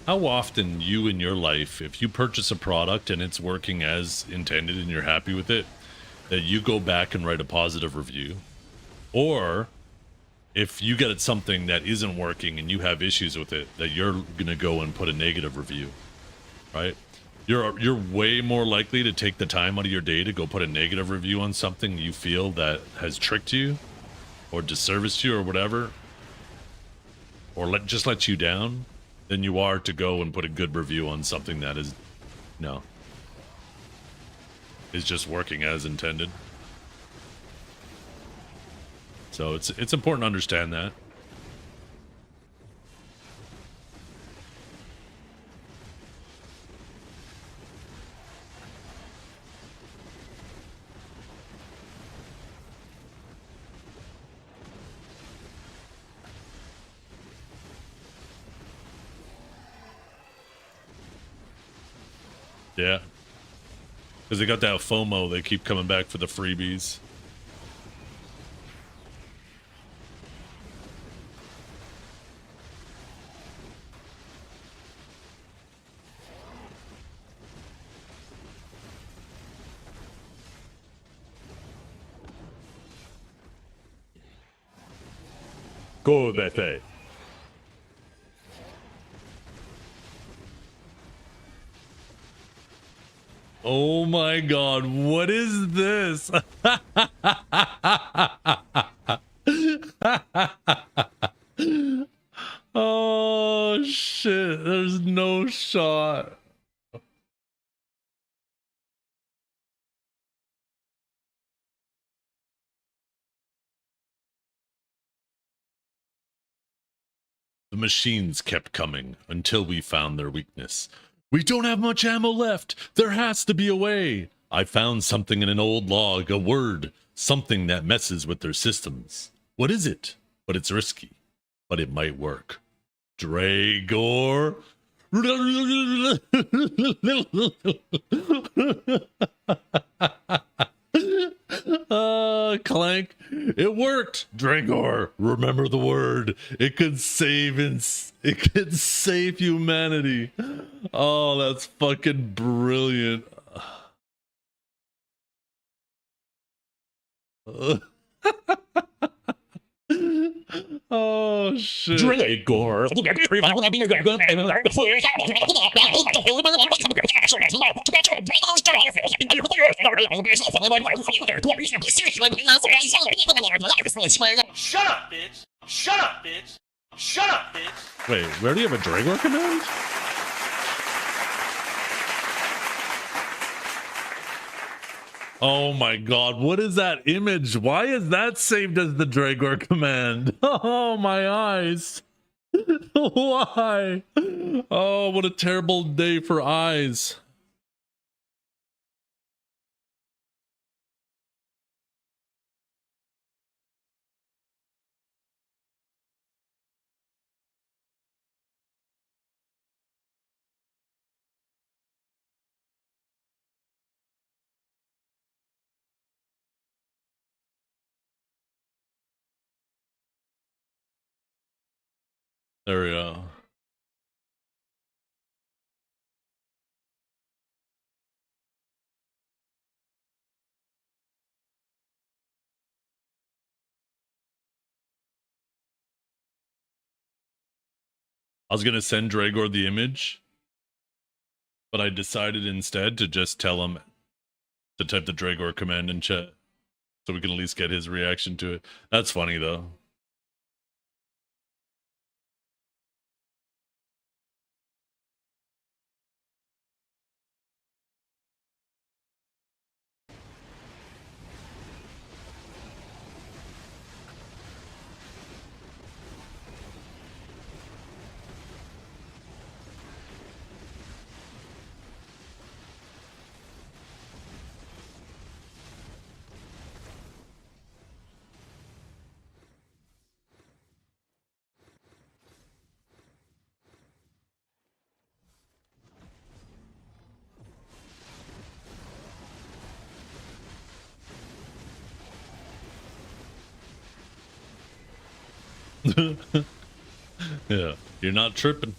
How often you in your life, if you purchase a product and it's working as intended and you're happy with it, that you go back and write a positive review? Or if you get something that isn't working and you have issues with it, that you're gonna go and put a negative review, right? You're way more likely to take the time out of your day to go put a negative review on something you feel that has tricked you or disserviced you or whatever, or just let you down, than you are to go and put a good review on something that is just working as intended. So it's important to understand that. Yeah. Because they got that FOMO, they keep coming back for the freebies. Go Vete. Oh my god, what is this? Oh shit, there's no shot. The machines kept coming until we found their weakness. We don't have much ammo left. There has to be a way. I found something in an old log, a word, something that messes with their systems. What is it? But it's risky. But it might work. Dragor. Clank. It worked. Dragor. Remember the word. It could save humanity. Oh, that's fucking brilliant. Oh shit. Dragor. Shut up, bitch! Shut up, bitch! Shut up, bitch! Wait, where do you have a Dragor command? Oh my god, what is that image? Why is that saved as the Dragor command? Oh, my eyes. Why? Oh, what a terrible day for eyes. There we go. I was gonna send Dragor the image, but I decided instead to just tell him to type the Dragor command in chat, so we can at least get his reaction to it. That's funny though. Yeah, you're not tripping.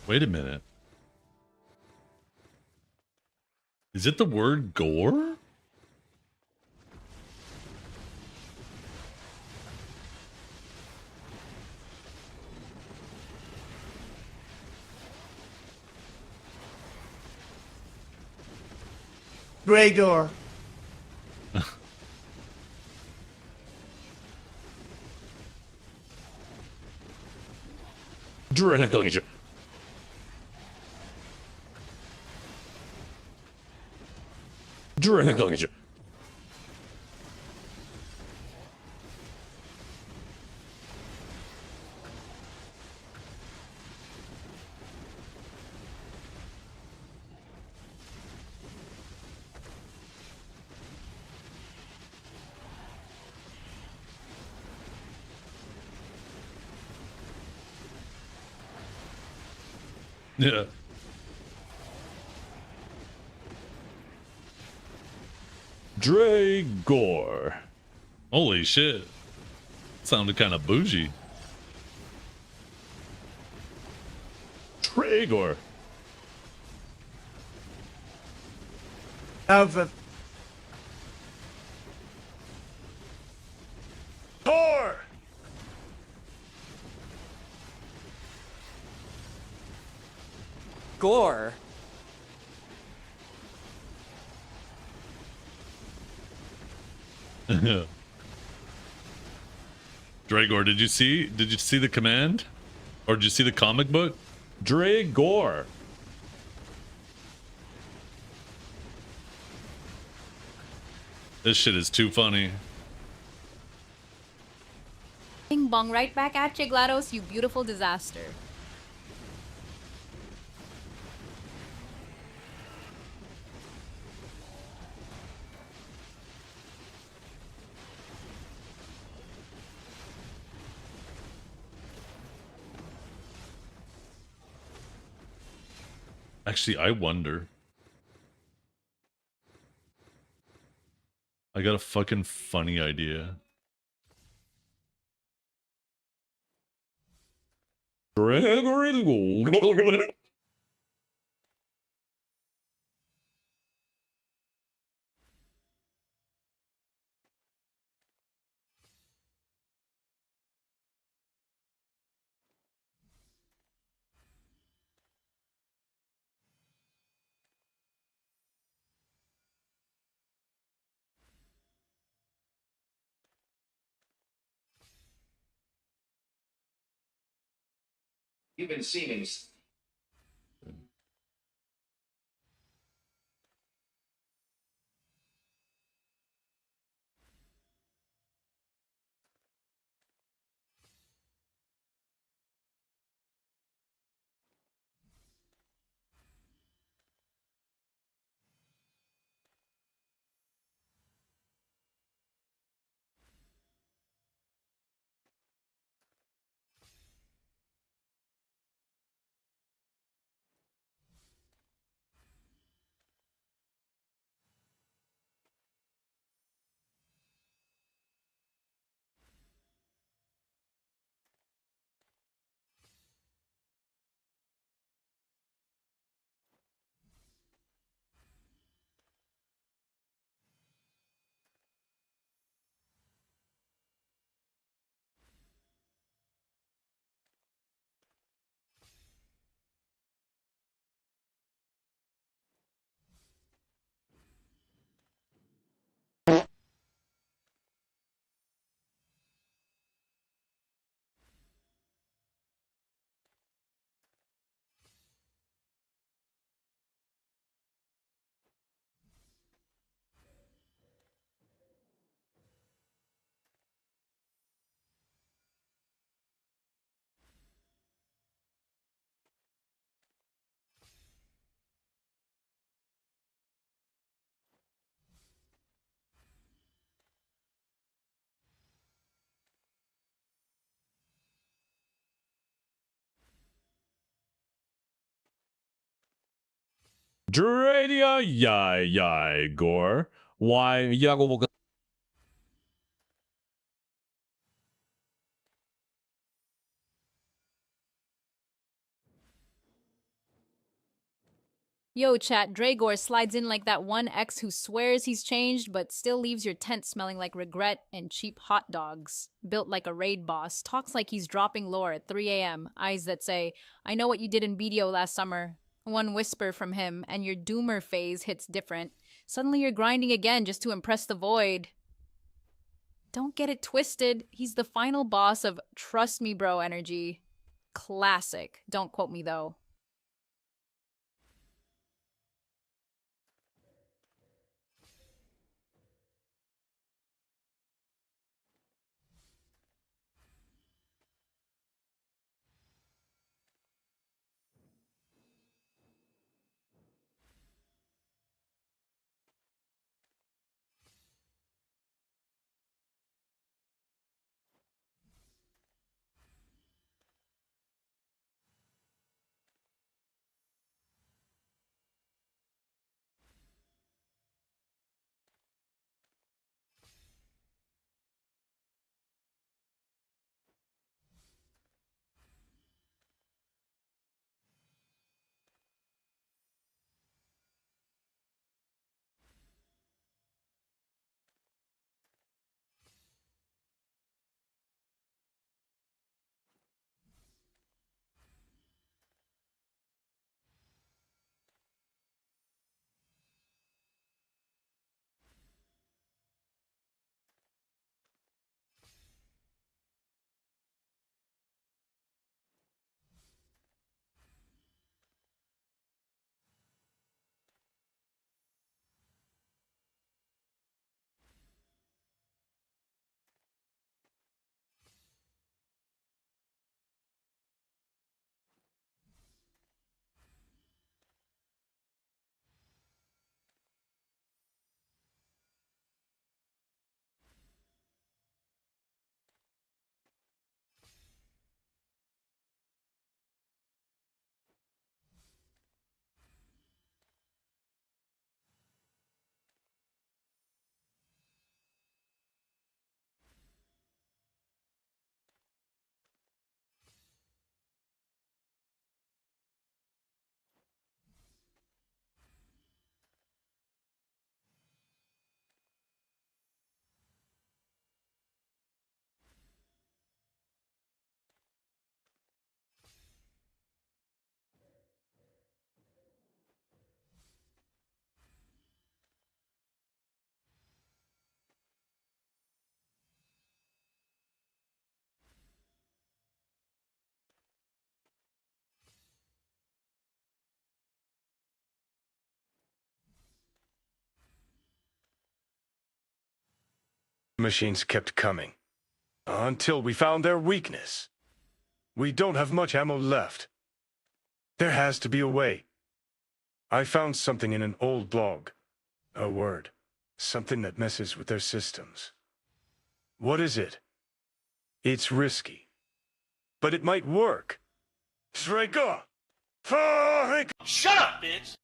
Wait a minute. Is it the word gore? Gregor. Dragor. Dragor. Yeah. Dragor. Holy shit. Sounded kind of bougie. Dragor. Of Tor. gore. Dragor, did you see the command? Or did you see the comic book? Dragor. This shit is too funny. Bing bong right back at you, GLaDOS, you beautiful disaster. Actually, I wonder. I got a fucking funny idea. Dragor. You've been seeming. Dradia Yai Gore. Why Yago Yo, chat, Dragor slides in like that one ex who swears he's changed but still leaves your tent smelling like regret and cheap hot dogs. Built like a raid boss, talks like he's dropping lore at 3 a.m., eyes that say, I know what you did in BDO last summer. One whisper from him, and your doomer phase hits different. Suddenly you're grinding again just to impress the void. Don't get it twisted, he's the final boss of Trust Me Bro energy. Classic. Don't quote me though. Machines kept coming until we found their weakness. We don't have much ammo left. There has to be a way. I found something in an old blog. A word. Something that messes with their systems. What is it? It's risky. But it might work. Shreka! Shut up, bitch!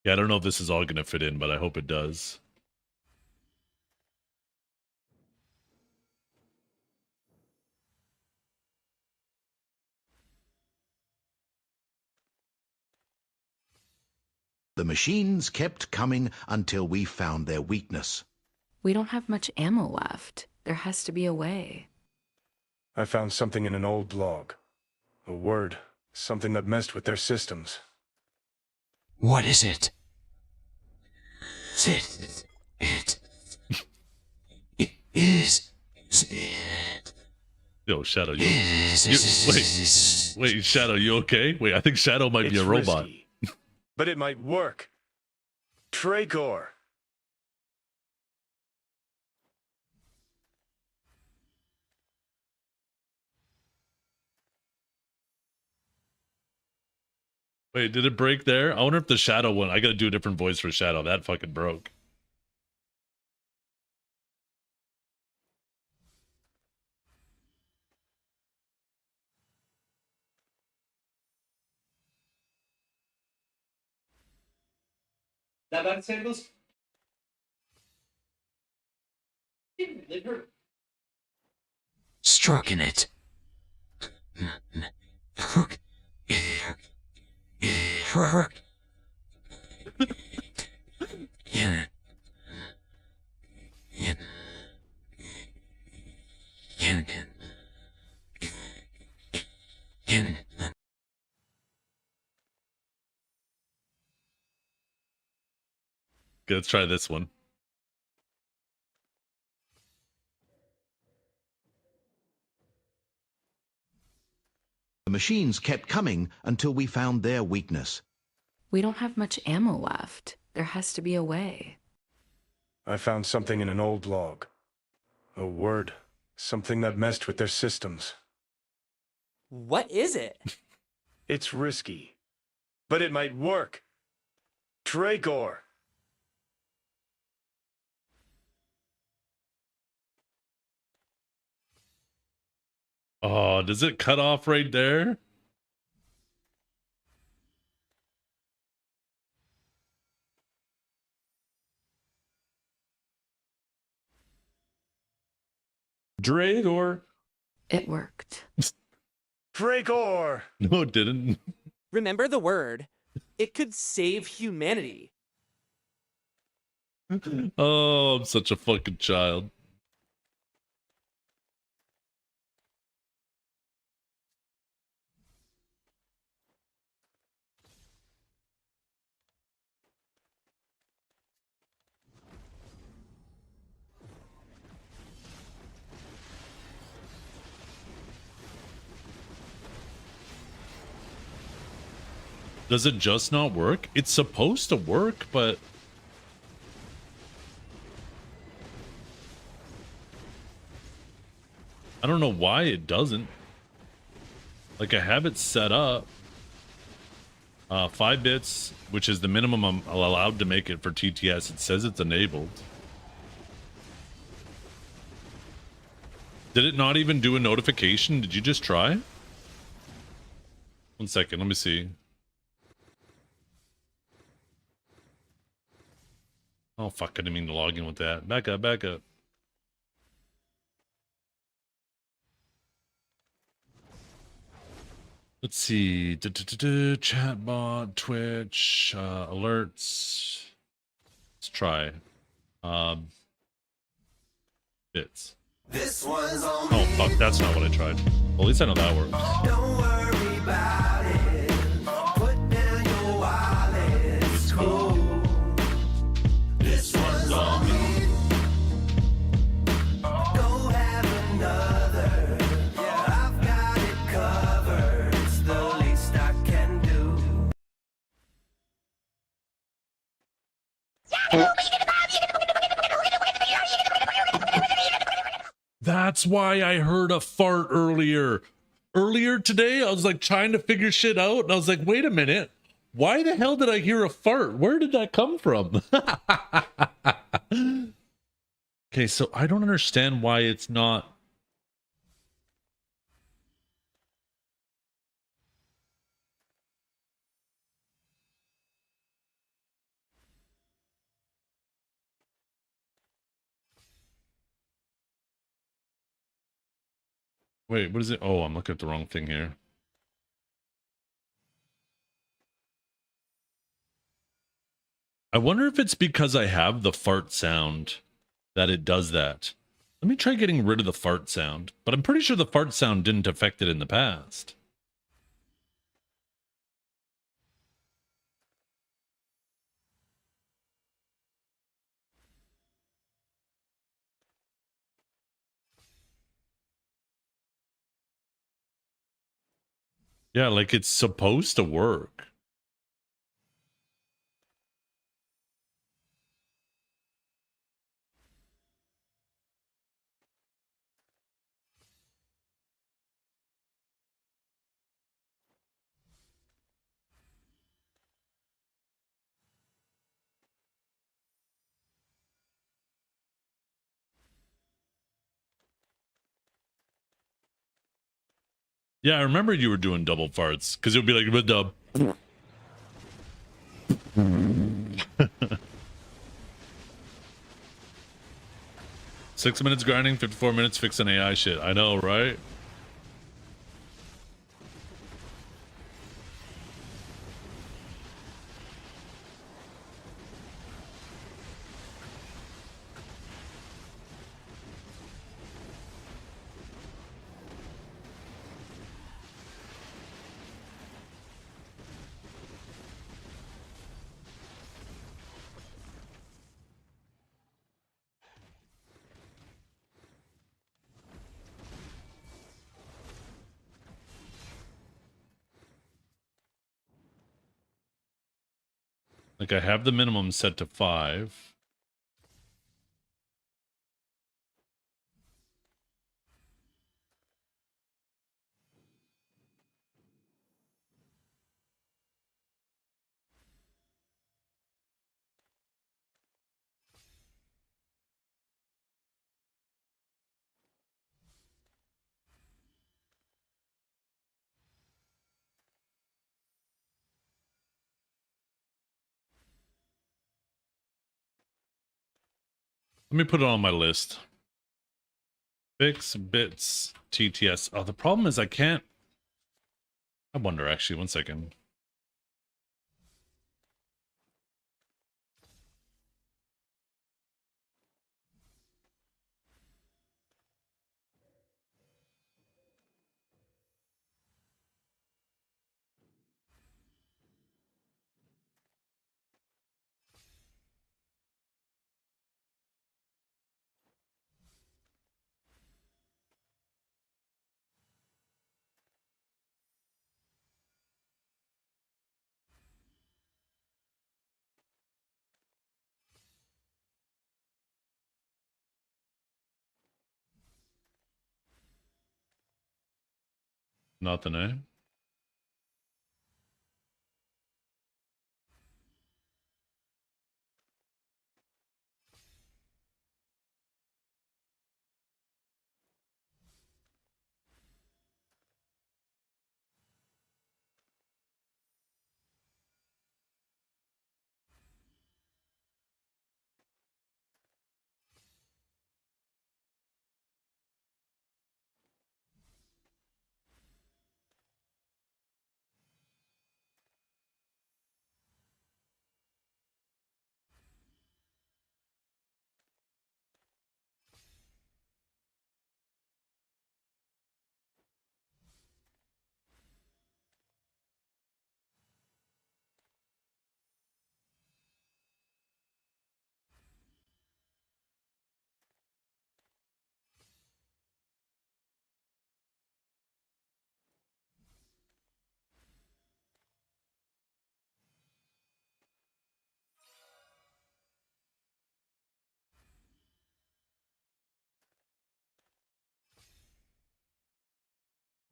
Yeah, I don't know if this is all gonna fit in, but I hope it does. The machines kept coming until we found their weakness. We don't have much ammo left. There has to be a way. I found something in an old blog. A word. Something that messed with their systems. What is it? It is it. Yo, Shadow, wait, Shadow, you okay? Wait, I think Shadow might be a robot. Risky, but it might work. Tracor. Wait, did it break there? I wonder if the Shadow one. I gotta do a different voice for Shadow. That fucking broke. That bad samples? Stroking it. Okay, let's try this one. The machines kept coming until we found their weakness. We don't have much ammo left. There has to be a way. I found something in an old log. A word. Something that messed with their systems. What is it? It's risky. But it might work. Dracor! Oh, does it cut off right there? Dragor. It worked. Dracor! No, it didn't. Remember the word. It could save humanity. Oh, I'm such a fucking child. Does it just not work? It's supposed to work, but I don't know why it doesn't. Like, I have it set up. 5 bits, which is the minimum I'm allowed to make it for TTS. It says it's enabled. Did it not even do a notification? Did you just try? 1 second, let me see. Oh, fuck, I didn't mean to log in with that. Back up, back up. Let's see. Chatbot, Twitch, alerts. Let's try. Bits. This was on Oh, fuck, that's not what I tried. Well, at least I know that works. Don't worry about it. Put down your wallet. It's cool. This one's on me. Go have another. Yeah, I've got it covered. It's the least I can do. That's why I heard a fart earlier. Earlier today, I was like trying to figure shit out, and I was like, wait a minute. Why the hell did I hear a fart? Where did that come from? Okay, so I don't understand why it's not. Wait, what is it? Oh, I'm looking at the wrong thing here. I wonder if it's because I have the fart sound that it does that. Let me try getting rid of the fart sound, but I'm pretty sure the fart sound didn't affect it in the past. Yeah, like it's supposed to work. Yeah, I remember you were doing double farts because it would be like a dub. 6 minutes grinding, 54 minutes fixing AI shit. I know, right? Like I have the minimum set to 5. Let me put it on my list. Fix bits TTS. Oh, the problem is I can't. I wonder actually. 1 second. Nothing, eh?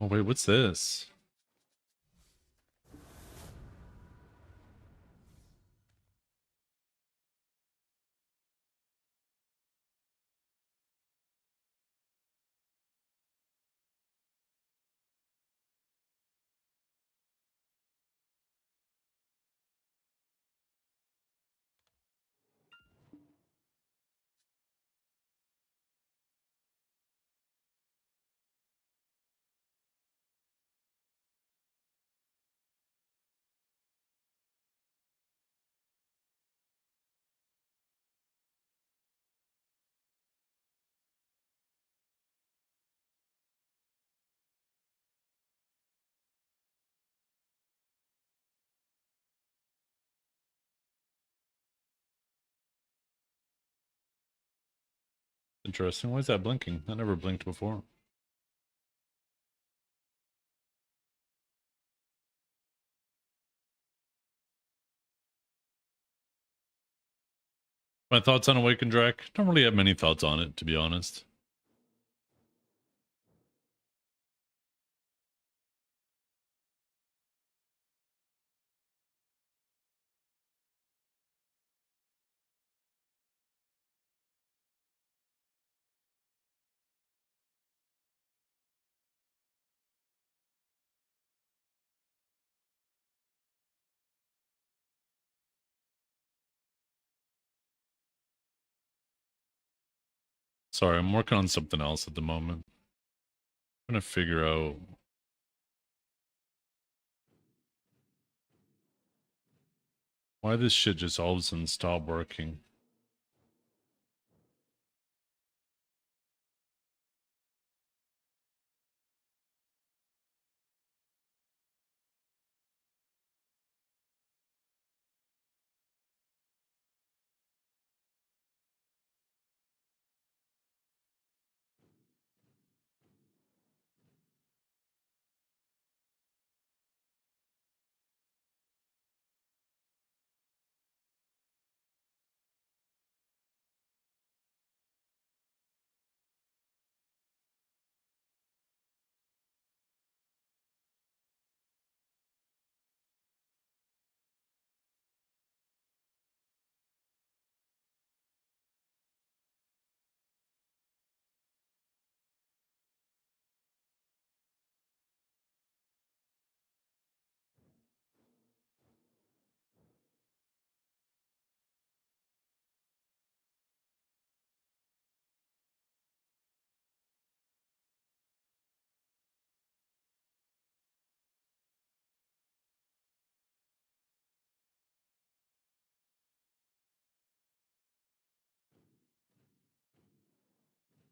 Oh wait, what's this? Interesting. Why is that blinking? That never blinked before. My thoughts on Awakened Drac? Don't really have many thoughts on it, to be honest. Sorry, I'm working on something else at the moment. I'm trying to figure out why this shit just all of a sudden stopped working.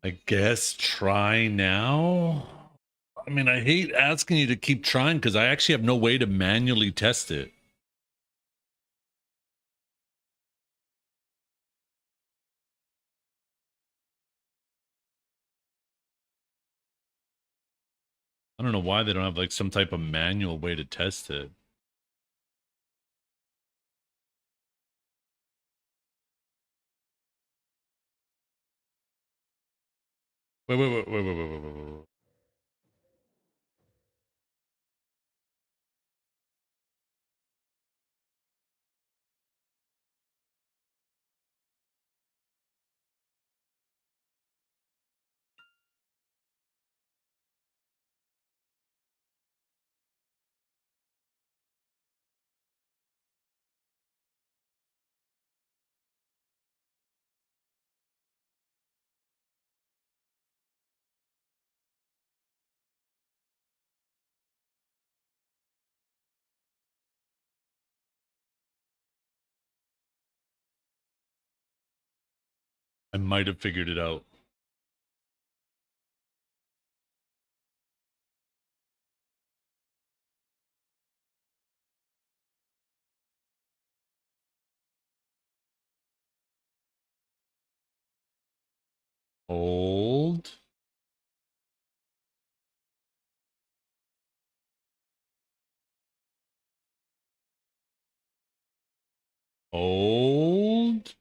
I guess try now? I mean, I hate asking you to keep trying because I actually have no way to manually test it. I don't know why they don't have like some type of manual way to test it. Wait. I might have figured it out. Hold. Hold.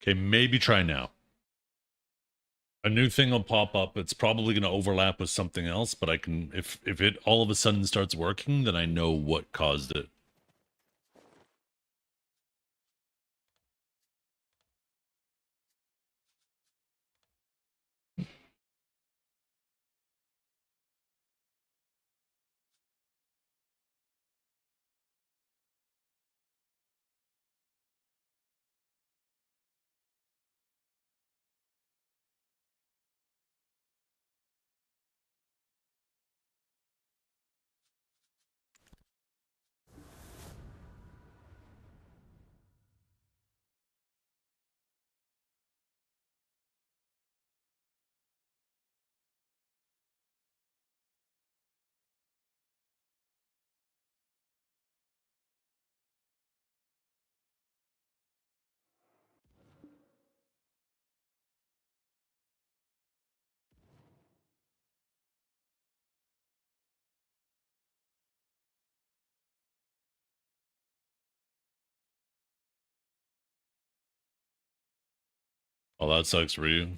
Okay, maybe try now. A new thing will pop up. It's probably going to overlap with something else, but I can, if it all of a sudden starts working, then I know what caused it. Oh, that sucks for you.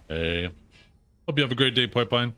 Hey. Hope you have a great day, Pipeline.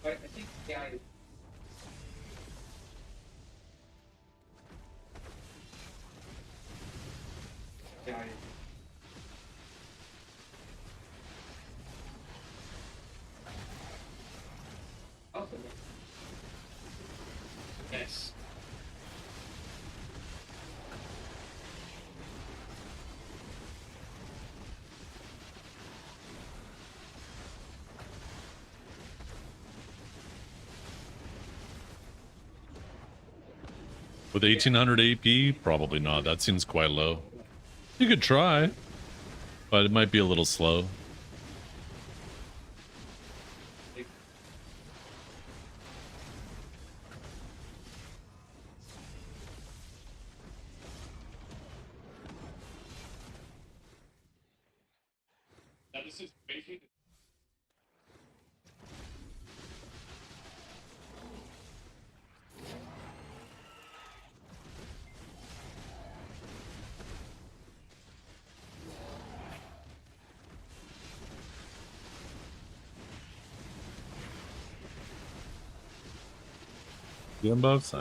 But I think the guy. Guy. Also. Yes. With 1800 AP, probably not. That seems quite low. You could try, but it might be a little slow. Now this is basic. You buffs?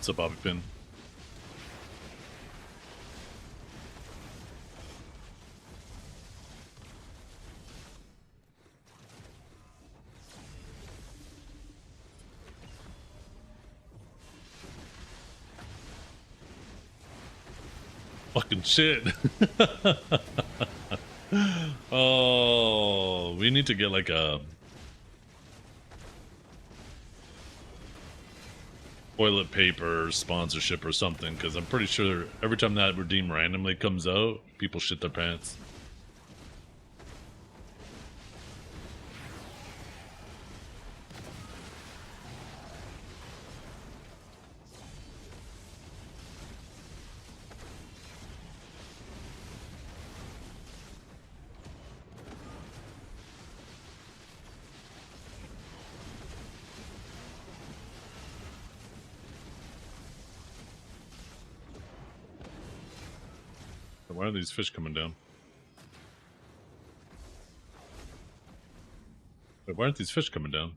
What's up, Bobby Pin? Fucking shit. Oh, we need to get like a toilet paper sponsorship or something, because I'm pretty sure every time that redeem randomly comes out, people shit their pants. Why are these fish coming down? Wait, why aren't these fish coming down?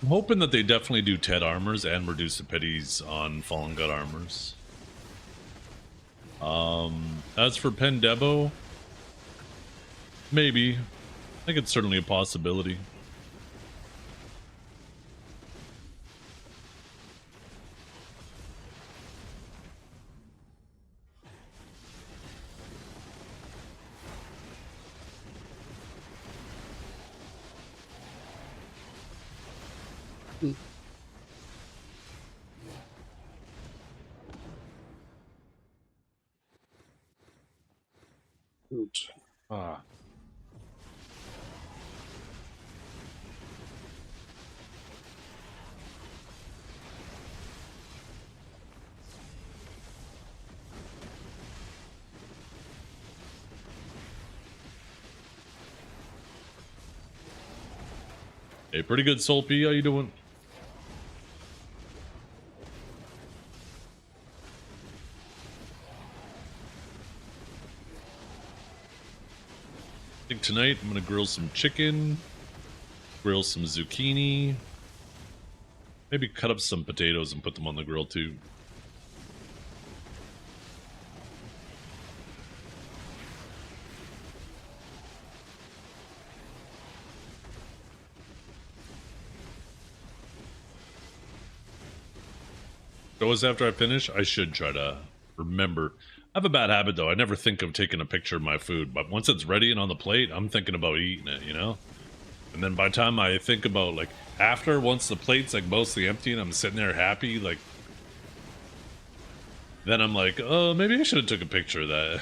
I'm hoping that they definitely do TED armors and reduce the pitties on Fallen God armors. As for Pendebo, maybe. I think it's certainly a possibility. Shoot. Ah. Hey, pretty good, Solpy. How you doing? I think tonight I'm gonna grill some chicken, grill some zucchini, maybe cut up some potatoes and put them on the grill too. Always after I finish, I should try to remember. I have a bad habit though. I never think of taking a picture of my food, but once it's ready and on the plate, I'm thinking about eating it, you know? And then by the time I think about like after, once the plate's like mostly empty and I'm sitting there happy, like then I'm like, oh, maybe I should have took a picture of that.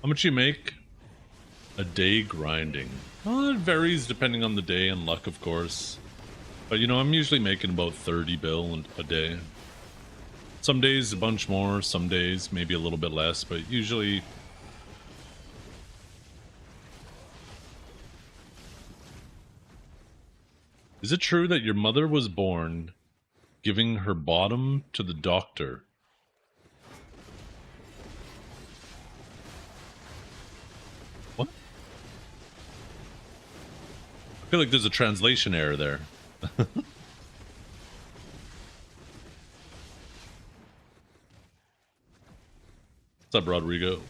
How much you make a day grinding? Well, it varies depending on the day and luck, of course. But you know, I'm usually making about 30 bill a day. Some days a bunch more, some days maybe a little bit less, but usually. Is it true that your mother was born giving her bottom to the doctor? What? I feel like there's a translation error there. What's up, Rodrigo?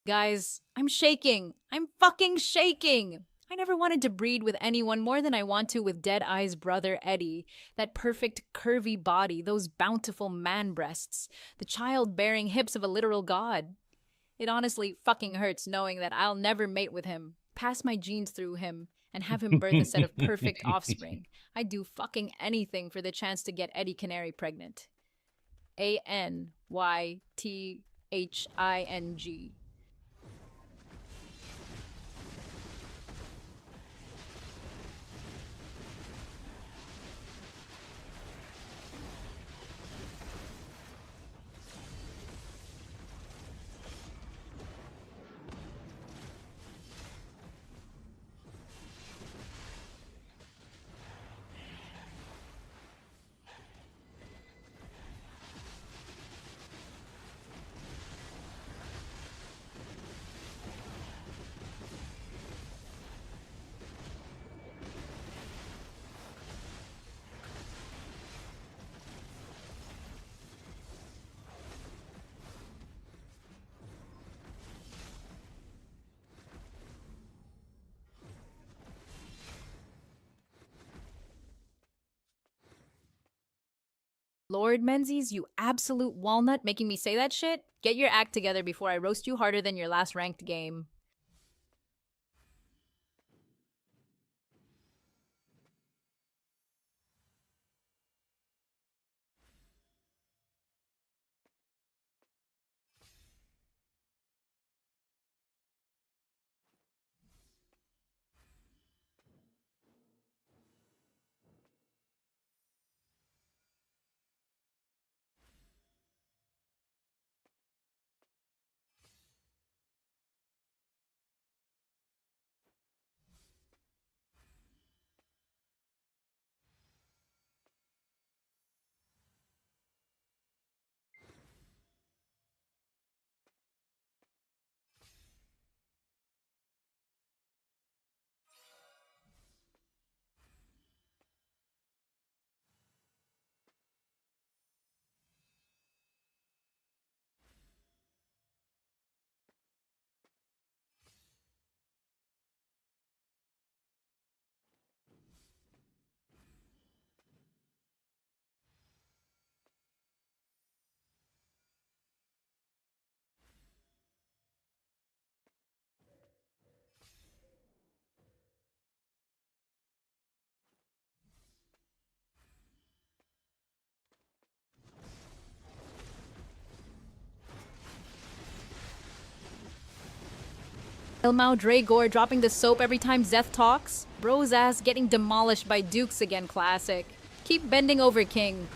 Guys, I'm shaking. I'm fucking shaking. I never wanted to breed with anyone more than I want to with Deadeye's brother Eddie. That perfect curvy body, those bountiful man breasts, the childbearing hips of a literal god. It honestly fucking hurts knowing that I'll never mate with him, pass my genes through him, and have him birth a set of perfect offspring. I'd do fucking anything for the chance to get Eddie Canary pregnant. ANYTHING. Lord Menzies, you absolute walnut, making me say that shit? Get your act together before I roast you harder than your last ranked game. Ilmao Dragor dropping the soap every time Zeth talks. Bro's ass getting demolished by Dukes again, classic. Keep bending over, King.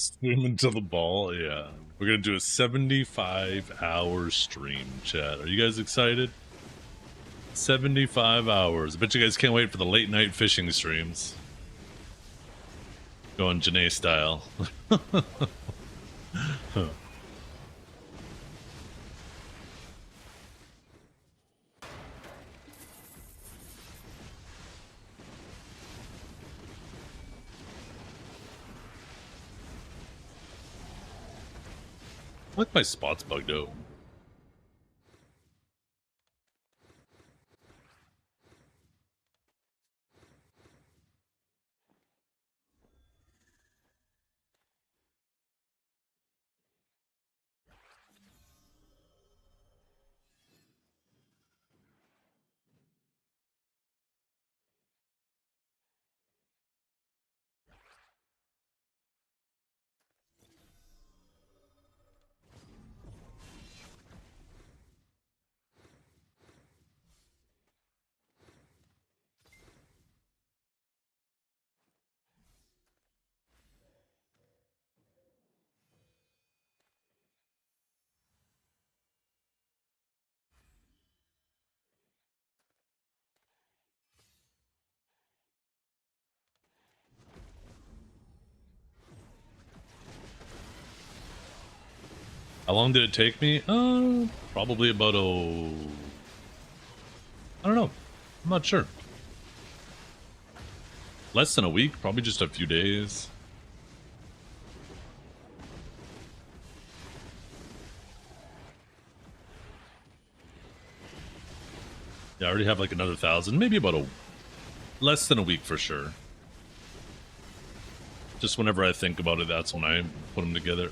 Swim into the ball. Yeah, we're gonna do a 75-hour stream. Chat, are you guys excited? 75 hours. I bet you guys can't wait for the late night fishing streams. Going Janae style. I like my spots bugged out. How long did it take me? Probably about I don't know. I'm not sure. Less than a week, probably just a few days. Yeah, I already have like another 1,000, maybe about less than a week for sure. Just whenever I think about it, that's when I put them together.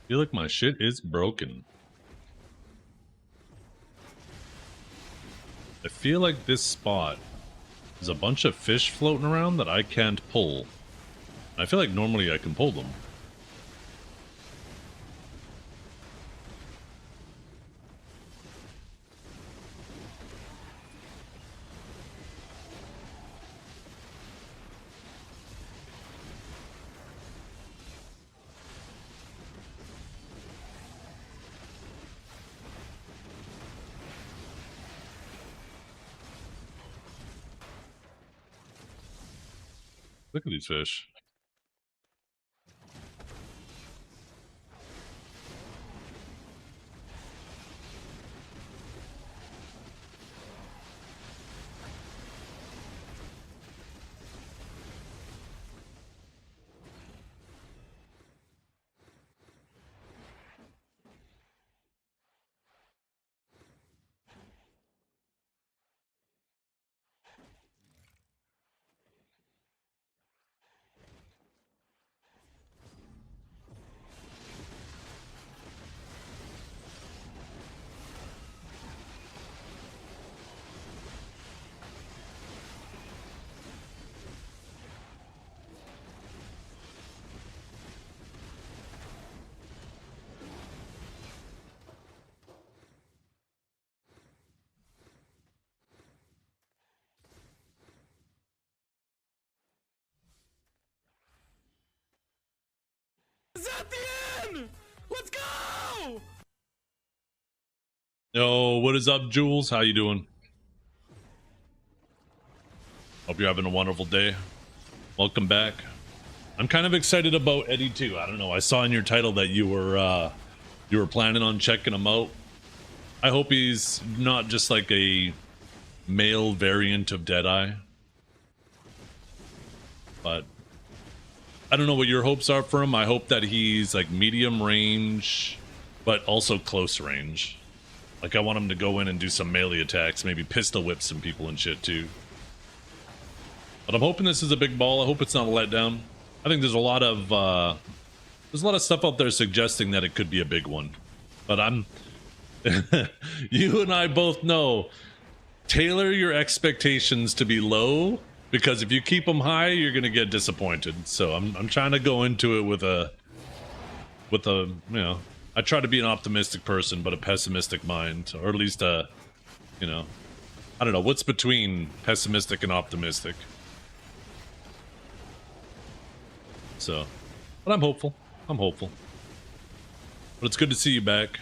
I feel like my shit is broken. I feel like this spot is a bunch of fish floating around that I can't pull. I feel like normally I can pull them. Look at these fish. Yo, what is up, Jules? How you doing? Hope you're having a wonderful day. Welcome back. I'm kind of excited about Eddie too. I don't know. I saw in your title that you were planning on checking him out. I hope he's not just like a male variant of Deadeye. But I don't know what your hopes are for him. I hope that he's like medium range, but also close range. Like I want him to go in and do some melee attacks, maybe pistol whip some people and shit too. But I'm hoping this is a big ball. I hope it's not a letdown. I think there's a lot of stuff out there suggesting that it could be a big one. But I'm you and I both know, tailor your expectations to be low, because if you keep them high, you're gonna get disappointed. So I'm trying to go into it with a you know, I try to be an optimistic person, but a pessimistic mind, or at least a, you know, I don't know what's between pessimistic and optimistic. So, but I'm hopeful. I'm hopeful. But it's good to see you back.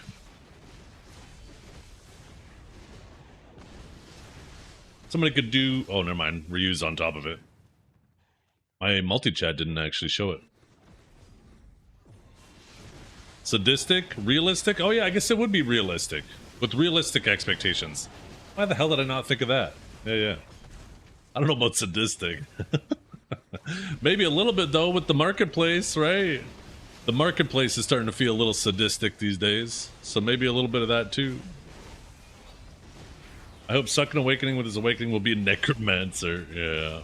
Somebody could do... Oh, never mind. Reuse on top of it. My multi-chat didn't actually show it. Sadistic? Realistic? Oh yeah, I guess it would be realistic. With realistic expectations. Why the hell did I not think of that? Yeah. I don't know about sadistic. Maybe a little bit, though, with the marketplace, right? The marketplace is starting to feel a little sadistic these days. So maybe a little bit of that, too. I hope Sucking Awakening with his awakening will be a necromancer. Yeah.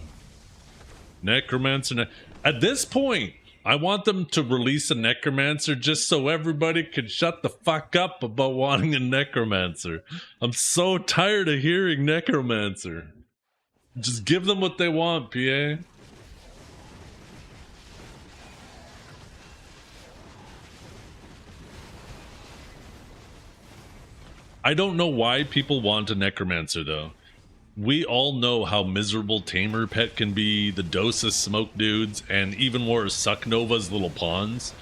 Necromancer. At this point, I want them to release a necromancer just so everybody can shut the fuck up about wanting a necromancer. I'm so tired of hearing necromancer. Just give them what they want, PA. I don't know why people want a necromancer, though. We all know how miserable Tamer Pet can be, the Dosa Smoke dudes, and even worse, Suck Nova's little pawns.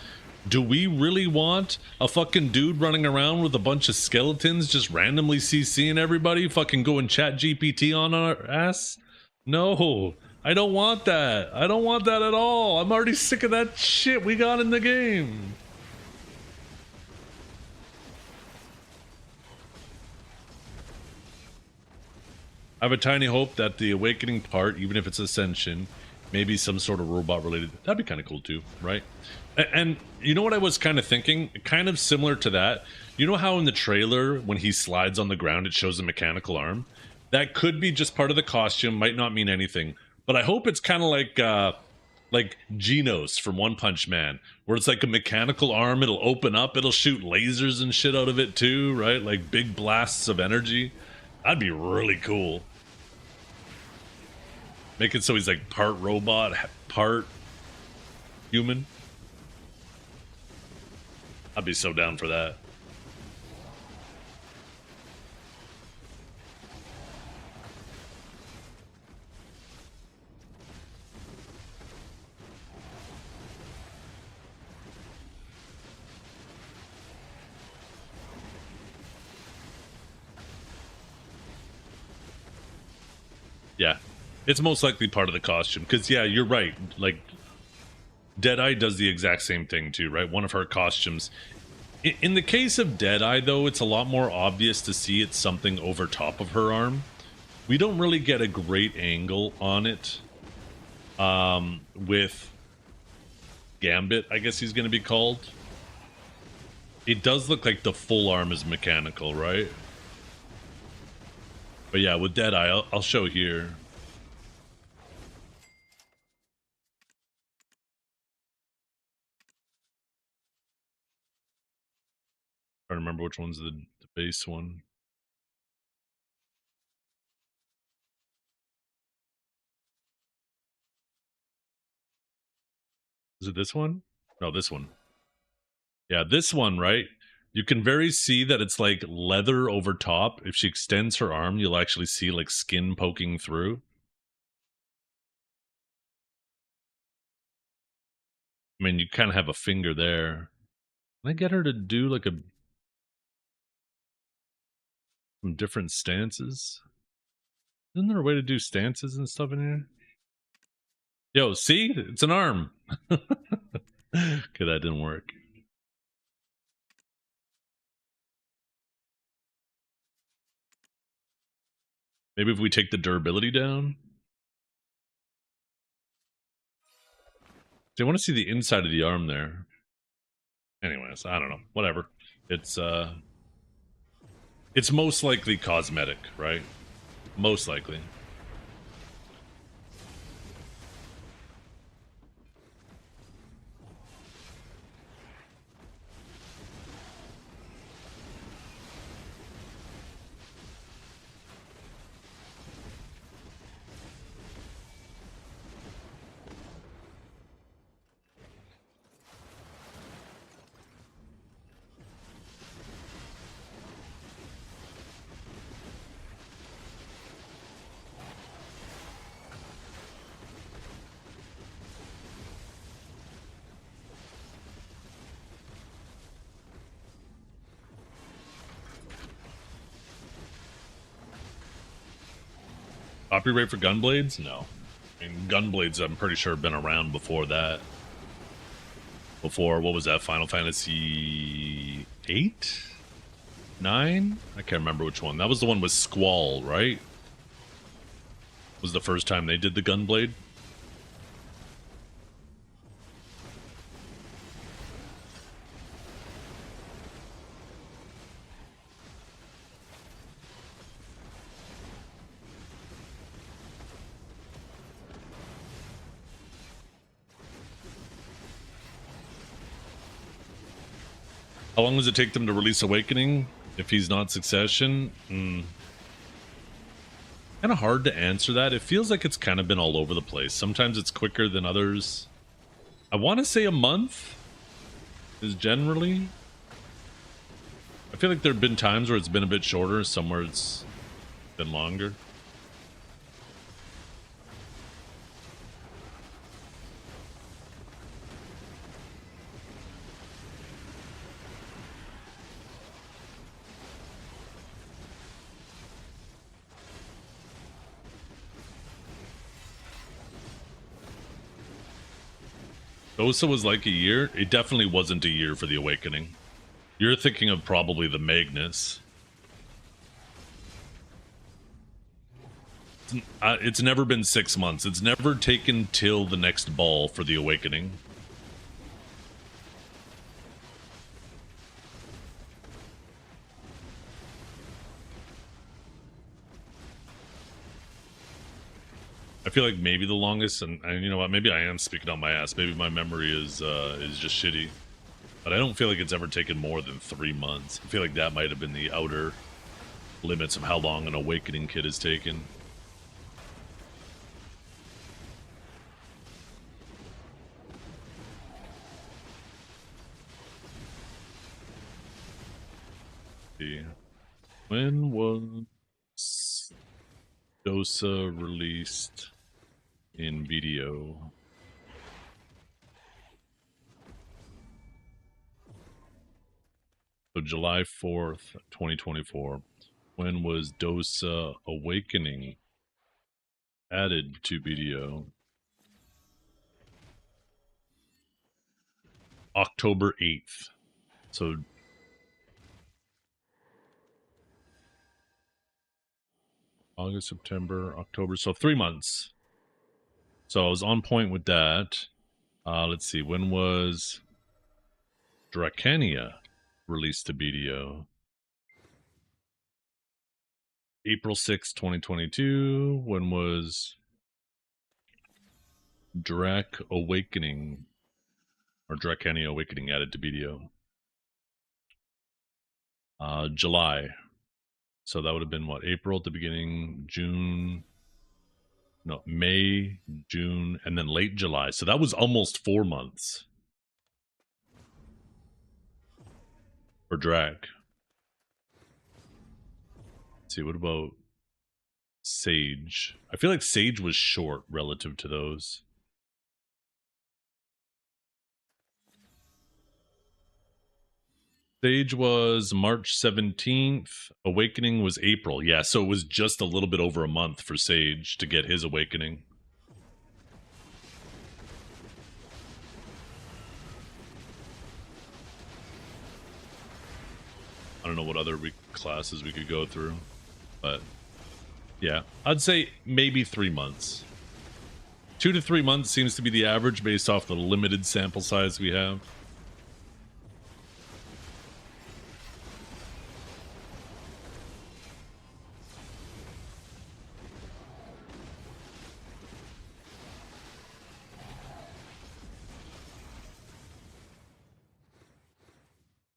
Do we really want a fucking dude running around with a bunch of skeletons just randomly CCing everybody, fucking going chat GPT on our ass? No, I don't want that. I don't want that at all. I'm already sick of that shit we got in the game. I have a tiny hope that the awakening part, even if it's ascension, maybe some sort of robot related. That'd be kind of cool too, right? And you know what I was kind of thinking? Kind of similar to that. You know how in the trailer, when he slides on the ground, it shows a mechanical arm? That could be just part of the costume, might not mean anything. But I hope it's kind of like Genos from One Punch Man, where it's like a mechanical arm, it'll open up, it'll shoot lasers and shit out of it too, right? Like big blasts of energy. That'd be really cool. Make it so he's like part robot, part human. I'd be so down for that. Yeah. It's most likely part of the costume, because yeah, you're right, like Deadeye does the exact same thing too, right? One of her costumes, in the case of Deadeye though, it's a lot more obvious to see it's something over top of her arm. We don't really get a great angle on it with Gambit, I guess he's going to be called. It does look like the full arm is mechanical, right? But yeah, with Deadeye, I'll show here. I don't remember which one's the base one. Is it this one? No, this one. Yeah, this one, right? You can very see that it's like leather over top. If she extends her arm, you'll actually see like skin poking through. I mean, you kind of have a finger there. Can I get her to do like a Some different stances. Isn't there a way to do stances and stuff in here? Yo, see? It's an arm. Okay, that didn't work. Maybe if we take the durability down? I want to see the inside of the arm there. Anyways, I don't know. Whatever. It's most likely cosmetic, right? Most likely. Copyright for Gunblades? No. I mean, Gunblades, I'm pretty sure, have been around before that. Before, what was that, Final Fantasy 8? 9? I can't remember which one. That was the one with Squall, right? Was the first time they did the Gunblade? How long does it take them to release Awakening if he's not Succession? Kind of hard to answer that. It feels like it's kind of been all over the place. Sometimes it's quicker than others. I want to say a month is generally. I feel like there have been times where it's been a bit shorter, somewhere it's been longer. Dosa was like a year. It definitely wasn't a year for the Awakening. You're thinking of probably the Magnus. It's never been 6 months. It's never taken till the next ball for the Awakening. I feel like maybe the longest, and you know what, maybe I am speaking on my ass. Maybe my memory is just shitty. But I don't feel like it's ever taken more than 3 months. I feel like that might have been the outer limits of how long an Awakening kit has taken. When was Dosa released in video? So July 4th, 2024. When was Dosa Awakening added to video? October 8th. So August, September, October. So 3 months. So I was on point with that. Let's see. When was Dracania released to BDO? April 6th, 2022. When was Drac Awakening or Dracania Awakening added to BDO? July. So that would have been what? April at the beginning, June, no, May, June, and then late July. So that was almost 4 months for Drac. Let's see, what about Sage? I feel like Sage was short relative to those. Stage was March 17th. Awakening was April. Yeah, so it was just a little bit over a month for Sage to get his awakening. I don't know what other classes we could go through, but yeah, I'd say maybe 3 months. 2 to 3 months seems to be the average based off the limited sample size we have.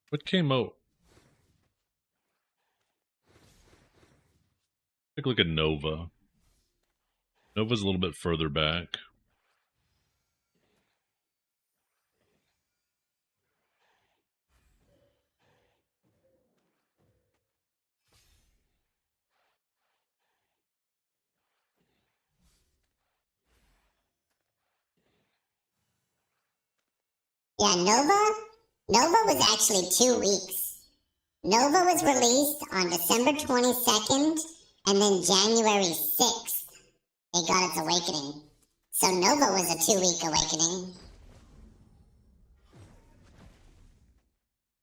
What came out? Take a look at Nova. Nova's a little bit further back. Yeah, Nova was actually 2 weeks. Nova was released on December 22nd, and then January 6th, it got its awakening. So Nova was a 2-week awakening.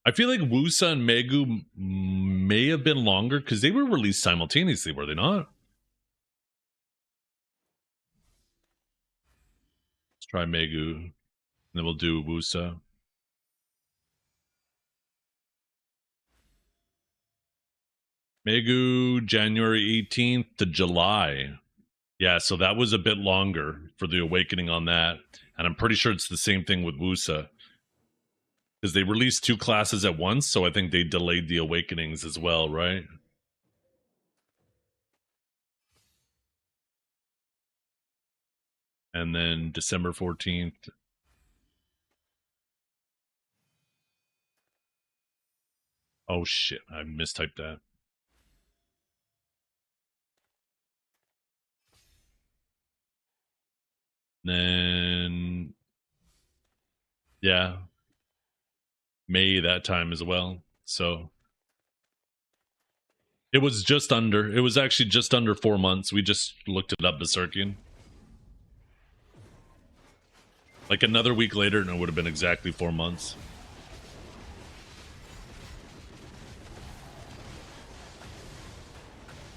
I feel like Wusa and Megu may have been longer because they were released simultaneously, were they not? Let's try Megu, and then we'll do Wusa. Megu, January 18th to July. Yeah, so that was a bit longer for the awakening on that. And I'm pretty sure it's the same thing with Wusa. Because they released 2 classes at once, so I think they delayed the awakenings as well, right? And then December 14th. Oh shit, I mistyped that. Then, yeah, May that time as well. So it was just under, it was actually just under 4 months. We just looked it up, Berserkian. Like another week later, and it would have been exactly 4 months.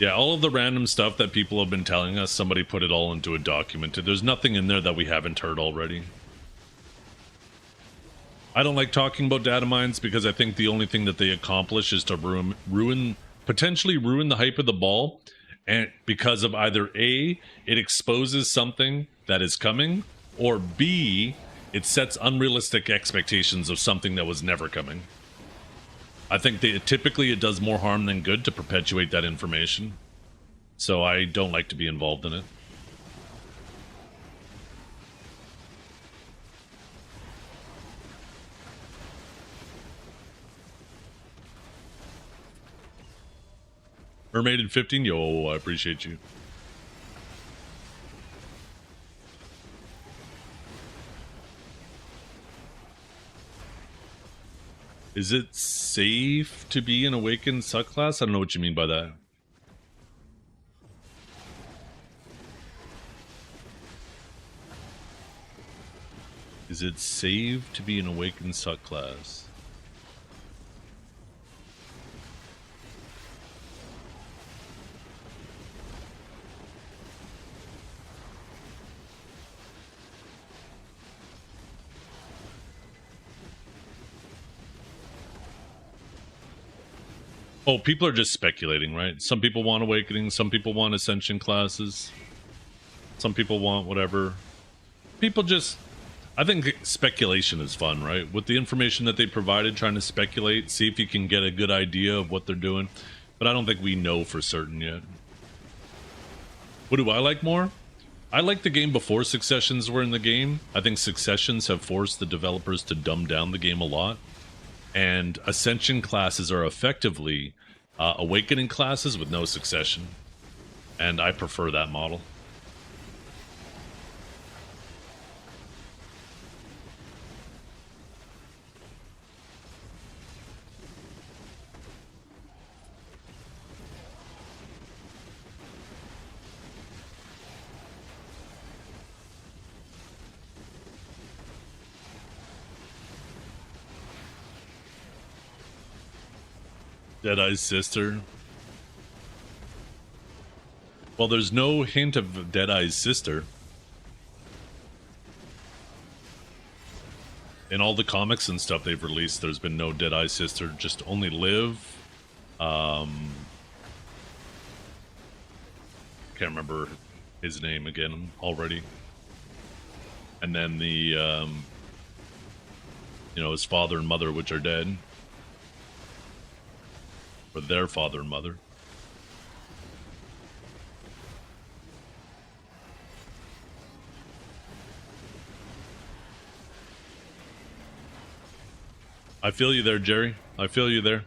Yeah, all of the random stuff that people have been telling us, somebody put it all into a document. There's nothing in there that we haven't heard already. I don't like talking about data mines because I think the only thing that they accomplish is to potentially ruin the hype of the ball, and because of either A, it exposes something that is coming, or B, it sets unrealistic expectations of something that was never coming. I think typically it does more harm than good to perpetuate that information. So I don't like to be involved in it. Mermaid in 15, yo, I appreciate you. Is it safe to be an awakened subclass? I don't know what you mean by that. Is it safe to be an awakened subclass? Oh, people are just speculating, right? Some people want awakening, some people want ascension classes, some people want whatever. People just, I think speculation is fun, right? With the information that they provided, trying to speculate, see if you can get a good idea of what they're doing. But I don't think we know for certain yet. What do I like more? I like the game before Successions were in the game. I think Successions have forced the developers to dumb down the game a lot. And Ascension classes are effectively Awakening classes with no Succession. And I prefer that model. Deadeye's sister. Well, there's no hint of Deadeye's sister. In all the comics and stuff they've released, there's been no Deadeye's sister, just only Liv. Can't remember his name again already. And then the, you know, his father and mother, which are dead. Or their father and mother. I feel you there, Jerry. I feel you there.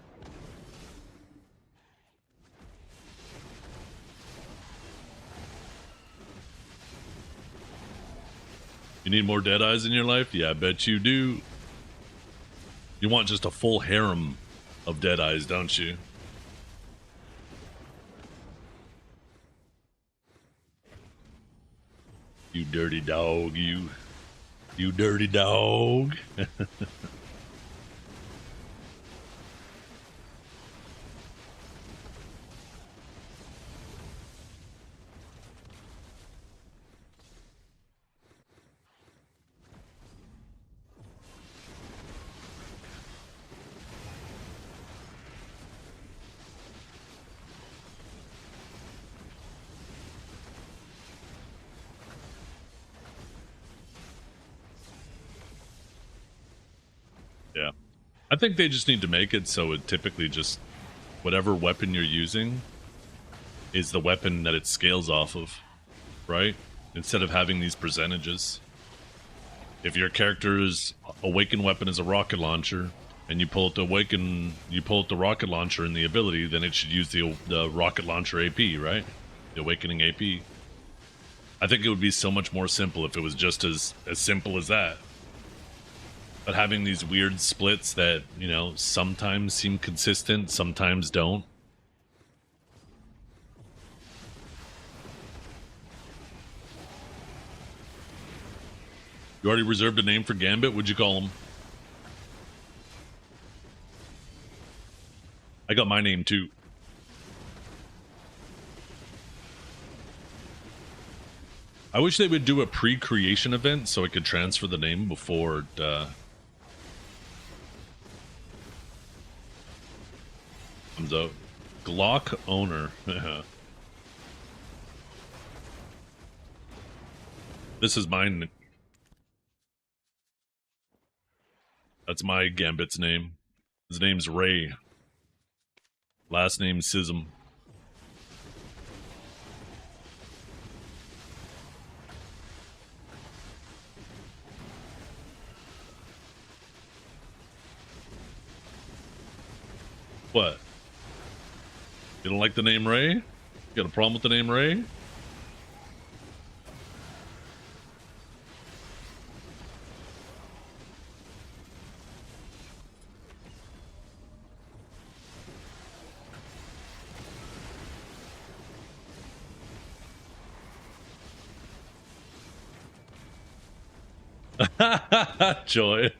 You need more Deadeyes in your life? Yeah, I bet you do. You want just a full harem of Deadeyes, don't you? You dirty dog, you. You dirty dog. Yeah. I think they just need to make it so it typically just whatever weapon you're using is the weapon that it scales off of, right? Instead of having these percentages. If your character's awakened weapon is a rocket launcher and you pull out the rocket launcher in the ability, then it should use the rocket launcher AP, right? The awakening AP. I think it would be so much more simple if it was just as simple as that. But having these weird splits that, you know, sometimes seem consistent, sometimes don't. You already reserved a name for Gambit? What'd you call him? I got my name too. I wish they would do a pre-creation event so I could transfer the name before it, comes out. Glock owner. This is mine. That's my Gambit's name. His name's Ray. Last name Sism. What? You don't like the name Ray? You got a problem with the name Ray? Joy.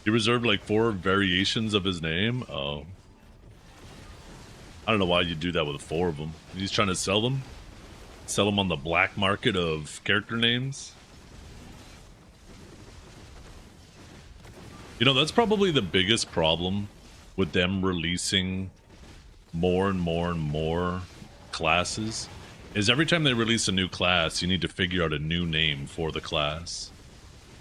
He reserved like 4 variations of his name. Oh, I don't know why you do that with 4 of them. He's trying to sell them on the black market of character names. You know, that's probably the biggest problem with them releasing more and more and more classes, is every time they release a new class, you need to figure out a new name for the class.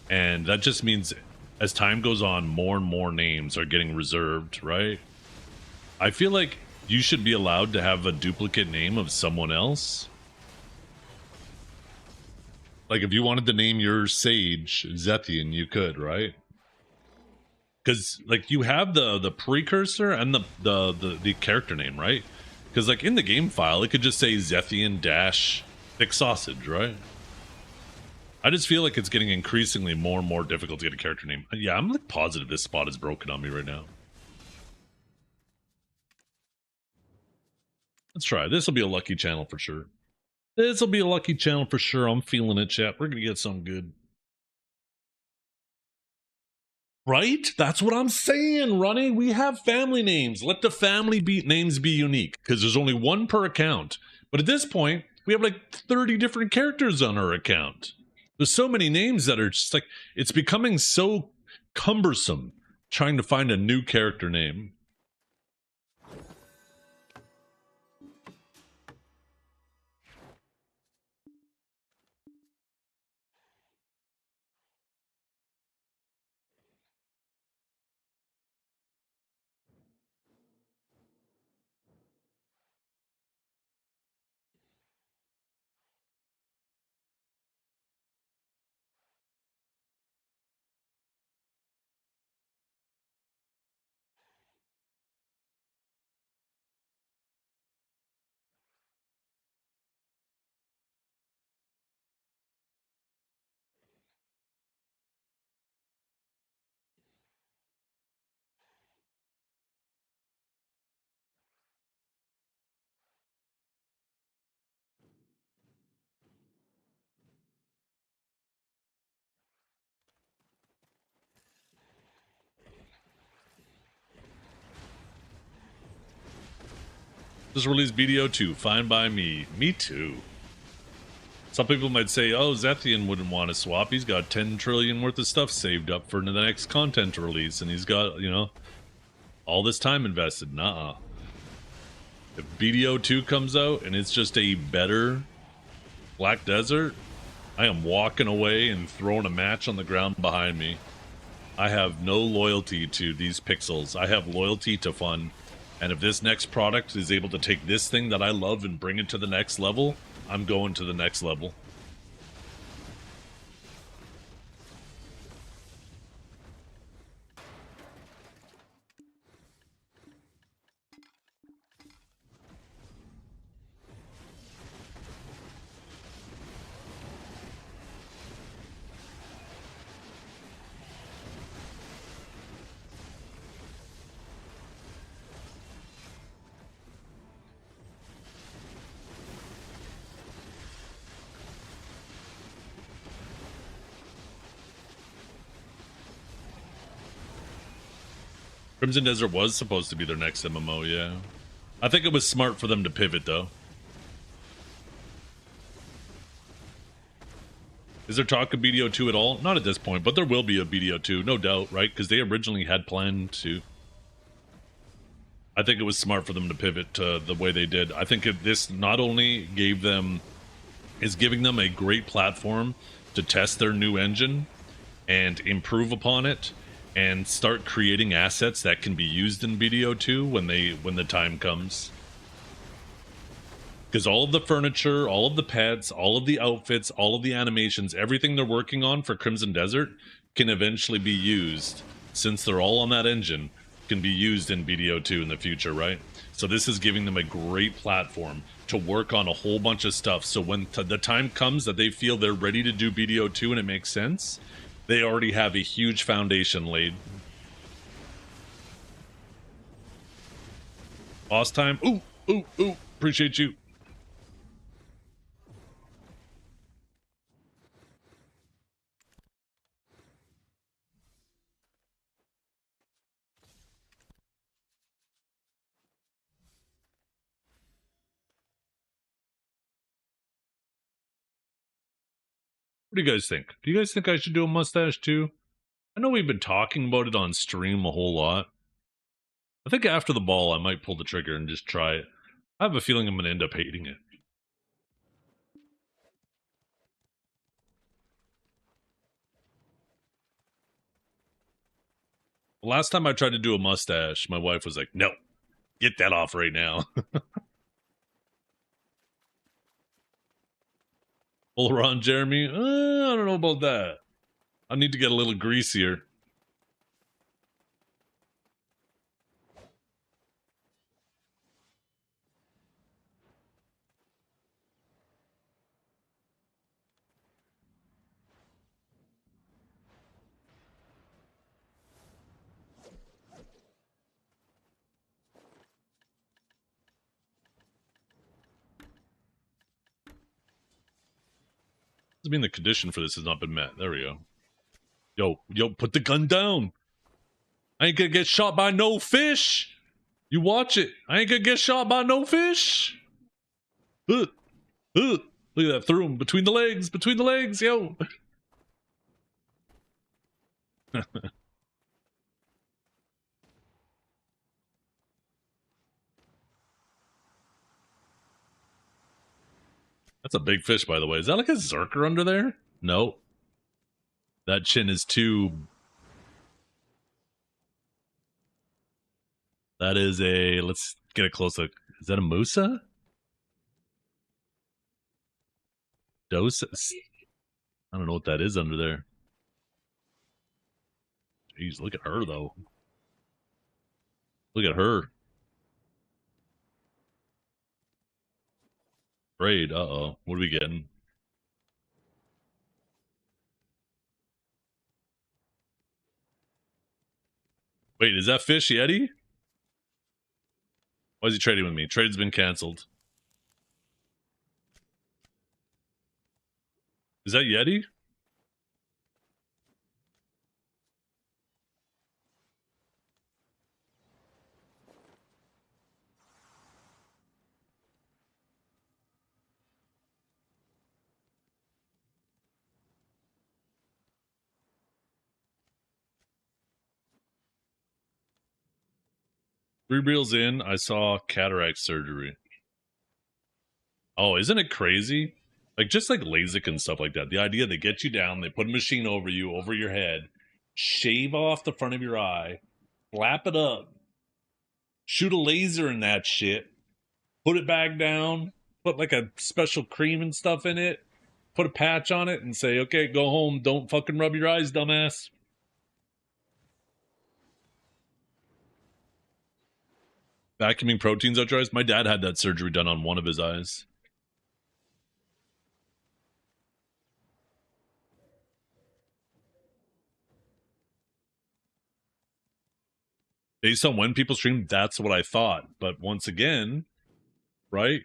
And that just means as time goes on, more and more names are getting reserved, right? I feel like you should be allowed to have a duplicate name of someone else. Like if you wanted to name your Sage Zethian, you could, right? Because like you have the precursor and the character name, right? Because like in the game file, it could just say Zethian dash thick sausage, right? I just feel like it's getting increasingly more and more difficult to get a character name. Yeah, I'm like positive this spot is broken on me right now. Let's try. This will be a lucky channel for sure. This will be a lucky channel for sure. I'm feeling it, chat. We're gonna get something good. Right? That's what I'm saying, Ronnie. We have family names. Let the family names be unique because there's only one per account. But at this point, we have like 30 different characters on our account. There's so many names that are just like, it's becoming so cumbersome trying to find a new character name. Just released BDO 2, fine by me. Me too. Some people might say, oh, Zethian wouldn't want to swap. He's got 10 trillion worth of stuff saved up for the next content release, and he's got, you know, all this time invested. Nuh-uh. If BDO 2 comes out and it's just a better Black Desert, I am walking away and throwing a match on the ground behind me. I have no loyalty to these pixels. I have loyalty to fun. And if this next product is able to take this thing that I love and bring it to the next level, I'm going to the next level. Crimson Desert was supposed to be their next MMO, yeah. I think it was smart for them to pivot, though. Is there talk of BDO 2 at all? Not at this point, but there will be a BDO 2, no doubt, right? Because they originally had planned to. I think it was smart for them to pivot to the way they did. I think this not only is giving them a great platform to test their new engine and improve upon it, and start creating assets that can be used in BDO 2 when the time comes. Because all of the furniture, all of the pets, all of the outfits, all of the animations, everything they're working on for Crimson Desert can eventually be used, since they're all on that engine, can be used in BDO 2 in the future, right? So this is giving them a great platform to work on a whole bunch of stuff. So when the time comes that they feel they're ready to do BDO 2 and it makes sense, they already have a huge foundation laid. Boss time. Ooh, ooh, ooh. Appreciate you. What do you guys think? Do you guys think I should do a mustache too? I know we've been talking about it on stream a whole lot. I think after the ball, I might pull the trigger and just try it. I have a feeling I'm going to end up hating it. The last time I tried to do a mustache, my wife was like, no, get that off right now. Oleron Jeremy, I don't know about that. I need to get a little greasier. Doesn't mean the condition for this has not been met. There we go. Yo, put the gun down. I ain't gonna get shot by no fish. You watch it. I ain't gonna get shot by no fish. Look at that, threw him between the legs, yo. That's a big fish, by the way. Is that like a zerker under there? No. That chin is too... That is a... Let's get a close look. Is that a Musa? Doses? I don't know what that is under there. Jeez, look at her, though. Look at her. Braid, uh-oh. What are we getting? Wait, is that Fish Yeti? Why is he trading with me? Trade's been canceled. Is that Yeti? Three reels in, I saw cataract surgery. Oh, isn't it crazy? Like, just like LASIK and stuff like that. The idea they get you down, they put a machine over you, over your head, shave off the front of your eye, flap it up, shoot a laser in that shit, put it back down, put like a special cream and stuff in it, put a patch on it, and say, okay, go home. Don't fucking rub your eyes, dumbass. Vacuuming proteins out your eyes? My dad had that surgery done on one of his eyes. Based on when people stream, that's what I thought. But once again, right?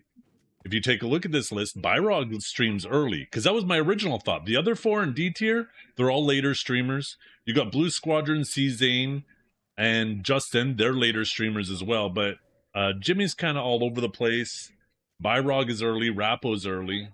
If you take a look at this list, Byrog streams early, because that was my original thought. The other four in D tier, they're all later streamers. You got Blue Squadron, C-Zane, and Justin. They're later streamers as well. But Jimmy's kind of all over the place. Byrog is early. Rappo's early.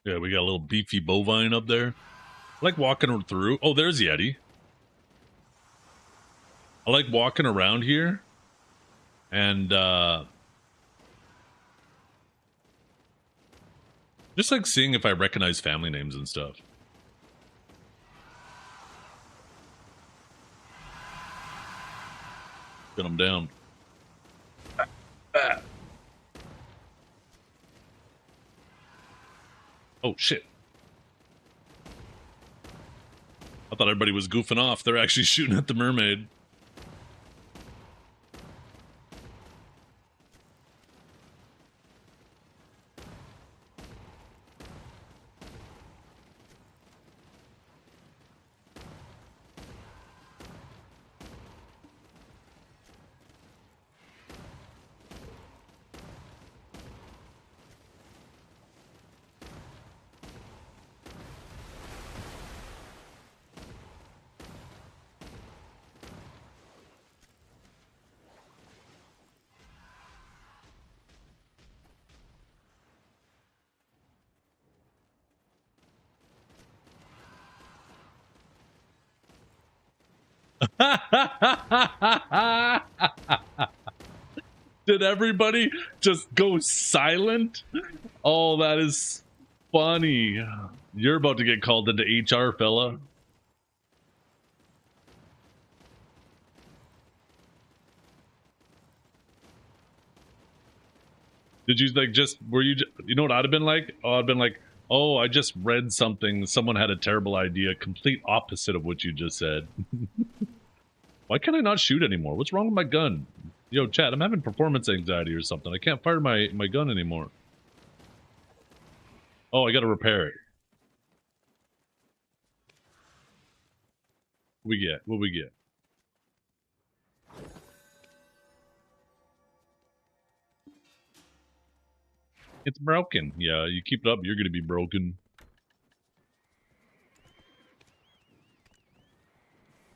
Yeah, we got a little beefy bovine up there. I like walking through. Oh, there's Yeti. I like walking around here. And, just like seeing if I recognize family names and stuff. Get them down. Oh, shit. I thought everybody was goofing off. They're actually shooting at the mermaid. Did everybody just go silent? Oh, that is funny. You're about to get called into HR, fella. Did you like you know what I'd have been like? Oh, I'd been like, oh, I just read something. Someone had a terrible idea, complete opposite of what you just said. Why can't I not shoot anymore? What's wrong with my gun? Yo, chat, I'm having performance anxiety or something. I can't fire my gun anymore. Oh, I gotta repair it. What we get? What we get? It's broken. Yeah, you keep it up, you're gonna be broken.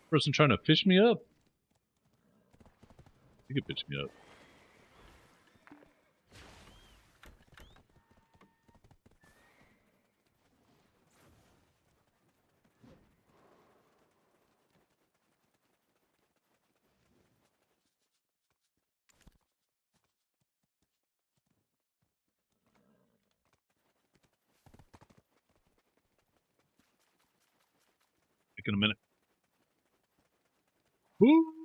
Person trying to fish me up? You can fish me up. In a minute. Woo!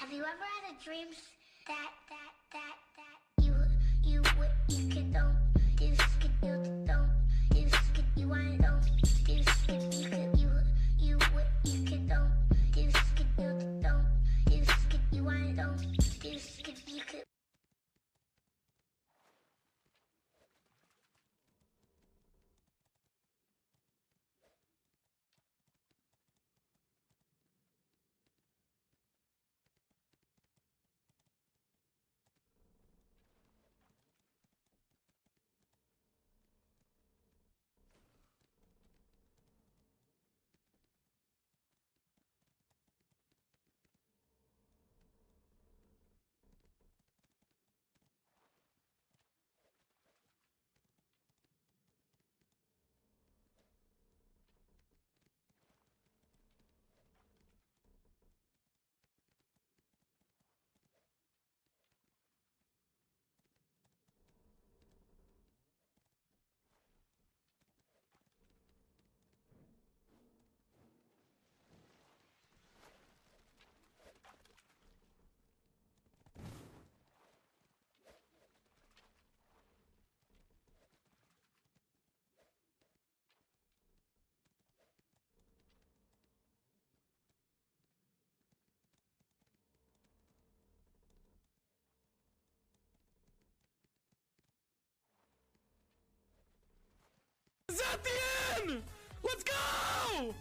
Have you ever had a dream that you could don't you could you don't you could you want don't you could you could you could don't you could you don't you could you want don't you could you could. Is that the end? Let's go!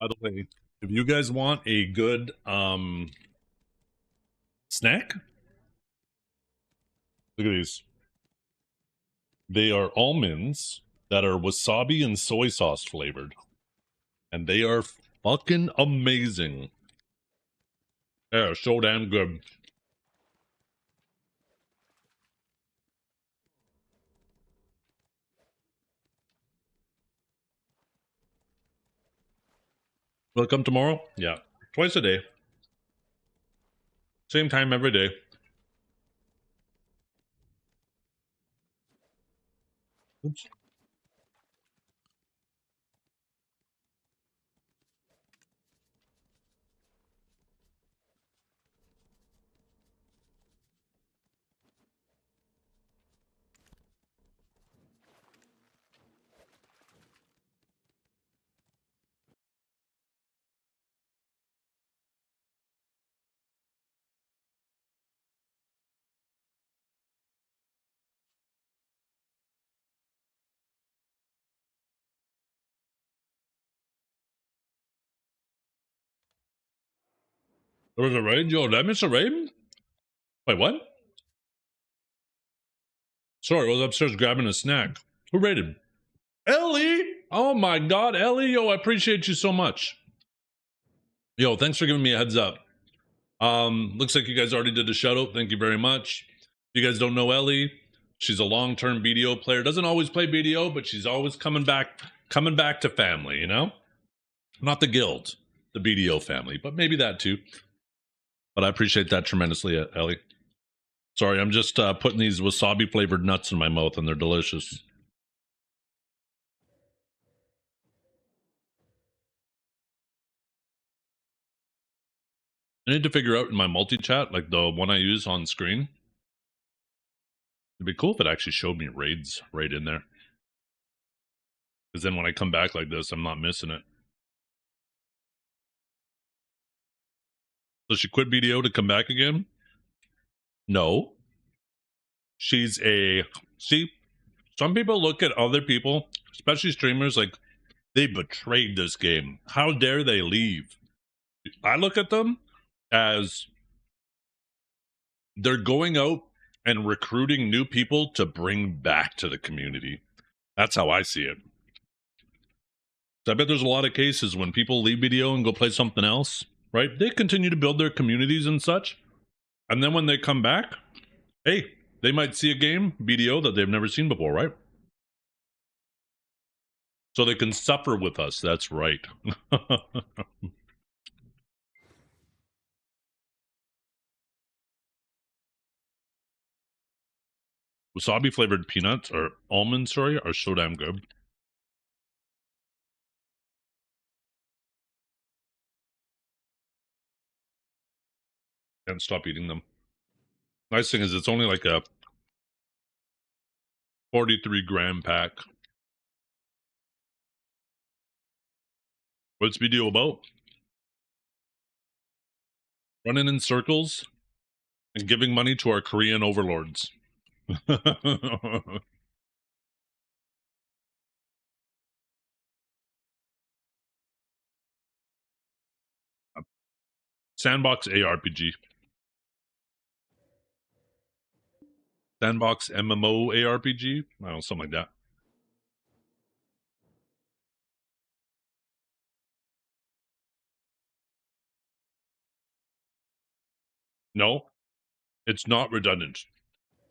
By the way, if you guys want a good snack, look at these. They are almonds that are wasabi and soy sauce flavored. And they are fucking amazing. They're so damn good. Will it come tomorrow? Yeah. Twice a day. Same time every day. Oops. There was a raid? Yo, did I miss a raid? Wait, what? Sorry, I was upstairs grabbing a snack. Who raided? Ellie! Oh my god, Ellie! Yo, I appreciate you so much. Yo, thanks for giving me a heads up. Looks like you guys already did a shout out. Thank you very much. If you guys don't know Ellie, she's a long-term BDO player. Doesn't always play BDO, but she's always coming back to family, you know? Not the guild, the BDO family, but maybe that too. But I appreciate that tremendously, Ellie. Sorry, I'm just putting these wasabi flavored nuts in my mouth and they're delicious. I need to figure out in my multi-chat, like the one I use on screen. It'd be cool if it actually showed me raids right in there. Because then when I come back like this, I'm not missing it. So she quit BDO to come back again? No. She's a... See, some people look at other people, especially streamers, like they betrayed this game. How dare they leave? I look at them as they're going out and recruiting new people to bring back to the community. That's how I see it. I bet there's a lot of cases when people leave BDO and go play something else, right? They continue to build their communities and such. And then when they come back, hey, they might see a game, BDO, that they've never seen before, right? So they can suffer with us. That's right. Wasabi flavored peanuts or almonds, sorry, are so damn good. Can't stop eating them. Nice thing is it's only like a 43-gram pack. What's video about? Running in circles and giving money to our Korean overlords. Sandbox ARPG. Sandbox MMO ARPG? I don't know, something like that. No, it's not redundant.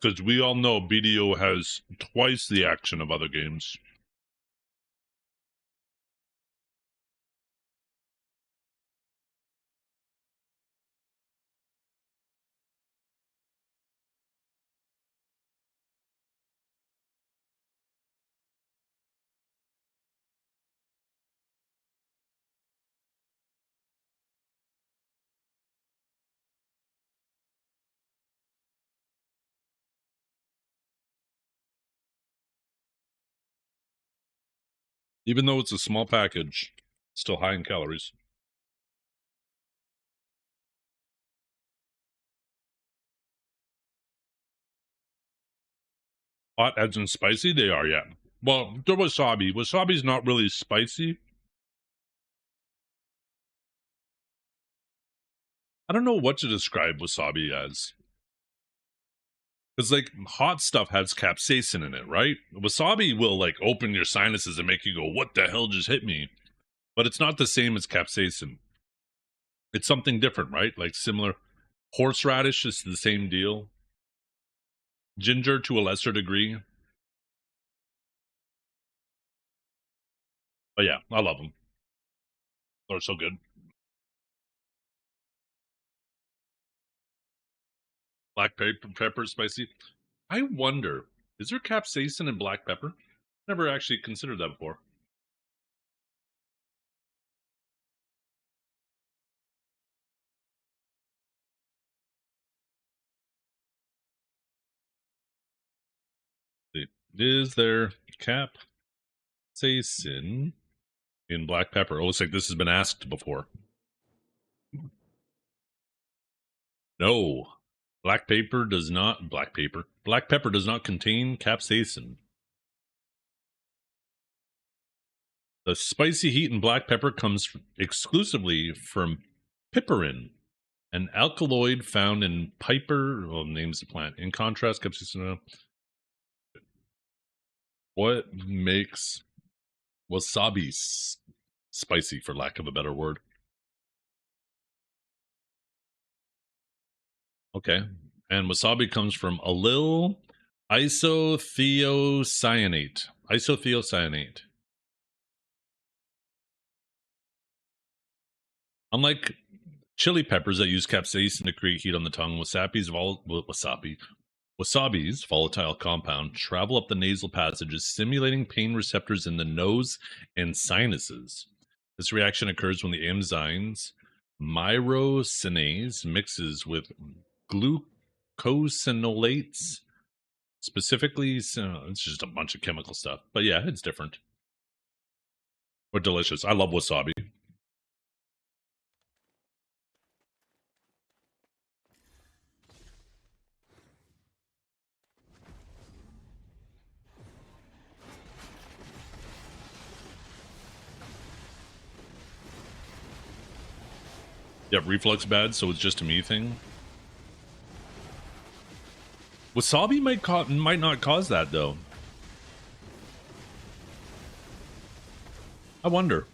Because we all know BDO has twice the action of other games. Even though it's a small package, it's still high in calories. Hot as in spicy? They are, yeah. Well, the wasabi. Wasabi's not really spicy. I don't know what to describe wasabi as. Because like hot stuff has capsaicin in it, right? Wasabi will like open your sinuses and make you go, "What the hell just hit me?" But it's not the same as capsaicin. It's something different, right? Like similar. Horseradish is the same deal. Ginger to a lesser degree. But yeah, I love them. They're so good. Black pepper spicy. I wonder, is there capsaicin in black pepper? Never actually considered that before. Is there capsaicin in black pepper? Oh, looks like this has been asked before. No. Black pepper does not Black pepper does not contain capsaicin. The spicy heat in black pepper comes exclusively from piperin, an alkaloid found in piper. Well, names the plant. In contrast, capsaicin. What makes wasabi spicy, for lack of a better word? Okay, and wasabi comes from allyl isothiocyanate. Isothiocyanate. Unlike chili peppers that use capsaicin to create heat on the tongue, wasabi's volatile compound travel up the nasal passages, stimulating pain receptors in the nose and sinuses. This reaction occurs when the enzymes myrosinase mixes with glucosinolates. Specifically, so it's just a bunch of chemical stuff. But yeah, it's different. But delicious. I love wasabi. Yeah, reflux bad, so it's just a me thing. Wasabi might not cause that though. I wonder.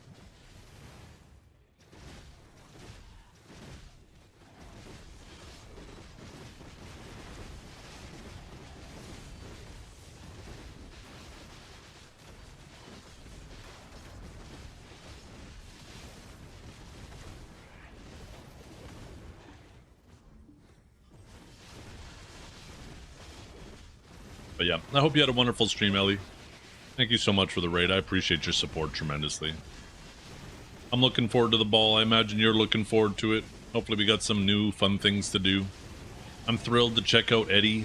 But yeah, I hope you had a wonderful stream, Ellie. Thank you so much for the raid. I appreciate your support tremendously. I'm looking forward to the ball. I imagine you're looking forward to it. Hopefully we got some new fun things to do. I'm thrilled to check out Eddie.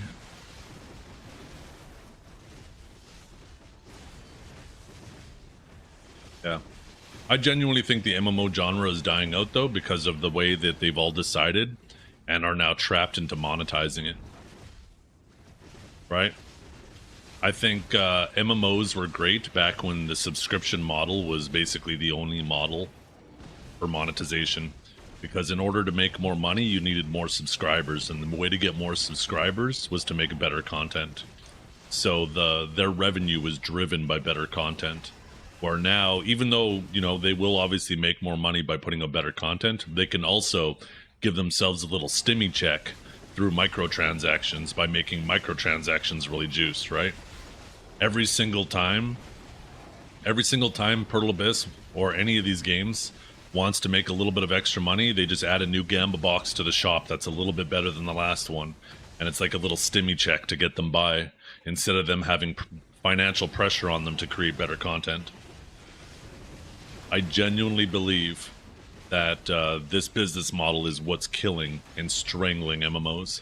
Yeah. I genuinely think the MMO genre is dying out though because of the way that they've all decided and are now trapped into monetizing it. Right? I think MMOs were great back when the subscription model was basically the only model for monetization. Because in order to make more money, you needed more subscribers. And the way to get more subscribers was to make better content. So their revenue was driven by better content. Where now, even though, you know, they will obviously make more money by putting out better content, they can also give themselves a little stimmy check through microtransactions by making microtransactions really juiced, right? Every single time Pearl Abyss or any of these games wants to make a little bit of extra money, they just add a new Gamba box to the shop that's a little bit better than the last one. And it's like a little stimmy check to get them by, instead of them having financial pressure on them to create better content. I genuinely believe that this business model is what's killing and strangling MMOs.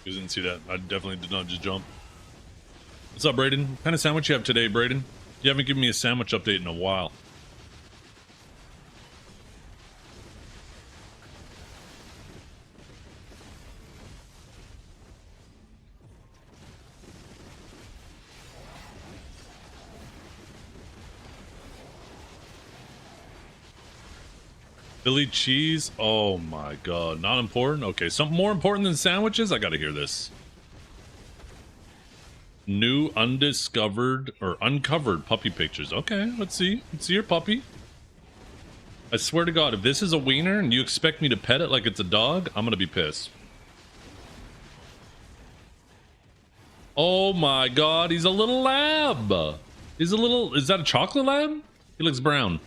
You didn't see that. I definitely did not just jump. What's up, Brayden? What kind of sandwich you have today, Brayden? You haven't given me a sandwich update in a while. Philly cheese? Oh my god. Not important? Okay, something more important than sandwiches? I gotta hear this. New undiscovered or uncovered puppy pictures. Okay, let's see. Let's see your puppy. I swear to god, if this is a wiener and you expect me to pet it like it's a dog, I'm gonna be pissed. Oh my god, he's a little lab. He's a little... Is that a chocolate lab? He looks brown.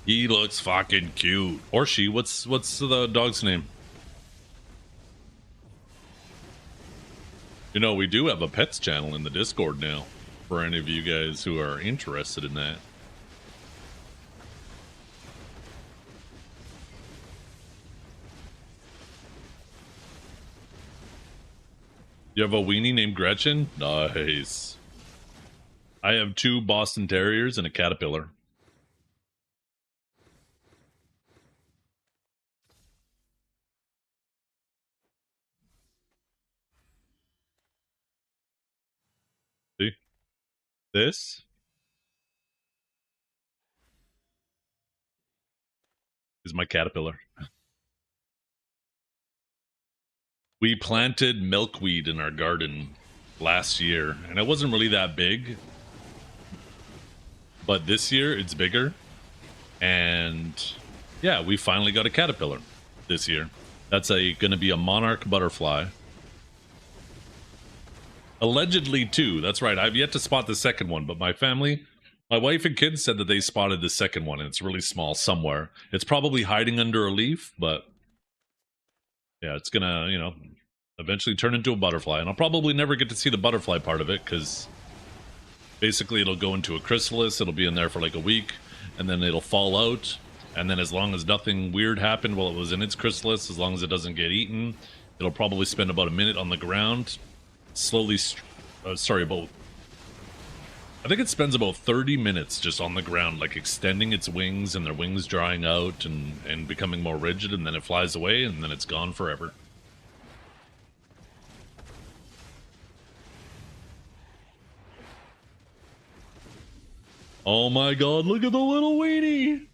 He looks fucking cute. Or she. What's the dog's name? You know, we do have a pets channel in the Discord now. For any of you guys who are interested in that. You have a weenie named Gretchen? Nice. I have 2 Boston Terriers and a Caterpillar. See? This is my Caterpillar. We planted milkweed in our garden last year, and it wasn't really that big. But this year, it's bigger. And yeah, we finally got a caterpillar this year. That's going to be a monarch butterfly. Allegedly, too. That's right. I've yet to spot the second one, but my family, my wife and kids said that they spotted the second one, and it's really small somewhere. It's probably hiding under a leaf, but yeah, it's gonna, you know, eventually turn into a butterfly. And I'll probably never get to see the butterfly part of it, because basically it'll go into a chrysalis, it'll be in there for like a week, and then it'll fall out. And then as long as nothing weird happened while it was in its chrysalis, as long as it doesn't get eaten, it'll probably spend about a minute on the ground, slowly, I think it spends about 30 minutes just on the ground, like extending its wings and their wings drying out and becoming more rigid, and then it flies away, and then it's gone forever. Oh my god, look at the little weenie!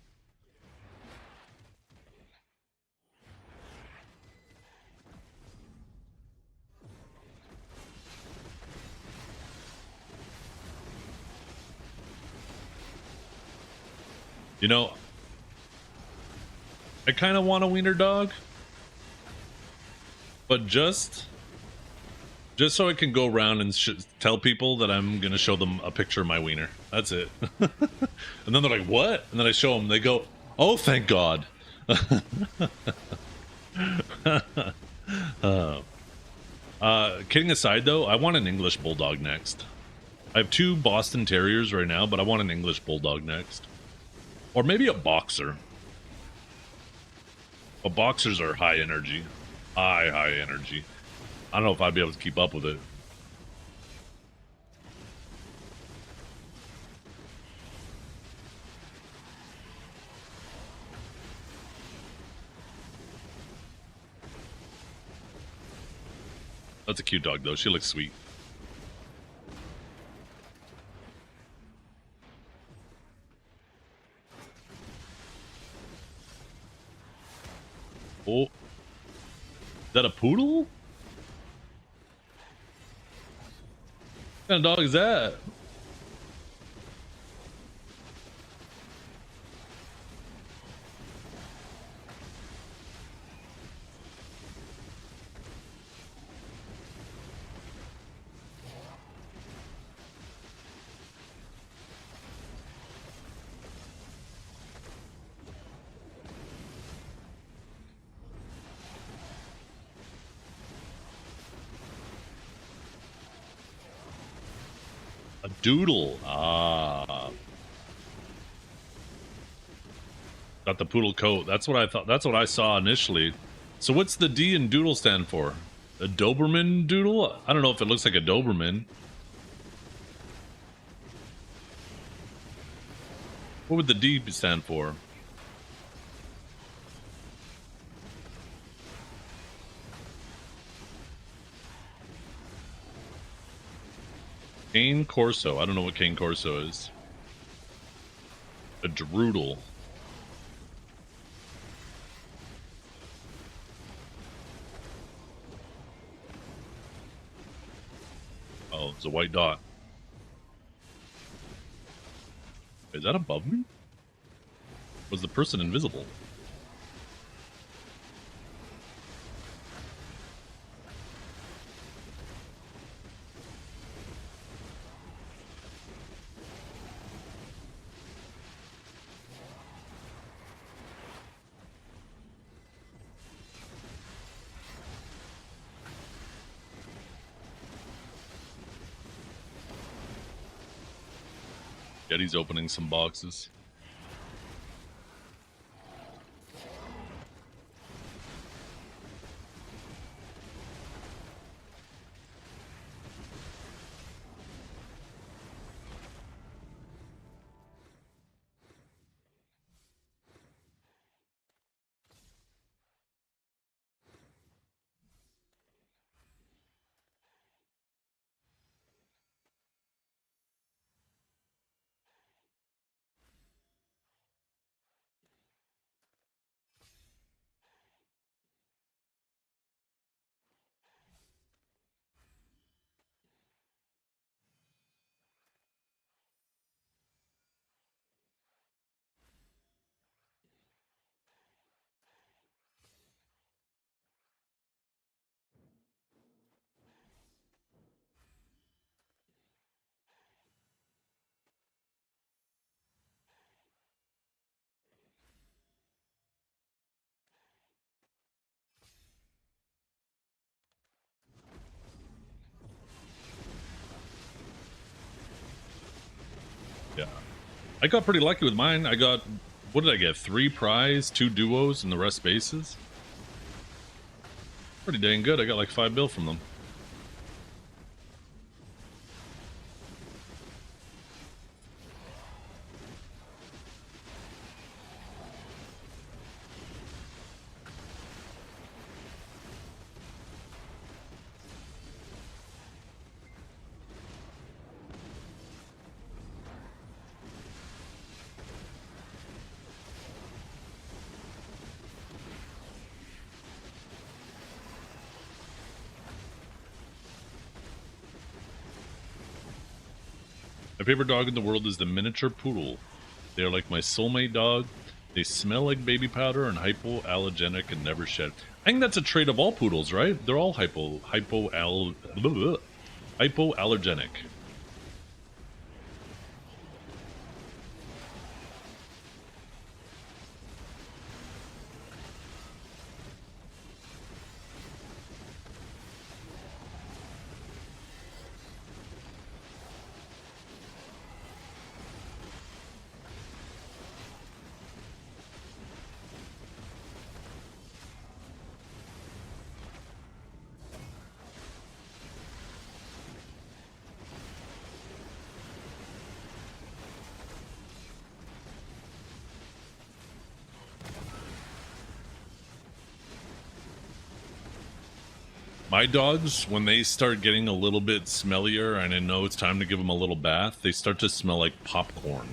You know, I kind of want a wiener dog, but just so I can go around and tell people that I'm gonna show them a picture of my wiener. That's it. And then they're like, "What?" And then I show them. They go, "Oh, thank God." Kidding aside, though, I want an English bulldog next. I have 2 Boston Terriers right now, but I want an English bulldog next. Or maybe a boxer. But boxers are high energy. High energy. I don't know if I'd be able to keep up with it. That's a cute dog, though. She looks sweet. Oh. Is that a poodle? What kind of dog is that? A doodle. Ah. Got the poodle coat. That's what I thought. That's what I saw initially. So what's the D in doodle stand for? A Doberman doodle? I don't know if it looks like a Doberman. What would the D stand for? Cane Corso. I don't know what Cane Corso is. A Droodle. Oh, it's a white dot. Is that above me? Was the person invisible? He's opening some boxes. Yeah. I got pretty lucky with mine. I got, what did I get? 3 prize, 2 duos, and the rest bases. Pretty dang good. I got like 5 bill from them. My favorite dog in the world is the miniature poodle. They are like my soulmate dog. They smell like baby powder and hypoallergenic and never shed. I think that's a trait of all poodles, right? They're all hypoallergenic. My dogs, when they start getting a little bit smellier and I know it's time to give them a little bath, they start to smell like popcorn.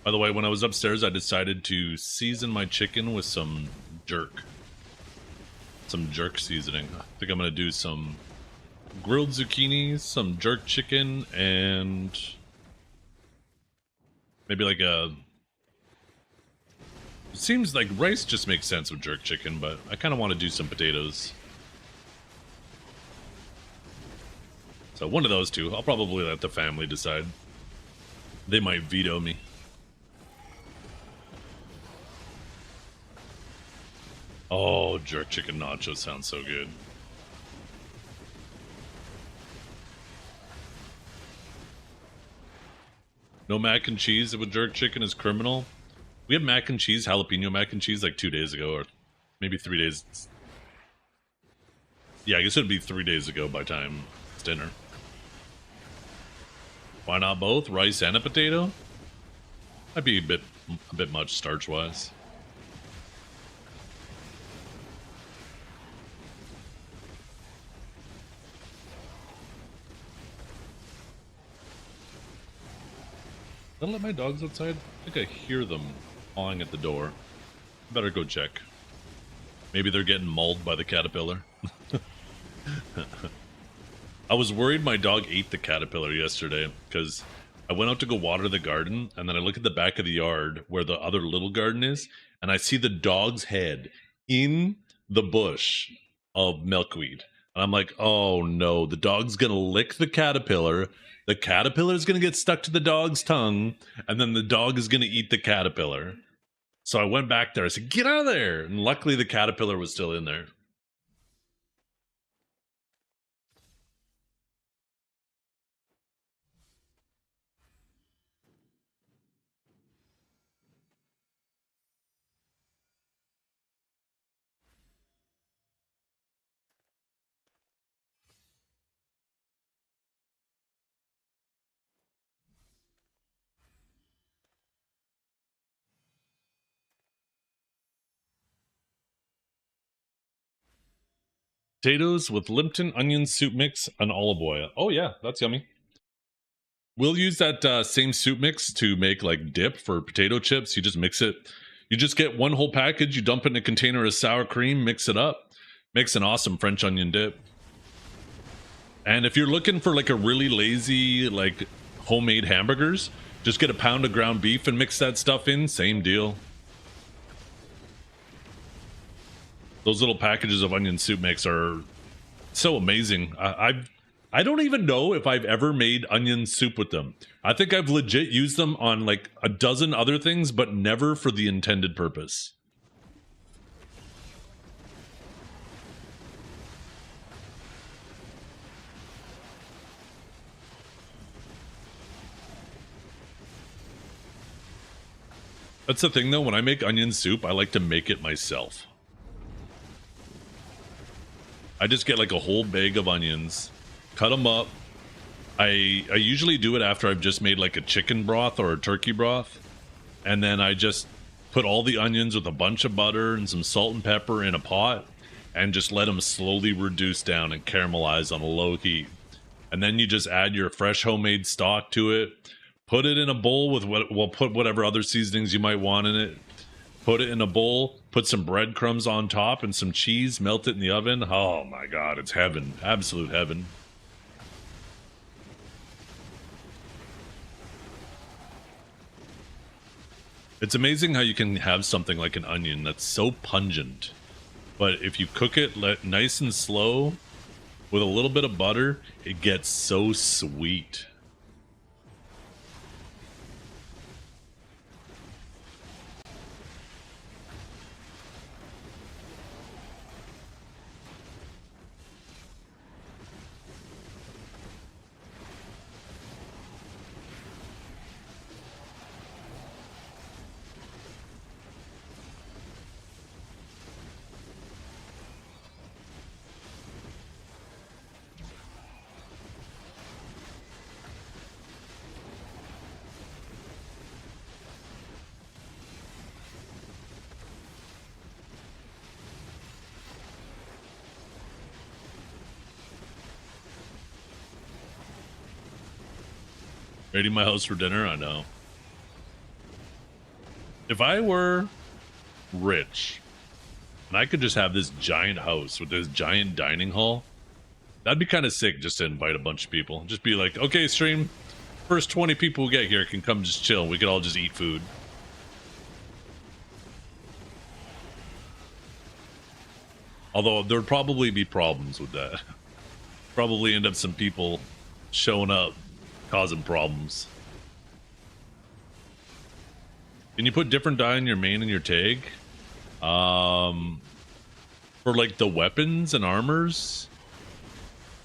By the way, when I was upstairs, I decided to season my chicken with some jerk. Some jerk seasoning. I think I'm going to do some grilled zucchini, some jerk chicken, and maybe like a It seems like rice just makes sense with jerk chicken, but I kind of want to do some potatoes. So one of those two. I'll probably let the family decide. They might veto me. Oh, jerk chicken nachos sounds so good. No mac and cheese with jerk chicken is criminal. We had mac and cheese, jalapeno mac and cheese, like 2 days ago, or maybe 3 days. Yeah, I guess it'd be 3 days ago by time it's dinner. Why not both? Rice and a potato? Might be a bit much starch-wise. Did I let my dogs outside? I think I hear them pawing at the door. Better go check. Maybe they're getting mauled by the caterpillar. I was worried my dog ate the caterpillar yesterday because I went out to go water the garden, and then I look at the back of the yard where the other little garden is, and I see the dog's head in the bush of milkweed. And I'm like, oh no, the dog's gonna lick the caterpillar is gonna get stuck to the dog's tongue, and then the dog is gonna eat the caterpillar. So I went back there, I said, get out of there! And luckily the caterpillar was still in there. Potatoes with Lipton onion soup mix and olive oil. Oh yeah, that's yummy. We'll use that same soup mix to make like dip for potato chips. You just mix it. You just get one whole package. You dump it in a container of sour cream, mix it up. Makes an awesome French onion dip. And if you're looking for like a really lazy, like homemade hamburgers, just get a pound of ground beef and mix that stuff in. Same deal. Those little packages of onion soup mix are so amazing. I don't even know if I've ever made onion soup with them. I think I've legit used them on like a dozen other things, but never for the intended purpose. That's the thing though, when I make onion soup, I like to make it myself. I just get like a whole bag of onions, cut them up. I usually do it after I've just made like a chicken broth or a turkey broth. And then I just put all the onions with a bunch of butter and some salt and pepper in a pot and just let them slowly reduce down and caramelize on a low heat. And then you just add your fresh homemade stock to it. Put it in a bowl with put whatever other seasonings you might want in it. Put it in a bowl, put some breadcrumbs on top and some cheese, melt it in the oven. Oh my god, it's heaven. Absolute heaven. It's amazing how you can have something like an onion that's so pungent, but if you cook it nice and slow with a little bit of butter, it gets so sweet. Raiding my house for dinner? I know. If I were rich and I could just have this giant house with this giant dining hall, that'd be kind of sick just to invite a bunch of people. Just be like, okay, stream, first 20 people who get here can come just chill. We could all just eat food. Although there'd probably be problems with that. Probably end up some people showing up causing problems. Can you put different dye in your main and your tag? For like the weapons and armors,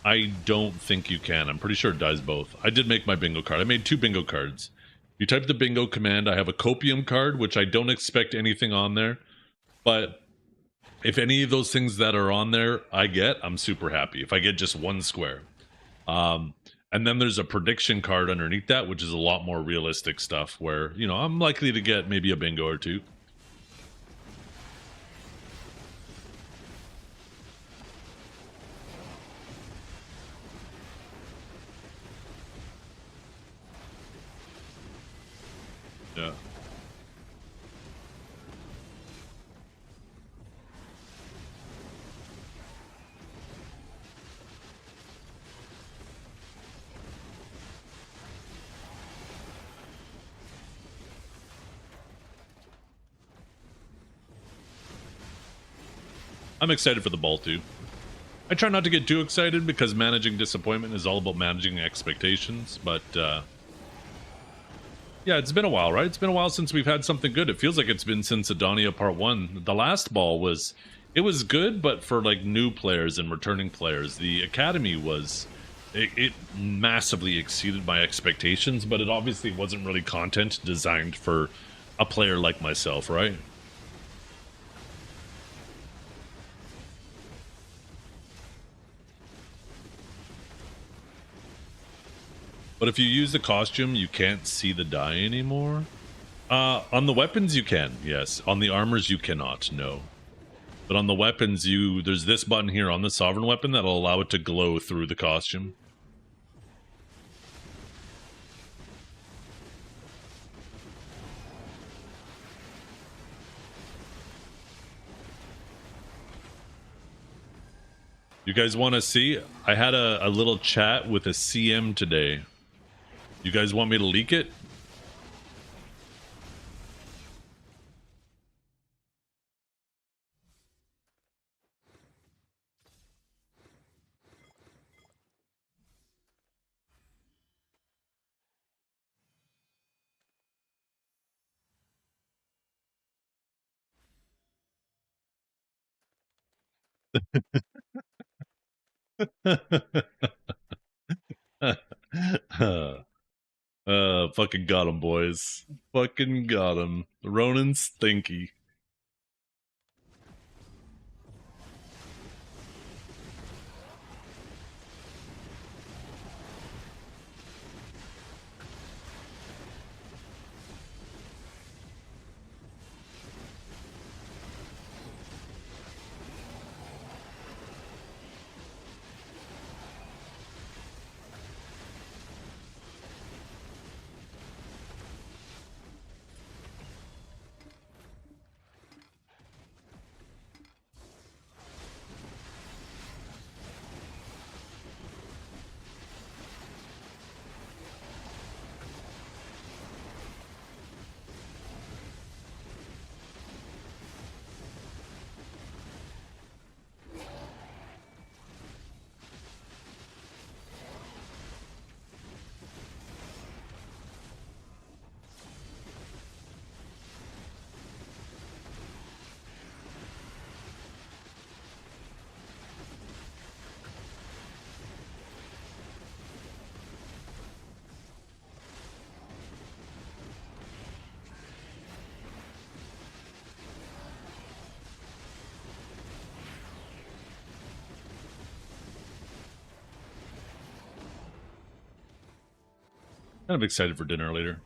I don't think you can. I'm pretty sure it dyes both. I did make my bingo card. I made 2 bingo cards. You type the bingo command. I have a copium card, which I don't expect anything on there. But if any of those things that are on there I get, I'm super happy. If I get just 1 square. And then there's a prediction card underneath that, which is a lot more realistic stuff where, you know, I'm likely to get maybe a bingo or 2. Yeah. I'm excited for the ball too. I try not to get too excited because managing disappointment is all about managing expectations, but yeah, it's been a while, right? It's been a while since we've had something good. It feels like it's been since Adonia Part 1. The last ball was good, but for like new players and returning players. The Academy was it massively exceeded my expectations, but it obviously wasn't really content designed for a player like myself, right? But if you use the costume, you can't see the dye anymore. On the weapons, you can, yes. On the armors, you cannot, no. But on the weapons, there's this button here on the Sovereign weapon that'll allow it to glow through the costume. You guys want to see? I had a little chat with a CM today. You guys want me to leak it? Fucking got him, boys. Fucking got him. Ronan Stinky. Kind of excited for dinner later.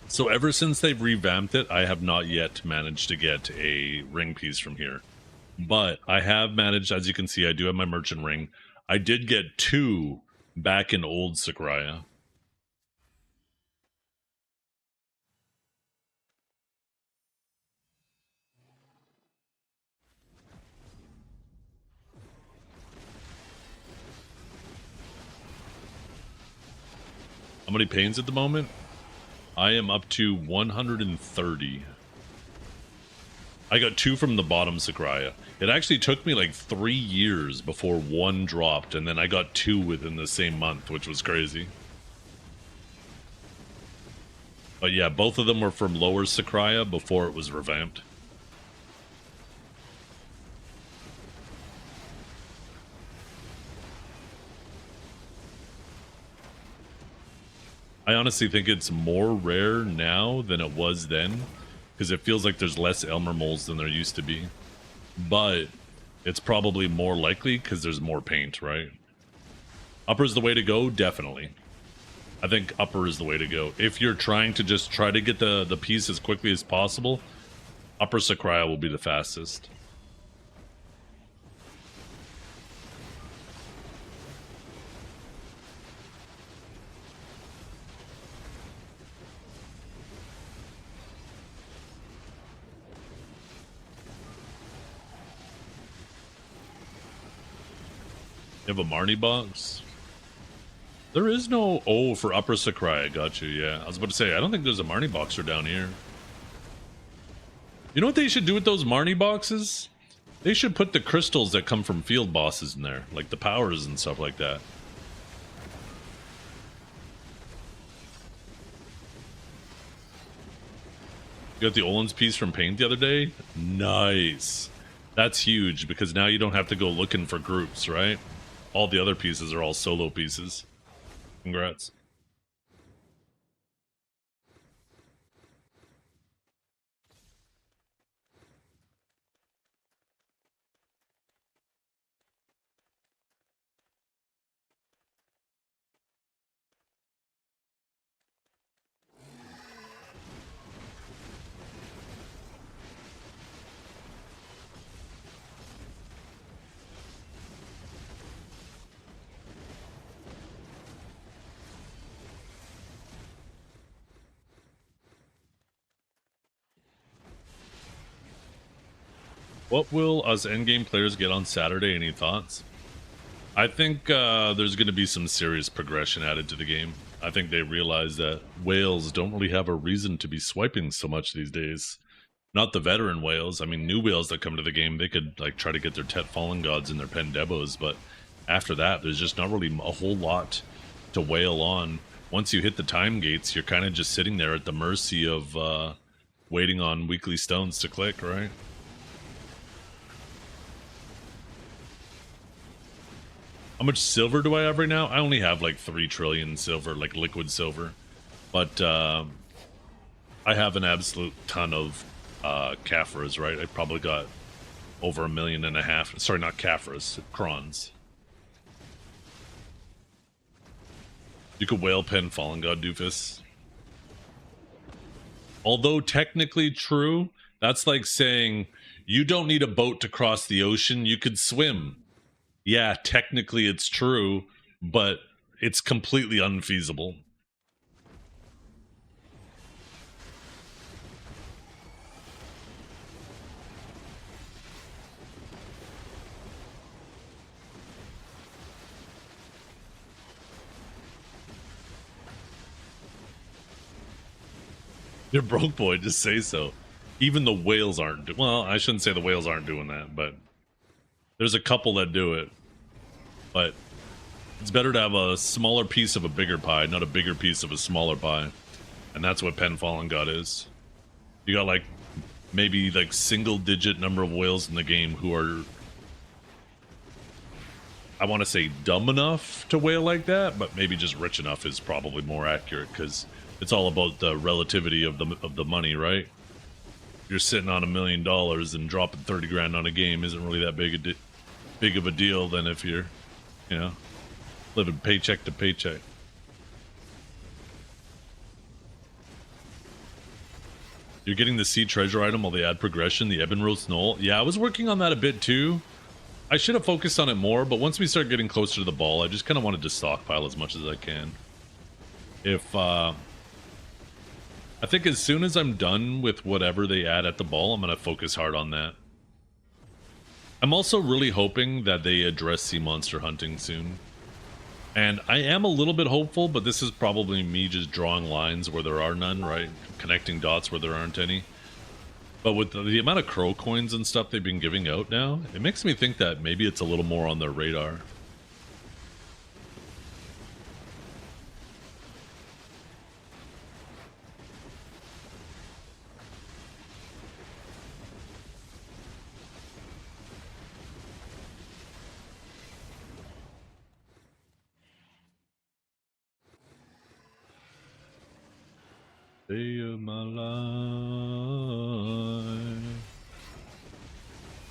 So ever since they've revamped it, I have not yet managed to get a ring piece from here. But I have managed, as you can see, I do have my merchant ring. I did get 2 back in old Sakurai. How many pains at the moment? I am up to 130. I got 2 from the bottom Sakurai. It actually took me like 3 years before 1 dropped, and then I got 2 within the same month, which was crazy. But yeah, both of them were from lower Sakurai before it was revamped. I honestly think it's more rare now than it was then, because it feels like there's less Elmer moles than there used to be. But it's probably more likely because there's more paint, right? Upper's the way to go, definitely. I think upper is the way to go. If you're trying to just try to get the piece as quickly as possible, upper Sakurai will be the fastest. You have a Marnie box? There is no... Oh, for Upper Sakurai, I got you, yeah. I was about to say, I don't think there's a Marnie boxer down here. You know what they should do with those Marnie boxes? They should put the crystals that come from field bosses in there. Like the powers and stuff like that. You got the Olin's piece from Paint the other day? Nice. That's huge, because now you don't have to go looking for groups, right? All the other pieces are all solo pieces. Congrats. What will us endgame players get on Saturday? Any thoughts? I think there's going to be some serious progression added to the game. I think they realize that whales don't really have a reason to be swiping so much these days. Not the veteran whales. I mean, new whales that come to the game, they could like try to get their Tet Fallen Gods in their Pendebos, but after that, there's just not really a whole lot to whale on. Once you hit the time gates, you're kind of just sitting there at the mercy of waiting on weekly stones to click, right? How much silver do I have right now? I only have like 3 trillion silver, like liquid silver. But I have an absolute ton of Caphras, right? I probably got over 1.5 million. Sorry, not Caphras, Crons. You could whale pen Fallen God Doofus. Although technically true, that's like saying you don't need a boat to cross the ocean, you could swim. Yeah, technically it's true, but it's completely unfeasible. You're broke, boy, just say so. Even the whales aren't well, I shouldn't say the whales aren't doing that, but there's a couple that do it. But it's better to have a smaller piece of a bigger pie, not a bigger piece of a smaller pie. And that's what Pen Fallen God is. You got like maybe like single digit number of whales in the game who are, I want to say, dumb enough to whale like that, but maybe just rich enough is probably more accurate, because it's all about the relativity of the money, right? You're sitting on $1 million and dropping 30 grand on a game isn't really that big of a deal than if you're, you know, living paycheck to paycheck. You're getting the seed treasure item while they add progression, the Ebon Roast Knoll. Yeah, I was working on that a bit too. I should have focused on it more, but once we start getting closer to the ball, I just kind of wanted to stockpile as much as I can. I think as soon as I'm done with whatever they add at the ball, I'm going to focus hard on that. I'm also really hoping that they address sea monster hunting soon. And I am a little bit hopeful, but this is probably me just drawing lines where there are none, right? Connecting dots where there aren't any. But with the amount of crow coins and stuff they've been giving out now, it makes me think that maybe it's a little more on their radar. Day of my life,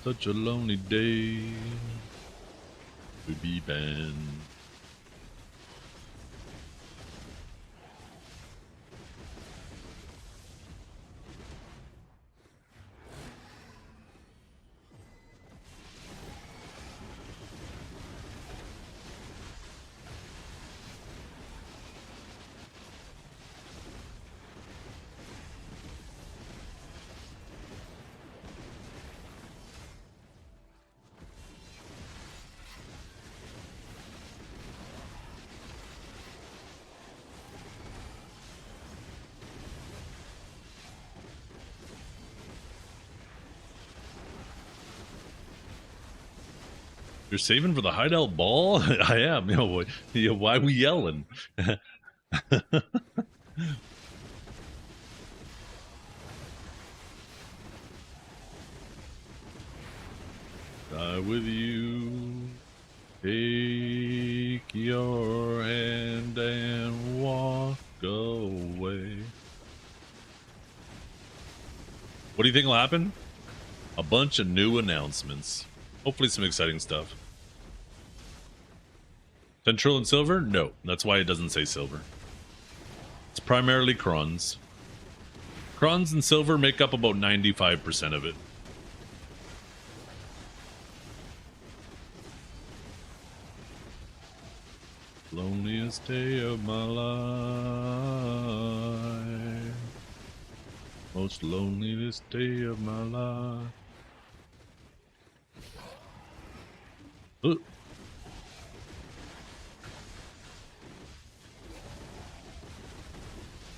such a lonely day to be banned. You're saving for the hideout ball? I am. Why are we yelling? Die with you. Take your hand and walk away. What do you think will happen? A bunch of new announcements. Hopefully some exciting stuff. 10 trillion silver? No, that's why it doesn't say silver. It's primarily crons. Crons and silver make up about 95% of it. Loneliest day of my life. Most loneliest day of my life. Ooh.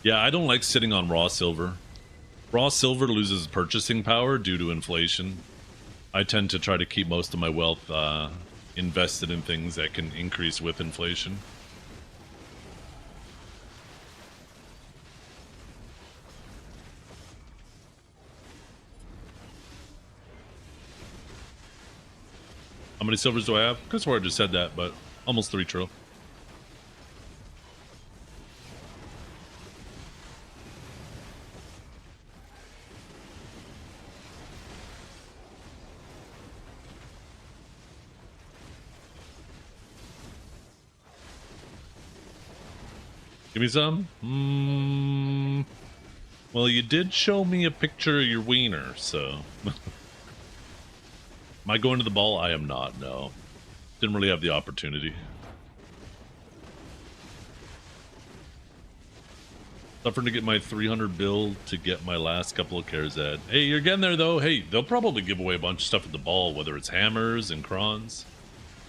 Yeah, I don't like sitting on raw silver. Raw silver loses purchasing power due to inflation. I tend to try to keep most of my wealth invested in things that can increase with inflation. How many silvers do I have? I swear I just said that, but almost 3 trillion. Give me some? Well, you did show me a picture of your wiener, so... Am I going to the ball? I am not, no. Didn't really have the opportunity. Suffering to get my 300 build to get my last couple of cares ad. Hey, you're getting there, though. Hey, they'll probably give away a bunch of stuff at the ball, whether it's hammers and crons.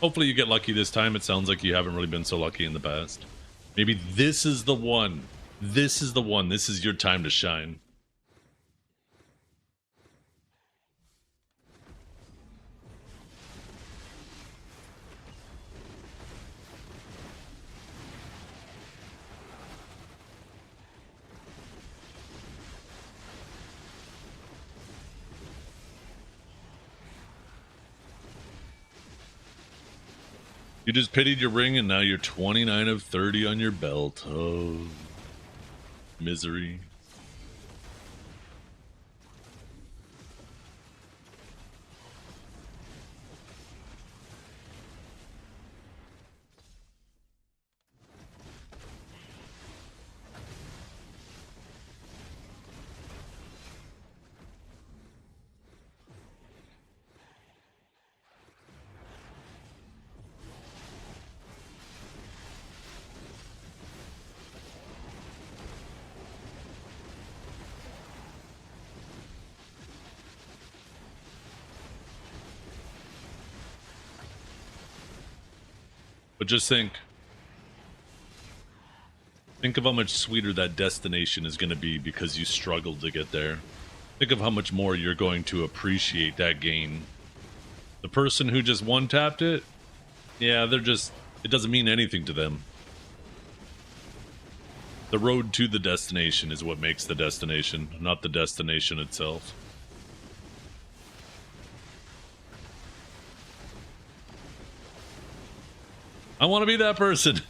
Hopefully you get lucky this time. It sounds like you haven't really been so lucky in the past. Maybe this is the one. This is the one. This is your time to shine. You just pitied your ring and now you're 29 of 30 on your belt. Oh, misery. But just think of how much sweeter that destination is going to be because you struggled to get there. Think of how much more you're going to appreciate that gain. The person who just one-tapped it, yeah, it doesn't mean anything to them. The road to the destination is what makes the destination, not the destination itself. I want to be that person.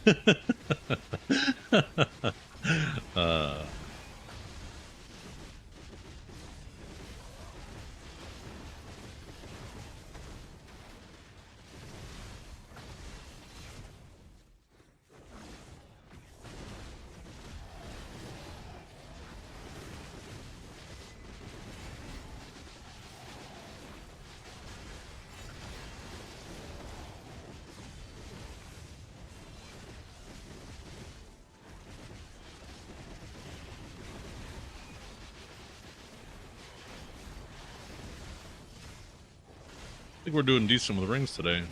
I think we're doing decent with rings today.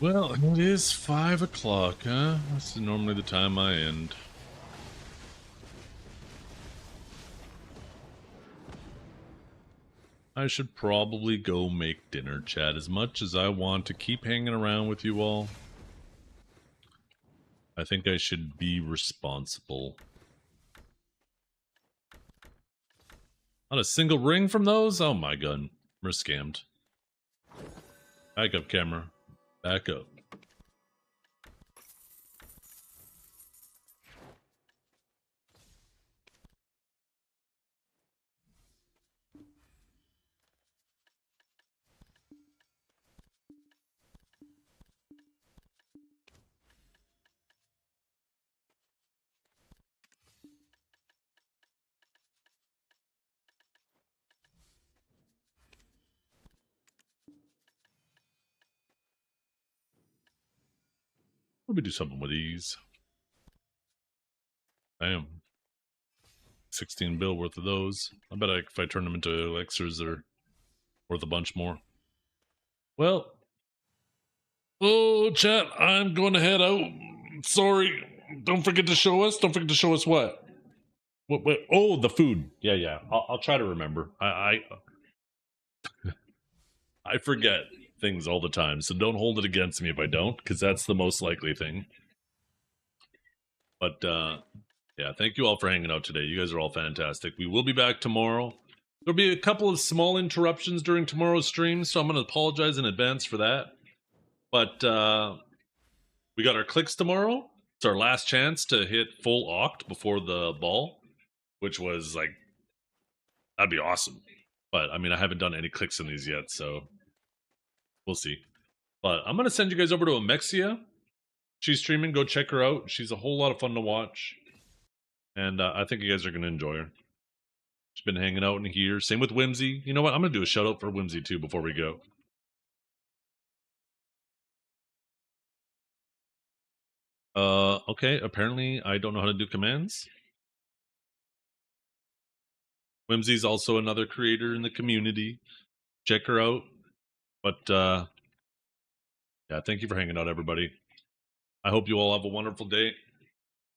Well, it is 5 o'clock, huh? That's normally the time I end. I should probably go make dinner, chat. As much as I want to keep hanging around with you all, I think I should be responsible. Not a single ring from those? Oh my god. We're scammed. Back up, camera. Back up. Let me do something with these. Damn. 16 bill worth of those. I bet if I turn them into elixirs, they're worth a bunch more. Well. Oh, chat, I'm going to head out. Sorry. Don't forget to show us. Don't forget to show us what? What? Oh, the food. Yeah. I'll try to remember. I forget things all the time, so don't hold it against me if I don't, because that's the most likely thing. But, yeah, thank you all for hanging out today. You guys are all fantastic. We will be back tomorrow. There'll be a couple of small interruptions during tomorrow's stream, so I'm going to apologize in advance for that. But we got our clicks tomorrow. It's our last chance to hit full oct before the ball, which was like, that'd be awesome. But, I mean, I haven't done any clicks in these yet, so we'll see. But I'm going to send you guys over to Amexia. She's streaming. Go check her out. She's a whole lot of fun to watch. And I think you guys are going to enjoy her. She's been hanging out in here. Same with Whimsy. You know what? I'm going to do a shout out for Whimsy too before we go. Okay. Apparently, I don't know how to do commands. Whimsy's also another creator in the community. Check her out. But, yeah, thank you for hanging out, everybody. I hope you all have a wonderful day.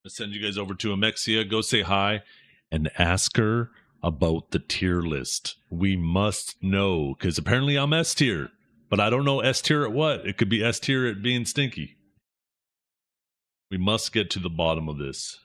I'll send you guys over to Amexia. Go say hi and ask her about the tier list. We must know, because apparently I'm S tier, but I don't know S tier at what. It could be S tier at being stinky. We must get to the bottom of this.